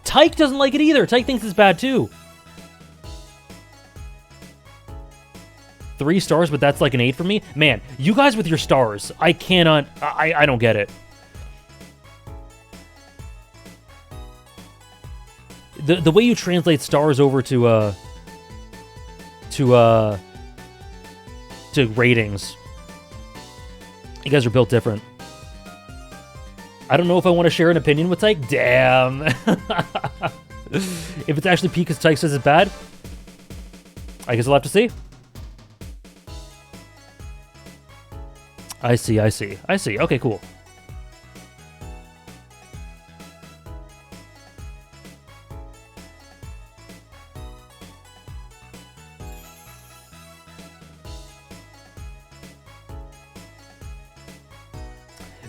Tyke doesn't like it either. Tyke thinks it's bad too. 3 stars, but that's like an 8 for me. Man, you guys with your stars, I cannot... I don't get it. The way you translate stars over to ratings. You guys are built different. I don't know if I want to share an opinion with Tyke. Damn. If it's actually peak because Tyke says it's bad, I guess I'll have to see. I see. Okay, cool.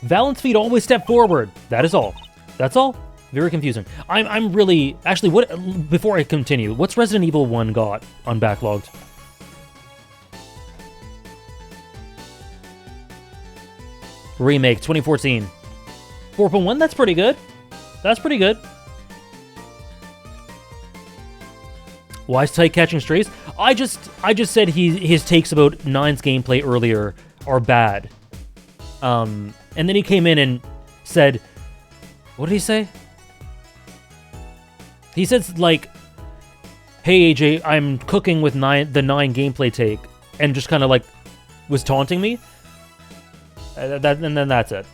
Valence feet always step forward. That is all. That's all. Very confusing. I'm really... Actually, what? Before I continue, what's Resident Evil 1 got on Backlogged? Remake, 2014. 4.1, that's pretty good. That's pretty good. Why is Tyke catching strays? I just said his takes about 9's gameplay earlier are bad. And then he came in and said... What did he say? He said, like... Hey, AJ, I'm cooking with the 9 gameplay take. And just kind of, like, was taunting me. And then that's it.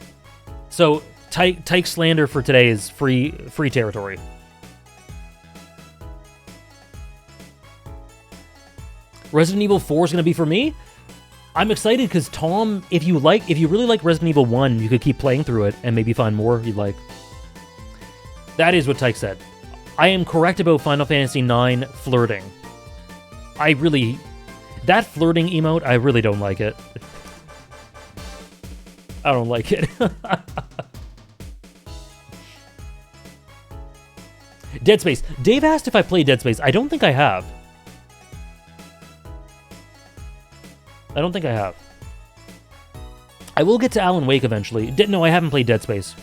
So, Tyke slander for today is free territory. Resident Evil 4 is going to be for me. I'm excited because Tom, if you really like Resident Evil 1, you could keep playing through it and maybe find more you'd like. That is what Tyke said. I am correct about Final Fantasy IX flirting. That flirting emote, I really don't like it. I don't like it. Dead Space. Dave asked if I played Dead Space. I don't think I have. I don't think I have. I will get to Alan Wake eventually. No, I haven't played Dead Space.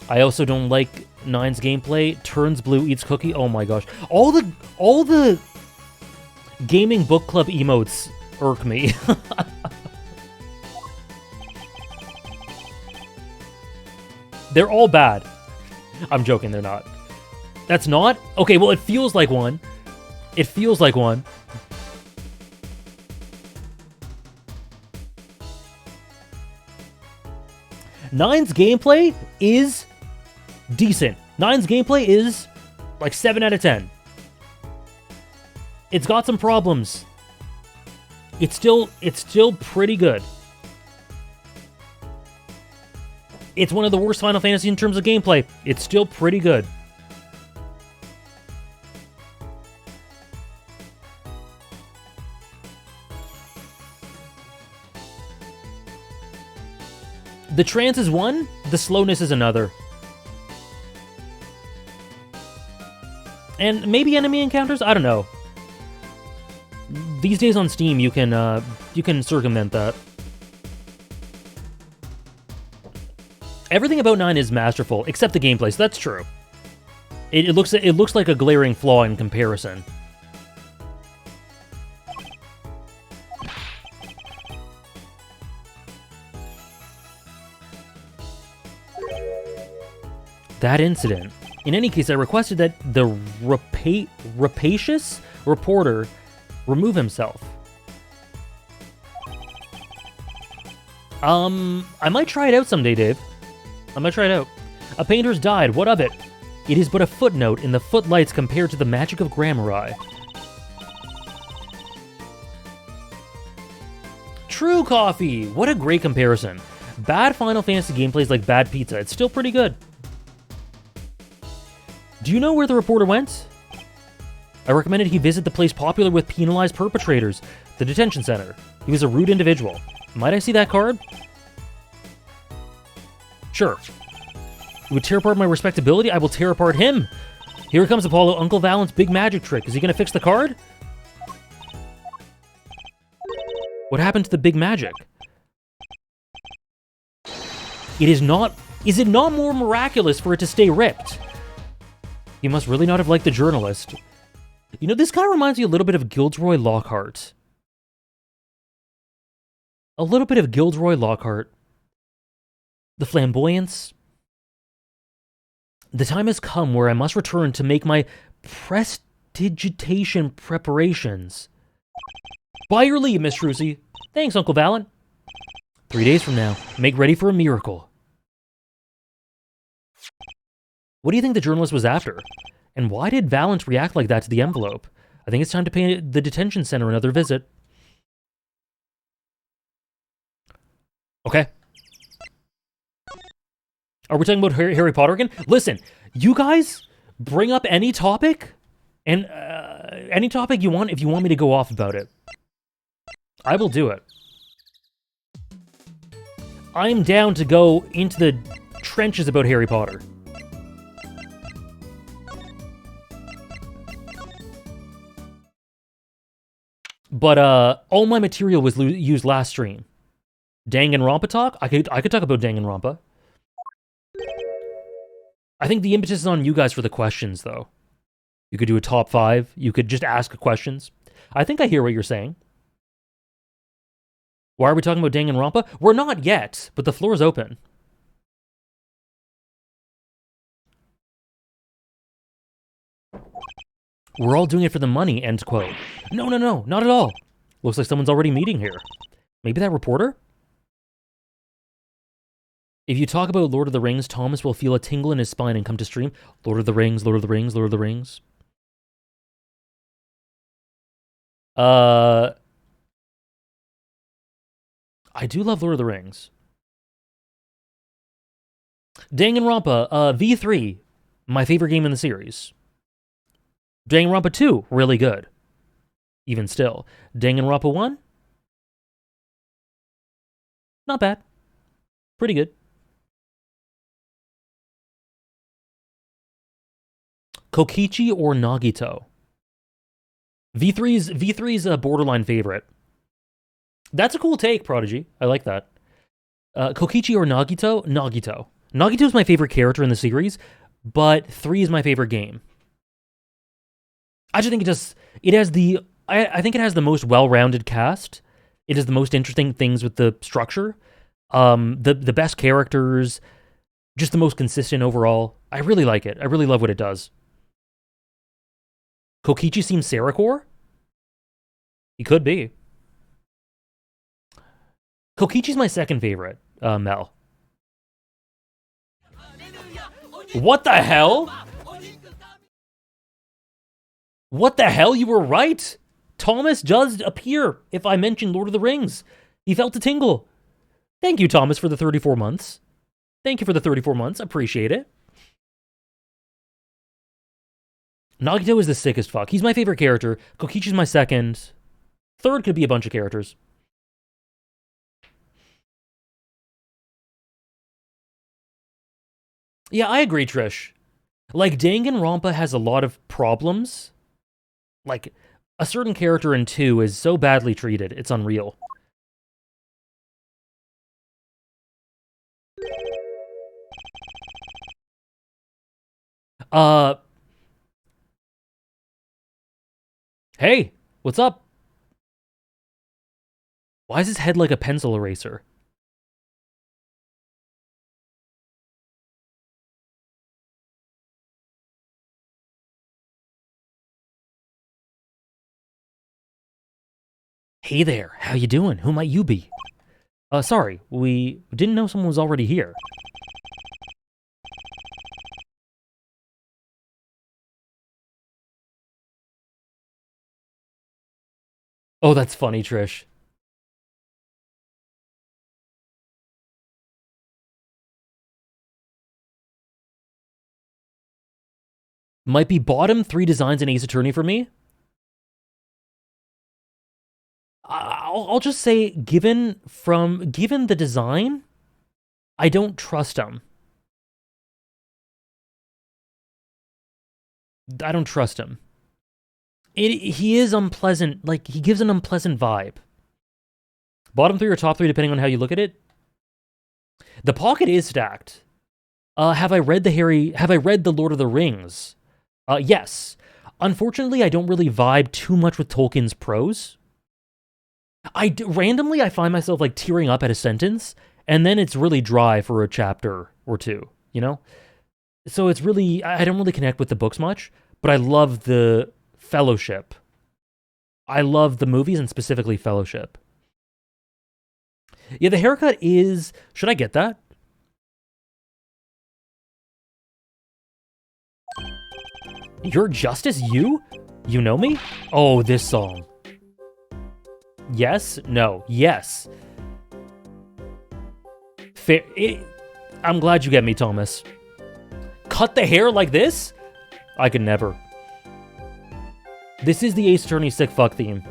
I also don't like 9's gameplay. Turns blue, eats cookie. Oh my gosh. All the gaming book club emotes irk me. They're all bad. I'm joking, they're not. That's not? Okay, well, it feels like one. It feels like one. Nine's gameplay is decent. 9's gameplay is like 7 out of 10. It's got some problems. It's still pretty good. It's one of the worst Final Fantasy in terms of gameplay. It's still pretty good. The trance is one, the slowness is another. And maybe enemy encounters? I don't know. These days on Steam, you can circumvent that. Everything about 9 is masterful, except the gameplay, so that's true. It looks like a glaring flaw in comparison. That incident. In any case, I requested that the rapacious reporter remove himself. I might try it out someday, Dave. I might try it out. A painter's died. What of it? It is but a footnote in the footlights compared to the magic of Grammari. True coffee. What a great comparison. Bad Final Fantasy gameplay is like bad pizza. It's still pretty good. Do you know where the reporter went? I recommended he visit the place popular with penalized perpetrators, the detention center. He was a rude individual. Might I see that card? Sure. You would tear apart my respectability? I will tear apart him. Here comes Apollo, Uncle Valent's big magic trick. Is he going to fix the card? What happened to the big magic? Is it not more miraculous for it to stay ripped? You must really not have liked the journalist. You know, this guy reminds me a little bit of Gilderoy Lockhart. A little bit of Gilderoy Lockhart. The flamboyance. The time has come where I must return to make my prestidigitation preparations. By your leave, Miss Trucy. Thanks, Uncle Valen. 3 days from now, make ready for a miracle. What do you think the journalist was after? And why did Valent react like that to the envelope? I think it's time to pay the detention center another visit. Okay. Are we talking about Harry Potter again? Listen, you guys bring up any topic, and any topic you want if you want me to go off about it. I will do it. I'm down to go into the trenches about Harry Potter. But all my material was used last stream. Danganronpa talk? I could talk about Danganronpa. I think the impetus is on you guys for the questions, though. You could do a top 5. You could just ask questions. I think I hear what you're saying. Why are we talking about Danganronpa? We're not yet, but the floor is open. We're all doing it for the money, end quote. No, not at all. Looks like someone's already meeting here. Maybe that reporter? If you talk about Lord of the Rings, Thomas will feel a tingle in his spine and come to stream. Lord of the Rings, Lord of the Rings, Lord of the Rings. I do love Lord of the Rings. Danganronpa, V3, my favorite game in the series. Danganronpa 2, really good. Even still. Danganronpa 1? Not bad. Pretty good. Kokichi or Nagito? V3's a borderline favorite. That's a cool take, Prodigy. I like that. Kokichi or Nagito? Nagito. Nagito's my favorite character in the series, but 3 is my favorite game. I just think it has the I think it has the most well-rounded cast. It has the most interesting things with the structure. The best characters, just the most consistent overall. I really like it. I really love what it does. Kokichi seems Sarakor? He could be. Kokichi's my second favorite, Mel. What the hell? What the hell? You were right. Thomas does appear if I mention Lord of the Rings. He felt a tingle. Thank you, Thomas, for the 34 months. Thank you for the 34 months. Appreciate it. Nagito is the sickest fuck. He's my favorite character. Kokichi's my second. Third could be a bunch of characters. Yeah, I agree, Trish. Like, Danganronpa has a lot of problems. Like, a certain character in 2 is so badly treated, it's unreal. Hey, what's up? Why is his head like a pencil eraser? Hey there, how you doing? Who might you be? Sorry, we didn't know someone was already here. Oh, that's funny, Trish. Might be bottom 3 designs in Ace Attorney for me. I'll just say, given the design, I don't trust him. I don't trust him. He is unpleasant. Like, he gives an unpleasant vibe. Bottom 3 or top 3, depending on how you look at it. The pocket is stacked. Have I read the Lord of the Rings? Yes. Unfortunately, I don't really vibe too much with Tolkien's prose. Randomly, I find myself like tearing up at a sentence, and then it's really dry for a chapter or two, you know? So it's really, I don't really connect with the books much, but I love the Fellowship. I love the movies and specifically Fellowship. Yeah, the haircut is, should I get that? Your Justice, you? You know me? Oh, this song. Yes? No. Yes. Fair. I'm glad you get me, Thomas. Cut the hair like this? I could never. This is the Ace Attorney sick fuck theme.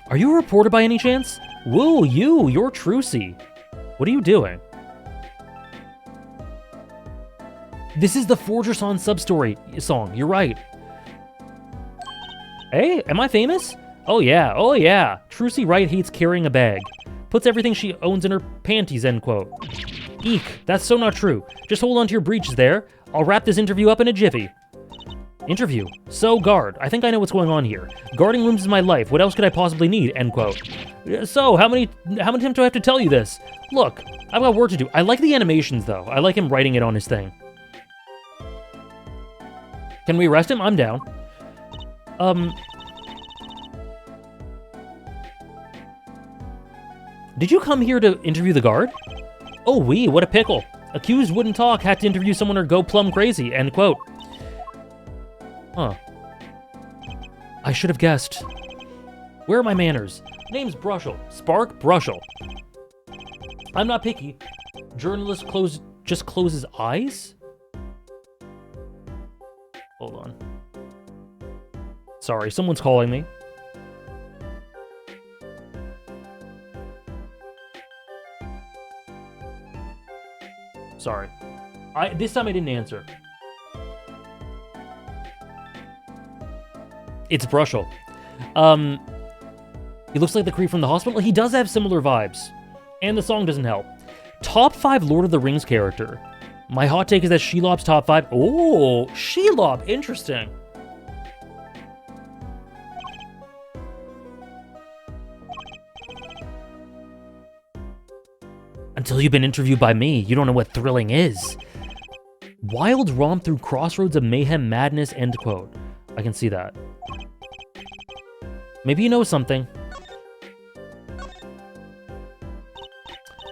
Are you a reporter by any chance? Woo, you're Trucy. What are you doing? This is the Forger Son sub-story song, you're right. Hey, am I famous? Oh yeah. Trucy Wright hates carrying a bag. Puts everything she owns in her panties, end quote. Eek, that's so not true. Just hold on to your breeches there. I'll wrap this interview up in a jiffy. Interview. So, guard, I think I know what's going on here. Guarding rooms is my life. What else could I possibly need? End quote. So, how many times do I have to tell you this? Look, I've got work to do. I like the animations, though. I like him writing it on his thing. Can we arrest him? I'm down. Did you come here to interview the guard? Oh, what a pickle. Accused wouldn't talk, had to interview someone or go plumb crazy, end quote. Huh. I should have guessed. Where are my manners? Name's Brushel. Spark Brushel. I'm not picky. Journalist just closes eyes? Hold on. Sorry, someone's calling me. Sorry. This time I didn't answer. It's Brushel. He looks like the creep from the hospital. He does have similar vibes. And the song doesn't help. Top 5 Lord of the Rings character. My hot take is that Shelob's top 5. Oh, Shelob. Interesting. Until you've been interviewed by me, you don't know what thrilling is. Wild romp through crossroads of mayhem, madness, end quote. I can see that. Maybe you know something.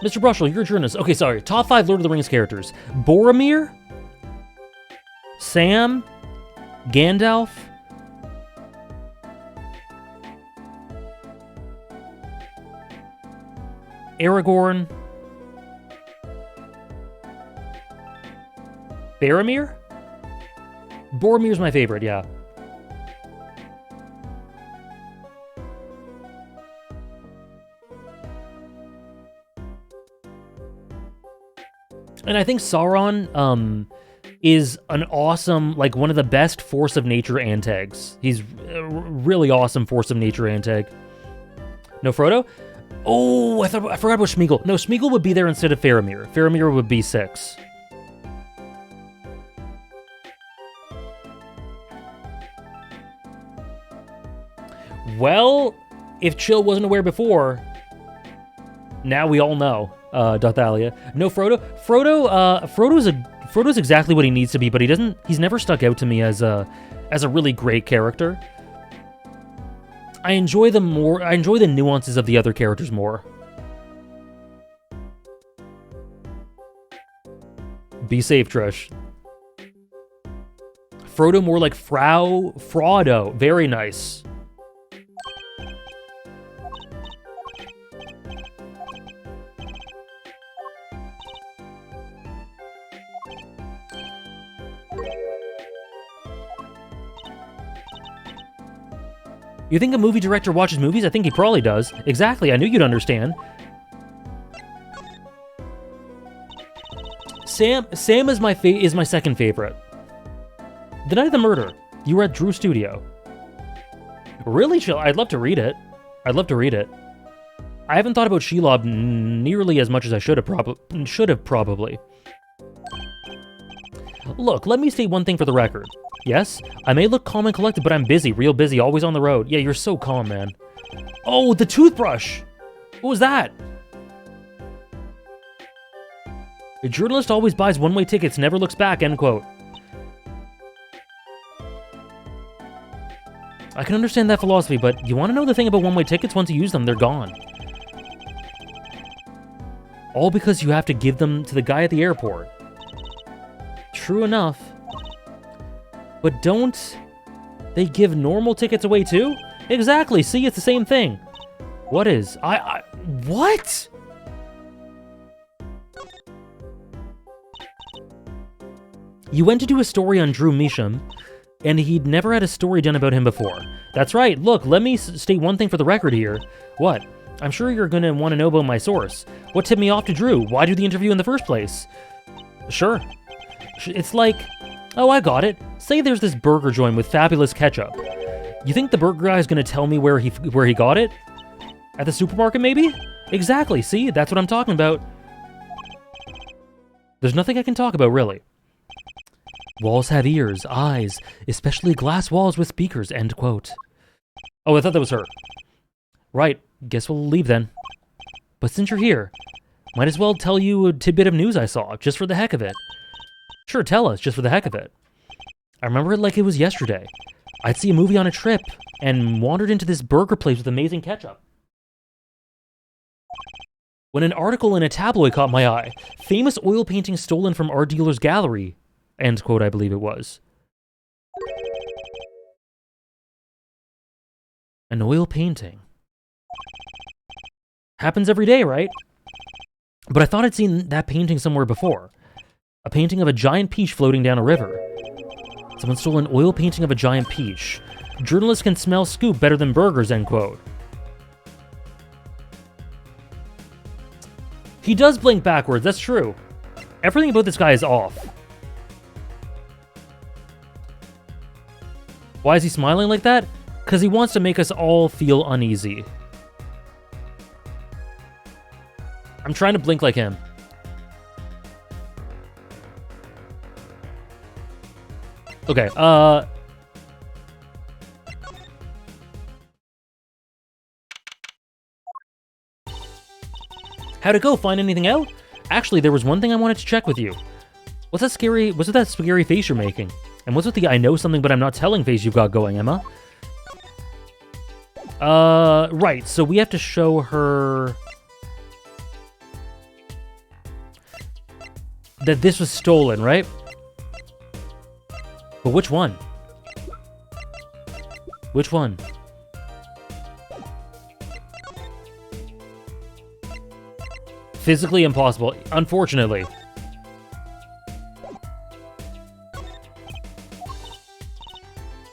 Mr. Brushel, you're a journalist. Okay, sorry. Top 5 Lord of the Rings characters. Boromir? Sam? Gandalf? Aragorn? Boromir? Boromir's my favorite, yeah. And I think Sauron is an awesome, like, one of the best Force of Nature antags. He's a really awesome Force of Nature antag. No Frodo? Oh, I forgot about Smeagol. No, Smeagol would be there instead of Faramir. Faramir would be 6. Well, if Chill wasn't aware before, now we all know. Dothalia. No Frodo. Frodo's exactly what he needs to be, but he's never stuck out to me as a really great character. I enjoy the nuances of the other characters more. Be safe, Trish. Frodo more like Frodo. Very nice. You think a movie director watches movies? I think he probably does. Exactly, I knew you'd understand. Sam is my second favorite. The Night of the Murder. You were at Drew Studio. Really chill. I'd love to read it. I haven't thought about Shelob nearly as much as I should have probably. Look, let me state one thing for the record. Yes, I may look calm and collected, but I'm busy, real busy, always on the road. Yeah, you're so calm, man. Oh, the toothbrush! What was that? A journalist always buys one-way tickets, never looks back, end quote. I can understand that philosophy, but you want to know the thing about one-way tickets? Once you use them, they're gone. All because you have to give them to the guy at the airport. True enough. But don't they give normal tickets away too? Exactly, see, it's the same thing. What is? What? You went to do a story on Drew Measham, and he'd never had a story done about him before. That's right, look, let me state one thing for the record here. What? I'm sure you're gonna want to know about my source. What tipped me off to Drew? Why do the interview in the first place? Sure. It's like, oh, I got it. Say there's this burger joint with fabulous ketchup. You think the burger guy is gonna tell me where he got it? At the supermarket, maybe? Exactly, see? That's what I'm talking about. There's nothing I can talk about, really. Walls have ears, eyes, especially glass walls with speakers, end quote. Oh, I thought that was her. Right, guess we'll leave then. But since you're here, might as well tell you a tidbit of news I saw, just for the heck of it. Sure, tell us, just for the heck of it. I remember it like it was yesterday. I'd see a movie on a trip, and wandered into this burger place with amazing ketchup. When an article in a tabloid caught my eye, famous oil painting stolen from art dealer's gallery, end quote, I believe it was. An oil painting. Happens every day, right? But I thought I'd seen that painting somewhere before. A painting of a giant peach floating down a river. Someone stole an oil painting of a giant peach. Journalists can smell scoop better than burgers, end quote. He does blink backwards, that's true. Everything about this guy is off. Why is he smiling like that? Because he wants to make us all feel uneasy. I'm trying to blink like him. Okay, how'd it go? Find anything out? Actually, there was one thing I wanted to check with you. What's that scary face you're making? And what's with the I know something but I'm not telling face you've got going, Emma? Right, so we have to show her that this was stolen, right? But which one? Which one? Physically impossible, unfortunately.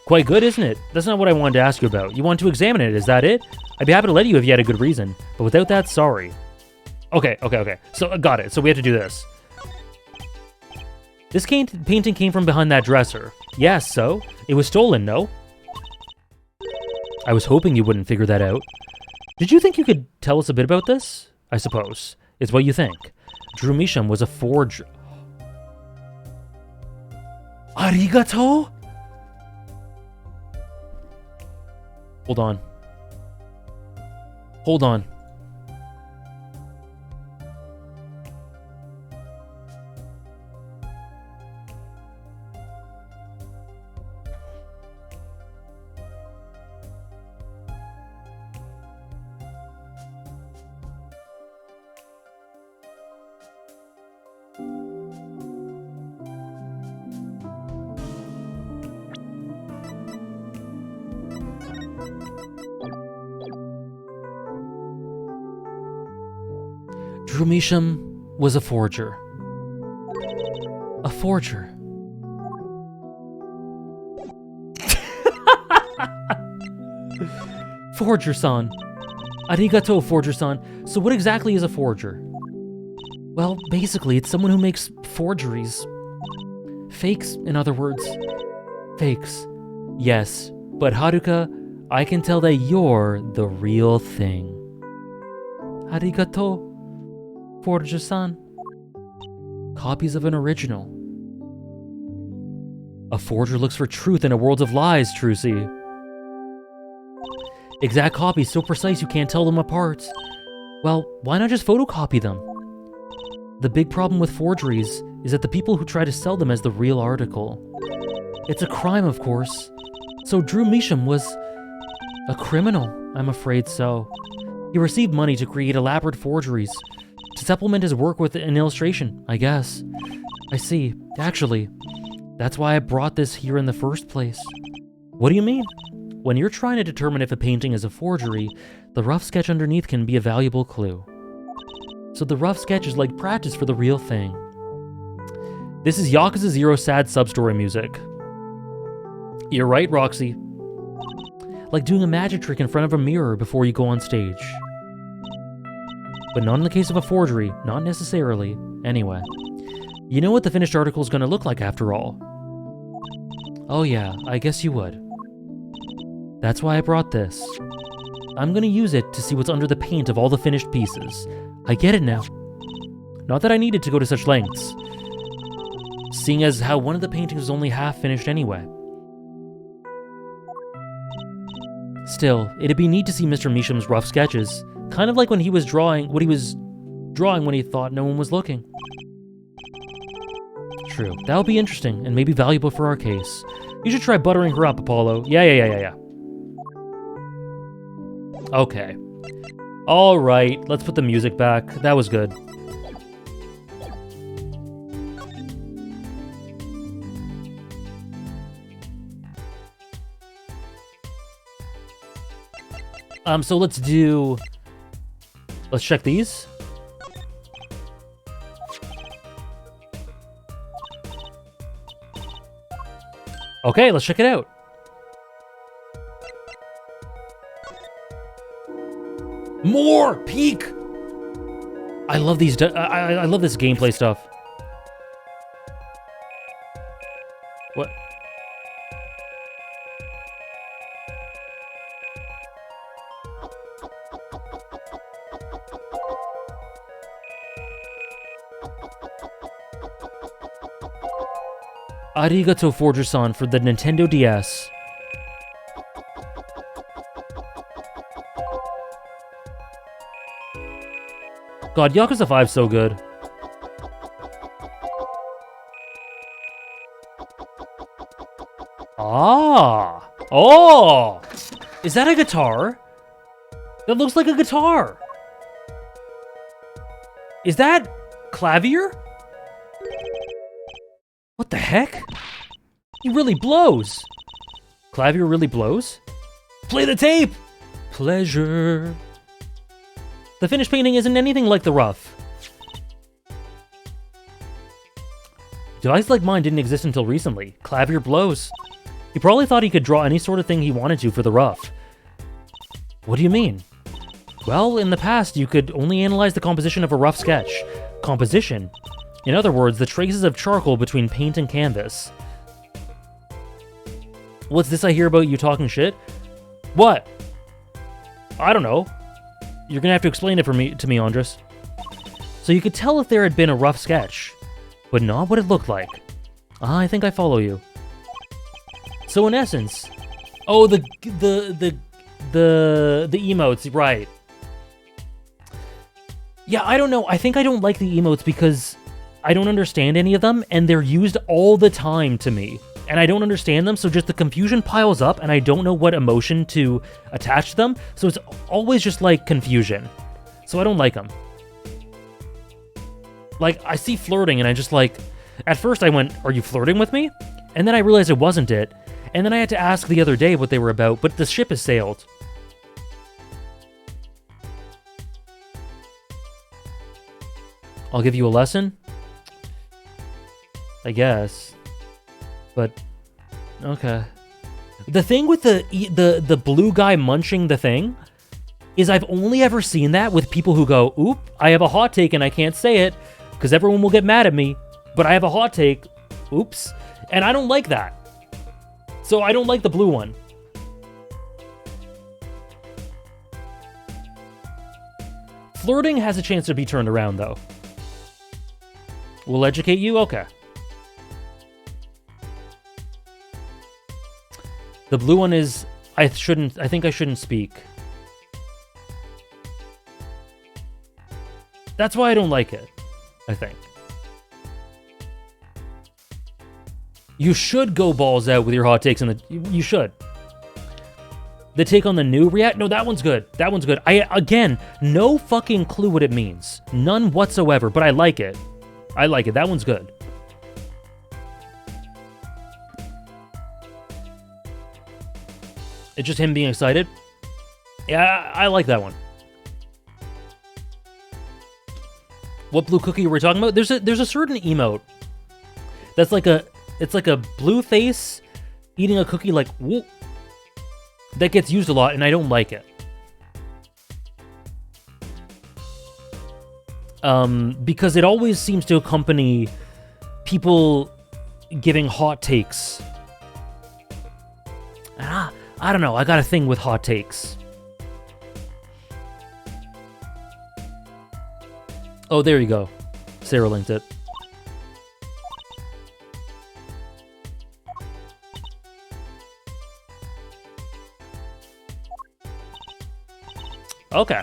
Quite good, isn't it? That's not what I wanted to ask you about. You want to examine it, is that it? I'd be happy to let you if you had a good reason. But without that, sorry. Okay. So, got it. So we have to do this. This painting came from behind that dresser. Yes, so? It was stolen, no? I was hoping you wouldn't figure that out. Did you think you could tell us a bit about this? I suppose. It's what you think. Drew Measham was a forger. Arigato? Hold on. Hold on. Drew Measham was a forger. A forger. Forger-san. Arigato, forger-san. So what exactly is a forger? Well, basically, it's someone who makes forgeries. Fakes, in other words. Fakes. Yes, but Haruka, I can tell that you're the real thing. Arigato, forger-san. Copies of an original. A forger looks for truth in a world of lies, Trucy. Exact copies so precise you can't tell them apart. Well, why not just photocopy them? The big problem with forgeries is that the people who try to sell them as the real article. It's a crime, of course. So Drew Measham was a criminal, I'm afraid so. He received money to create elaborate forgeries, to supplement his work with an illustration, I guess. I see. Actually, that's why I brought this here in the first place. What do you mean? When you're trying to determine if a painting is a forgery, the rough sketch underneath can be a valuable clue. So the rough sketch is like practice for the real thing. This is Yakuza 0 sad sub-story music. You're right, Roxy. Like doing a magic trick in front of a mirror before you go on stage. But not in the case of a forgery, not necessarily. Anyway, you know what the finished article is going to look like after all. Oh yeah, I guess you would. That's why I brought this. I'm going to use it to see what's under the paint of all the finished pieces. I get it now. Not that I needed to go to such lengths, seeing as how one of the paintings was only half finished anyway. Still, it'd be neat to see Mr. Measham's rough sketches, kind of like when he was drawing what he was drawing when he thought no one was looking. True, that'll be interesting and maybe valuable for our case. You should try buttering her up, Apollo. Yeah. Okay. Alright, let's put the music back. That was good. So let's check these. Okay, let's check it out. More! Peek! I love these, I love this gameplay stuff. What? Arigato Forger-san for the Nintendo DS. God, Yakuza 5's so good. Ah! Oh! Is that a guitar? That looks like a guitar. Is that clavier? What the heck? He really blows. Clavier really blows? Play the tape! Pleasure. The finished painting isn't anything like the rough. Devices like mine didn't exist until recently. Clavier blows. He probably thought he could draw any sort of thing he wanted to for the rough. What do you mean? Well, in the past, you could only analyze the composition of a rough sketch. Composition? In other words, the traces of charcoal between paint and canvas. What's this I hear about you talking shit? What? I don't know. You're gonna have to explain it to me, Andres. So you could tell if there had been a rough sketch, but not what it looked like. I think I follow you. So in essence, oh, the emotes, right? Yeah, I don't know. I think I don't like the emotes because I don't understand any of them, and they're used all the time to me. And I don't understand them, so just the confusion piles up, and I don't know what emotion to attach to them, so it's always just, like, confusion. So I don't like them. Like, I see flirting, and I just, like... At first I went, are you flirting with me? And then I realized it wasn't it, and then I had to ask the other day what they were about, but the ship has sailed. I'll give you a lesson? I guess. But, okay. The thing with the blue guy munching the thing is I've only ever seen that with people who go, oop, I have a hot take and I can't say it because everyone will get mad at me, but I have a hot take, oops, and I don't like that. So I don't like the blue one. Flirting has a chance to be turned around, though. We'll educate you? Okay. The blue one is... I think I shouldn't speak. That's why I don't like it, I think. You should go balls out with your hot takes in the... You should. The take on the new react? No, that one's good. That one's good. Again, no fucking clue what it means. None whatsoever, but I like it. I like it. That one's good. It's just him being excited. Yeah, I like that one. What blue cookie were we talking about? There's a certain emote that's like a... It's like a blue face eating a cookie like, whoop. That gets used a lot, and I don't like it. Because it always seems to accompany people giving hot takes. I don't know. I got a thing with hot takes. Oh, there you go. Sarah linked it. Okay.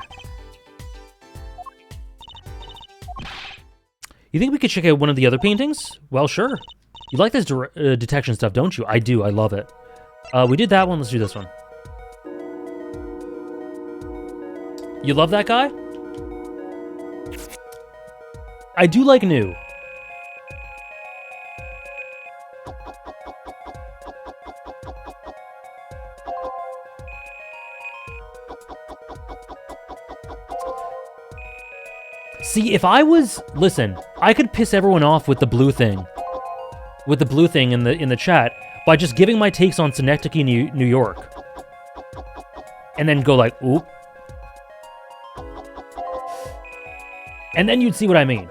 You think we could check out one of the other paintings? Well, sure. You like this detection stuff, don't you? I do. I love it. We did that one. Let's do this one. You love that guy? I do like new. See, if I was... Listen, I could piss everyone off with the blue thing. With the blue thing in the chat by just giving my takes on Synecdoche, New York. And then go like, oop. And then you'd see what I mean.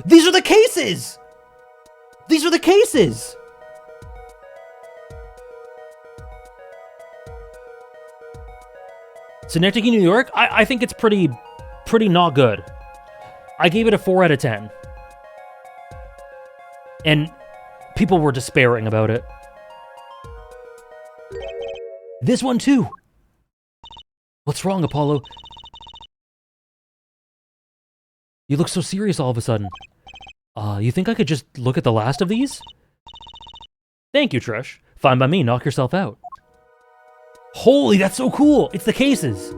These are the cases! These are the cases! Synecdoche, New York? I think it's pretty not good. I gave it a 4 out of 10. And people were despairing about it. This one too. What's wrong, Apollo? You look so serious all of a sudden. You think I could just look at the last of these? Thank you, Trish. Fine by me, knock yourself out. Holy, that's so cool! It's the cases!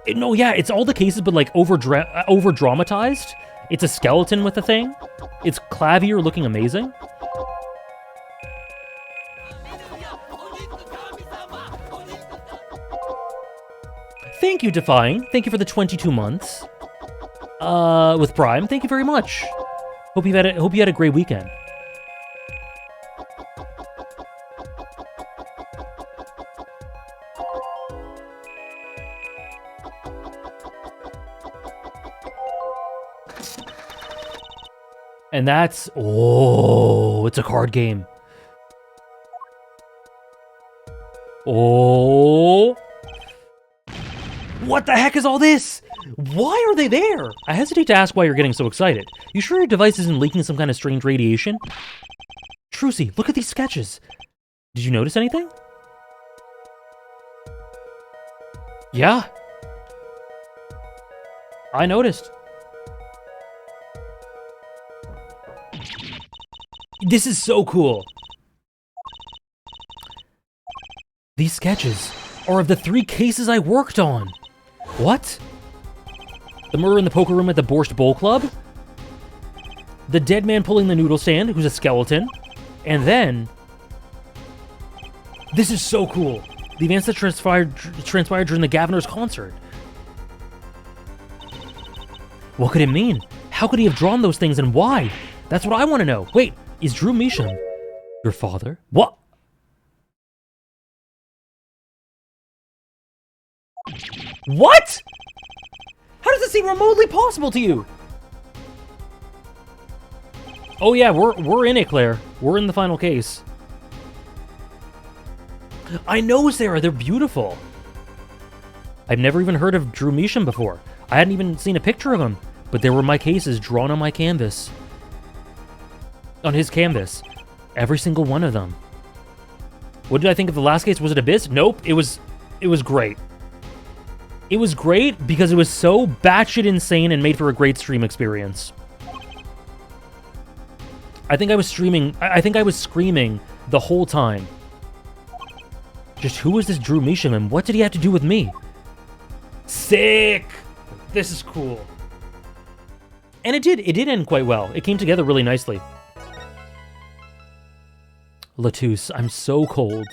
No, yeah, it's all the cases, but like over-dramatized. It's a skeleton with a thing. It's Clavier looking amazing. Thank you, Defying. Thank you for the 22 months. With Prime. Thank you very much. Hope you had a great weekend. And that's... Oh, it's a card game. Oh. What the heck is all this? Why are they there? I hesitate to ask why you're getting so excited. You sure your device isn't leaking some kind of strange radiation? Trucy, look at these sketches. Did you notice anything? Yeah. I noticed. This is so cool. These sketches are of the 3 cases I worked on. What? The murder in the poker room at the Borscht Bowl Club? The dead man pulling the noodle stand, who's a skeleton. And then... This is so cool. The events that transpired during the Gaviner's concert. What could it mean? How could he have drawn those things and why? That's what I want to know. Wait, is Drew Measham your father? What? What? How does this seem remotely possible to you? Oh yeah, we're in it, Claire. We're in the final case. I know, Sarah, they're beautiful. I've never even heard of Jrpg before. I hadn't even seen a picture of him, but there were my cases drawn on my canvas. On his canvas. Every single one of them. What did I think of the last case? Was it Abyss? Nope. It was great. It was great because it was so batshit insane and made for a great stream experience. I think I was screaming the whole time. Just who is this Jrpg and what did he have to do with me? Sick! This is cool. And it did end quite well. It came together really nicely. Latouche, I'm so cold.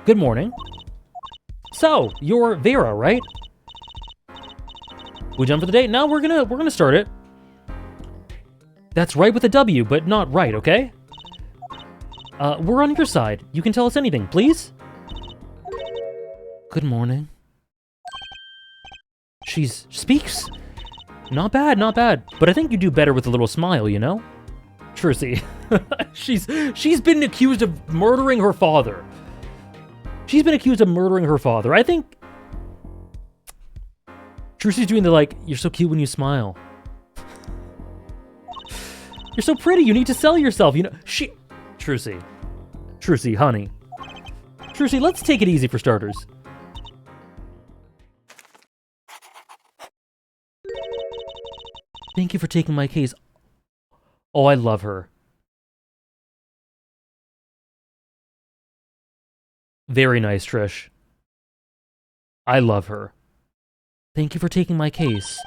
Good morning. So, you're Vera, right? We done for the day? No, we're gonna start it. That's right with a W, but not right, okay? We're on your side. You can tell us anything, please? Good morning. She speaks. Not bad, not bad. But I think you do better with a little smile, you know? Trucy. she's been accused of murdering her father. She's been accused of murdering her father. I think Trucy's doing the, like, you're so cute when you smile. You're so pretty, you need to sell yourself, you know? Trucy, honey. Trucy, let's take it easy for starters. Thank you for taking my case. Oh, I love her. Very nice, Trish. I love her. Thank you for taking my case.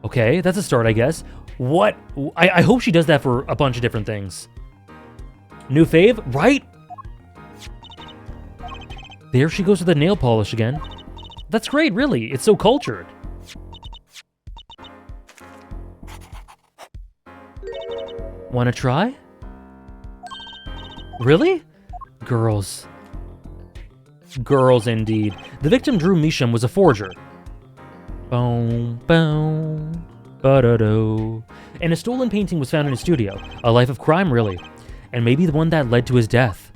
Okay, that's a start, I guess. What? I hope she does that for a bunch of different things. New fave, right? There she goes with the nail polish again. That's great, really. It's so cultured. Wanna try? Really? Girls. Girls, indeed. The victim, Jrpg, was a forger. Boom, boom, ba-da-do. And a stolen painting was found in his studio. A life of crime, really. And maybe the one that led to his death.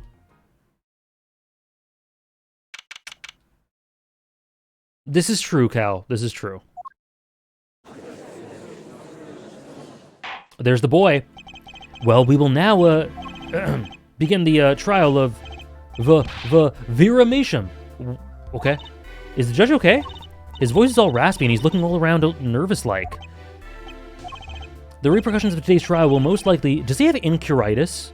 This is true, Cal. This is true. There's the boy. Well, we will now, begin the, trial of Jrpg. Okay. Is the judge okay? His voice is all raspy and he's looking all around nervous-like. The repercussions of today's trial will most likely, does he have incuritis?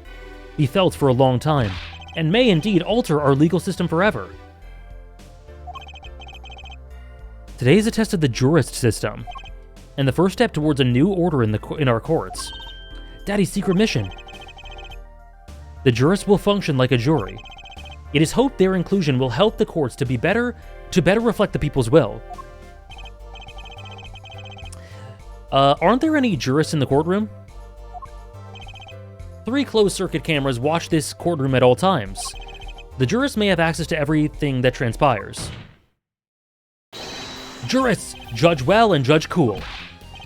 Be felt for a long time, and may indeed alter our legal system forever. Today is a test of the jurist system, and the first step towards a new order in our courts. Daddy's secret mission. The jurists will function like a jury. It is hoped their inclusion will help the courts to better reflect the people's will. Aren't there any jurists in the courtroom? 3 closed-circuit cameras watch this courtroom at all times. The jurists may have access to everything that transpires. Jurists, judge well and judge cool.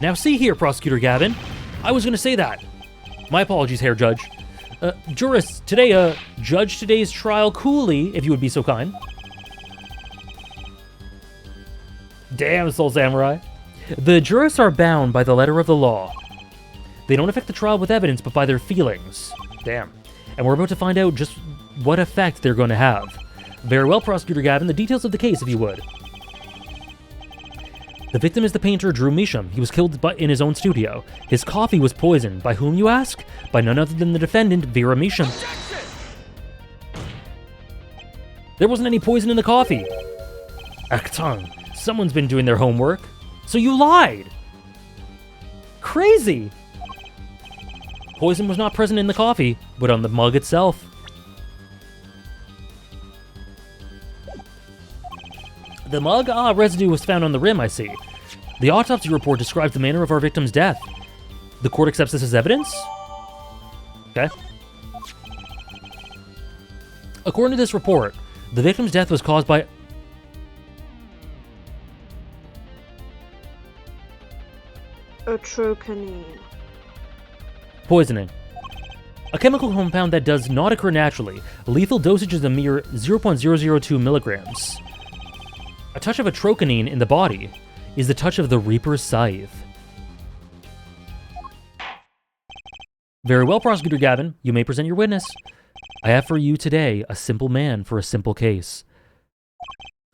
Now see here, Prosecutor Gavin. I was gonna say that. My apologies, Herr Judge. Jurists, today, judge today's trial coolly, if you would be so kind. Damn, Soul Samurai. The jurists are bound by the letter of the law. They don't affect the trial with evidence, but by their feelings. Damn. And we're about to find out just what effect they're going to have. Very well, Prosecutor Gavin, the details of the case, if you would. The victim is the painter Jrpg. He was killed in his own studio. His coffee was poisoned. By whom, you ask? By none other than the defendant, Jrpg. There wasn't any poison in the coffee. Actung. Someone's been doing their homework. So you lied! Crazy! Poison was not present in the coffee, but on the mug itself. The mug? Ah, residue was found on the rim, I see. The autopsy report describes the manner of our victim's death. The court accepts this as evidence? Okay. According to this report, the victim's death was caused by... Atrocanine. Poisoning. A chemical compound that does not occur naturally. Lethal dosage is a mere 0.002 milligrams. A touch of atrocanine in the body is the touch of the Reaper's scythe. Very well, Prosecutor Gavin. You may present your witness. I have for you today a simple man for a simple case.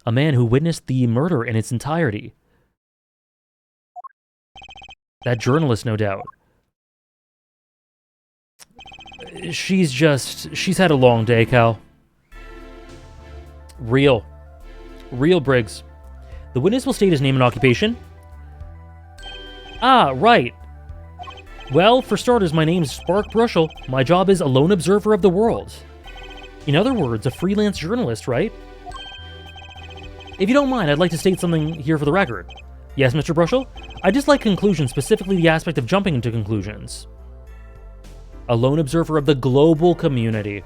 A man who witnessed the murder in its entirety. That journalist, no doubt. She's had a long day, Cal. Real Briggs. The witness will state his name and occupation. Ah, right. Well, for starters, my name's Spark Brushel. My job is a lone observer of the world. In other words, a freelance journalist, right? If you don't mind, I'd like to state something here for the record. Yes, Mr. Brushel? I dislike conclusions, specifically the aspect of jumping into conclusions. A lone observer of the global community.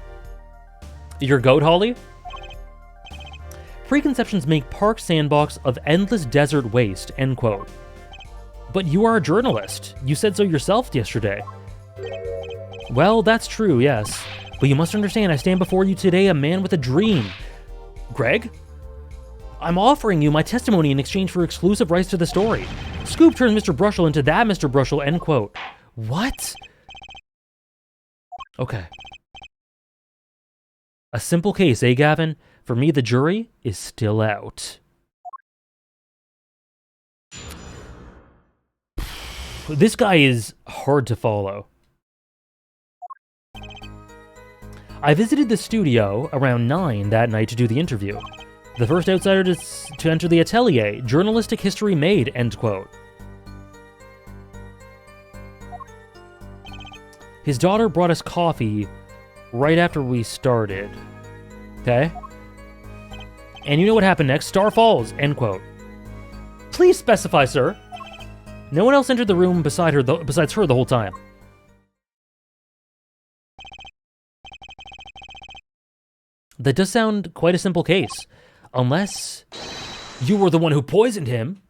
Your goat, Holly? Preconceptions make Park Sandbox of endless desert waste, end quote. But you are a journalist. You said so yourself yesterday. Well, that's true, yes. But you must understand, I stand before you today a man with a dream. Greg? I'm offering you my testimony in exchange for exclusive rights to the story. Scoop turns Mr. Brushel into that Mr. Brushel, end quote. What? Okay. A simple case, eh, Gavin? For me, the jury is still out. This guy is hard to follow. I visited the studio around 9 that night to do the interview. The first outsider to enter the atelier. Journalistic history made, end quote. His daughter brought us coffee right after we started. Okay? And you know what happened next? Star falls, end quote. Please specify, sir. No one else entered the room besides her the whole time. That does sound quite a simple case. Unless you were the one who poisoned him.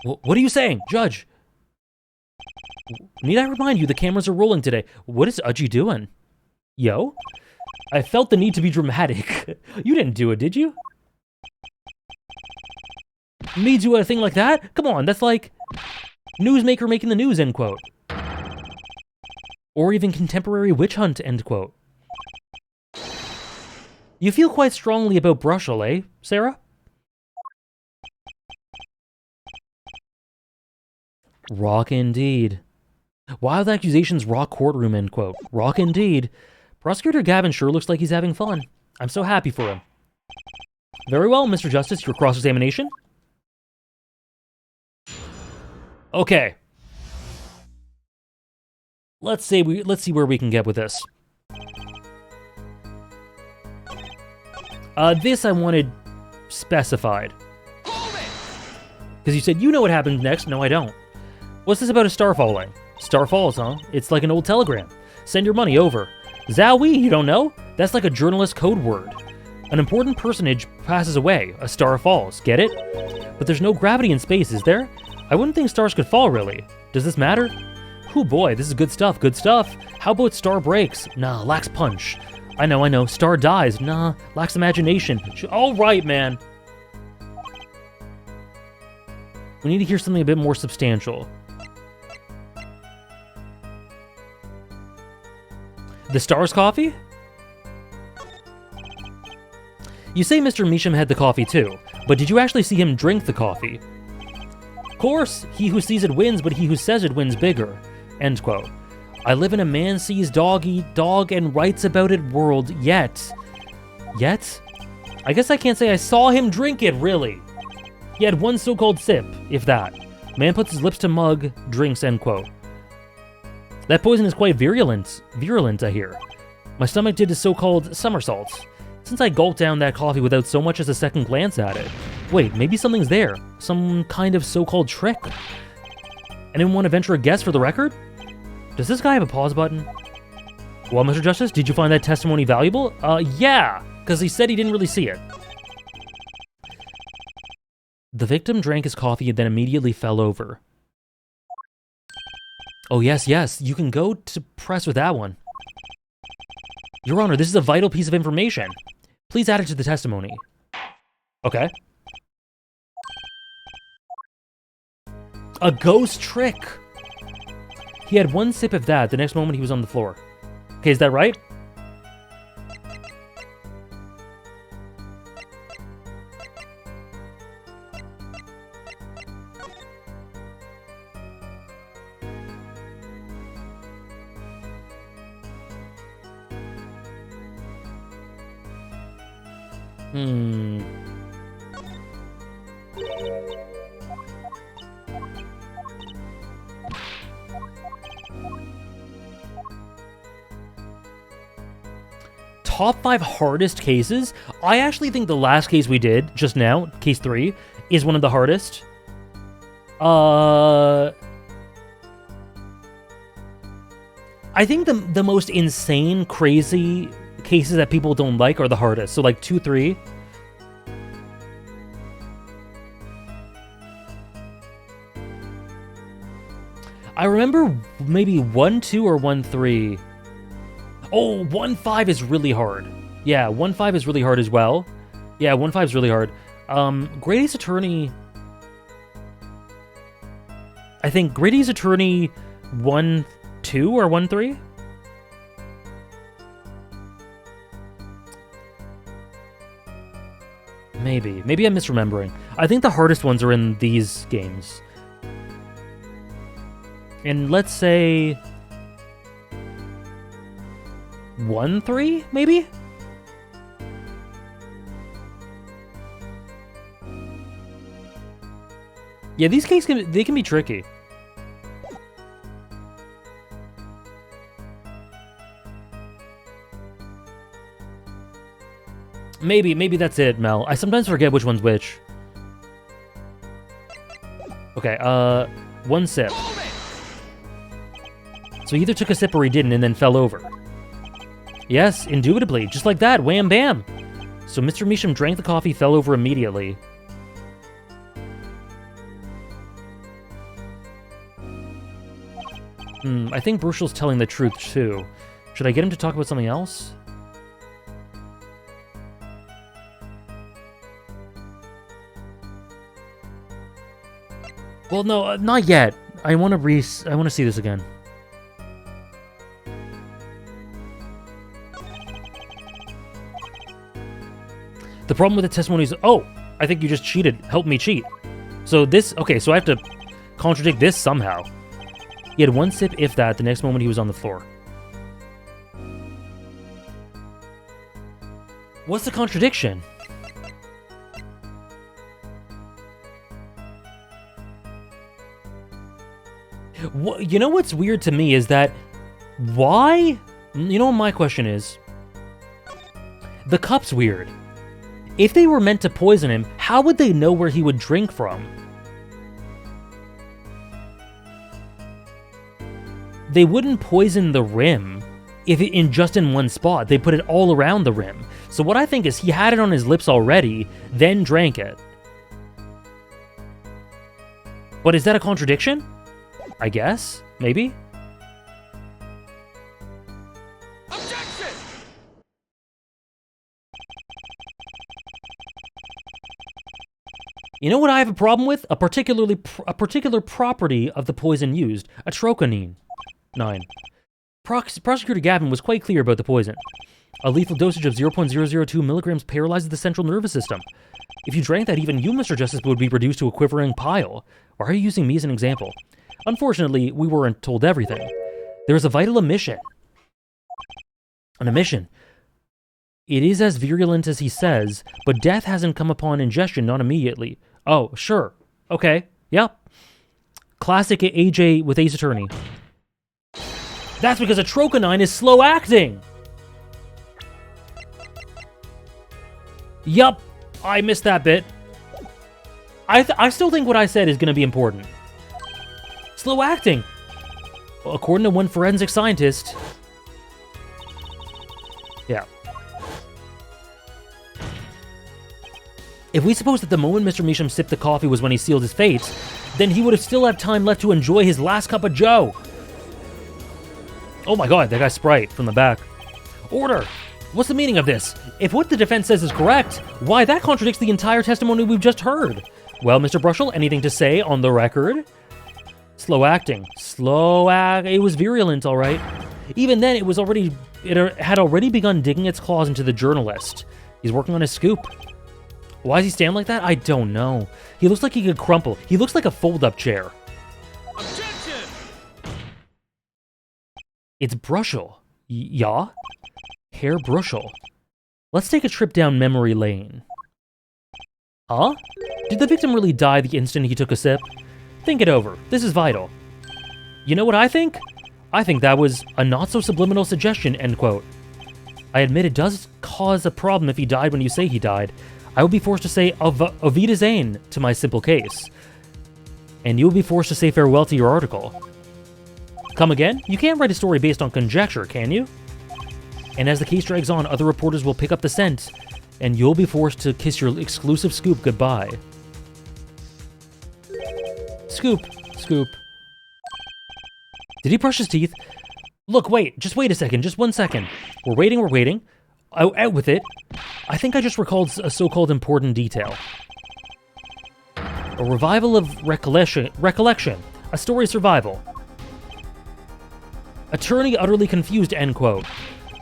What are you saying, Judge? Need I remind you, the cameras are rolling today. What is Udgy doing? Yo? I felt the need to be dramatic. You didn't do it, did you? Me do a thing like that? Come on, that's like newsmaker making the news, end quote. Or even contemporary witch hunt, end quote. You feel quite strongly about Brushel, eh, Sarah? Rock indeed. Wild accusations rock courtroom, end quote. Rock indeed. Prosecutor Gavin sure looks like he's having fun. I'm so happy for him. Very well, Mr. Justice, your cross-examination. Okay. Let's see where we can get with this. This I wanted specified. Because you said, you know what happens next. No, I don't. What's this about a star falling? Star falls, huh? It's like an old telegram. Send your money over. Zowie, you don't know? That's like a journalist code word. An important personage passes away. A star falls. Get it? But there's no gravity in space, is there? I wouldn't think stars could fall, really. Does this matter? Oh boy, this is good stuff, good stuff. How about star breaks? Nah, lacks punch. I know. Star dies. Nah, lacks imagination. All right, man. We need to hear something a bit more substantial. The Star's coffee? You say Mr. Measham had the coffee too, but did you actually see him drink the coffee? Of course, he who sees it wins, but he who says it wins bigger. End quote. I live in a man sees dog eat dog and writes about it world, yet? I guess I can't say I saw him drink it, really. He had one so-called sip, if that. Man puts his lips to mug, drinks, end quote. That poison is quite virulent, I hear. My stomach did a so-called somersault, since I gulped down that coffee without so much as a second glance at it. Wait, maybe something's there. Some kind of so-called trick. Anyone want to venture a guess for the record? Does this guy have a pause button? Well, Mr. Justice, did you find that testimony valuable? Yeah, because he said he didn't really see it. The victim drank his coffee and then immediately fell over. Oh, yes, yes. You can go to press with that one. Your Honor, this is a vital piece of information. Please add it to the testimony. Okay. A ghost trick. He had one sip of that. The next moment he was on the floor. Okay, is that right? Top 5 hardest cases? I actually think the last case we did just now, case 3, is one of the hardest. I think the most insane, crazy cases that people don't like are the hardest. So like 2, 3. I remember maybe 1, 2 or 1, 3. Oh, 1, 5 is really hard. Yeah, 1, 5 is really hard as well. Yeah, 1, 5 is really hard. Grady's Attorney... I think Grady's Attorney 1, 2 or 1, 3? Maybe. Maybe I'm misremembering. I think the hardest ones are in these games. And let's say... 1, 3, maybe? Yeah, these cases can be tricky. Maybe that's it, Mel. I sometimes forget which one's which. Okay, 1 sip. So he either took a sip or he didn't and then fell over. Yes, indubitably. Just like that. Wham bam. So Mr. Measham drank the coffee, fell over immediately. I think Bruchel's telling the truth, too. Should I get him to talk about something else? Well, no, not yet. I want to see this again. The problem with the testimony is, oh, I think you just cheated. Help me cheat. So this, okay, so I have to contradict this somehow. He had 1 sip, if that. The next moment he was on the floor. What's the contradiction? You know what's weird to me is that, why? You know what my question is? The cup's weird. If they were meant to poison him, how would they know where he would drink from? They wouldn't poison the rim if it just in one spot. They put it all around the rim. So what I think is he had it on his lips already, then drank it. But is that a contradiction? I guess? Maybe? Objection! You know what I have a problem with? A particular property of the poison used. Atrocanine. 9. Prosecutor Gavin was quite clear about the poison. A lethal dosage of 0.002 milligrams paralyzes the central nervous system. If you drank that, even you, Mr. Justice, would be reduced to a quivering pile. Why are you using me as an example? Unfortunately, we weren't told everything. There is a vital omission. An omission. It is as virulent as he says, but death hasn't come upon ingestion, not immediately. Oh, sure. Okay. Yep. Classic AJ with Ace Attorney. That's because atrocanine is slow acting! Yup, I missed that bit. I still think what I said is going to be important. Slow acting! Well, according to one forensic scientist... Yeah. If we suppose that the moment Mr. Measham sipped the coffee was when he sealed his fate, then he would have still had time left to enjoy his last cup of joe. Oh my god, that guy's Sprite from the back. Order! What's the meaning of this? If what the defense says is correct, why, that contradicts the entire testimony we've just heard. Well, Mr. Brushel, anything to say on the record? Slow acting. It was virulent, all right. Even then, it had already begun digging its claws into the journalist. He's working on his scoop. Why does he stand like that? I don't know. He looks like he could crumple. He looks like a fold-up chair. Objection! It's Brushel. Yeah? Herr Brushel. Let's take a trip down memory lane. Huh? Did the victim really die the instant he took a sip? Think it over. This is vital. You know what I think? I think that was a not-so-subliminal suggestion, end quote. I admit it does cause a problem if he died when you say he died. I would be forced to say Auf Wiedersehen to my simple case. And you will be forced to say farewell to your article. Come again? You can't write a story based on conjecture, can you? And as the case drags on, other reporters will pick up the scent, and you'll be forced to kiss your exclusive scoop goodbye. Scoop. Scoop. Did he brush his teeth? Look, wait. Just wait a second. Just 1 second. We're waiting. Out with it. I think I just recalled a so-called important detail. A revival of recollection. A story survival. Attorney utterly confused, end quote.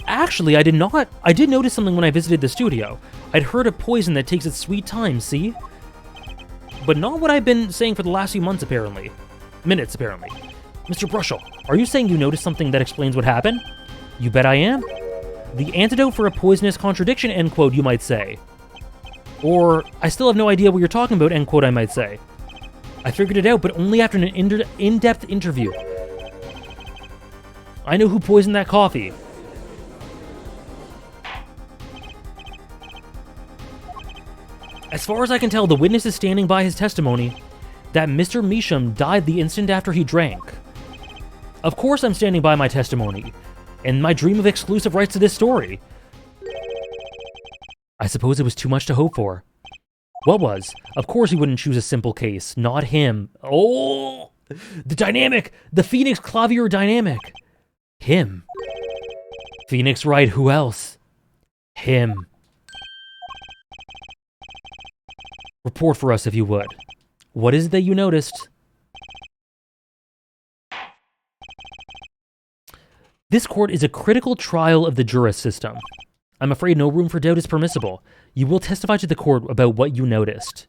Actually, I did not. I did notice something when I visited the studio. I'd heard of poison that takes its sweet time, see? But not what I've been saying for the last few months, apparently. Minutes, apparently. Mr. Brushel, are you saying you noticed something that explains what happened? You bet I am. The antidote for a poisonous contradiction, end quote, you might say. Or, I still have no idea what you're talking about, end quote, I might say. I figured it out, but only after an in-depth interview. I know who poisoned that coffee. As far as I can tell, the witness is standing by his testimony that Mr. Measham died the instant after he drank. Of course I'm standing by my testimony, and my dream of exclusive rights to this story. I suppose it was too much to hope for. What was? Of course he wouldn't choose a simple case, not him. Oh! The dynamic! The Phoenix Clavier dynamic! Him. Phoenix Wright, who else? Him. Report for us if you would. What is it that you noticed? This court is a critical trial of the jurist system. I'm afraid no room for doubt is permissible. You will testify to the court about what you noticed.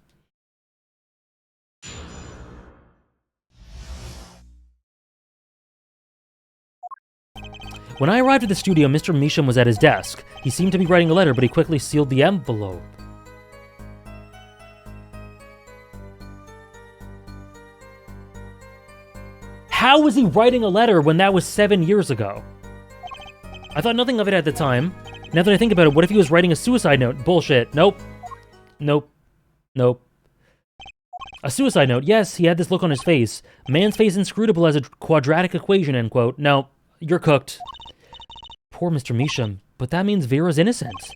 When I arrived at the studio, Mr. Measham was at his desk. He seemed to be writing a letter, but he quickly sealed the envelope. How was he writing a letter when that was 7 years ago? I thought nothing of it at the time. Now that I think about it, what if he was writing a suicide note? Bullshit. Nope. Nope. Nope. A suicide note. Yes, he had this look on his face. Man's face inscrutable as a quadratic equation, end quote. No, you're cooked. Poor Mr. Measham. But that means Vera's innocent.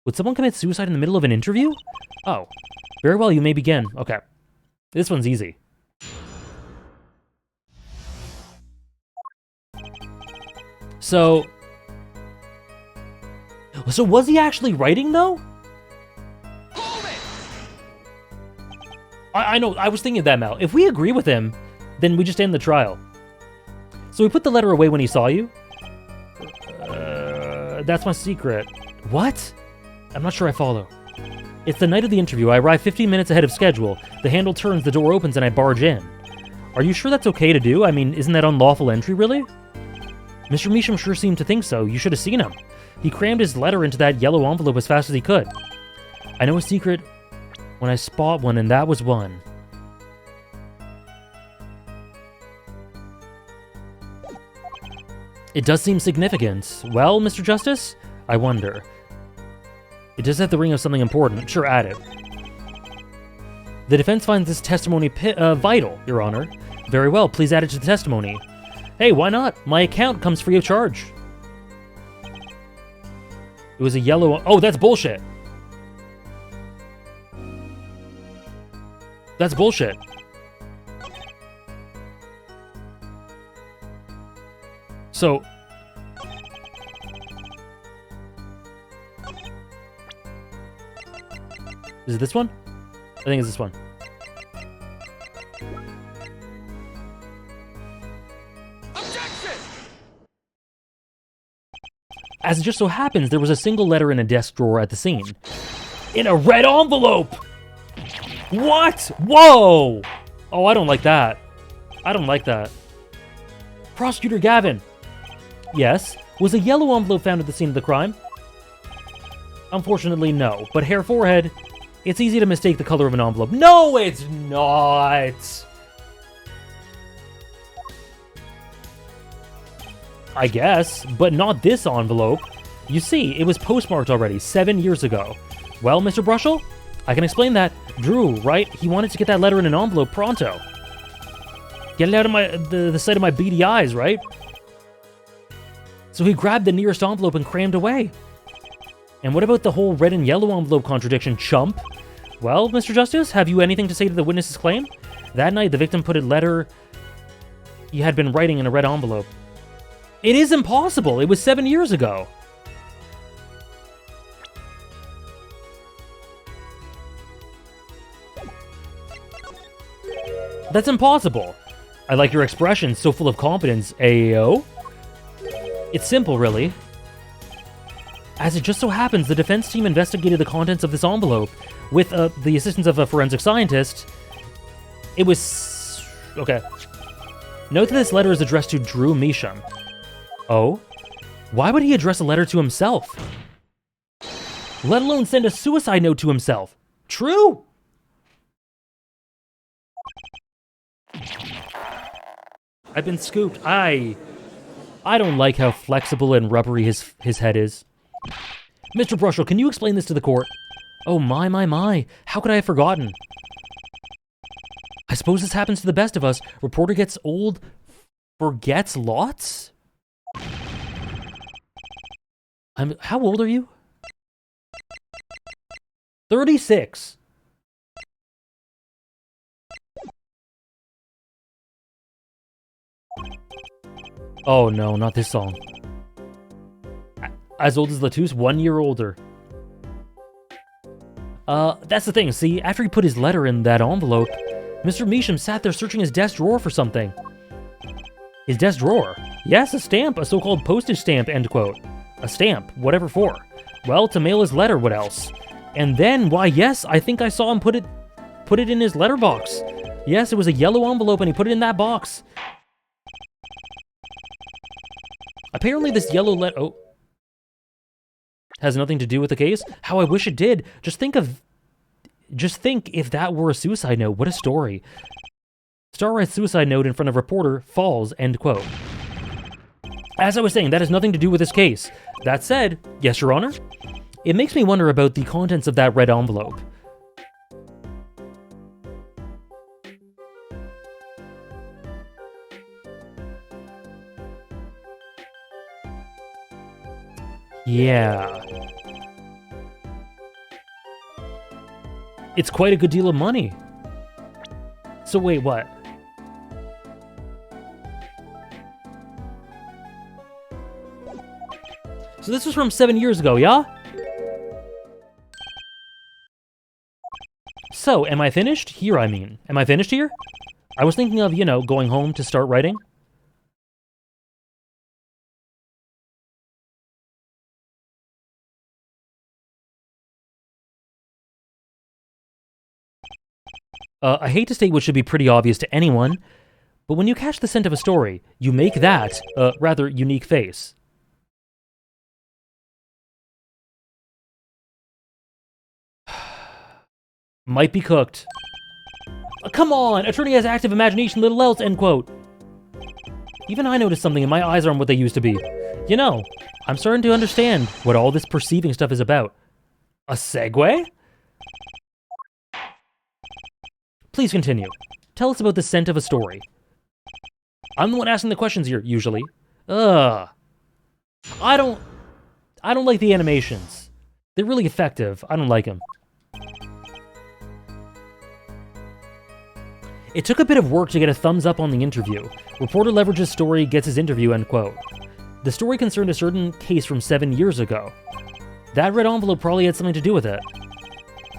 Would someone commit suicide in the middle of an interview? Oh. Very well, you may begin. Okay. This one's easy. So was he actually writing, though? I know, I was thinking of that, Mal. If we agree with him, then we just end the trial. So he put the letter away when he saw you? That's my secret. What? I'm not sure I follow. It's the night of the interview. I arrive 15 minutes ahead of schedule. The handle turns, the door opens, and I barge in. Are you sure that's okay to do? I mean, isn't that unlawful entry, really? Mr. Measham sure seemed to think so. You should have seen him. He crammed his letter into that yellow envelope as fast as he could. I know a secret when I spot one, and that was one. It does seem significant. Well, Mr. Justice? I wonder. It does have the ring of something important. Sure, add it. The defense finds this testimony vital, Your Honor. Very well, please add it to the testimony. Hey, why not? My account comes free of charge. It was a yellow... Oh, that's bullshit. That's bullshit. So... Is it this one? I think it's this one. Objection! As it just so happens, there was a single letter in a desk drawer at the scene. In a red envelope! What? Whoa! Oh, I don't like that. I don't like that. Prosecutor Gavin. Yes? Was a yellow envelope found at the scene of the crime? Unfortunately, no. But hair forehead, it's easy to mistake the color of an envelope. No, it's not! I guess, but not this envelope. You see, it was postmarked already, 7 years ago. Well, Mr. Brushel, I can explain that. Drew, right? He wanted to get that letter in an envelope pronto. Get it out of the sight of my beady eyes, right? So he grabbed the nearest envelope and crammed away. And what about the whole red and yellow envelope contradiction, chump? Well, Mr. Justice, have you anything to say to the witness's claim? That night, the victim put a letter he had been writing in a red envelope. It is impossible. It was 7 years ago. That's impossible. I like your expression, so full of confidence, Ayo. It's simple, really. As it just so happens, the defense team investigated the contents of this envelope with the assistance of a forensic scientist. It was... okay. Note that this letter is addressed to Drew Measham. Oh? Why would he address a letter to himself? Let alone send a suicide note to himself. True! I've been scooped. I don't like how flexible and rubbery his head is. Mr. Brushel, can you explain this to the court? Oh my. How could I have forgotten? I suppose this happens to the best of us. Reporter gets old, forgets lots? How old are you? 36. Oh no, not this song. As old as Latouche, 1 year older. That's the thing, see, after he put his letter in that envelope, Mr. Measham sat there searching his desk drawer for something. His desk drawer? Yes, a stamp, a so-called postage stamp, end quote. A stamp, whatever for. Well, to mail his letter, what else? And then, why yes, I think I saw him put it in his letterbox. Yes, it was a yellow envelope and he put it in that box. Apparently this yellow oh. Has nothing to do with the case? How I wish it did. Just think if that were a suicide note. What a story. Star writes suicide note in front of reporter, falls, end quote. As I was saying, that has nothing to do with this case. That said, yes, Your Honor, it makes me wonder about the contents of that red envelope. Yeah. It's quite a good deal of money. So wait, what? So this was from 7 years ago, yeah? So, am I finished? Here, I mean. Am I finished here? I was thinking of, going home to start writing. I hate to state what should be pretty obvious to anyone, but when you catch the scent of a story, you make that a rather unique face. Might be cooked. Come on! Attorney has active imagination, little else, end quote. Even I noticed something and my eyes aren't what they used to be. I'm starting to understand what all this perceiving stuff is about. A segue? Please continue. Tell us about the scent of a story. I'm the one asking the questions here, usually. Ugh. I don't like the animations. They're really effective. I don't like them. It took a bit of work to get a thumbs up on the interview. Reporter leverages story, gets his interview, end quote. The story concerned a certain case from 7 years ago. That red envelope probably had something to do with it.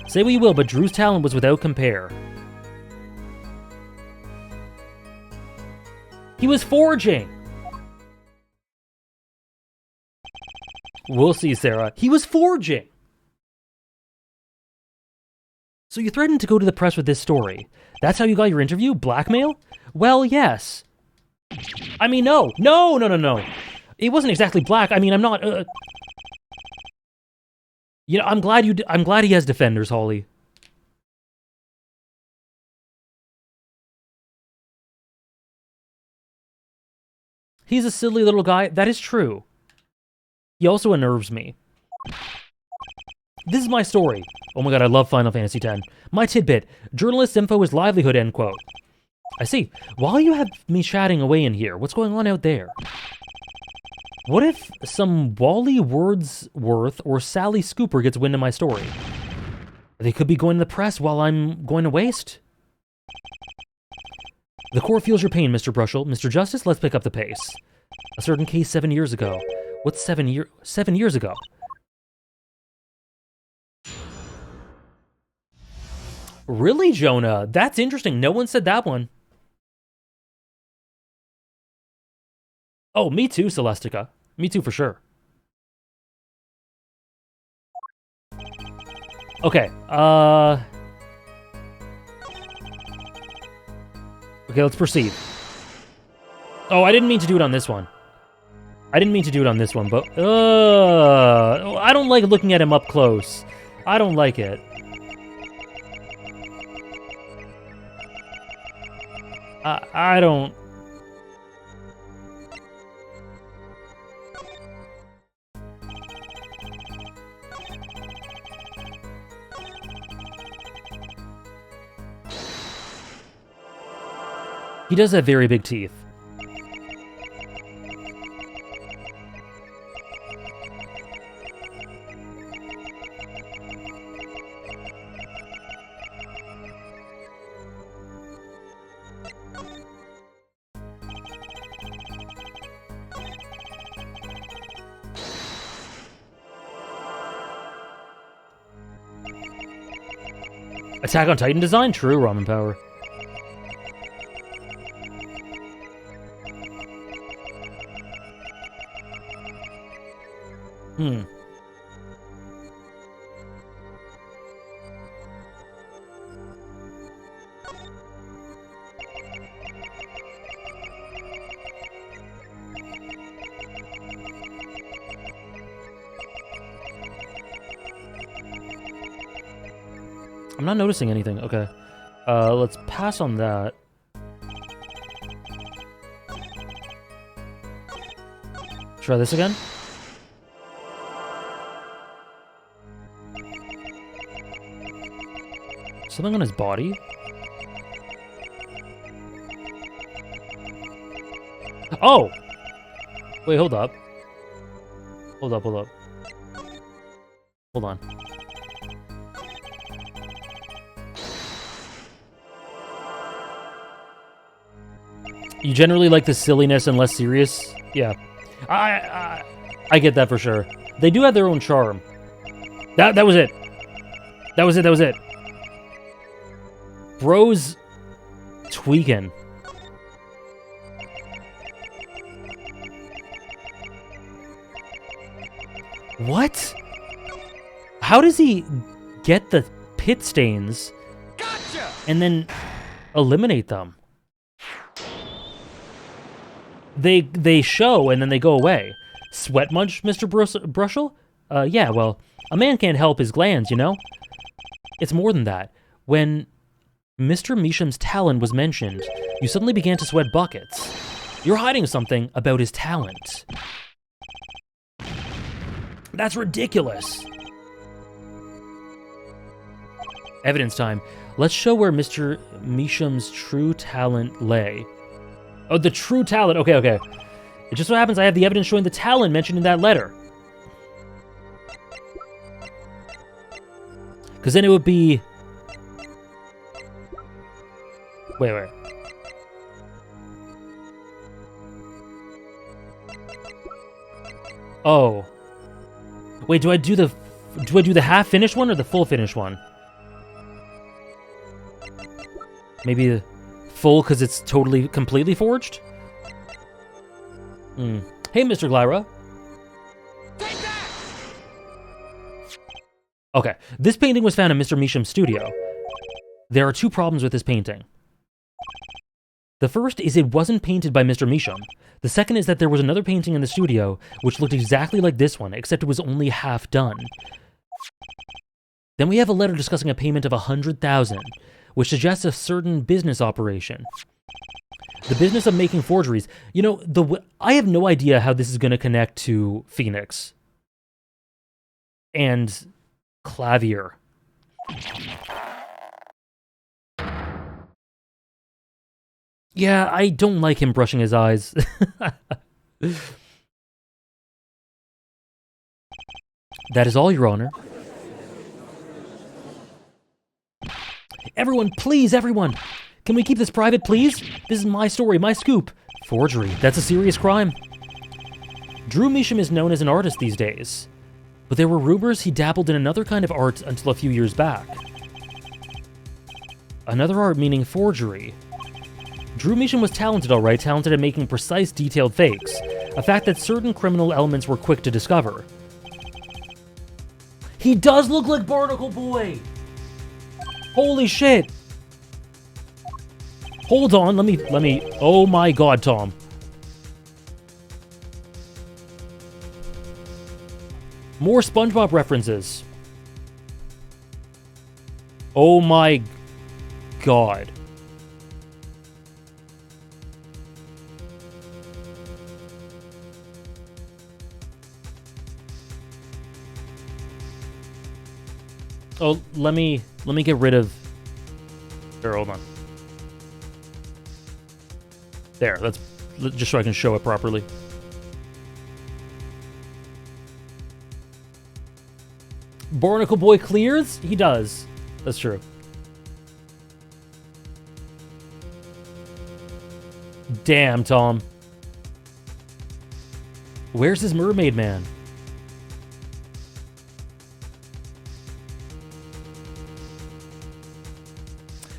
Say what you will, but Drew's talent was without compare. He was forging! We'll see, Sarah. He was forging! So you threatened to go to the press with this story. That's how you got your interview? Blackmail? Well, yes. I mean, no. No. It wasn't exactly black. I mean, I'm not, You know, I'm glad he has defenders, Holly. He's a silly little guy. That is true. He also unnerves me. This is my story. Oh my god, I love Final Fantasy X. My tidbit. Journalist's info is livelihood, end quote. I see. While you have me chatting away in here, what's going on out there? What if some Wally Wordsworth or Sally Scooper gets wind of my story? They could be going to the press while I'm going to waste. The court feels your pain, Mr. Brushel. Mr. Justice, let's pick up the pace. A certain case 7 years ago. What's 7 years ago? Really, Jonah? That's interesting. No one said that one. Oh, me too, Celestica. Me too, for sure. Okay, okay, let's proceed. Oh, I didn't mean to do it on this one. But... I don't like looking at him up close. I don't like it. I don't... He does have very big teeth. Attack on Titan design? True, Ramen Power. I'm not noticing anything. Okay. Let's pass on that. Try this again. Something on his body? Oh! Wait, hold up. Hold up. Hold on. You generally like the silliness and less serious? Yeah. I get that for sure. They do have their own charm. That was it. That was it. Bro's tweaking. What? How does he get the pit stains and then eliminate them? They show and then they go away. Sweat munch, Mr. Brushel? Yeah, well, a man can't help his glands, you know? It's more than that. When Mr. Meesham's talent was mentioned, you suddenly began to sweat buckets. You're hiding something about his talent. That's ridiculous. Evidence time. Let's show where Mr. Meesham's true talent lay. Oh, the true talent. Okay. It just so happens I have the evidence showing the talent mentioned in that letter. Because then it would be... Wait. Oh. Wait, do I do the half finished one or the full finished one? Maybe the full because it's totally completely forged? Hey, Mr. Glyra. Take that! Okay, this painting was found in Mr. Measham's studio. There are two problems with this painting. The first is it wasn't painted by Mr. Measham. The second is that there was another painting in the studio which looked exactly like this one, except it was only half done. Then we have a letter discussing a payment of $100,000, which suggests a certain business operation. The business of making forgeries. You know, I have no idea how this is going to connect to Phoenix. And Clavier. Yeah, I don't like him brushing his eyes. That is all, Your Honor. Everyone, please, everyone! Can we keep this private, please? This is my story, my scoop. Forgery, that's a serious crime. Drew Measham is known as an artist these days, but there were rumors he dabbled in another kind of art until a few years back. Another art meaning forgery. Drew Measham was talented, alright, talented at making precise, detailed fakes, a fact that certain criminal elements were quick to discover. He does look like Barnacle Boy! Holy shit! Hold on, let me, oh my god, Tom. More SpongeBob references. Oh my god. Oh, let me get rid of... Here, hold on. There, that's just so I can show it properly. Barnacle Boy clears? He does. That's true. Damn, Tom. Where's his mermaid man?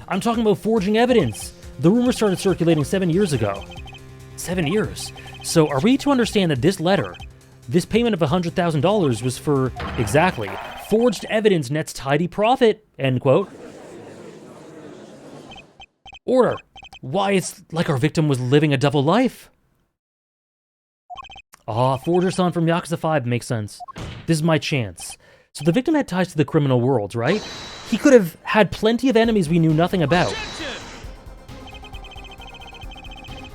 I'm talking about forging evidence. The rumor started circulating 7 years ago. 7 years? So are we to understand that this letter, this payment of $100,000 was for, exactly, forged evidence nets tidy profit, end quote. Order. Why, it's like our victim was living a double life. Ah, forger son from Yakuza 5 makes sense. This is my chance. So the victim had ties to the criminal world, right? He could have had plenty of enemies we knew nothing about.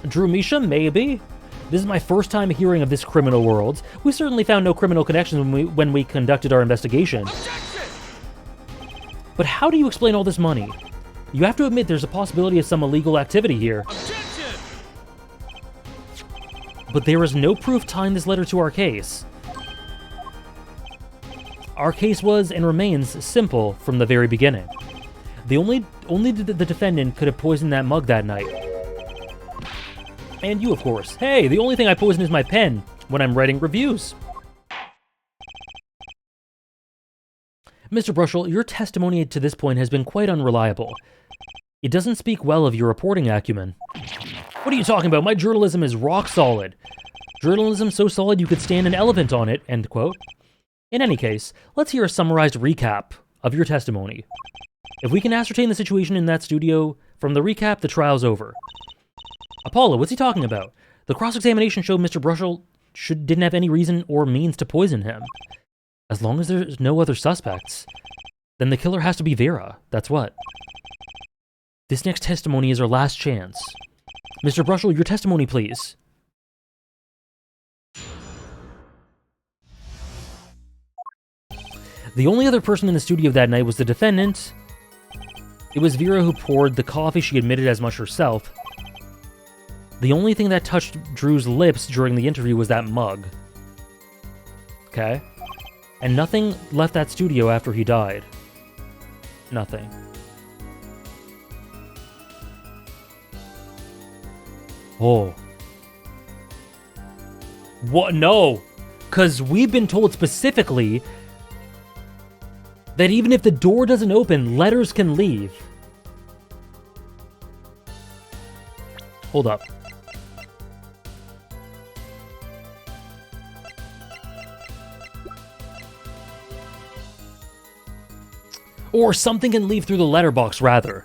Drew Measham, maybe? This is my first time hearing of this criminal world. We certainly found no criminal connections when we conducted our investigation. Objection! But how do you explain all this money? You have to admit there's a possibility of some illegal activity here. Objection! But there is no proof tying this letter to our case. Our case was and remains simple from the very beginning. Only the defendant could have poisoned that mug that night. And you, of course. Hey, the only thing I poison is my pen when I'm writing reviews. Mr. Brushel, your testimony to this point has been quite unreliable. It doesn't speak well of your reporting acumen. What are you talking about? My journalism is rock solid. Journalism so solid you could stand an elephant on it, end quote. In any case, let's hear a summarized recap of your testimony. If we can ascertain the situation in that studio from the recap, the trial's over. Apollo, what's he talking about? The cross-examination showed Mr. Brushel didn't have any reason or means to poison him. As long as there's no other suspects, then the killer has to be Vera, that's what. This next testimony is our last chance. Mr. Brushel, your testimony, please. The only other person in the studio that night was the defendant. It was Vera who poured the coffee, she admitted as much herself. The only thing that touched Drew's lips during the interview was that mug. Okay. And nothing left that studio after he died. Nothing. Oh. What? No. Because we've been told specifically that even if the door doesn't open, letters can leave. Hold up. Or something can leave through the letterbox, rather.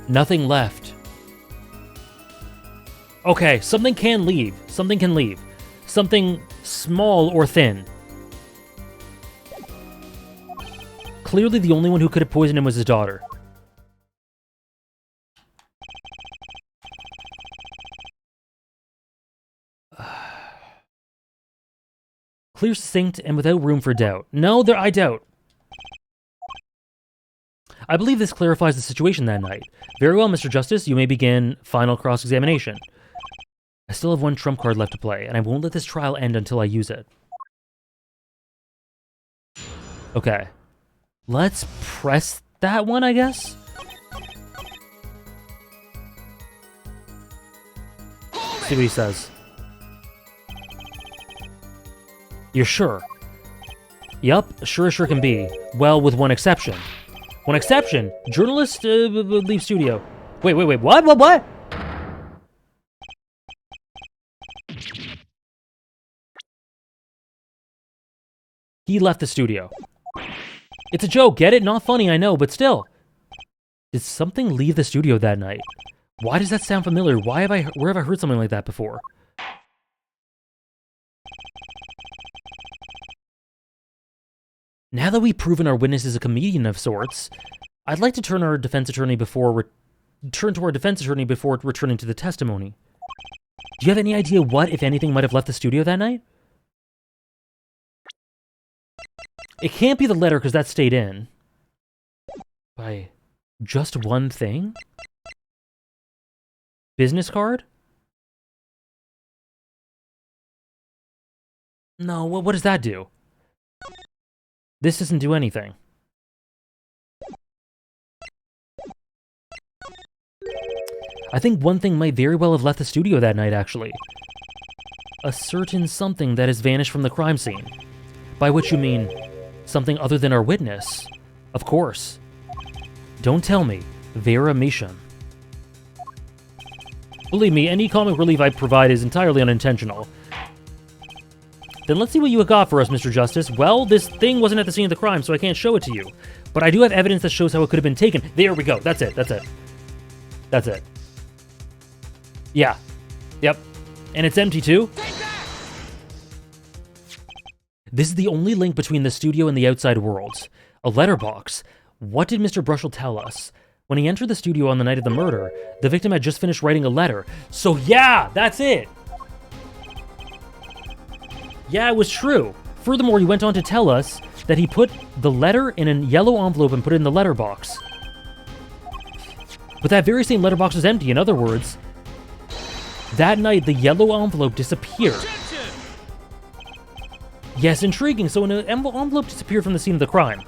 Nothing left. Okay, something can leave. Something can leave. Something small or thin. Clearly the only one who could have poisoned him was his daughter. Clear, succinct, and without room for doubt. No, I doubt. I believe this clarifies the situation that night. Very well, Mr. Justice, you may begin final cross-examination. I still have one trump card left to play, and I won't let this trial end until I use it. Okay. Let's press that one, I guess? See what he says. You're sure? Yup, sure as sure can be. Well, with one exception. One exception? Journalist leave studio. Wait, what? He left the studio. It's a joke, get it? Not funny, I know, but still. Did something leave the studio that night? Why does that sound familiar? Where have I heard something like that before? Now that we've proven our witness is a comedian of sorts, I'd like to turn to our defense attorney before returning to the testimony. Do you have any idea what, if anything, might have left the studio that night? It can't be the letter because that stayed in. By just one thing? Business card? No, what does that do? This doesn't do anything. I think one thing might very well have left the studio that night, actually. A certain something that has vanished from the crime scene. By which you mean something other than our witness. Of course. Don't tell me. Vera Misham. Believe me, any comic relief I provide is entirely unintentional. Then let's see what you got for us, Mr. Justice. Well, this thing wasn't at the scene of the crime, so I can't show it to you. But I do have evidence that shows how it could have been taken. There we go. That's it. Yeah. Yep. And it's empty, too? This is the only link between the studio and the outside world. A letterbox. What did Mr. Brushel tell us? When he entered the studio on the night of the murder, the victim had just finished writing a letter. So yeah, that's it! Yeah, it was true. Furthermore, he went on to tell us that he put the letter in a yellow envelope and put it in the letterbox. But that very same letterbox was empty. In other words, that night the yellow envelope disappeared. Yes, intriguing. So an envelope disappeared from the scene of the crime.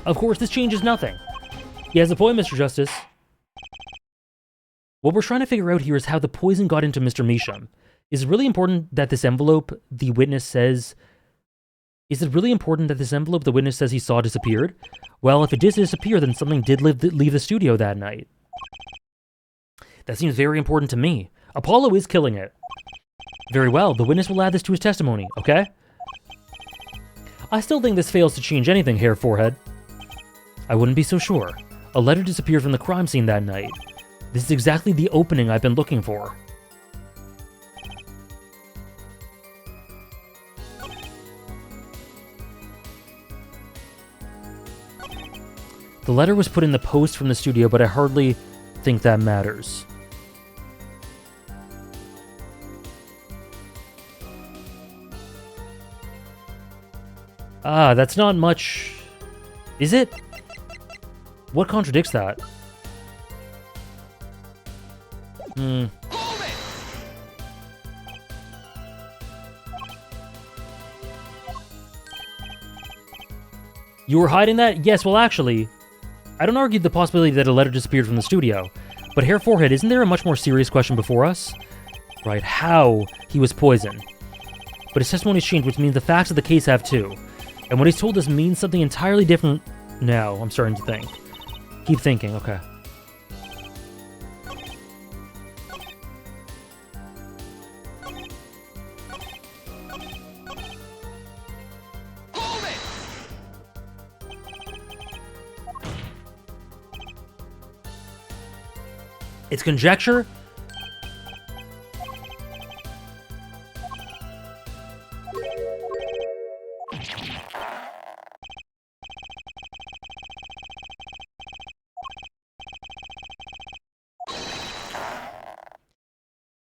Of course, this changes nothing. He has a point, Mr. Justice. What we're trying to figure out here is how the poison got into Mr. Misham. Is it really important that this envelope the witness says he saw disappeared? Well, if it did disappear, then something did leave the studio that night. That seems very important to me. Apollo is killing it. Very well, the witness will add this to his testimony, okay? I still think this fails to change anything, Hair Forehead. I wouldn't be so sure. A letter disappeared from the crime scene that night. This is exactly the opening I've been looking for. The letter was put in the post from the studio, but I hardly think that matters. Ah, that's not much... Is it? What contradicts that? You were hiding that? Yes, well actually, I don't argue the possibility that a letter disappeared from the studio. But Hair Forehead, isn't there a much more serious question before us? Right, how he was poisoned. But his testimony's changed, which means the facts of the case have too. And what he's told us means something entirely different now, I'm starting to think. Keep thinking, okay. Hold it! It's conjecture?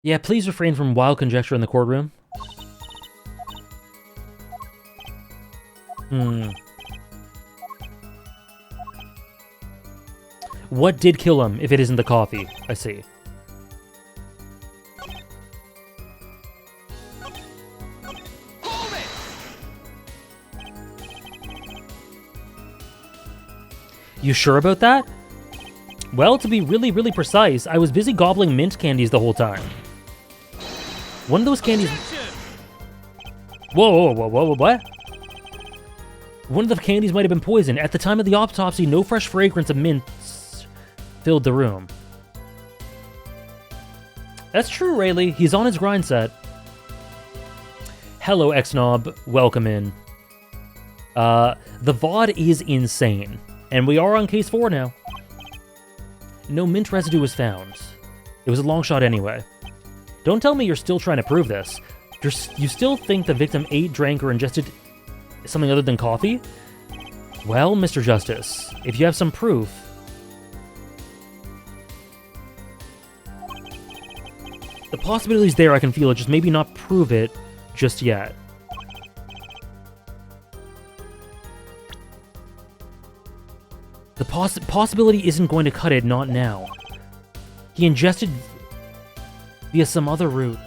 Yeah, please refrain from wild conjecture in the courtroom. What did kill him if it isn't the coffee? I see. Hold it! You sure about that? Well, to be really, really precise, I was busy gobbling mint candies the whole time. One of those candies... Whoa, what? One of the candies might have been poisoned. At the time of the autopsy, no fresh fragrance of mints filled the room. That's true, Rayleigh. He's on his grind set. Hello, X-Knob. Welcome in. The VOD is insane. And we are on case 4 now. No mint residue was found. It was a long shot anyway. Don't tell me you're still trying to prove this. You still think the victim ate, drank, or ingested something other than coffee? Well, Mr. Justice, if you have some proof... The possibility's there, I can feel it, just maybe not prove it just yet. The possibility isn't going to cut it, not now. He ingested via some other route.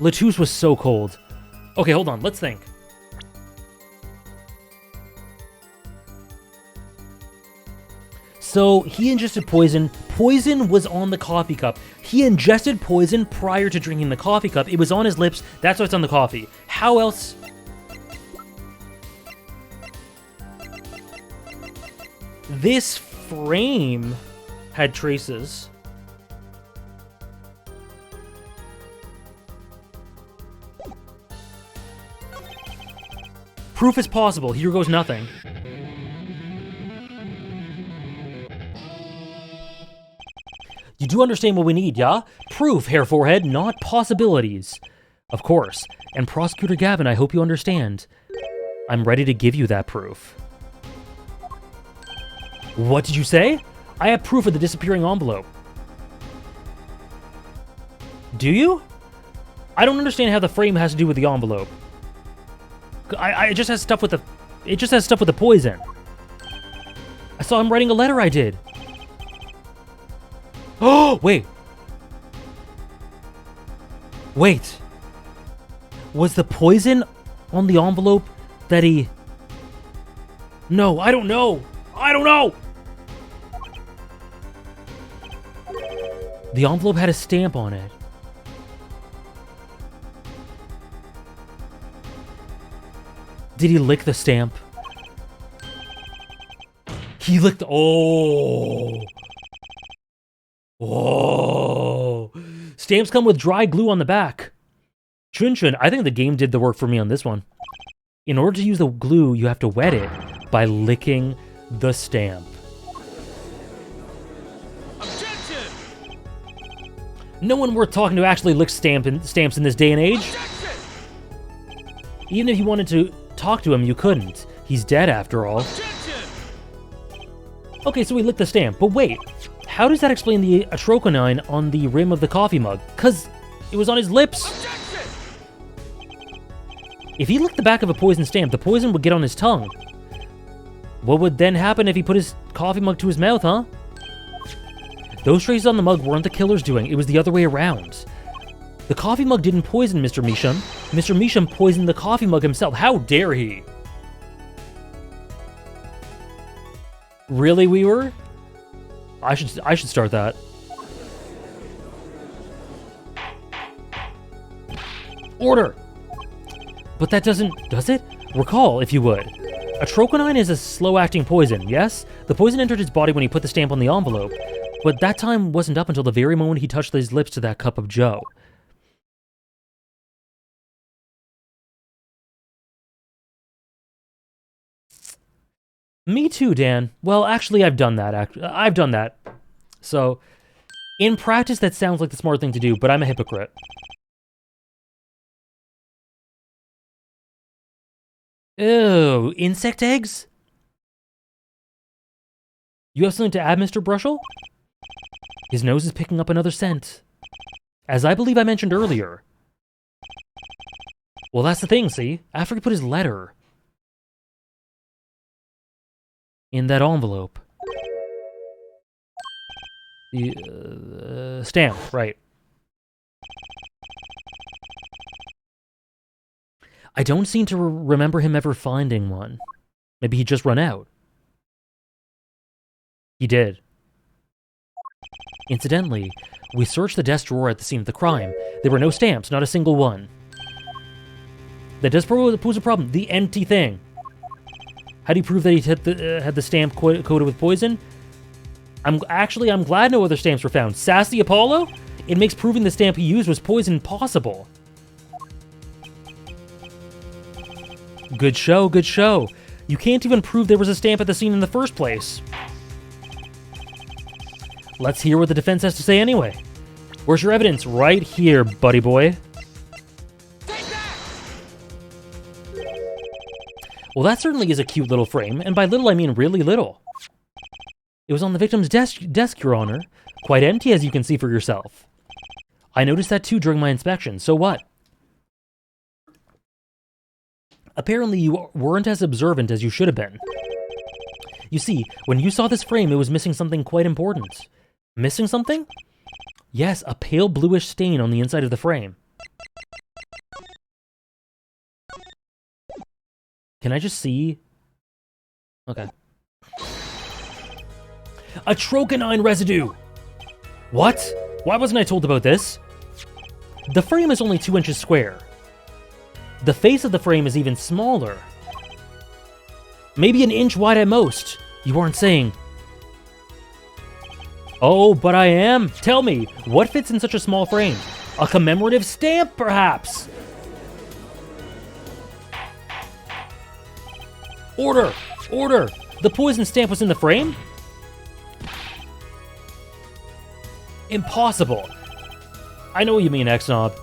Latouche was so cold. Okay, hold on, let's think. So, he ingested poison. Poison was on the coffee cup. He ingested poison prior to drinking the coffee cup. It was on his lips. That's why it's on the coffee. How else? This frame had traces. Proof is possible. Here goes nothing. You do understand what we need, yeah? Proof, Hair Forehead, not possibilities. Of course. And Prosecutor Gavin, I hope you understand. I'm ready to give you that proof. What did you say? I have proof of the disappearing envelope. Do you? I don't understand how the frame has to do with the envelope. It just has stuff with the... It just has stuff with the poison. I saw him writing a letter I did. Oh, wait. Wait. Was the poison on the envelope that he... No, I don't know. I don't know. The envelope had a stamp on it. Did he lick the stamp? He licked... Oh... Oh, stamps come with dry glue on the back. Chun, I think the game did the work for me on this one. In order to use the glue, you have to wet it by licking the stamp. Objection! No one worth talking to actually licks stamps in this day and age. Objection! Even if you wanted to talk to him, you couldn't. He's dead after all. Objection! Okay, so he licked the stamp, but wait. How does that explain the atroconine on the rim of the coffee mug? 'Cause it was on his lips. Objection! If he licked the back of a poison stamp, the poison would get on his tongue. What would then happen if he put his coffee mug to his mouth, huh? Those traces on the mug weren't the killer's doing. It was the other way around. The coffee mug didn't poison Mr. Measham. Mr. Measham poisoned the coffee mug himself. How dare he? Really, Weaver? I should start that. Order! But that doesn't... does it? Recall, if you would. Atrocanine is a slow-acting poison, yes? The poison entered his body when he put the stamp on the envelope, but that time wasn't up until the very moment he touched his lips to that cup of joe. Me too, Dan. Well, actually, I've done that. I've done that. So, in practice, that sounds like the smart thing to do, but I'm a hypocrite. Ew, insect eggs? You have something to add, Mr. Brushel? His nose is picking up another scent. As I believe I mentioned earlier. Well, that's the thing, see? After he put his letter in that envelope. The stamp, right. I don't seem to remember him ever finding one. Maybe he just run out. He did. Incidentally, we searched the desk drawer at the scene of the crime. There were no stamps, not a single one. That does pose a problem. The empty thing. How do you prove that he had the stamp coated with poison? I'm glad no other stamps were found. Sassy Apollo? It makes proving the stamp he used was poison possible. Good show, good show. You can't even prove there was a stamp at the scene in the first place. Let's hear what the defense has to say anyway. Where's your evidence? Right here, buddy boy. Well, that certainly is a cute little frame, and by little I mean really little. It was on the victim's desk, Your Honor. Quite empty, as you can see for yourself. I noticed that too during my inspection, so what? Apparently you weren't as observant as you should have been. You see, when you saw this frame, it was missing something quite important. Missing something? Yes, a pale bluish stain on the inside of the frame. Can I just see? Okay. Atrocanine residue! What? Why wasn't I told about this? The frame is only 2 inches square. The face of the frame is even smaller. Maybe an inch wide at most. You aren't saying... Oh, but I am. Tell me, what fits in such a small frame? A commemorative stamp, perhaps? Order! Order! The poison stamp was in the frame? Impossible. I know what you mean, X-Nob.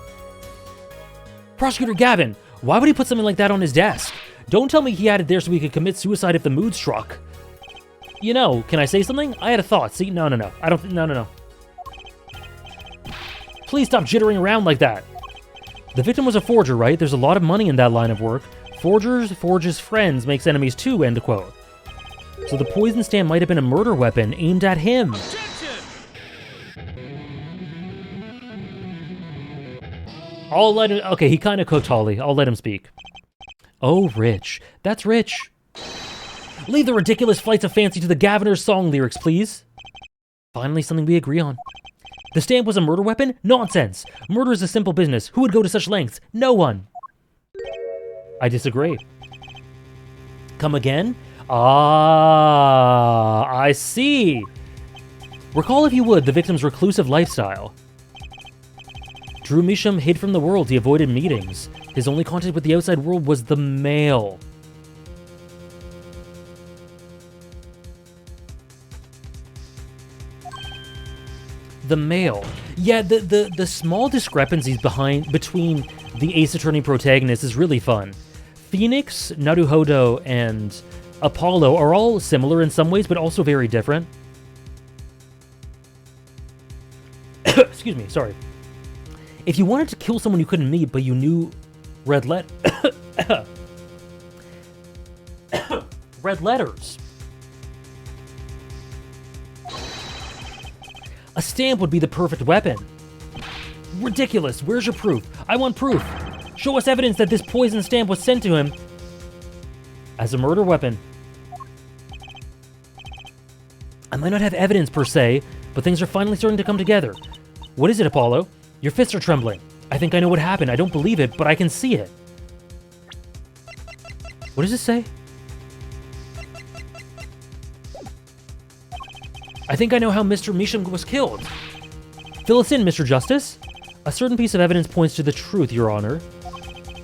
Prosecutor Gavin, why would he put something like that on his desk? Don't tell me he had it there so he could commit suicide if the mood struck. You know, can I say something? I had a thought. See, no. No. Please stop jittering around like that. The victim was a forger, right? There's a lot of money in that line of work. Forgers forge his friends, makes enemies too, end quote. So the poison stamp might have been a murder weapon aimed at him. I'll let him... Okay, he kind of cooked Holly. I'll let him speak. Oh, Rich. That's Rich. Leave the ridiculous flights of fancy to the Gaviner's song lyrics, please. Finally, something we agree on. The stamp was a murder weapon? Nonsense. Murder is a simple business. Who would go to such lengths? No one. I disagree. Come again? Ah, I see. Recall, if you would, the victim's reclusive lifestyle. Drew Measham hid from the world. He avoided meetings. His only contact with the outside world was the mail. The mail. Yeah, the small discrepancies between the Ace Attorney protagonists is really fun. Phoenix, Naruhodo, and Apollo are all similar in some ways, but also very different. Excuse me, sorry. If you wanted to kill someone you couldn't meet, but you knew red letters, a stamp would be the perfect weapon. Ridiculous. Where's your proof? I want proof. Show us evidence that this poison stamp was sent to him as a murder weapon. I might not have evidence per se, but things are finally starting to come together. What is it, Apollo? Your fists are trembling. I think I know what happened. I don't believe it, but I can see it. What does it say? I think I know how Mr. Misham was killed. Fill us in, Mr. Justice. A certain piece of evidence points to the truth, Your Honor.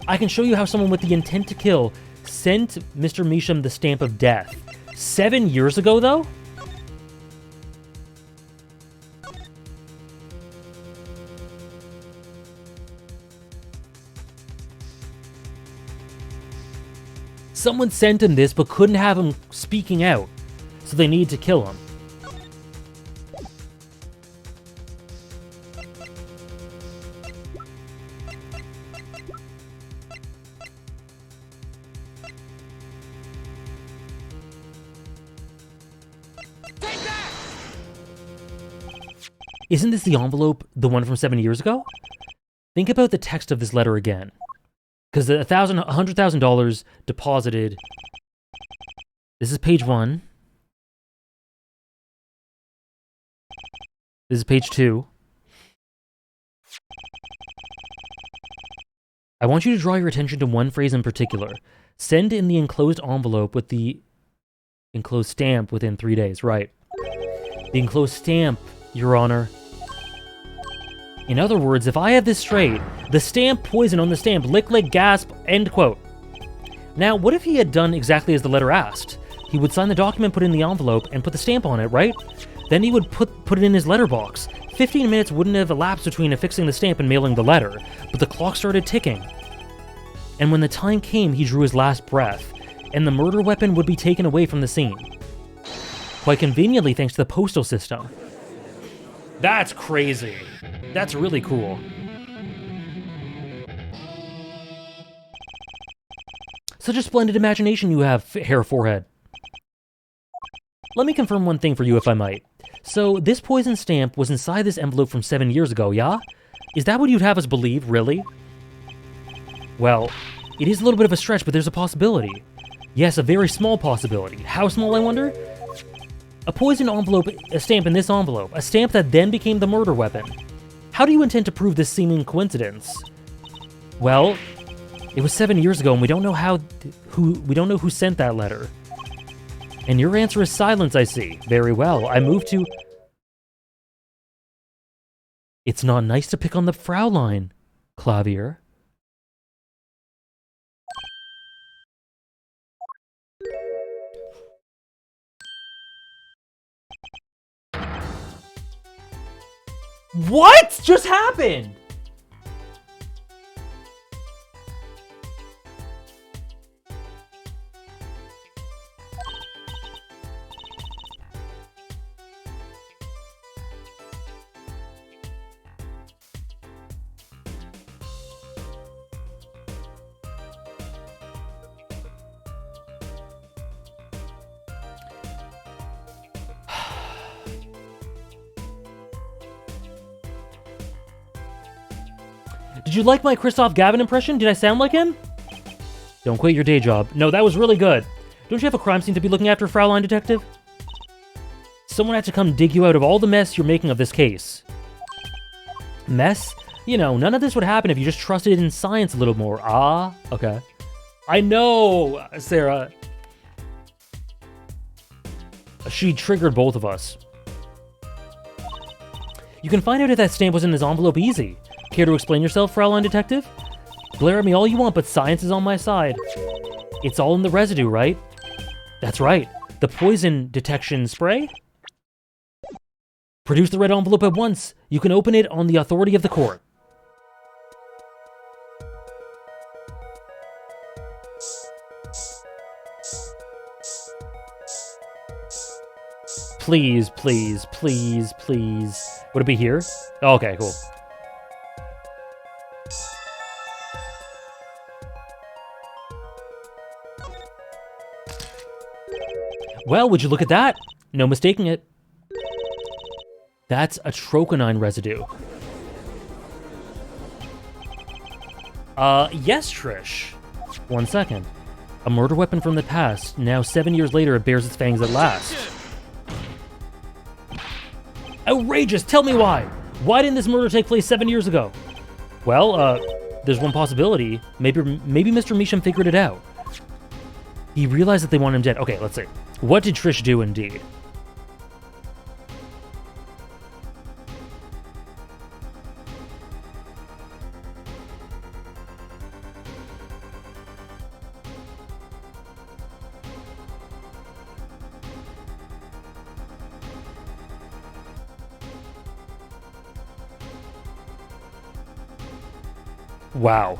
I can show you how someone with the intent to kill sent Mr. Misham the stamp of death. 7 years ago, though? Someone sent him this, but couldn't have him speaking out, so they need to kill him. Isn't this the envelope, the one from 7 years ago? Think about the text of this letter again. Because the $100,000 deposited. This is page 1. This is page 2. I want you to draw your attention to one phrase in particular. Send in the enclosed envelope with the enclosed stamp within 3 days. Right. The enclosed stamp, Your Honor. In other words, if I have this straight, the stamp poison on the stamp, lick, lick, gasp, end quote. Now, what if he had done exactly as the letter asked? He would sign the document, put it in the envelope, and put the stamp on it, right? Then he would put it in his letterbox. 15 minutes wouldn't have elapsed between affixing the stamp and mailing the letter, but the clock started ticking. And when the time came, he drew his last breath, and the murder weapon would be taken away from the scene. Quite conveniently, thanks to the postal system. That's crazy. That's really cool. Such a splendid imagination you have, Hair Forehead. Let me confirm one thing for you, if I might. So, this poison stamp was inside this envelope from 7 years ago, yeah? Is that what you'd have us believe, really? Well, it is a little bit of a stretch, but there's a possibility. Yes, a very small possibility. How small, I wonder? A poison envelope, a stamp in this envelope, a stamp that then became the murder weapon. How do you intend to prove this seeming coincidence? Well, it was 7 years ago, and we don't know who sent that letter. And your answer is silence, I see. Very well. I move to... It's not nice to pick on the Fraulein, Clavier. What just happened? Did you like my Christoph Gavin impression? Did I sound like him? Don't quit your day job. No, that was really good. Don't you have a crime scene to be looking after, Fraulein Detective? Someone had to come dig you out of all the mess you're making of this case. Mess? You know, none of this would happen if you just trusted in science a little more. Ah, okay. I know, Sarah. She triggered both of us. You can find out if that stamp was in this envelope easy. Care to explain yourself, Fraulein Detective? Glare at me all you want, but science is on my side. It's all in the residue, right? That's right. The poison detection spray? Produce the red envelope at once. You can open it on the authority of the court. Please, please, please, please. Would it be here? Oh, okay, cool. Well, would you look at that? No mistaking it. That's a troconine residue. Yes, Trish. 1 second. A murder weapon from the past. Now, 7 years later, it bears its fangs at last. Outrageous! Tell me why! Why didn't this murder take place 7 years ago? Well, there's one possibility. Maybe Mr. Measham figured it out. He realized that they want him dead. Okay, let's see. What did Trish do indeed? Wow,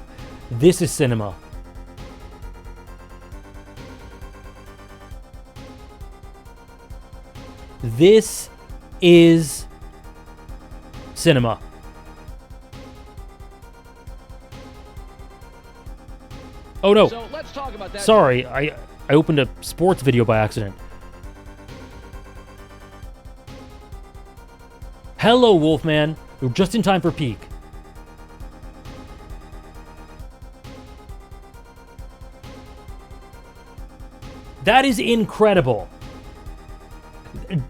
this is cinema. This is cinema. Oh no. So let's talk about that. Sorry, I opened a sports video by accident. Hello, Wolfman. You're just in time for peak. That is incredible.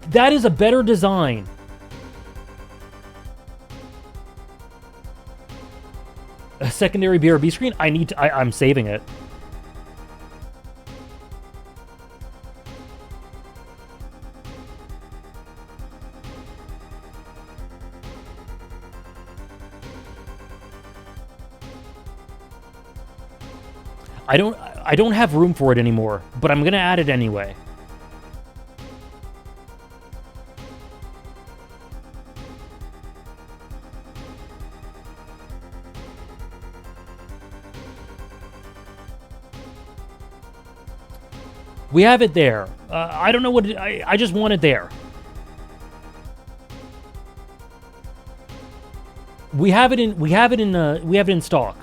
That is a better design. A secondary BRB screen? I'm saving it. I don't have room for it anymore, but I'm gonna add it anyway. We have it there. I don't know what I just want it there. We have it in stock.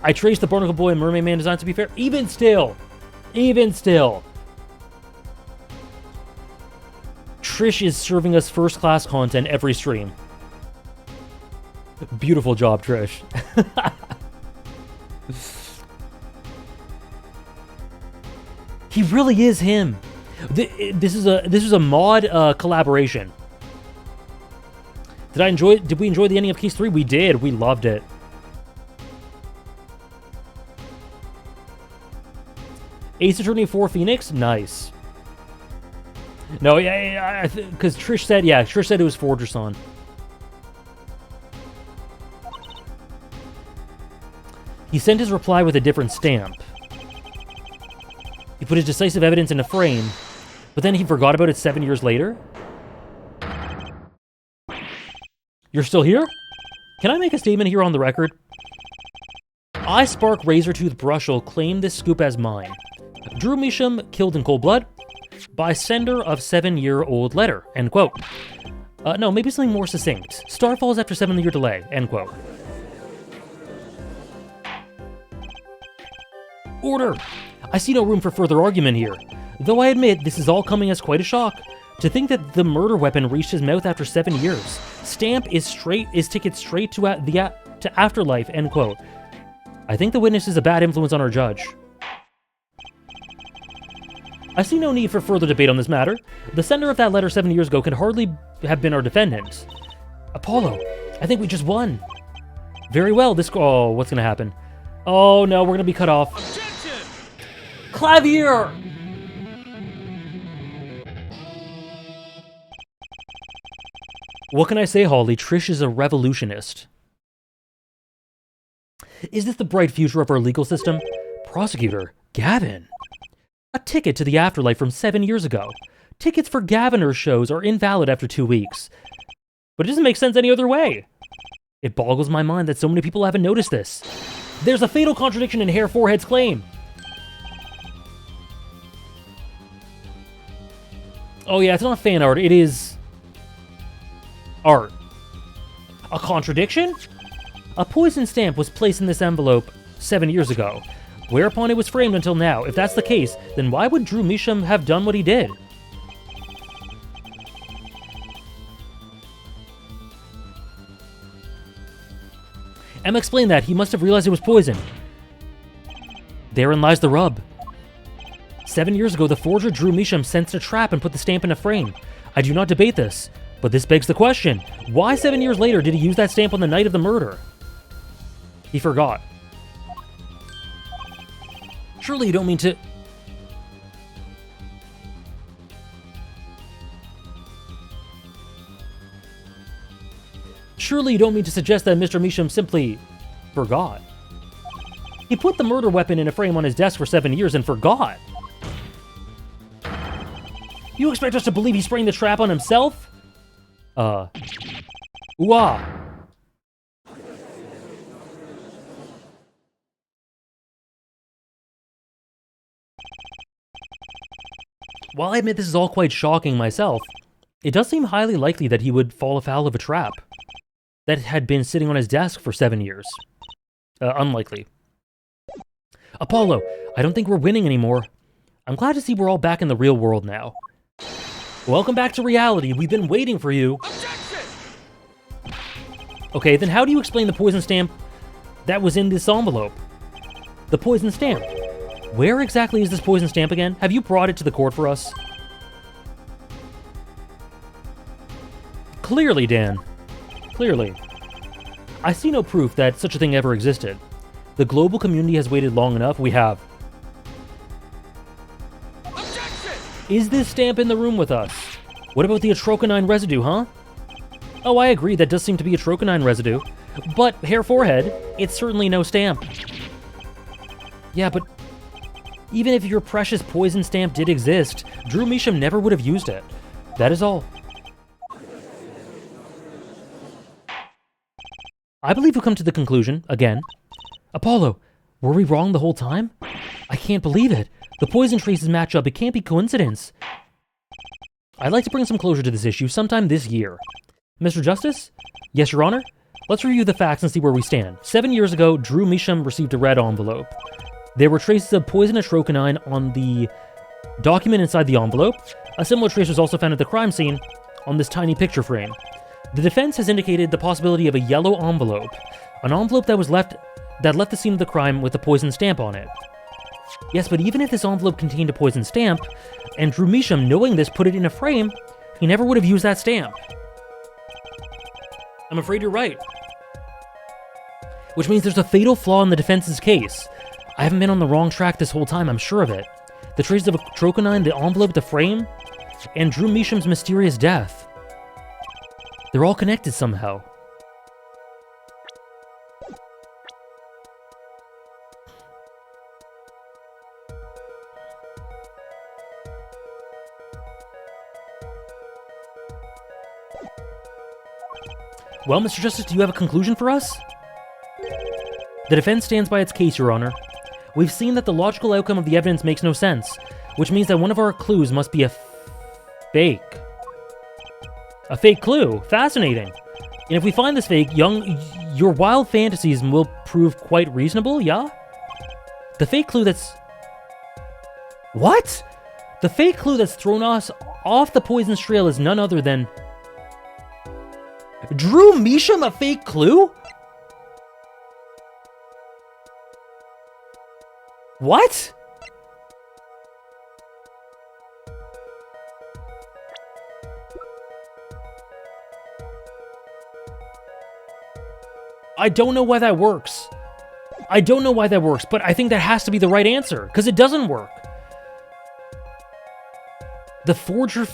I traced the Barnacle Boy and Mermaid Man designs, to be fair. Even still. Trish is serving us first-class content every stream. Beautiful job, Trish. He really is him. This is a mod collaboration. Did we enjoy the ending of Case 3? We did. We loved it. Ace Attorney 4 Phoenix? Nice. No, yeah, because Trish said it was Forgerson. He sent his reply with a different stamp. He put his decisive evidence in a frame, but then he forgot about it 7 years later? You're still here? Can I make a statement here on the record? I, Spark Razortooth Brush'll claim this scoop as mine. Drew Measham killed in cold blood by sender of 7-year-old letter, end quote. No, maybe something more succinct. Star falls after 7-year delay, end quote. Order! I see no room for further argument here. Though I admit this is all coming as quite a shock. To think that the murder weapon reached his mouth after 7 years. Stamp is ticket straight to afterlife, end quote. I think the witness is a bad influence on our judge. I see no need for further debate on this matter. The sender of that letter 7 years ago can hardly have been our defendant. Apollo, I think we just won. Very well, oh, what's gonna happen? Oh no, we're gonna be cut off. Objection! Clavier! What can I say, Holly? Trish is a revolutionist. Is this the bright future of our legal system? Prosecutor, Gavin. A ticket to the afterlife from 7 years ago. Tickets for Gaviner shows are invalid after 2 weeks. But it doesn't make sense any other way. It boggles my mind that so many people haven't noticed this. There's a fatal contradiction in Hair Forehead's claim. Oh yeah, it's not fan art, it is art. A contradiction? A poison stamp was placed in this envelope 7 years ago, whereupon it was framed until now. If that's the case, then why would Drew Measham have done what he did? Emma explained that. He must have realized it was poison. Therein lies the rub. 7 years ago, the forger Drew Measham sensed a trap and put the stamp in a frame. I do not debate this, but this begs the question. Why 7 years later did he use that stamp on the night of the murder? He forgot. Surely you don't mean to... Surely you don't mean to suggest that Mr. Measham simply forgot. He put the murder weapon in a frame on his desk for 7 years and forgot. You expect us to believe he sprang the trap on himself? Ooh-ah. While I admit this is all quite shocking myself, it does seem highly likely that he would fall afoul of a trap that had been sitting on his desk for 7 years. Unlikely. Apollo, I don't think we're winning anymore. I'm glad to see we're all back in the real world now. Welcome back to reality. We've been waiting for you. Objection! Okay, then how do you explain the poison stamp that was in this envelope? The poison stamp. Where exactly is this poison stamp again? Have you brought it to the court for us? Clearly, Dan. Clearly. I see no proof that such a thing ever existed. The global community has waited long enough. We have. Objection! Is this stamp in the room with us? What about the atrocanine residue, huh? Oh, I agree, that does seem to be atrocanine residue. But, hair forehead, it's certainly no stamp. Yeah, but even if your precious poison stamp did exist, Drew Measham never would have used it. That is all. I believe we've come to the conclusion, again. Apollo, were we wrong the whole time? I can't believe it. The poison traces match up. It can't be coincidence. I'd like to bring some closure to this issue sometime this year. Mr. Justice? Yes, Your Honor? Let's review the facts and see where we stand. 7 years ago, Drew Measham received a red envelope. There were traces of poison atrocanine on the document inside the envelope. A similar trace was also found at the crime scene on this tiny picture frame. The defense has indicated the possibility of a yellow envelope, an envelope that left the scene of the crime with a poison stamp on it. Yes, but even if this envelope contained a poison stamp, and Drew Measham, knowing this, put it in a frame, he never would have used that stamp. I'm afraid you're right. Which means there's a fatal flaw in the defense's case. I haven't been on the wrong track this whole time, I'm sure of it. The traces of atrocanine, the envelope, the frame, and Drew Measham's mysterious death. They're all connected somehow. Well, Mr. Justice, do you have a conclusion for us? The defense stands by its case, Your Honor. We've seen that the logical outcome of the evidence makes no sense, which means that one of our clues must be a fake. A fake clue. Fascinating. And if we find this fake, your wild fantasies will prove quite reasonable, yeah? The fake clue that's... What? The fake clue that's thrown us off the poison's trail is none other than... Drew Measham, a fake clue? What? I don't know why that works. I don't know why that works, but I think that has to be the right answer, because it doesn't work. The forger.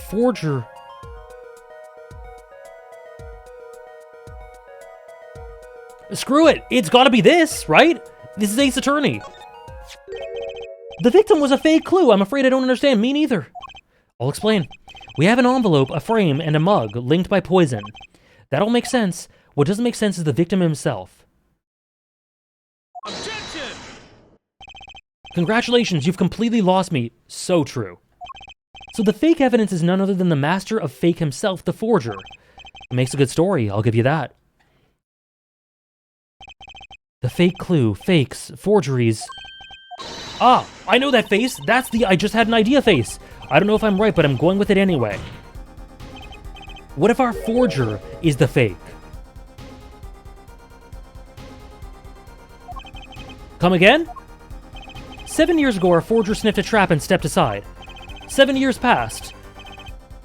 Screw it. It's gotta be this, right? This is Ace Attorney. The victim was a fake clue. I'm afraid I don't understand. Me neither. I'll explain. We have an envelope, a frame, and a mug linked by poison. That all makes sense. What doesn't make sense is the victim himself. Objection! Congratulations, you've completely lost me. So true. So the fake evidence is none other than the master of fake himself, the forger. It makes a good story, I'll give you that. The fake clue, fakes, forgeries. Ah, I know that face. That's the I just had an idea face. I don't know if I'm right, but I'm going with it anyway. What if our forger is the fake? Come again? 7 years ago, our forger sniffed a trap and stepped aside. 7 years passed.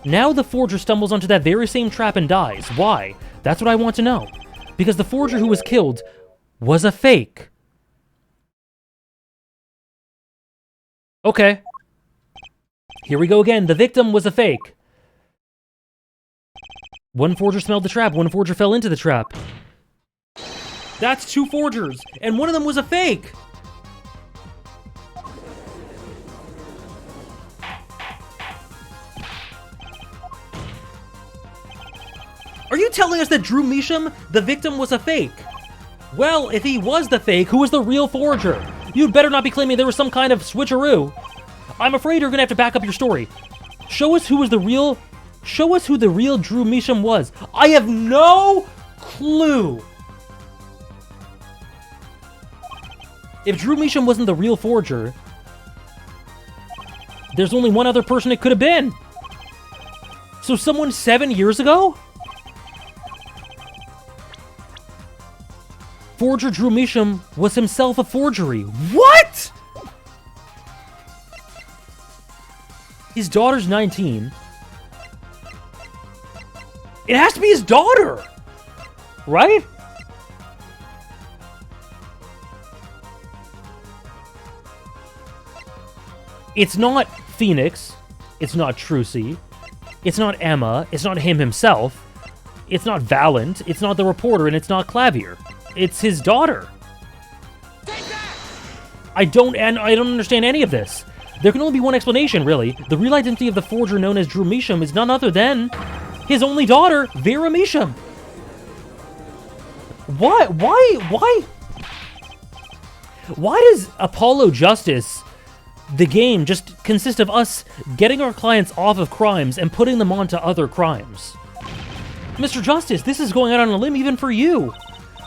Now the forger stumbles onto that very same trap and dies. Why? That's what I want to know. Because the forger who was killed was a fake. Okay. Here we go again. The victim was a fake. One forger smelled the trap. One forger fell into the trap. That's 2 forgers, and one of them was a fake. Are you telling us that Drew Measham, the victim, was a fake? Well, if he was the fake, who was the real forger? You'd better not be claiming there was some kind of switcheroo. I'm afraid you're gonna have to back up your story. Show us who the real Drew Measham was. I have no clue. If Drew Measham wasn't the real forger, there's only one other person it could have been. So someone 7 years ago? Forger Drew Measham was himself a forgery. What? His daughter's 19. It has to be his daughter, right? It's not Phoenix. It's not Trucy. It's not Emma. It's not him himself. It's not Valent. It's not the reporter, and it's not Clavier. It's his daughter. I don't understand any of this. There can only be one explanation, really. The real identity of the forger known as Drew Measham is none other than his only daughter, Vera Measham. Why does Apollo Justice, the game, just consist of us getting our clients off of crimes and putting them onto other crimes? Mr. Justice, this is going out on a limb even for you.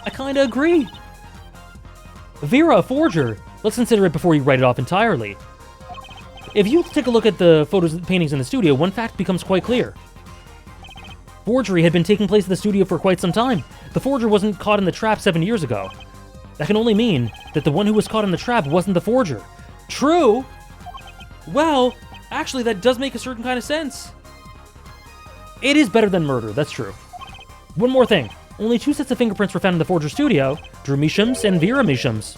I kinda agree. Vera, a forger. Let's consider it before you write it off entirely. If you take a look at the photos and paintings in the studio, one fact becomes quite clear. Forgery had been taking place in the studio for quite some time. The forger wasn't caught in the trap 7 years ago. That can only mean that the one who was caught in the trap wasn't the forger. True? Well, actually, that does make a certain kind of sense. It is better than murder, that's true. One more thing. Only 2 sets of fingerprints were found in the forger's studio, Drew Measham's and Vera Measham's.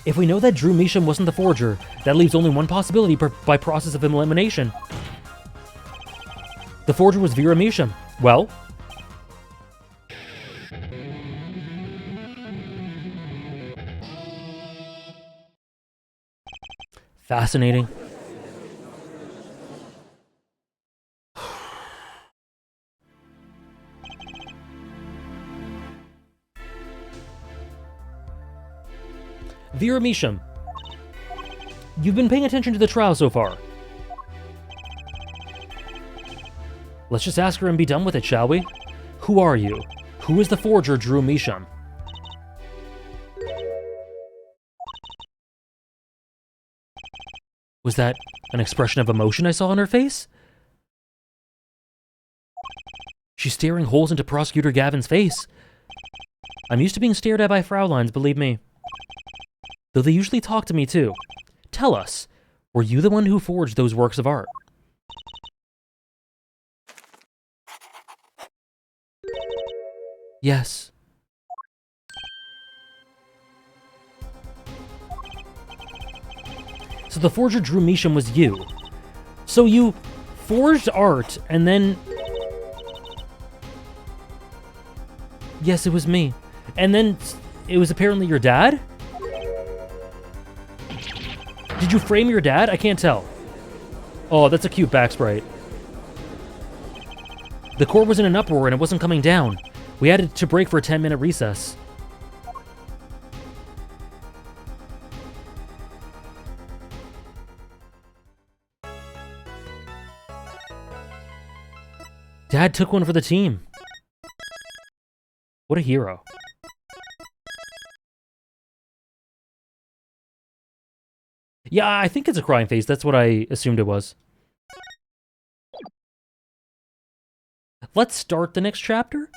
If we know that Drew Measham wasn't the forger, that leaves only one possibility by process of elimination. The forger was Vera Measham. Well, fascinating. Vera Measham, you've been paying attention to the trial so far. Let's just ask her and be done with it, shall we? Who are you? Who is the forger Drew Measham? Was that an expression of emotion I saw on her face? She's staring holes into Prosecutor Gavin's face. I'm used to being stared at by Fraulein's, believe me. Though they usually talk to me too. Tell us, were you the one who forged those works of art? Yes. So the forger Drew Measham was you. So you forged art and then... Yes, it was me. And then it was apparently your dad? Did you frame your dad? I can't tell. Oh, that's a cute back sprite. The court was in an uproar and it wasn't coming down. We had to break for a 10-minute recess. Dad took one for the team. What a hero. Yeah, I think it's a crying face. That's what I assumed it was. Let's start the next chapter.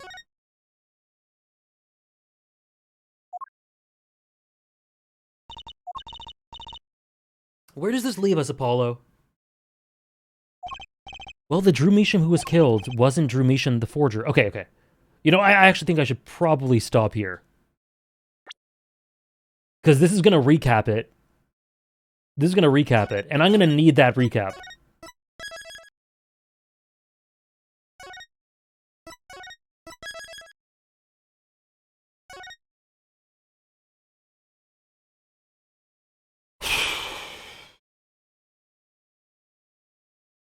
Where does this leave us, Apollo? Well, the Drew Measham who was killed wasn't Drew Measham the forger. Okay. You know, I actually think I should probably stop here. Because this is going to recap it. And I'm going to need that recap.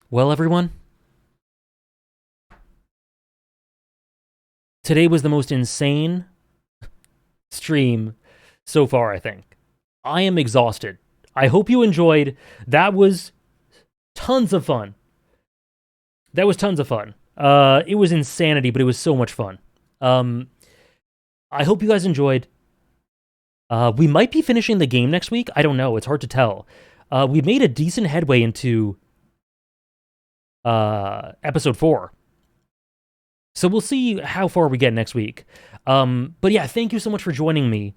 Well, everyone, today was the most insane stream so far, I think. I am exhausted. I hope you enjoyed. That was tons of fun. It was insanity, but it was so much fun. I hope you guys enjoyed. We might be finishing the game next week. I don't know. It's hard to tell. We made a decent headway into episode 4. So we'll see how far we get next week. But yeah, thank you so much for joining me.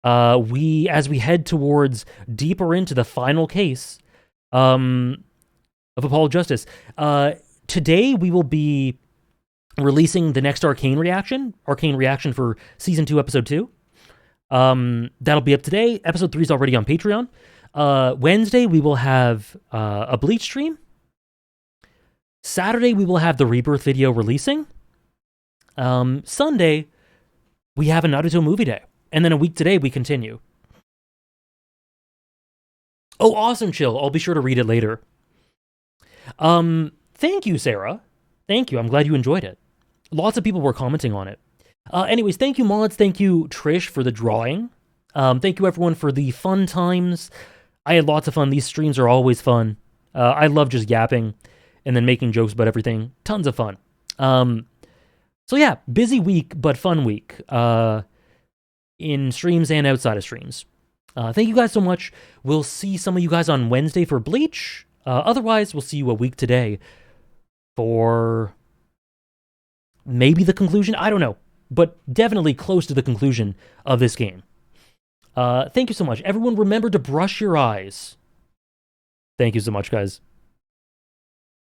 As we head towards deeper into the final case of Apollo Justice. Today we will be releasing the next Arcane reaction for season 2, episode 2. That'll be up today. Episode 3 is already on Patreon. Wednesday we will have a Bleach stream. Saturday, we will have the Rebirth video releasing. Sunday, we have a Naruto movie day. And then a week today, we continue. Oh, awesome, Chill. I'll be sure to read it later. Thank you, Sarah. Thank you. I'm glad you enjoyed it. Lots of people were commenting on it. Anyways, thank you, Mods. Thank you, Trish, for the drawing. Thank you, everyone, for the fun times. I had lots of fun. These streams are always fun. I love just yapping and then making jokes about everything. Tons of fun. So yeah, busy week, but fun week. In streams and outside of streams. Thank you guys so much. We'll see some of you guys on Wednesday for Bleach. Otherwise, we'll see you a week today for maybe the conclusion. I don't know. But definitely close to the conclusion of this game. Thank you so much. Everyone, remember to brush your eyes. Thank you so much, guys.